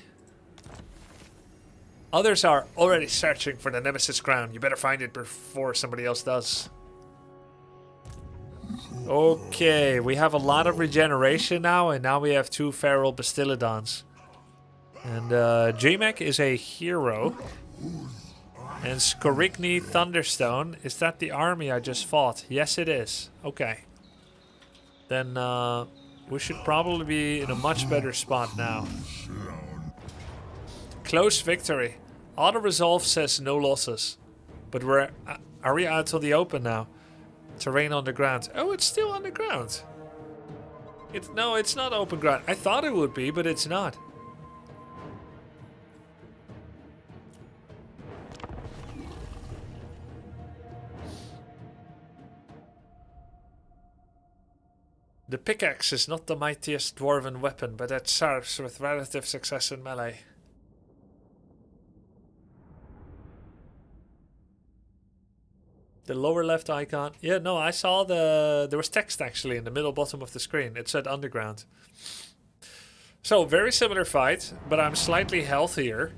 Others are already searching for the Nemesis Crown. You better find it before somebody else does. Okay, we have a lot of regeneration now, and now we have 2 Feral Bastillodons. And JMac is a hero. And Skorigny Thunderstone, is that the army I just fought? Yes, it is. Okay. Then we should probably be in a much better spot now. Close victory. Auto resolve says no losses. But are we out on the open now? Terrain on the ground. Oh, it's still on the ground. No, it's not open ground. I thought it would be, but it's not. The pickaxe is not the mightiest dwarven weapon, but it serves with relative success in melee. The lower left icon. Yeah, no, I saw there was text actually in the middle bottom of the screen. It said underground. So, very similar fight, but I'm slightly healthier.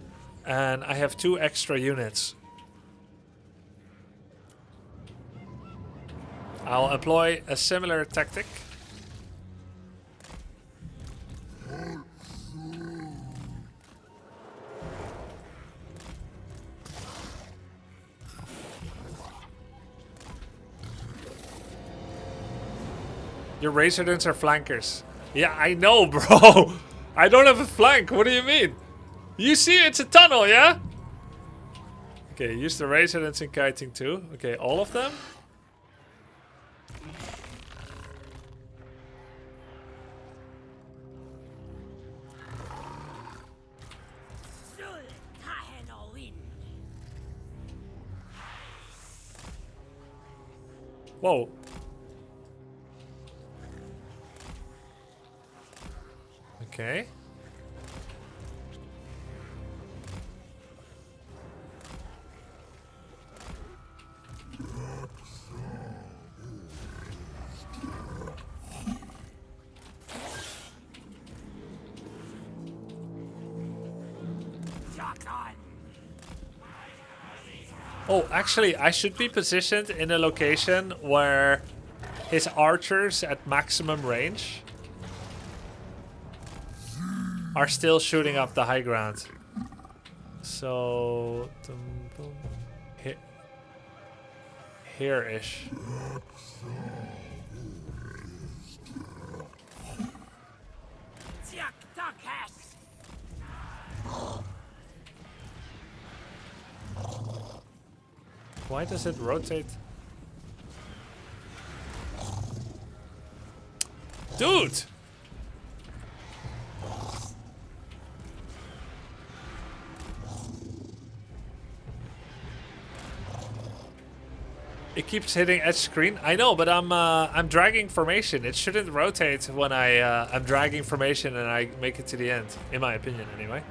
And I have 2 extra units. I'll employ a similar tactic. Your Razordons are flankers. Yeah, I know, bro. I don't have a flank. What do you mean? You see it's a tunnel, yeah? Okay, use the Razordons in kiting too. Okay, all of them? Whoa. Okay. Oh, actually, I should be positioned in a location where his archers at maximum range are still shooting up the high ground. So, here-ish. Why does it rotate? Dude! It keeps hitting edge screen. I know, but I'm dragging formation. It shouldn't rotate when I'm dragging formation and I make it to the end, in my opinion, anyway.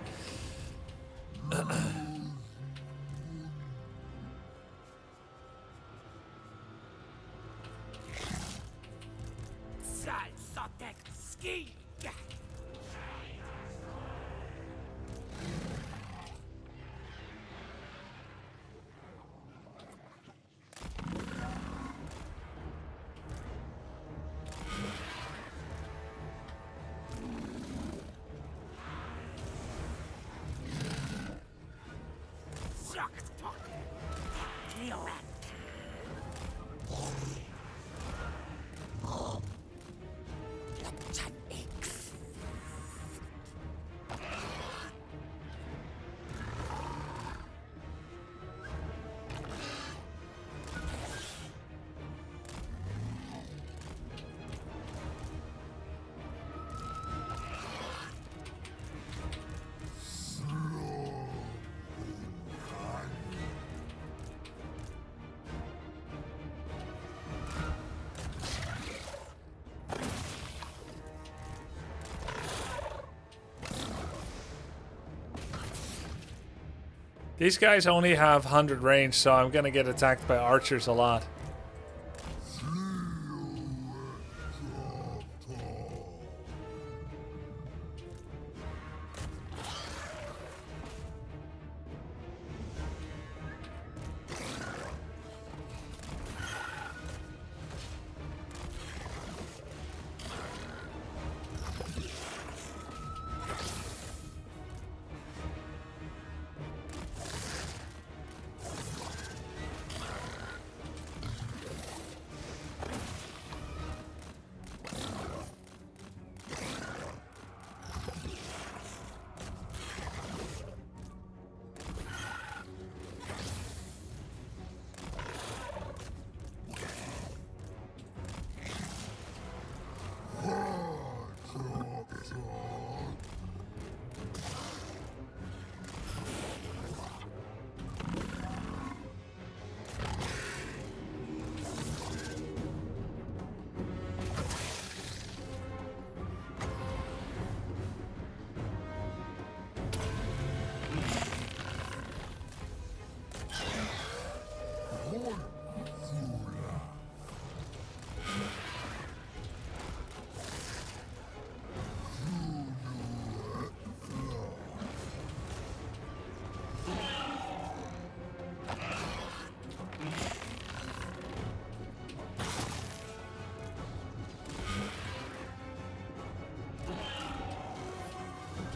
These guys only have 100 range, so I'm gonna get attacked by archers a lot.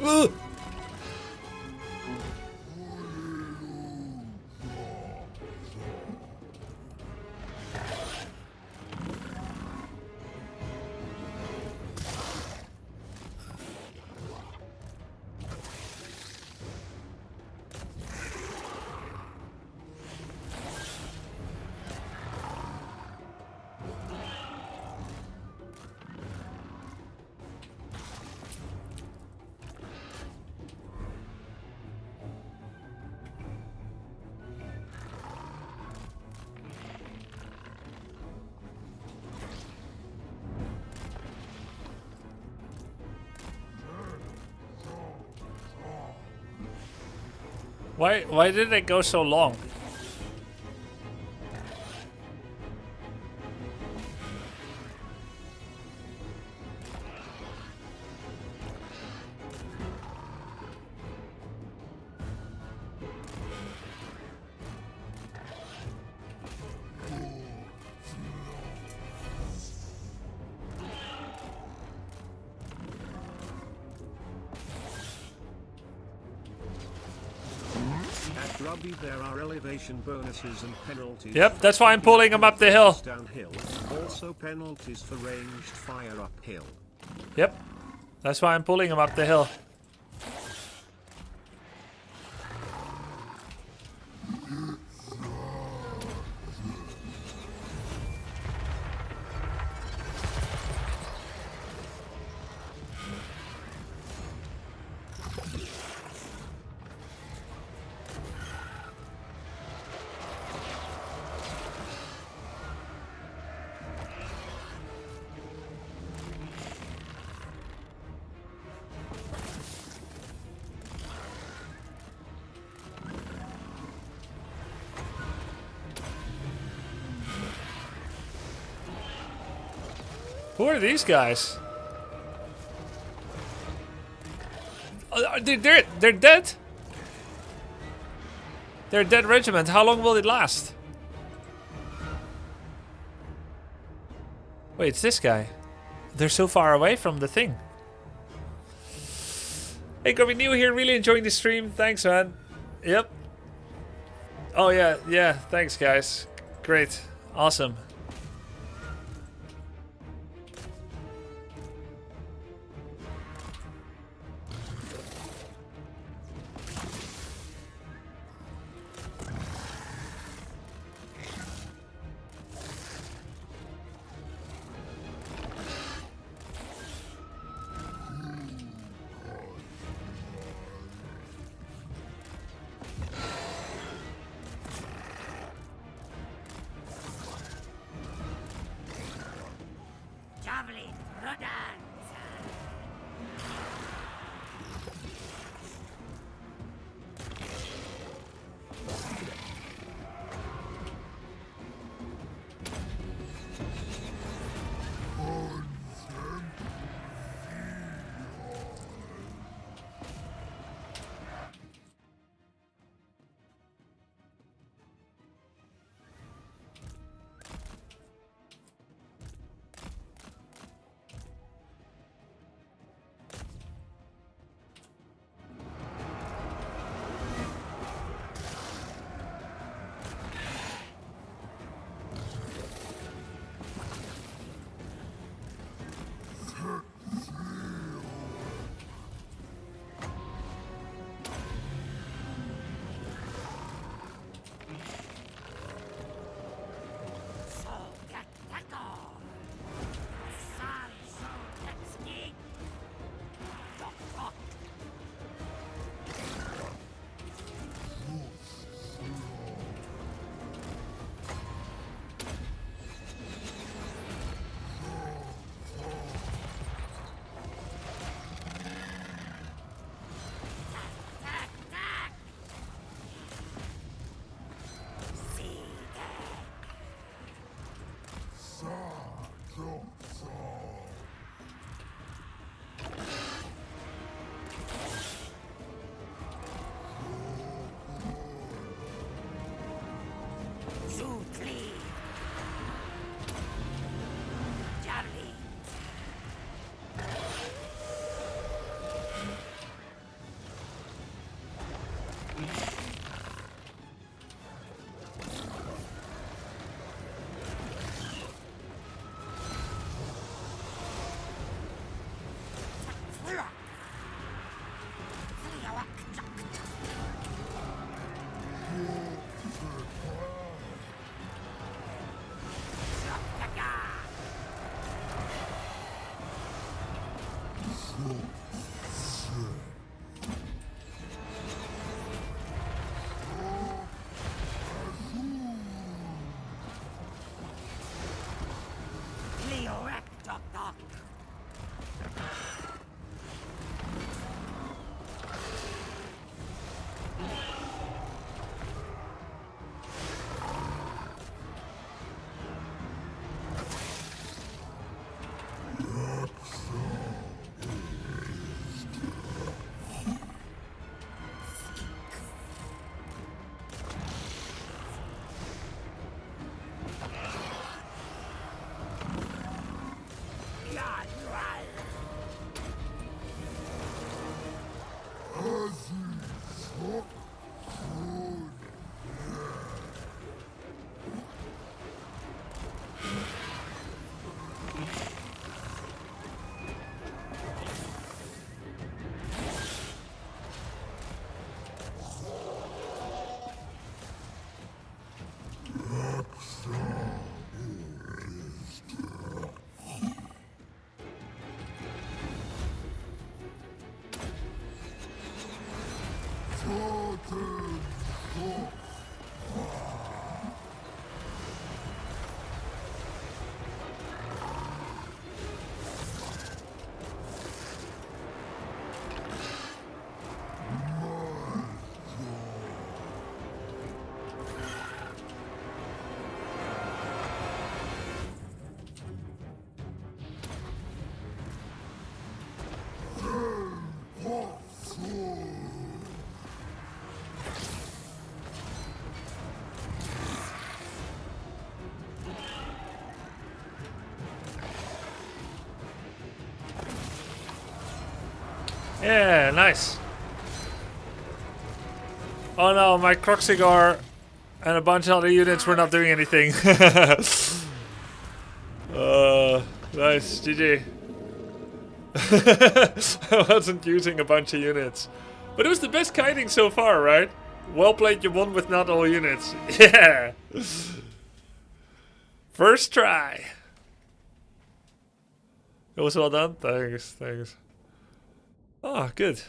Ugh. Why did it go so long? At Grubby there are elevation bonuses and penalties. Yep, that's why I'm pulling him up the hill. Downhill. Also penalties for ranged fire uphill. Yep, that's why I'm pulling him up the hill. Who are these guys? They're dead? They're a dead regiment. How long will it last? Wait, it's this guy. They're so far away from the thing. Hey, Grubby, new here. Really enjoying the stream. Thanks, man. Yep. Oh, yeah. Thanks, guys. Great. Awesome. Yeah, nice. Oh no, my Croxigar and a bunch of other units were not doing anything. Nice, GG. I wasn't using a bunch of units. But it was the best kiting so far, right? Well played, you won with not all units. Yeah! First try. It was well done. Thanks, thanks. Ah, good.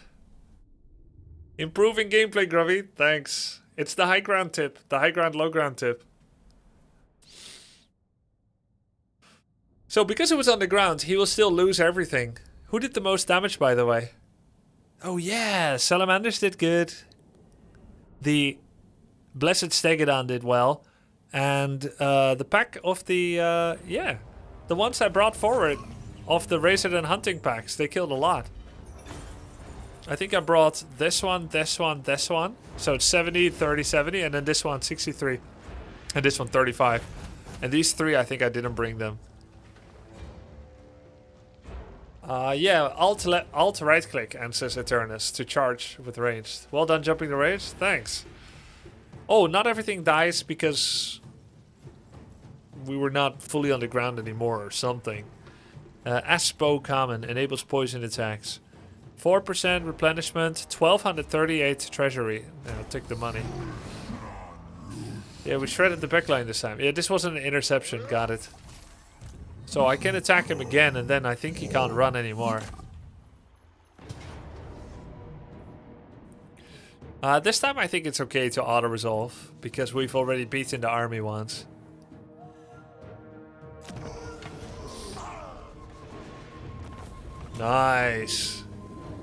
Improving gameplay, Grubby. Thanks. It's the high ground tip. The high ground, low ground tip. So because it was on the ground, he will still lose everything. Who did the most damage, by the way? Oh yeah, Salamanders did good. The Blessed Stegodon did well. And the pack of the, yeah, the ones I brought forward of the Razor and Hunting packs, they killed a lot. I think I brought this one, this one, this one. So it's 70, 30, 70, and then this one 63. And this one 35. And these three, I think I didn't bring them. Yeah, alt right click and says Eternus to charge with ranged. Well done jumping the range, thanks. Oh, not everything dies because we were not fully on the ground anymore or something. Aspo common enables poison attacks. 4% replenishment, 1238 treasury. Yeah, I'll take the money. Yeah, we shredded the backline this time. Yeah, this wasn't an interception, got it. So I can attack him again and then I think he can't run anymore. This time I think it's okay to auto-resolve because we've already beaten the army once. Nice.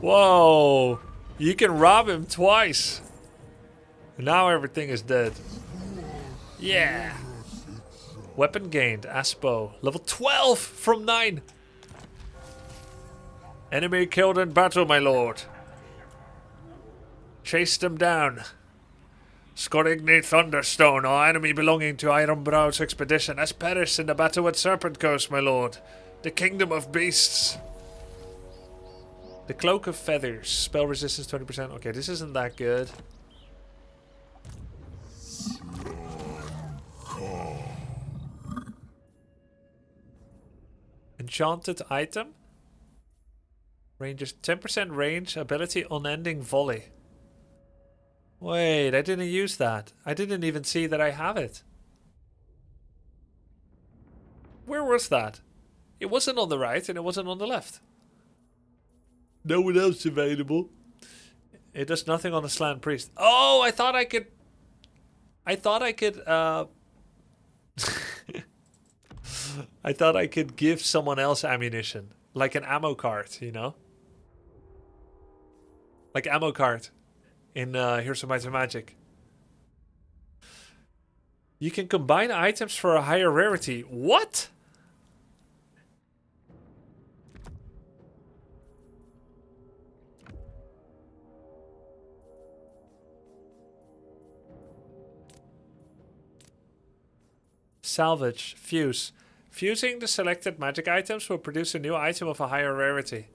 Whoa. You can rob him twice. Now everything is dead. Yeah. Weapon gained. Aspo. Level 12 from 9. Enemy killed in battle, my lord. Chase them down. Scorigny Thunderstone, or enemy belonging to Ironbrow's expedition, has perished in the battle with Serpent Coast, my lord. The kingdom of beasts. The Cloak of Feathers. Spell resistance 20%. Okay, this isn't that good. Enchanted item. Rangers 10% range, ability unending volley. Wait, I didn't use that. I didn't even see that I have it. Where was that? It wasn't on the right and it wasn't on the left. No one else available. It does nothing on the Slant Priest. Oh, I thought I could I thought I could give someone else ammunition. Like an ammo cart, you know? Like ammo cart in Here's Some Might and Magic. You can combine items for a higher rarity. What? Salvage. Fuse. Fusing the selected magic items will produce a new item of a higher rarity.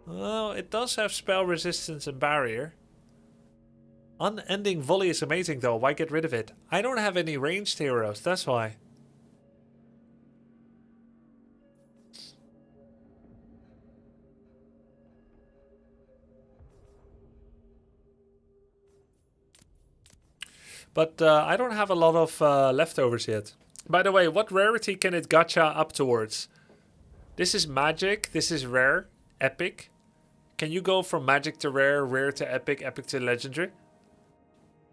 Well, it does have spell resistance and barrier. Unending volley is amazing though. Why get rid of it? I don't have any ranged heroes, that's why. But I don't have a lot of leftovers yet. By the way, what rarity can it gacha up towards? This is magic, this is rare, epic. Can you go from magic to rare, rare to epic, epic to legendary?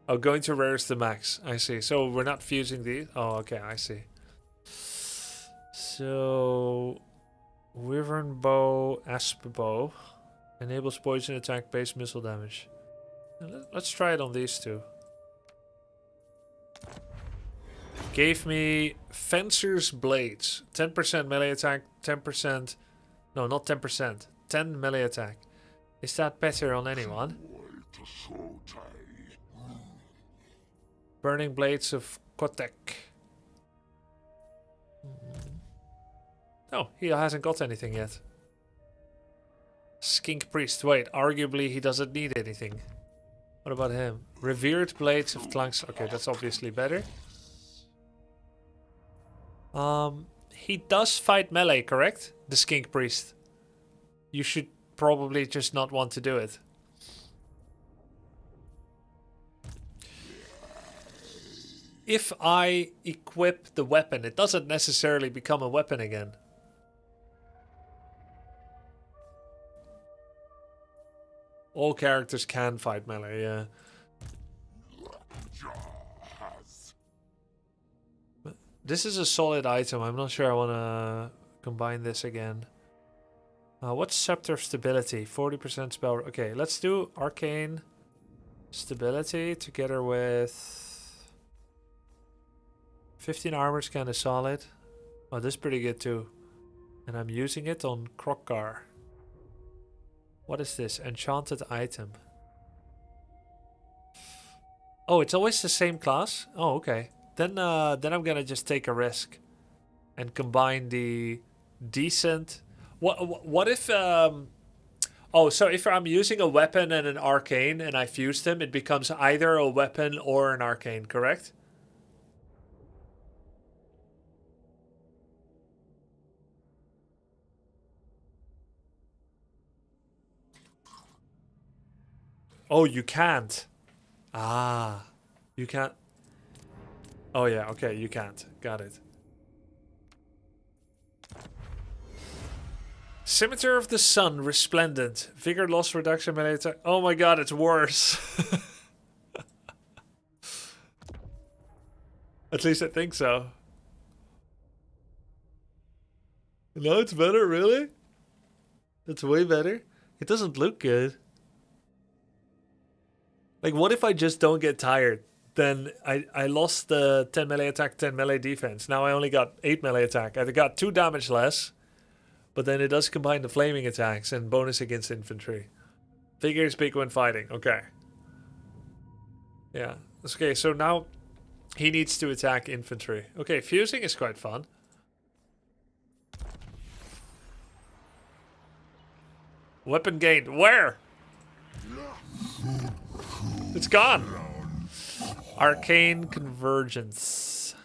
Oh, going to rare is the max. I see. So we're not fusing these. Oh, okay, I see. So Wyvern Bow, Asp Bow enables poison attack based missile damage. Let's try it on these two. Gave me Fencer's Blades. 10% melee attack, 10%... No, not 10%. 10 melee attack. Is that better on anyone? Burning Blades of Kotek. Oh, he hasn't got anything yet. Skink Priest. Wait, arguably he doesn't need anything. What about him? Revered Blades of Tlunks. Okay, that's obviously better. He does fight melee, correct? The Skink Priest. You should probably just not want to do it. If I equip the weapon, it doesn't necessarily become a weapon again. All characters can fight melee, yeah. This is a solid item. I'm not sure I want to combine this again. What's Scepter of Stability? 40% spell. Okay, let's do Arcane Stability together with 15 armor is kind of solid. Oh, this is pretty good too. And I'm using it on Krokgar. What is this? Enchanted item. Oh, it's always the same class? Oh, okay. Then I'm gonna just take a risk and combine the decent. What if oh, so if I'm using a weapon and an arcane and I fuse them, it becomes either a weapon or an arcane, correct? Oh, you can't. Ah, you can't. Oh yeah, okay, you can't. Got it. Scimitar of the Sun, Resplendent. Vigor loss reduction melee attack. Oh my god, it's worse. At least I think so. No, it's better, really? It's way better. It doesn't look good. Like, what if I just don't get tired? Then I lost the 10 melee attack, 10 melee defense. Now I only got 8 melee attack. I got 2 damage less. But then it does combine the flaming attacks and bonus against infantry. Vigor is big when fighting. Okay. Yeah. Okay, so now he needs to attack infantry. Okay, fusing is quite fun. Weapon gained. Where? It's gone. Arcane Convergence.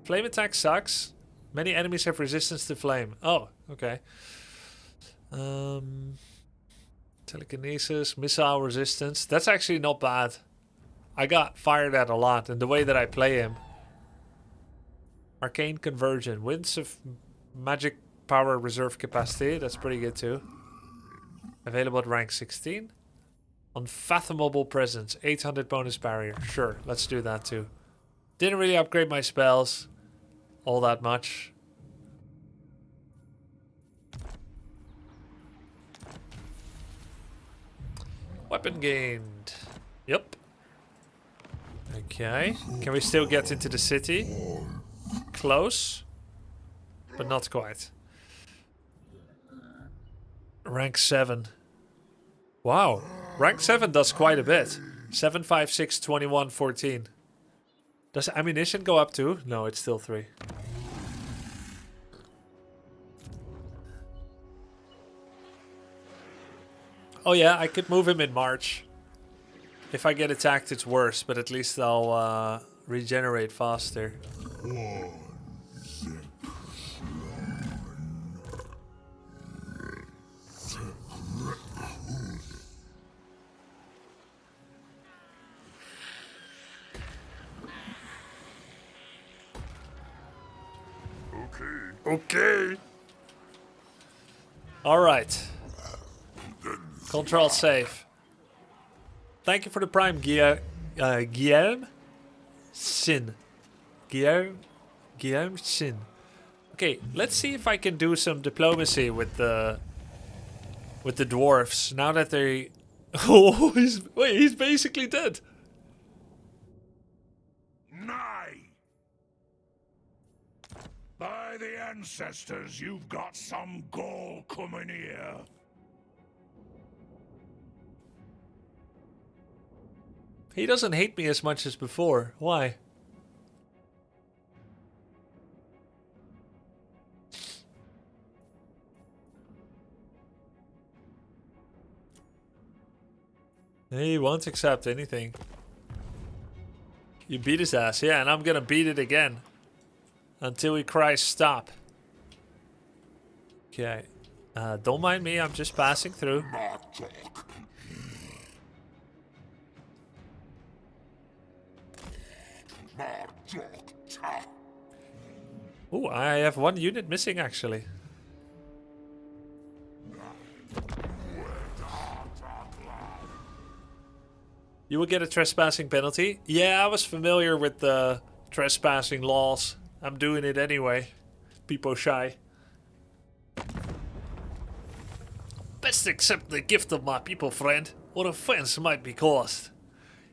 Flame attack sucks. Many enemies have resistance to flame. Oh, okay. Telekinesis, missile resistance. That's actually not bad. I got fired at a lot, and the way that I play him. Arcane Conversion. Winds of magic power reserve capacity. That's pretty good too. Available at rank 16. Unfathomable Presence. 800 bonus barrier. Sure, let's do that too. Didn't really upgrade my spells all that much. Weapon gained. Yep. Okay. Can we still get into the city? Close. But not quite. Rank 7. Wow. Rank 7 does quite a bit. 7, 5, 6, 21, 14. Does ammunition go up too? No, it's still 3. Oh yeah, I could move him in March. If I get attacked, it's worse, but at least I'll regenerate faster. Okay. All right. Control save. Thank you for the prime, Guillaume Sin. Guillaume Sin. Okay, let's see if I can do some diplomacy with the dwarfs now that they. Oh, he's basically dead. Nay! By the ancestors, you've got some gall coming here. He doesn't hate me as much as before. Why? He won't accept anything. You beat his ass, yeah, and I'm gonna beat it again. Until he cries stop. Okay. Don't mind me, I'm just passing through. Ooh, I have one unit missing actually. You will get a trespassing penalty. Yeah, I was familiar with the trespassing laws. I'm doing it anyway. People shy. Best accept the gift of my people, friend. What offense might be caused?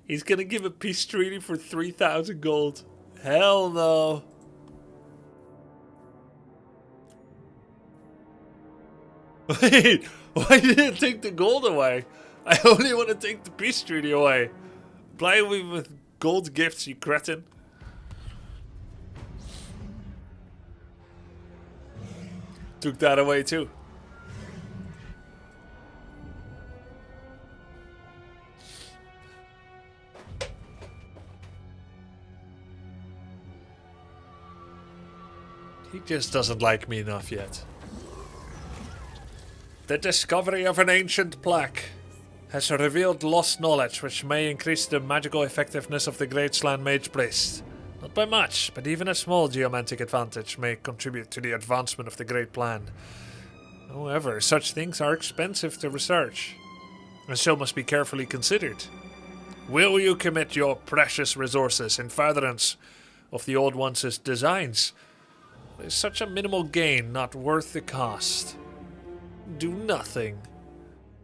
He's gonna give a peace treaty for 3,000 gold. Hell no. Wait, why did it take the gold away? I only want to take the peace treaty away. Ply me with gold gifts, you cretin. Took that away too. He just doesn't like me enough yet. The discovery of an ancient plaque has revealed lost knowledge which may increase the magical effectiveness of the Great Slan Mage Priest. Not by much, but even a small geomantic advantage may contribute to the advancement of the Great Plan. However, such things are expensive to research, and so must be carefully considered. Will you commit your precious resources in furtherance of the Old Ones' designs? Is such a minimal gain not worth the cost? Do nothing,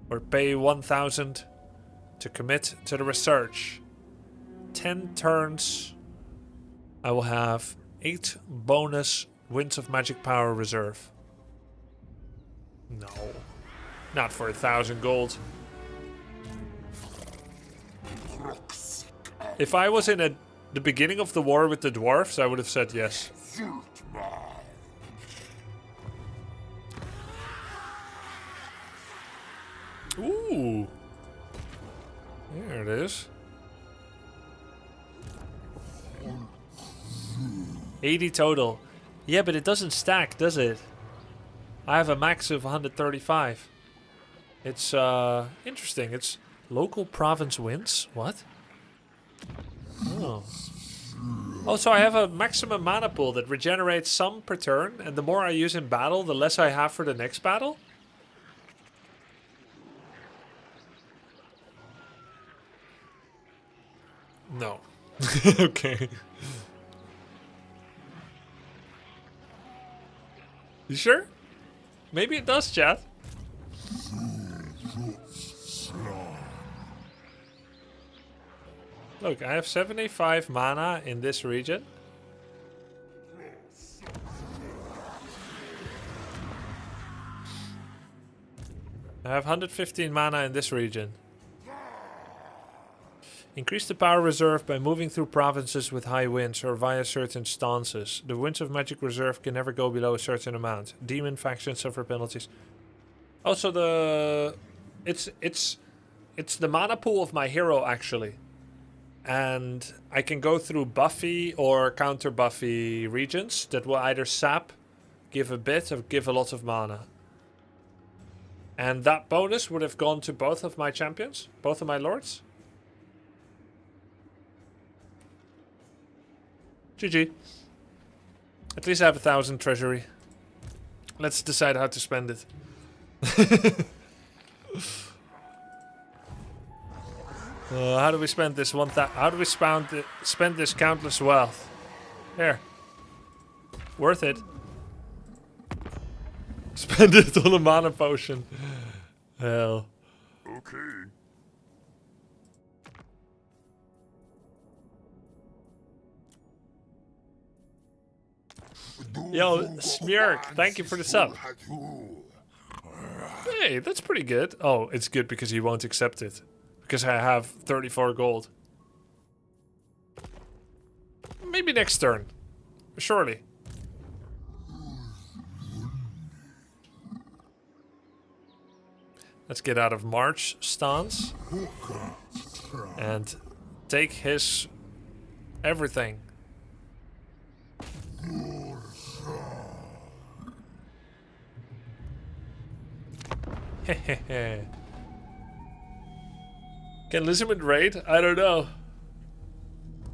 or pay 1,000 to commit to the research. 10 turns, I will have 8 bonus Winds of Magic Power reserve. No, not for 1,000 gold. If I was in the beginning of the war with the dwarves, I would have said yes. Ooh. There it is. 80 total. Yeah, but it doesn't stack, does it? I have a max of 135. It's interesting. It's local province wins. What? Oh. Oh, so I have a maximum mana pool that regenerates some per turn, and the more I use in battle, the less I have for the next battle? No. Okay. You sure? Maybe it does, chat. Look, I have 75 mana in this region. I have 115 mana in this region. Increase the power reserve by moving through provinces with high winds or via certain stances. The winds of magic reserve can never go below a certain amount. Demon factions suffer penalties. Also, it's the mana pool of my hero actually, and I can go through buffy or counter buffy regions that will either sap, give a bit, or give a lot of mana. And that bonus would have gone to both of my champions, both of my lords. GG. At least I have 1,000 treasury. Let's decide how to spend it. How do we spend this how do we spend this countless wealth? Here. Worth it. Spend it on a mana potion. Hell. Okay. Yo, Smirk, thank you for the sub. Hey, that's pretty good. Oh, it's good because he won't accept it. Because I have 34 gold. Maybe next turn. Surely. Let's get out of March stance. And take his everything. Hehehe. Can Lizardman raid? I don't know.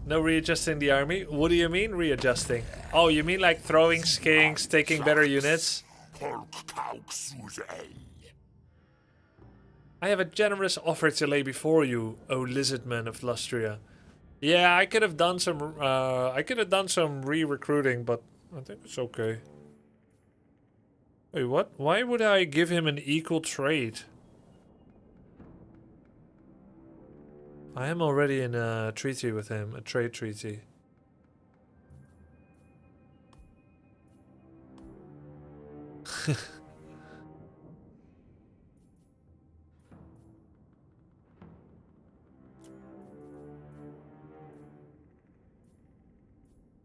No readjusting the army? What do you mean readjusting? Oh, you mean like throwing skinks, taking better units? I have a generous offer to lay before you, O Lizardman of Lustria. Yeah, I could have done some re-recruiting, but I think it's okay. Wait, what? Why would I give him an equal trade? I am already in a treaty with him, a trade treaty.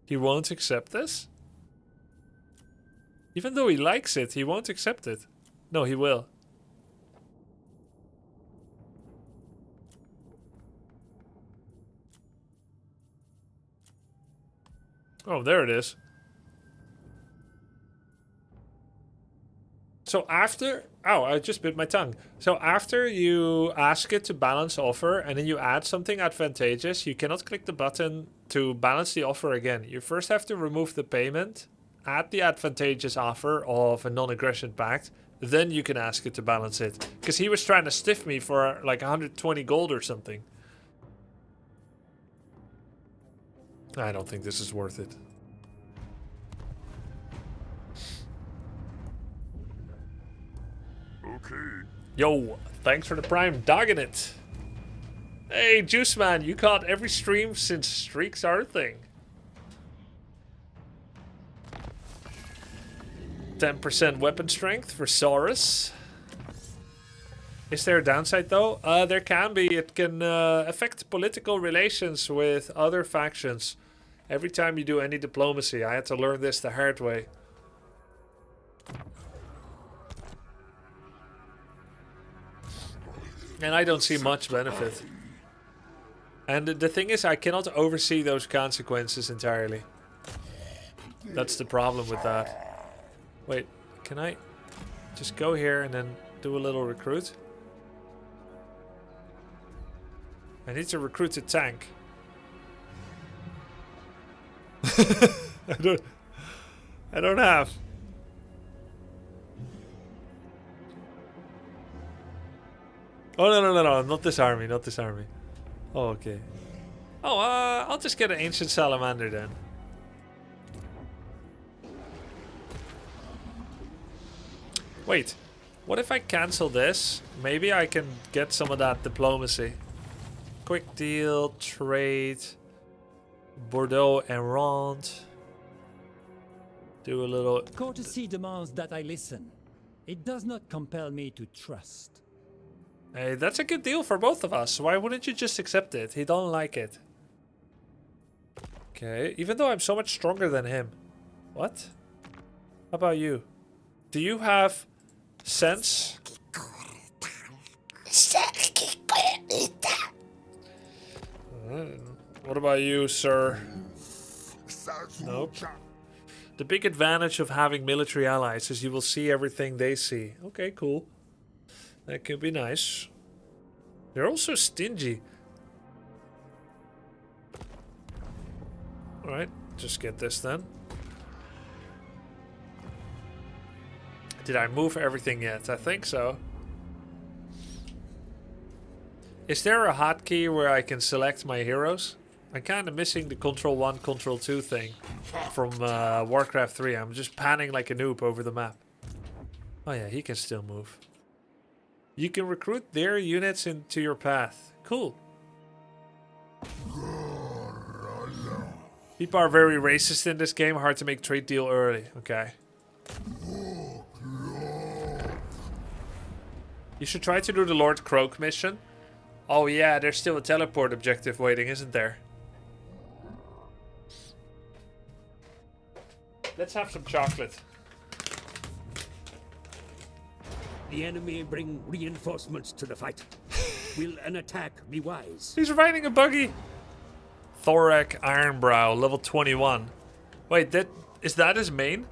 He won't accept this? Even though he likes it, he won't accept it. No, he will. Oh, there it is. So after... Oh, I just bit my tongue. So after you ask it to balance offer and then you add something advantageous, you cannot click the button to balance the offer again. You first have to remove the payment, add the advantageous offer of a non-aggression pact, then you can ask it to balance it. Because he was trying to stiff me for like 120 gold or something. I don't think this is worth it. Okay. Yo, thanks for the prime, dogging it. Hey, Juice Man, you caught every stream since streaks are a thing. 10% weapon strength for Saurus. Is there a downside though? There can be. It can affect political relations with other factions. Every time you do any diplomacy, I had to learn this the hard way. And I don't see much benefit. And the thing is, I cannot oversee those consequences entirely. That's the problem with that. Wait, can I just go here and then do a little recruit? I need to recruit a tank. I don't have. Oh, no, not this army, not this army. Oh, okay. Oh, I'll just get an ancient salamander then. Wait, what if I cancel this? Maybe I can get some of that diplomacy. Quick deal, trade, Bordeaux and Rond. Do a little... Courtesy demands that I listen. It does not compel me to trust. Hey, that's a good deal for both of us. Why wouldn't you just accept it? He don't like it. Okay, even though I'm so much stronger than him. What? How about you? Do you have sense? What about you, sir? Nope. The big advantage of having military allies is you will see everything they see. Okay, cool. That could be nice. They're also stingy. Alright, just get this then. Did I move everything yet? I think so. Is there a hotkey where I can select my heroes? I'm kind of missing the Control 1, Control 2 thing from Warcraft 3. I'm just panning like a noob over the map. Oh yeah, he can still move. You can recruit their units into your path. Cool. People are very racist in this game. Hard to make trade deal early. Okay. You should try to do the Lord Croak mission. Oh yeah, there's still a teleport objective waiting, isn't there? Let's have some chocolate. the enemy bring reinforcements to the fight. Will an attack be wise? He's riding a buggy. Thorak Ironbrow, level 21. Wait, is that his main?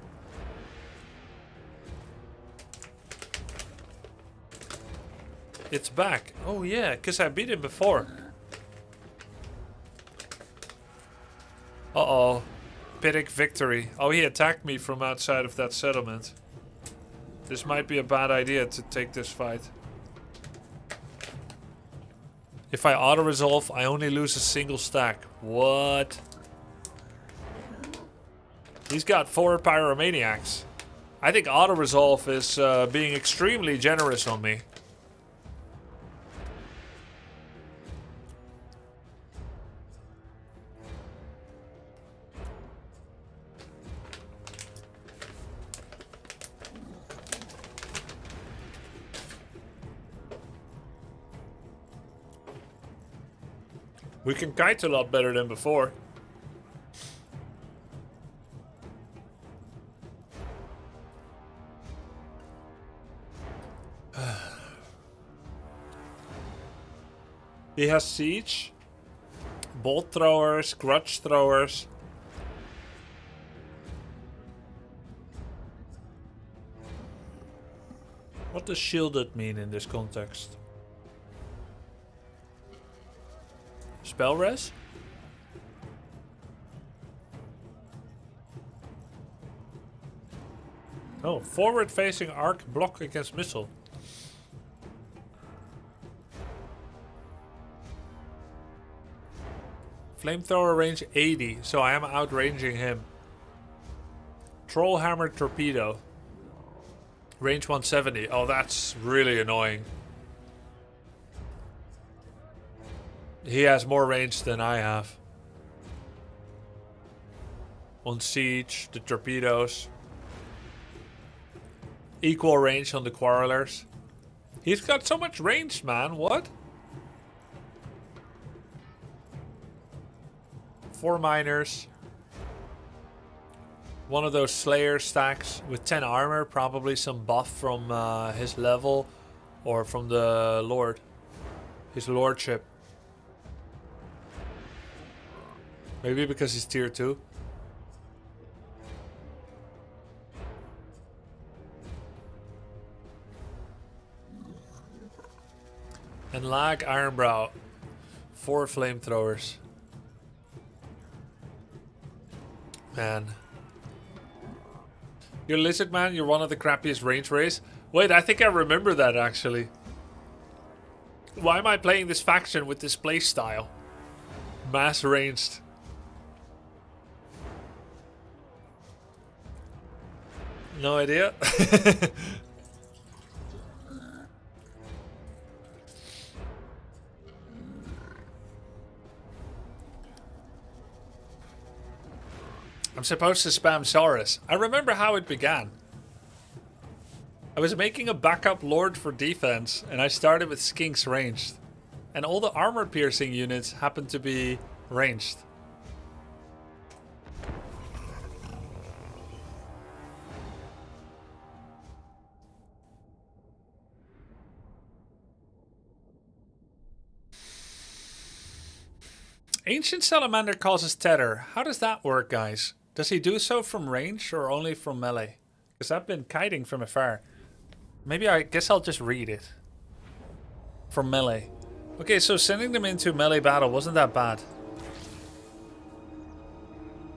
It's back. Oh yeah, because I beat him before. Uh-oh. Pyrrhic victory. Oh, he attacked me from outside of that settlement. This might be a bad idea to take this fight. If I auto-resolve, I only lose a single stack. What? He's got 4 pyromaniacs. I think auto-resolve is being extremely generous on me. We can kite a lot better than before. He has siege, bolt throwers, grudge throwers. What does shielded mean in this context? Spell res? Oh, forward facing arc block against missile. Flamethrower range 80, so I am outranging him. Troll hammer torpedo. Range 170. Oh, that's really annoying. He has more range than I have. On siege, the torpedoes. Equal range on the quarrelers. He's got so much range, man. What? 4 miners. One of those Slayer stacks with 10 armor. Probably some buff from his level or from the Lord. His lordship. Maybe because he's tier 2. And Lag Ironbrow. 4 flamethrowers. Man. You're Lizard Man, you're one of the crappiest range rays. Wait, I think I remember that actually. Why am I playing this faction with this playstyle? Mass ranged. No idea. I'm supposed to spam Saurus. I remember how it began. I was making a backup Lord for defense, and I started with Skinks ranged. And all the armor piercing units happened to be ranged. Ancient Salamander causes tether. How does that work, guys? Does he do so from range or only from melee? Because I've been kiting from afar. Maybe I guess I'll just read it. From melee. Okay, so sending them into melee battle wasn't that bad.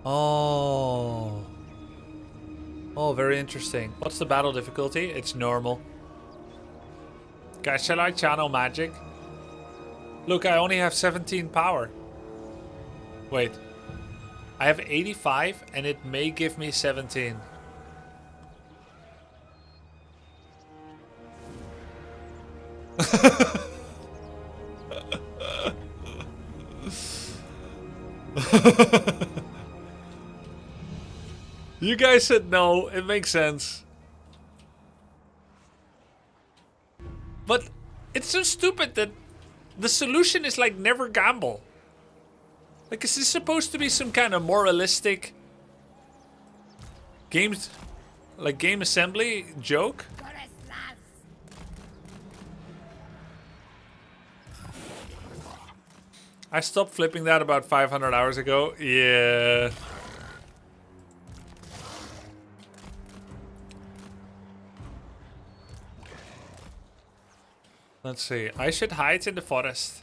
Oh. Oh, very interesting. What's the battle difficulty? It's normal. Guys, shall I channel magic? Look, I only have 17 power. Wait. I have 85 and it may give me 17. You guys said no, it makes sense. But it's so stupid that the solution is like never gamble. Like, is this supposed to be some kind of moralistic games, like game assembly joke? I stopped flipping that about 500 hours ago. Yeah. Let's see. I should hide in the forest.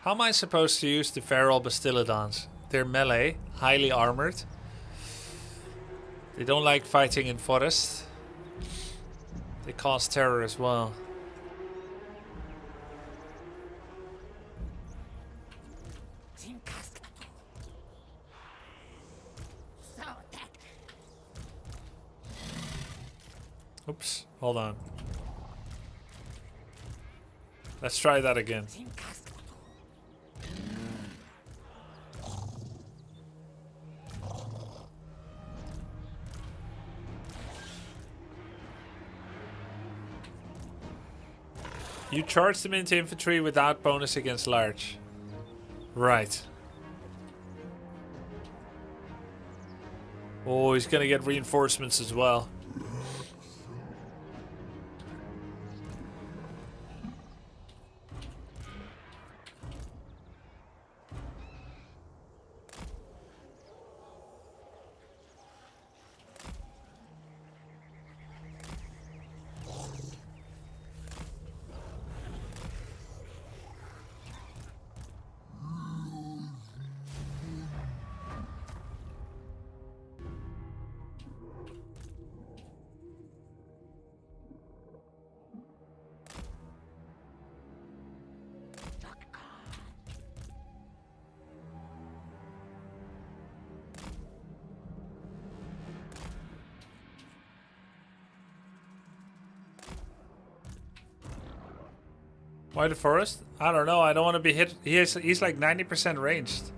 How am I supposed to use the feral Bastillodons? They're melee, highly armored. They don't like fighting in forest. They cause terror as well. Oops, hold on. Let's try that again. You charge them into infantry without bonus against large. Right. Oh, he's gonna get reinforcements as well. Why the forest? I don't know. I don't want to be hit. He's like 90% ranged.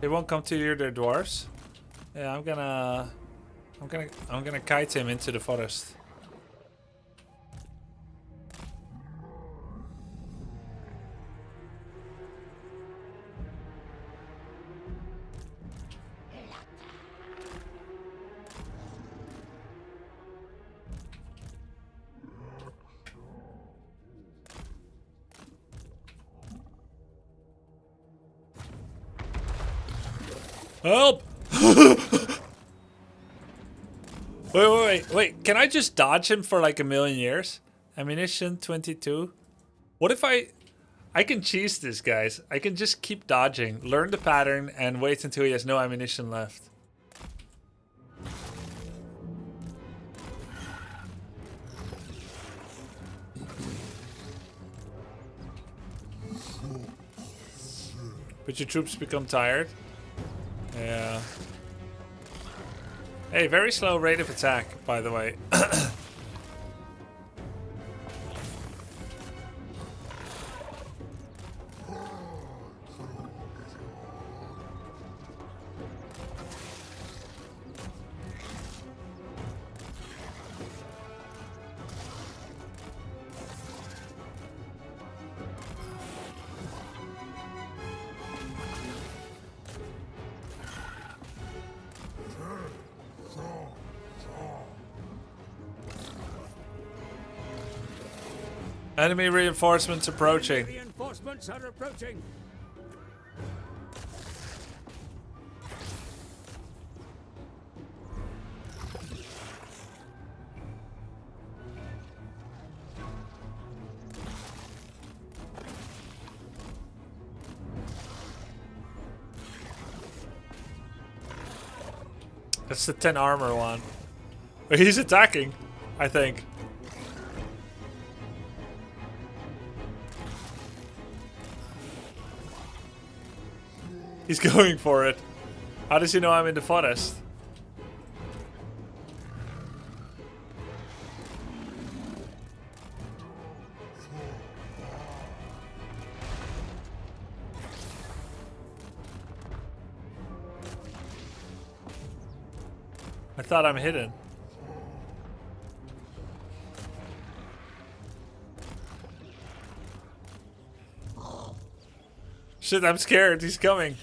They won't come to near their dwarves. Yeah, I'm gonna kite him into the forest. Help! Wait. Can I just dodge him for like a million years? Ammunition 22. What if I can cheese this, guys. I can just keep dodging, learn the pattern, and wait until he has no ammunition left. But your troops become tired. Yeah. Hey, very slow rate of attack, by the way. Enemy reinforcements approaching. Reinforcements are approaching. That's the 10 armor one. He's attacking, I think. He's going for it. How does he know I'm in the forest? I thought I'm hidden. Shit, I'm scared. He's coming.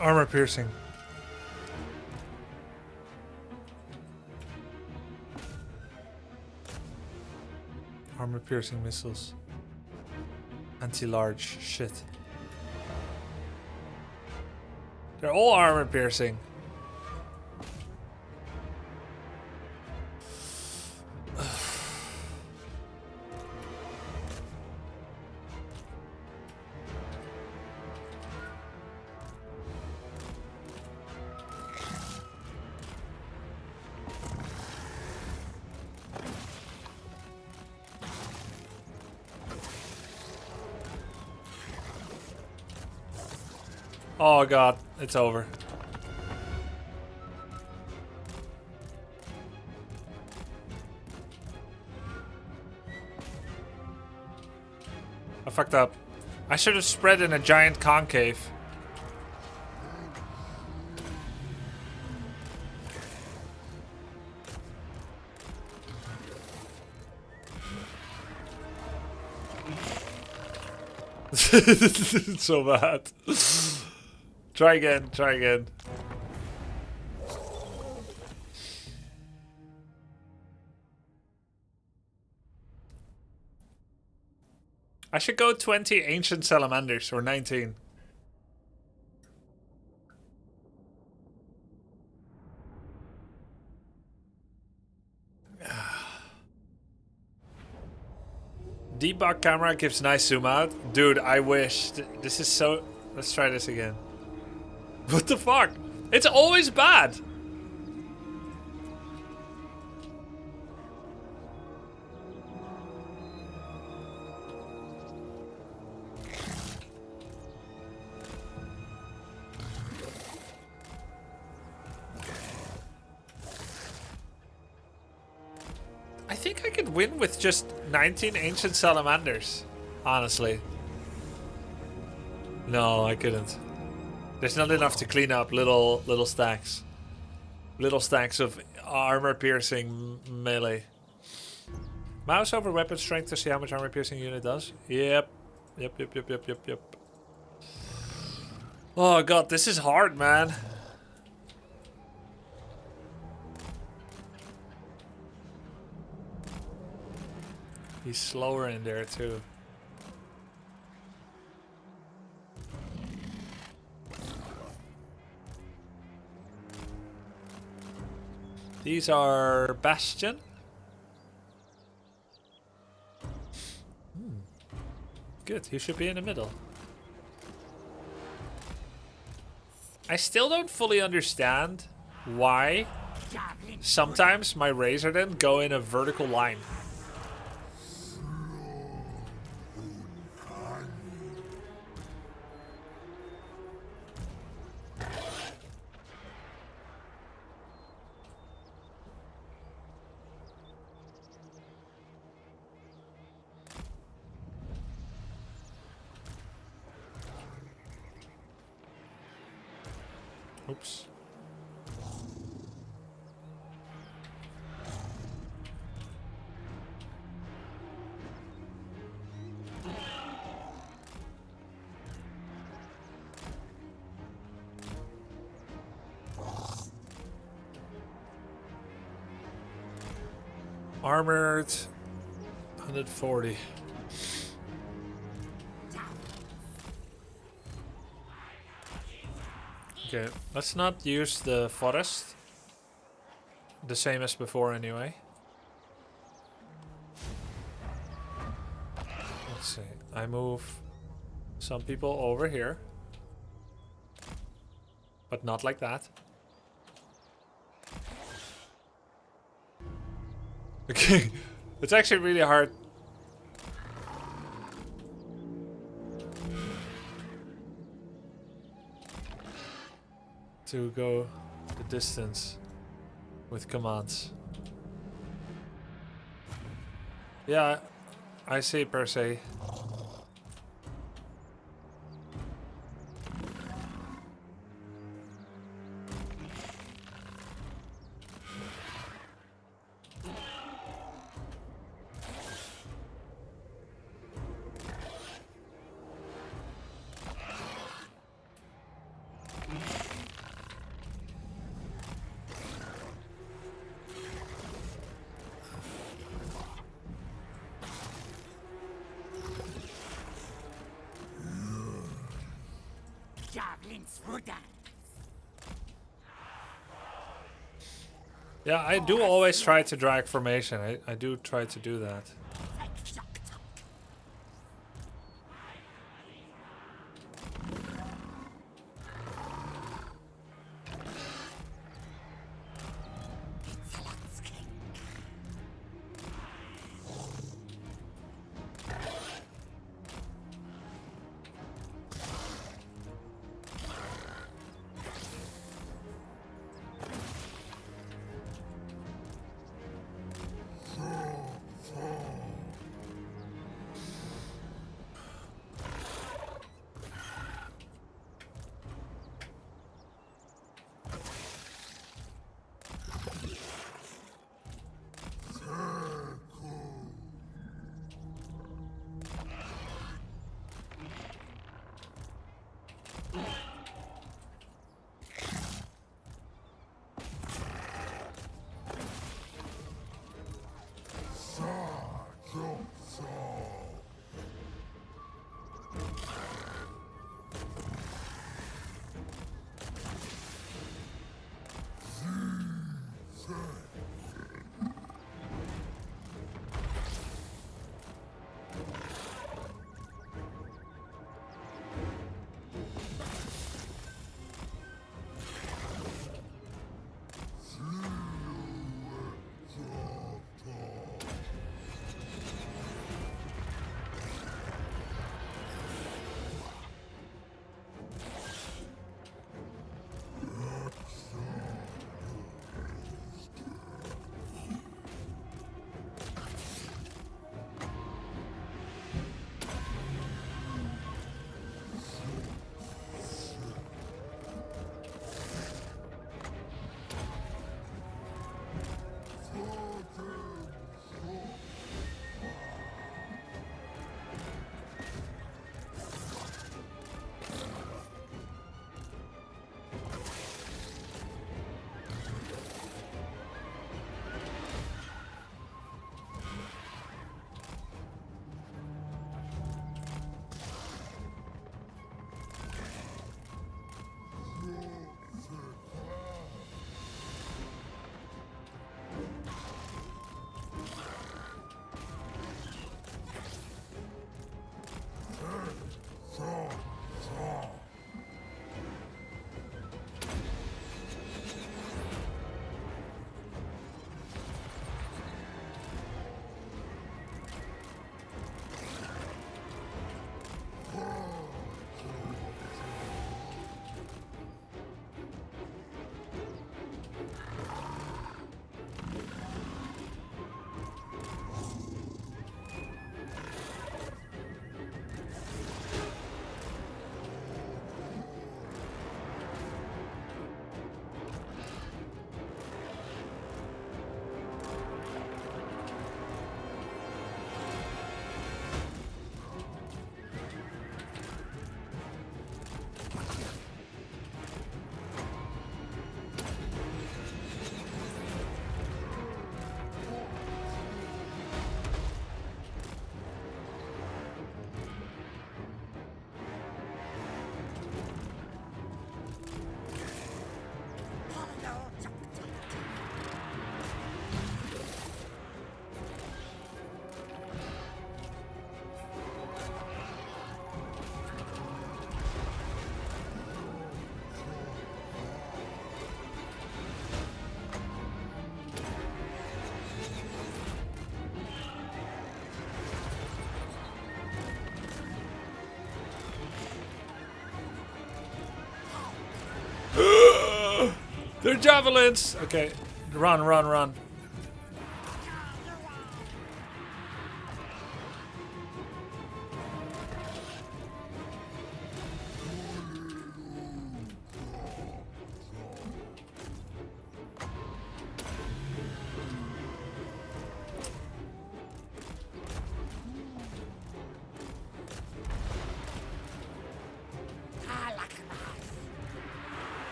Armor piercing. Armor piercing missiles. Anti-large. Shit. They're all armor piercing. Oh god, it's over. I fucked up. I should have spread in a giant concave. It's so bad. Try again, try again. I should go 20 ancient salamanders, or 19. Debug camera gives nice zoom out. Dude, I wish. This is so... Let's try this again. What the fuck? It's always bad. I think I could win with just 19 ancient salamanders, honestly. No, I couldn't. There's not enough to clean up little stacks. Little stacks of armor piercing melee. Mouse over weapon strength to see how much armor piercing unit does. Yep. Yep. Oh god, this is hard, man. He's slower in there too. These are Bastion. Good, you should be in the middle. I still don't fully understand why sometimes my razor then go in a vertical line. Oops. Armored 140. Okay, let's not use the forest. The same as before anyway. Let's see. I move some people over here. But not like that. Okay, it's actually really hard. To go the distance with commands. Yeah, I see per se. Dance for dance. Yeah, I do always try to drag formation. I do try to do that. They're javelins! Okay, run, run, run.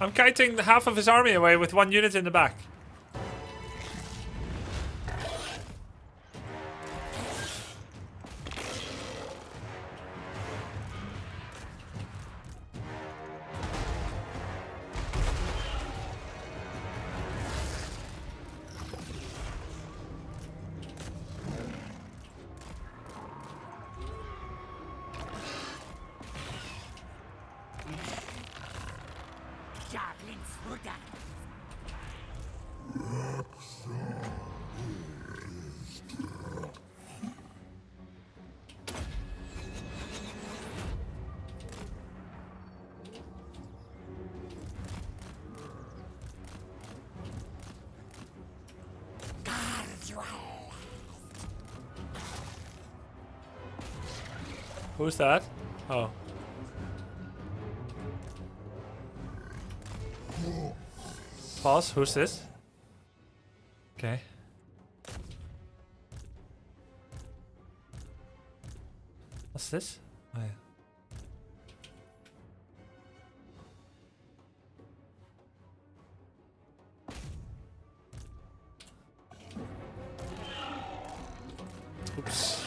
I'm kiting half of his army away with 1 unit in the back. Goblin Shredder. Who's that? Oh. Pause. Who's this? Okay. What's this? Oh yeah. Oops.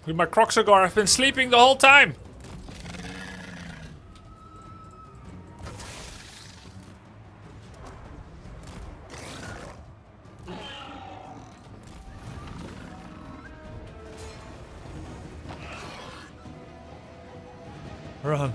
With my croc cigar, I've been sleeping the whole time. Run.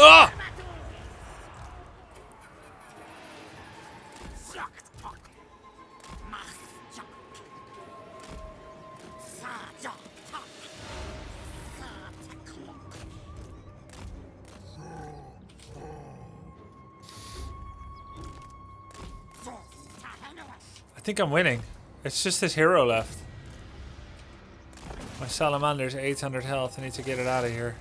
Ah! I think I'm winning. It's just this hero left. My salamander's 800 health. I need to get it out of here.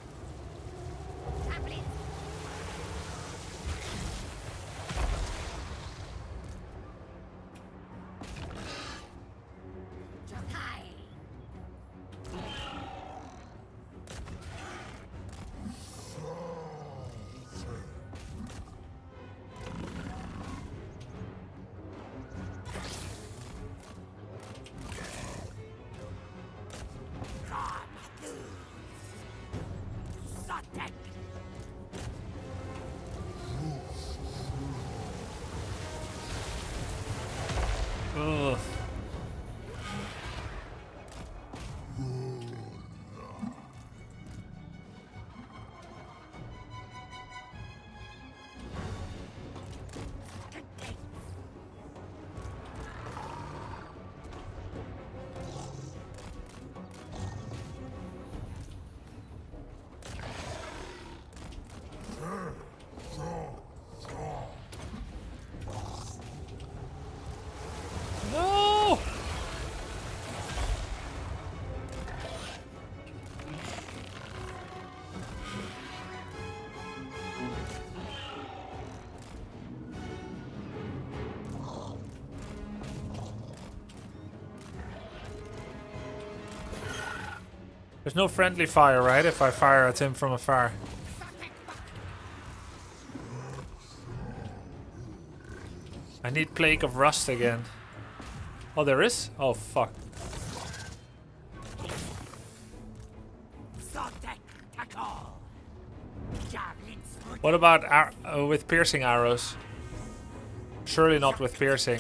Ugh. No! There's no friendly fire, right? If I fire at him from afar. I need Plague of Rust again. Oh, there is? Oh, fuck. What about with piercing arrows? Surely not with piercing.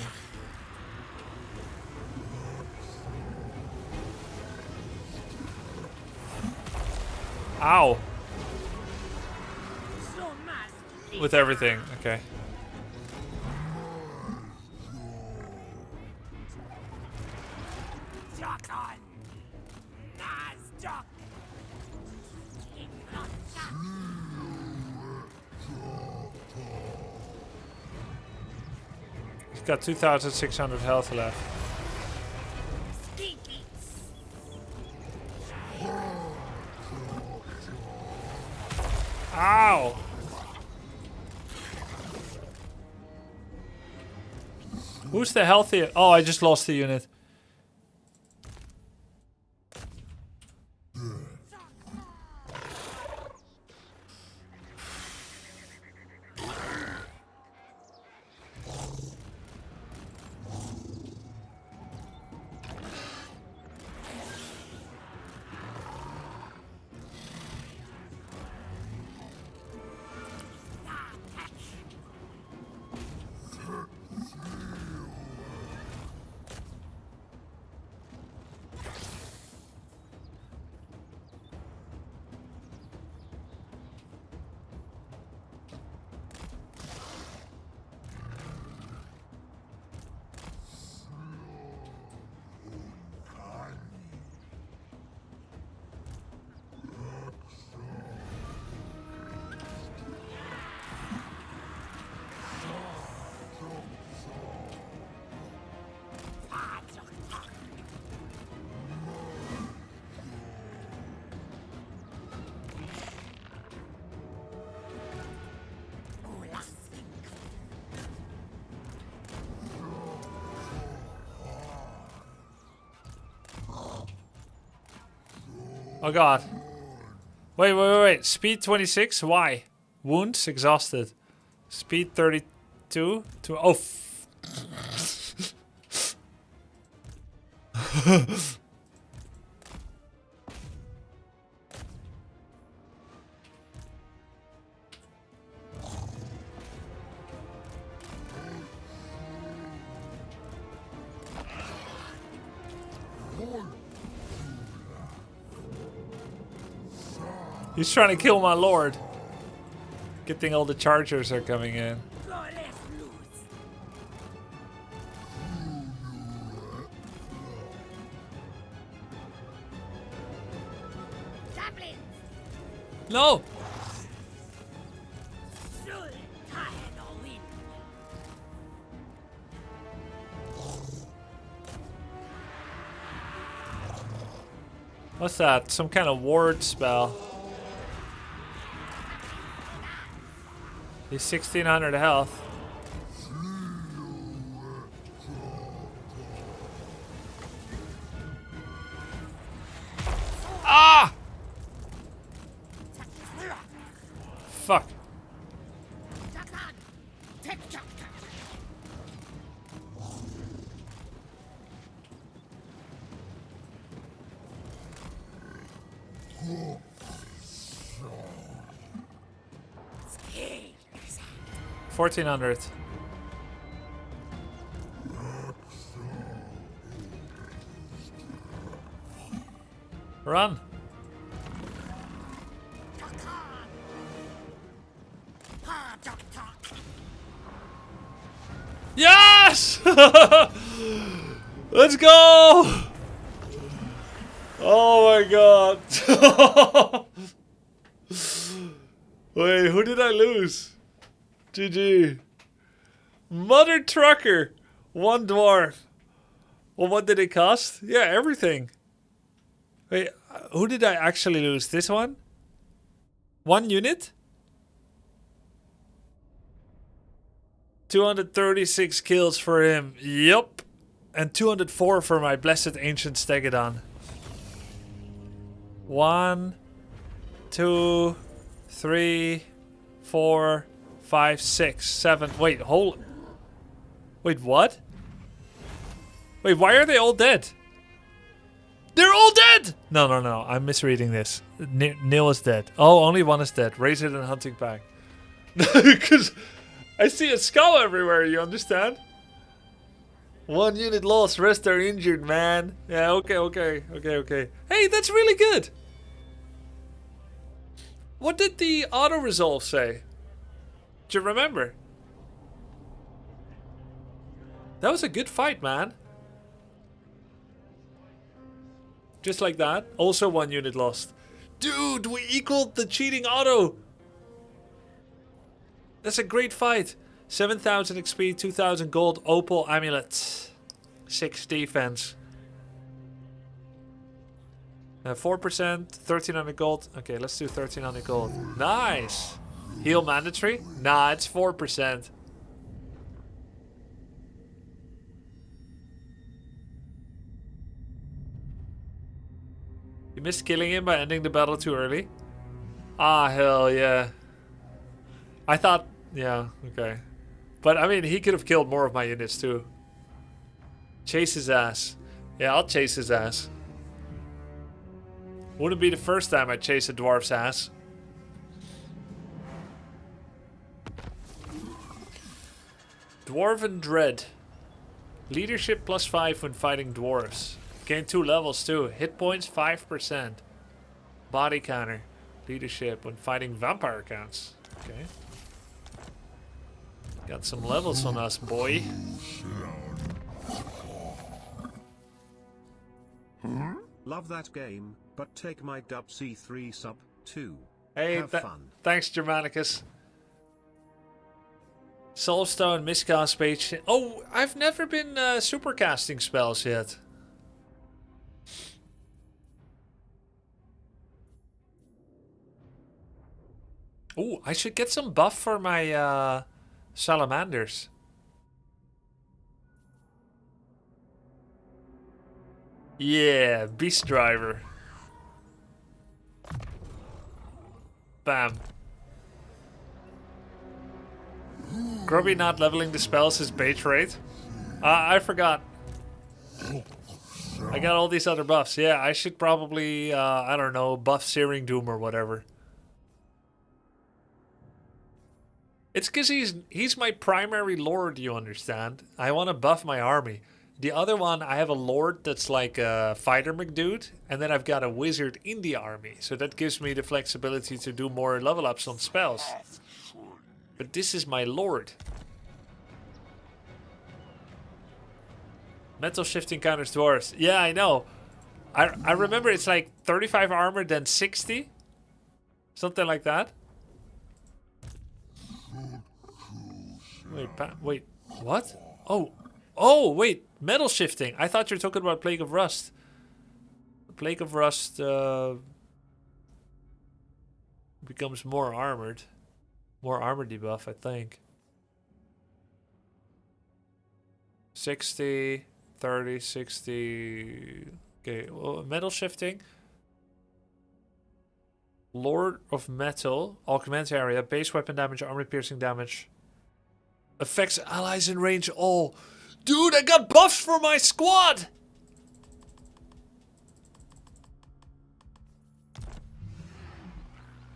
Ow. With everything, okay. He's got 2,600 health left. Ow! Who's the healthiest? Oh, I just lost the unit. Oh god. Wait. Speed 26? Why? Wounds? Exhausted. Speed 32? Oh, he's trying to kill my lord. Good thing all the chargers are coming in. No! What's that? Some kind of ward spell. He's 1600 health. Ah! Fuck. $1,400. Run. Yes! Let's go! Oh my god. Wait, who did I lose? GG. Mother trucker. One dwarf. Well, what did it cost? Yeah, everything. Wait, who did I actually lose? This one? One unit? 236 kills for him. Yup. And 204 for my blessed ancient Stegodon. 1, 2, 3, 4, 5, 6, 7. Wait, hold. Wait, what? Wait, why are they all dead? They're all dead! No, no, no. I'm misreading this. Neil is dead. Oh, only one is dead. Razor and hunting pack. Because I see a skull everywhere, you understand? One unit lost. Rest are injured, man. Yeah, okay. Hey, that's really good. What did the auto-resolve say? Do you remember? That was a good fight, man. Just like that. Also one unit lost. Dude, we equaled the cheating auto. That's a great fight. 7,000 XP, 2,000 gold, opal amulet. 6 defense. 4%, 1,300 gold. Okay, let's do 1,300 gold. Nice. Heal mandatory? Nah, it's 4%. You missed killing him by ending the battle too early? Ah, hell yeah. I thought, yeah, okay. But I mean, he could have killed more of my units too. Chase his ass. Yeah, I'll chase his ass. Wouldn't be the first time I chase a dwarf's ass. Dwarven Dread. Leadership +5 when fighting dwarves. Gain 2 levels too. Hit points 5%. Body counter. Leadership when fighting vampire counts. Okay. Got some levels on us, boy. Love that game, but take my W3 sub too. Hey, have fun. Thanks, Germanicus. Soulstone, miscast page. Oh, I've never been supercasting spells yet. Oh, I should get some buff for my salamanders. Yeah, beast driver. Bam. Grubby not leveling the spells is bait rate. I forgot. I got all these other buffs. Yeah, I should probably, I don't know, buff Searing Doom or whatever. It's because he's my primary lord, you understand? I want to buff my army. The other one, I have a lord that's like a fighter McDude, and then I've got a wizard in the army. So that gives me the flexibility to do more level ups on spells. But this is my lord. Metal shifting counters dwarves. Yeah, I know. I remember it's like 35 armor, then 60. Something like that. Wait, what? Oh, wait, metal shifting. I thought you were talking about Plague of Rust. Plague of Rust becomes more armored. More armor debuff, I think. 60, 30, 60. Okay, well, metal shifting. Lord of Metal, augment area, base weapon damage, armor piercing damage. Affects allies in range all. Dude, I got buffs for my squad!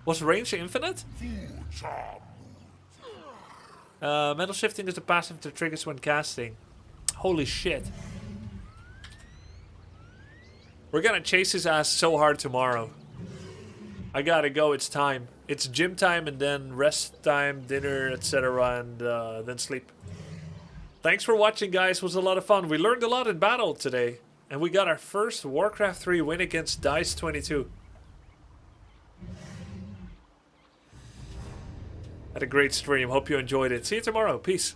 Was range infinite? Metal shifting is the passive that triggers when casting. Holy shit. We're gonna chase his ass so hard tomorrow. I gotta go, it's time. It's gym time and then rest time, dinner, etc. and then sleep. Thanks for watching, guys. It was a lot of fun. We learned a lot in battle today. And we got our first Warcraft 3 win against Dice 22. Had a great stream. Hope you enjoyed it. See you tomorrow. Peace.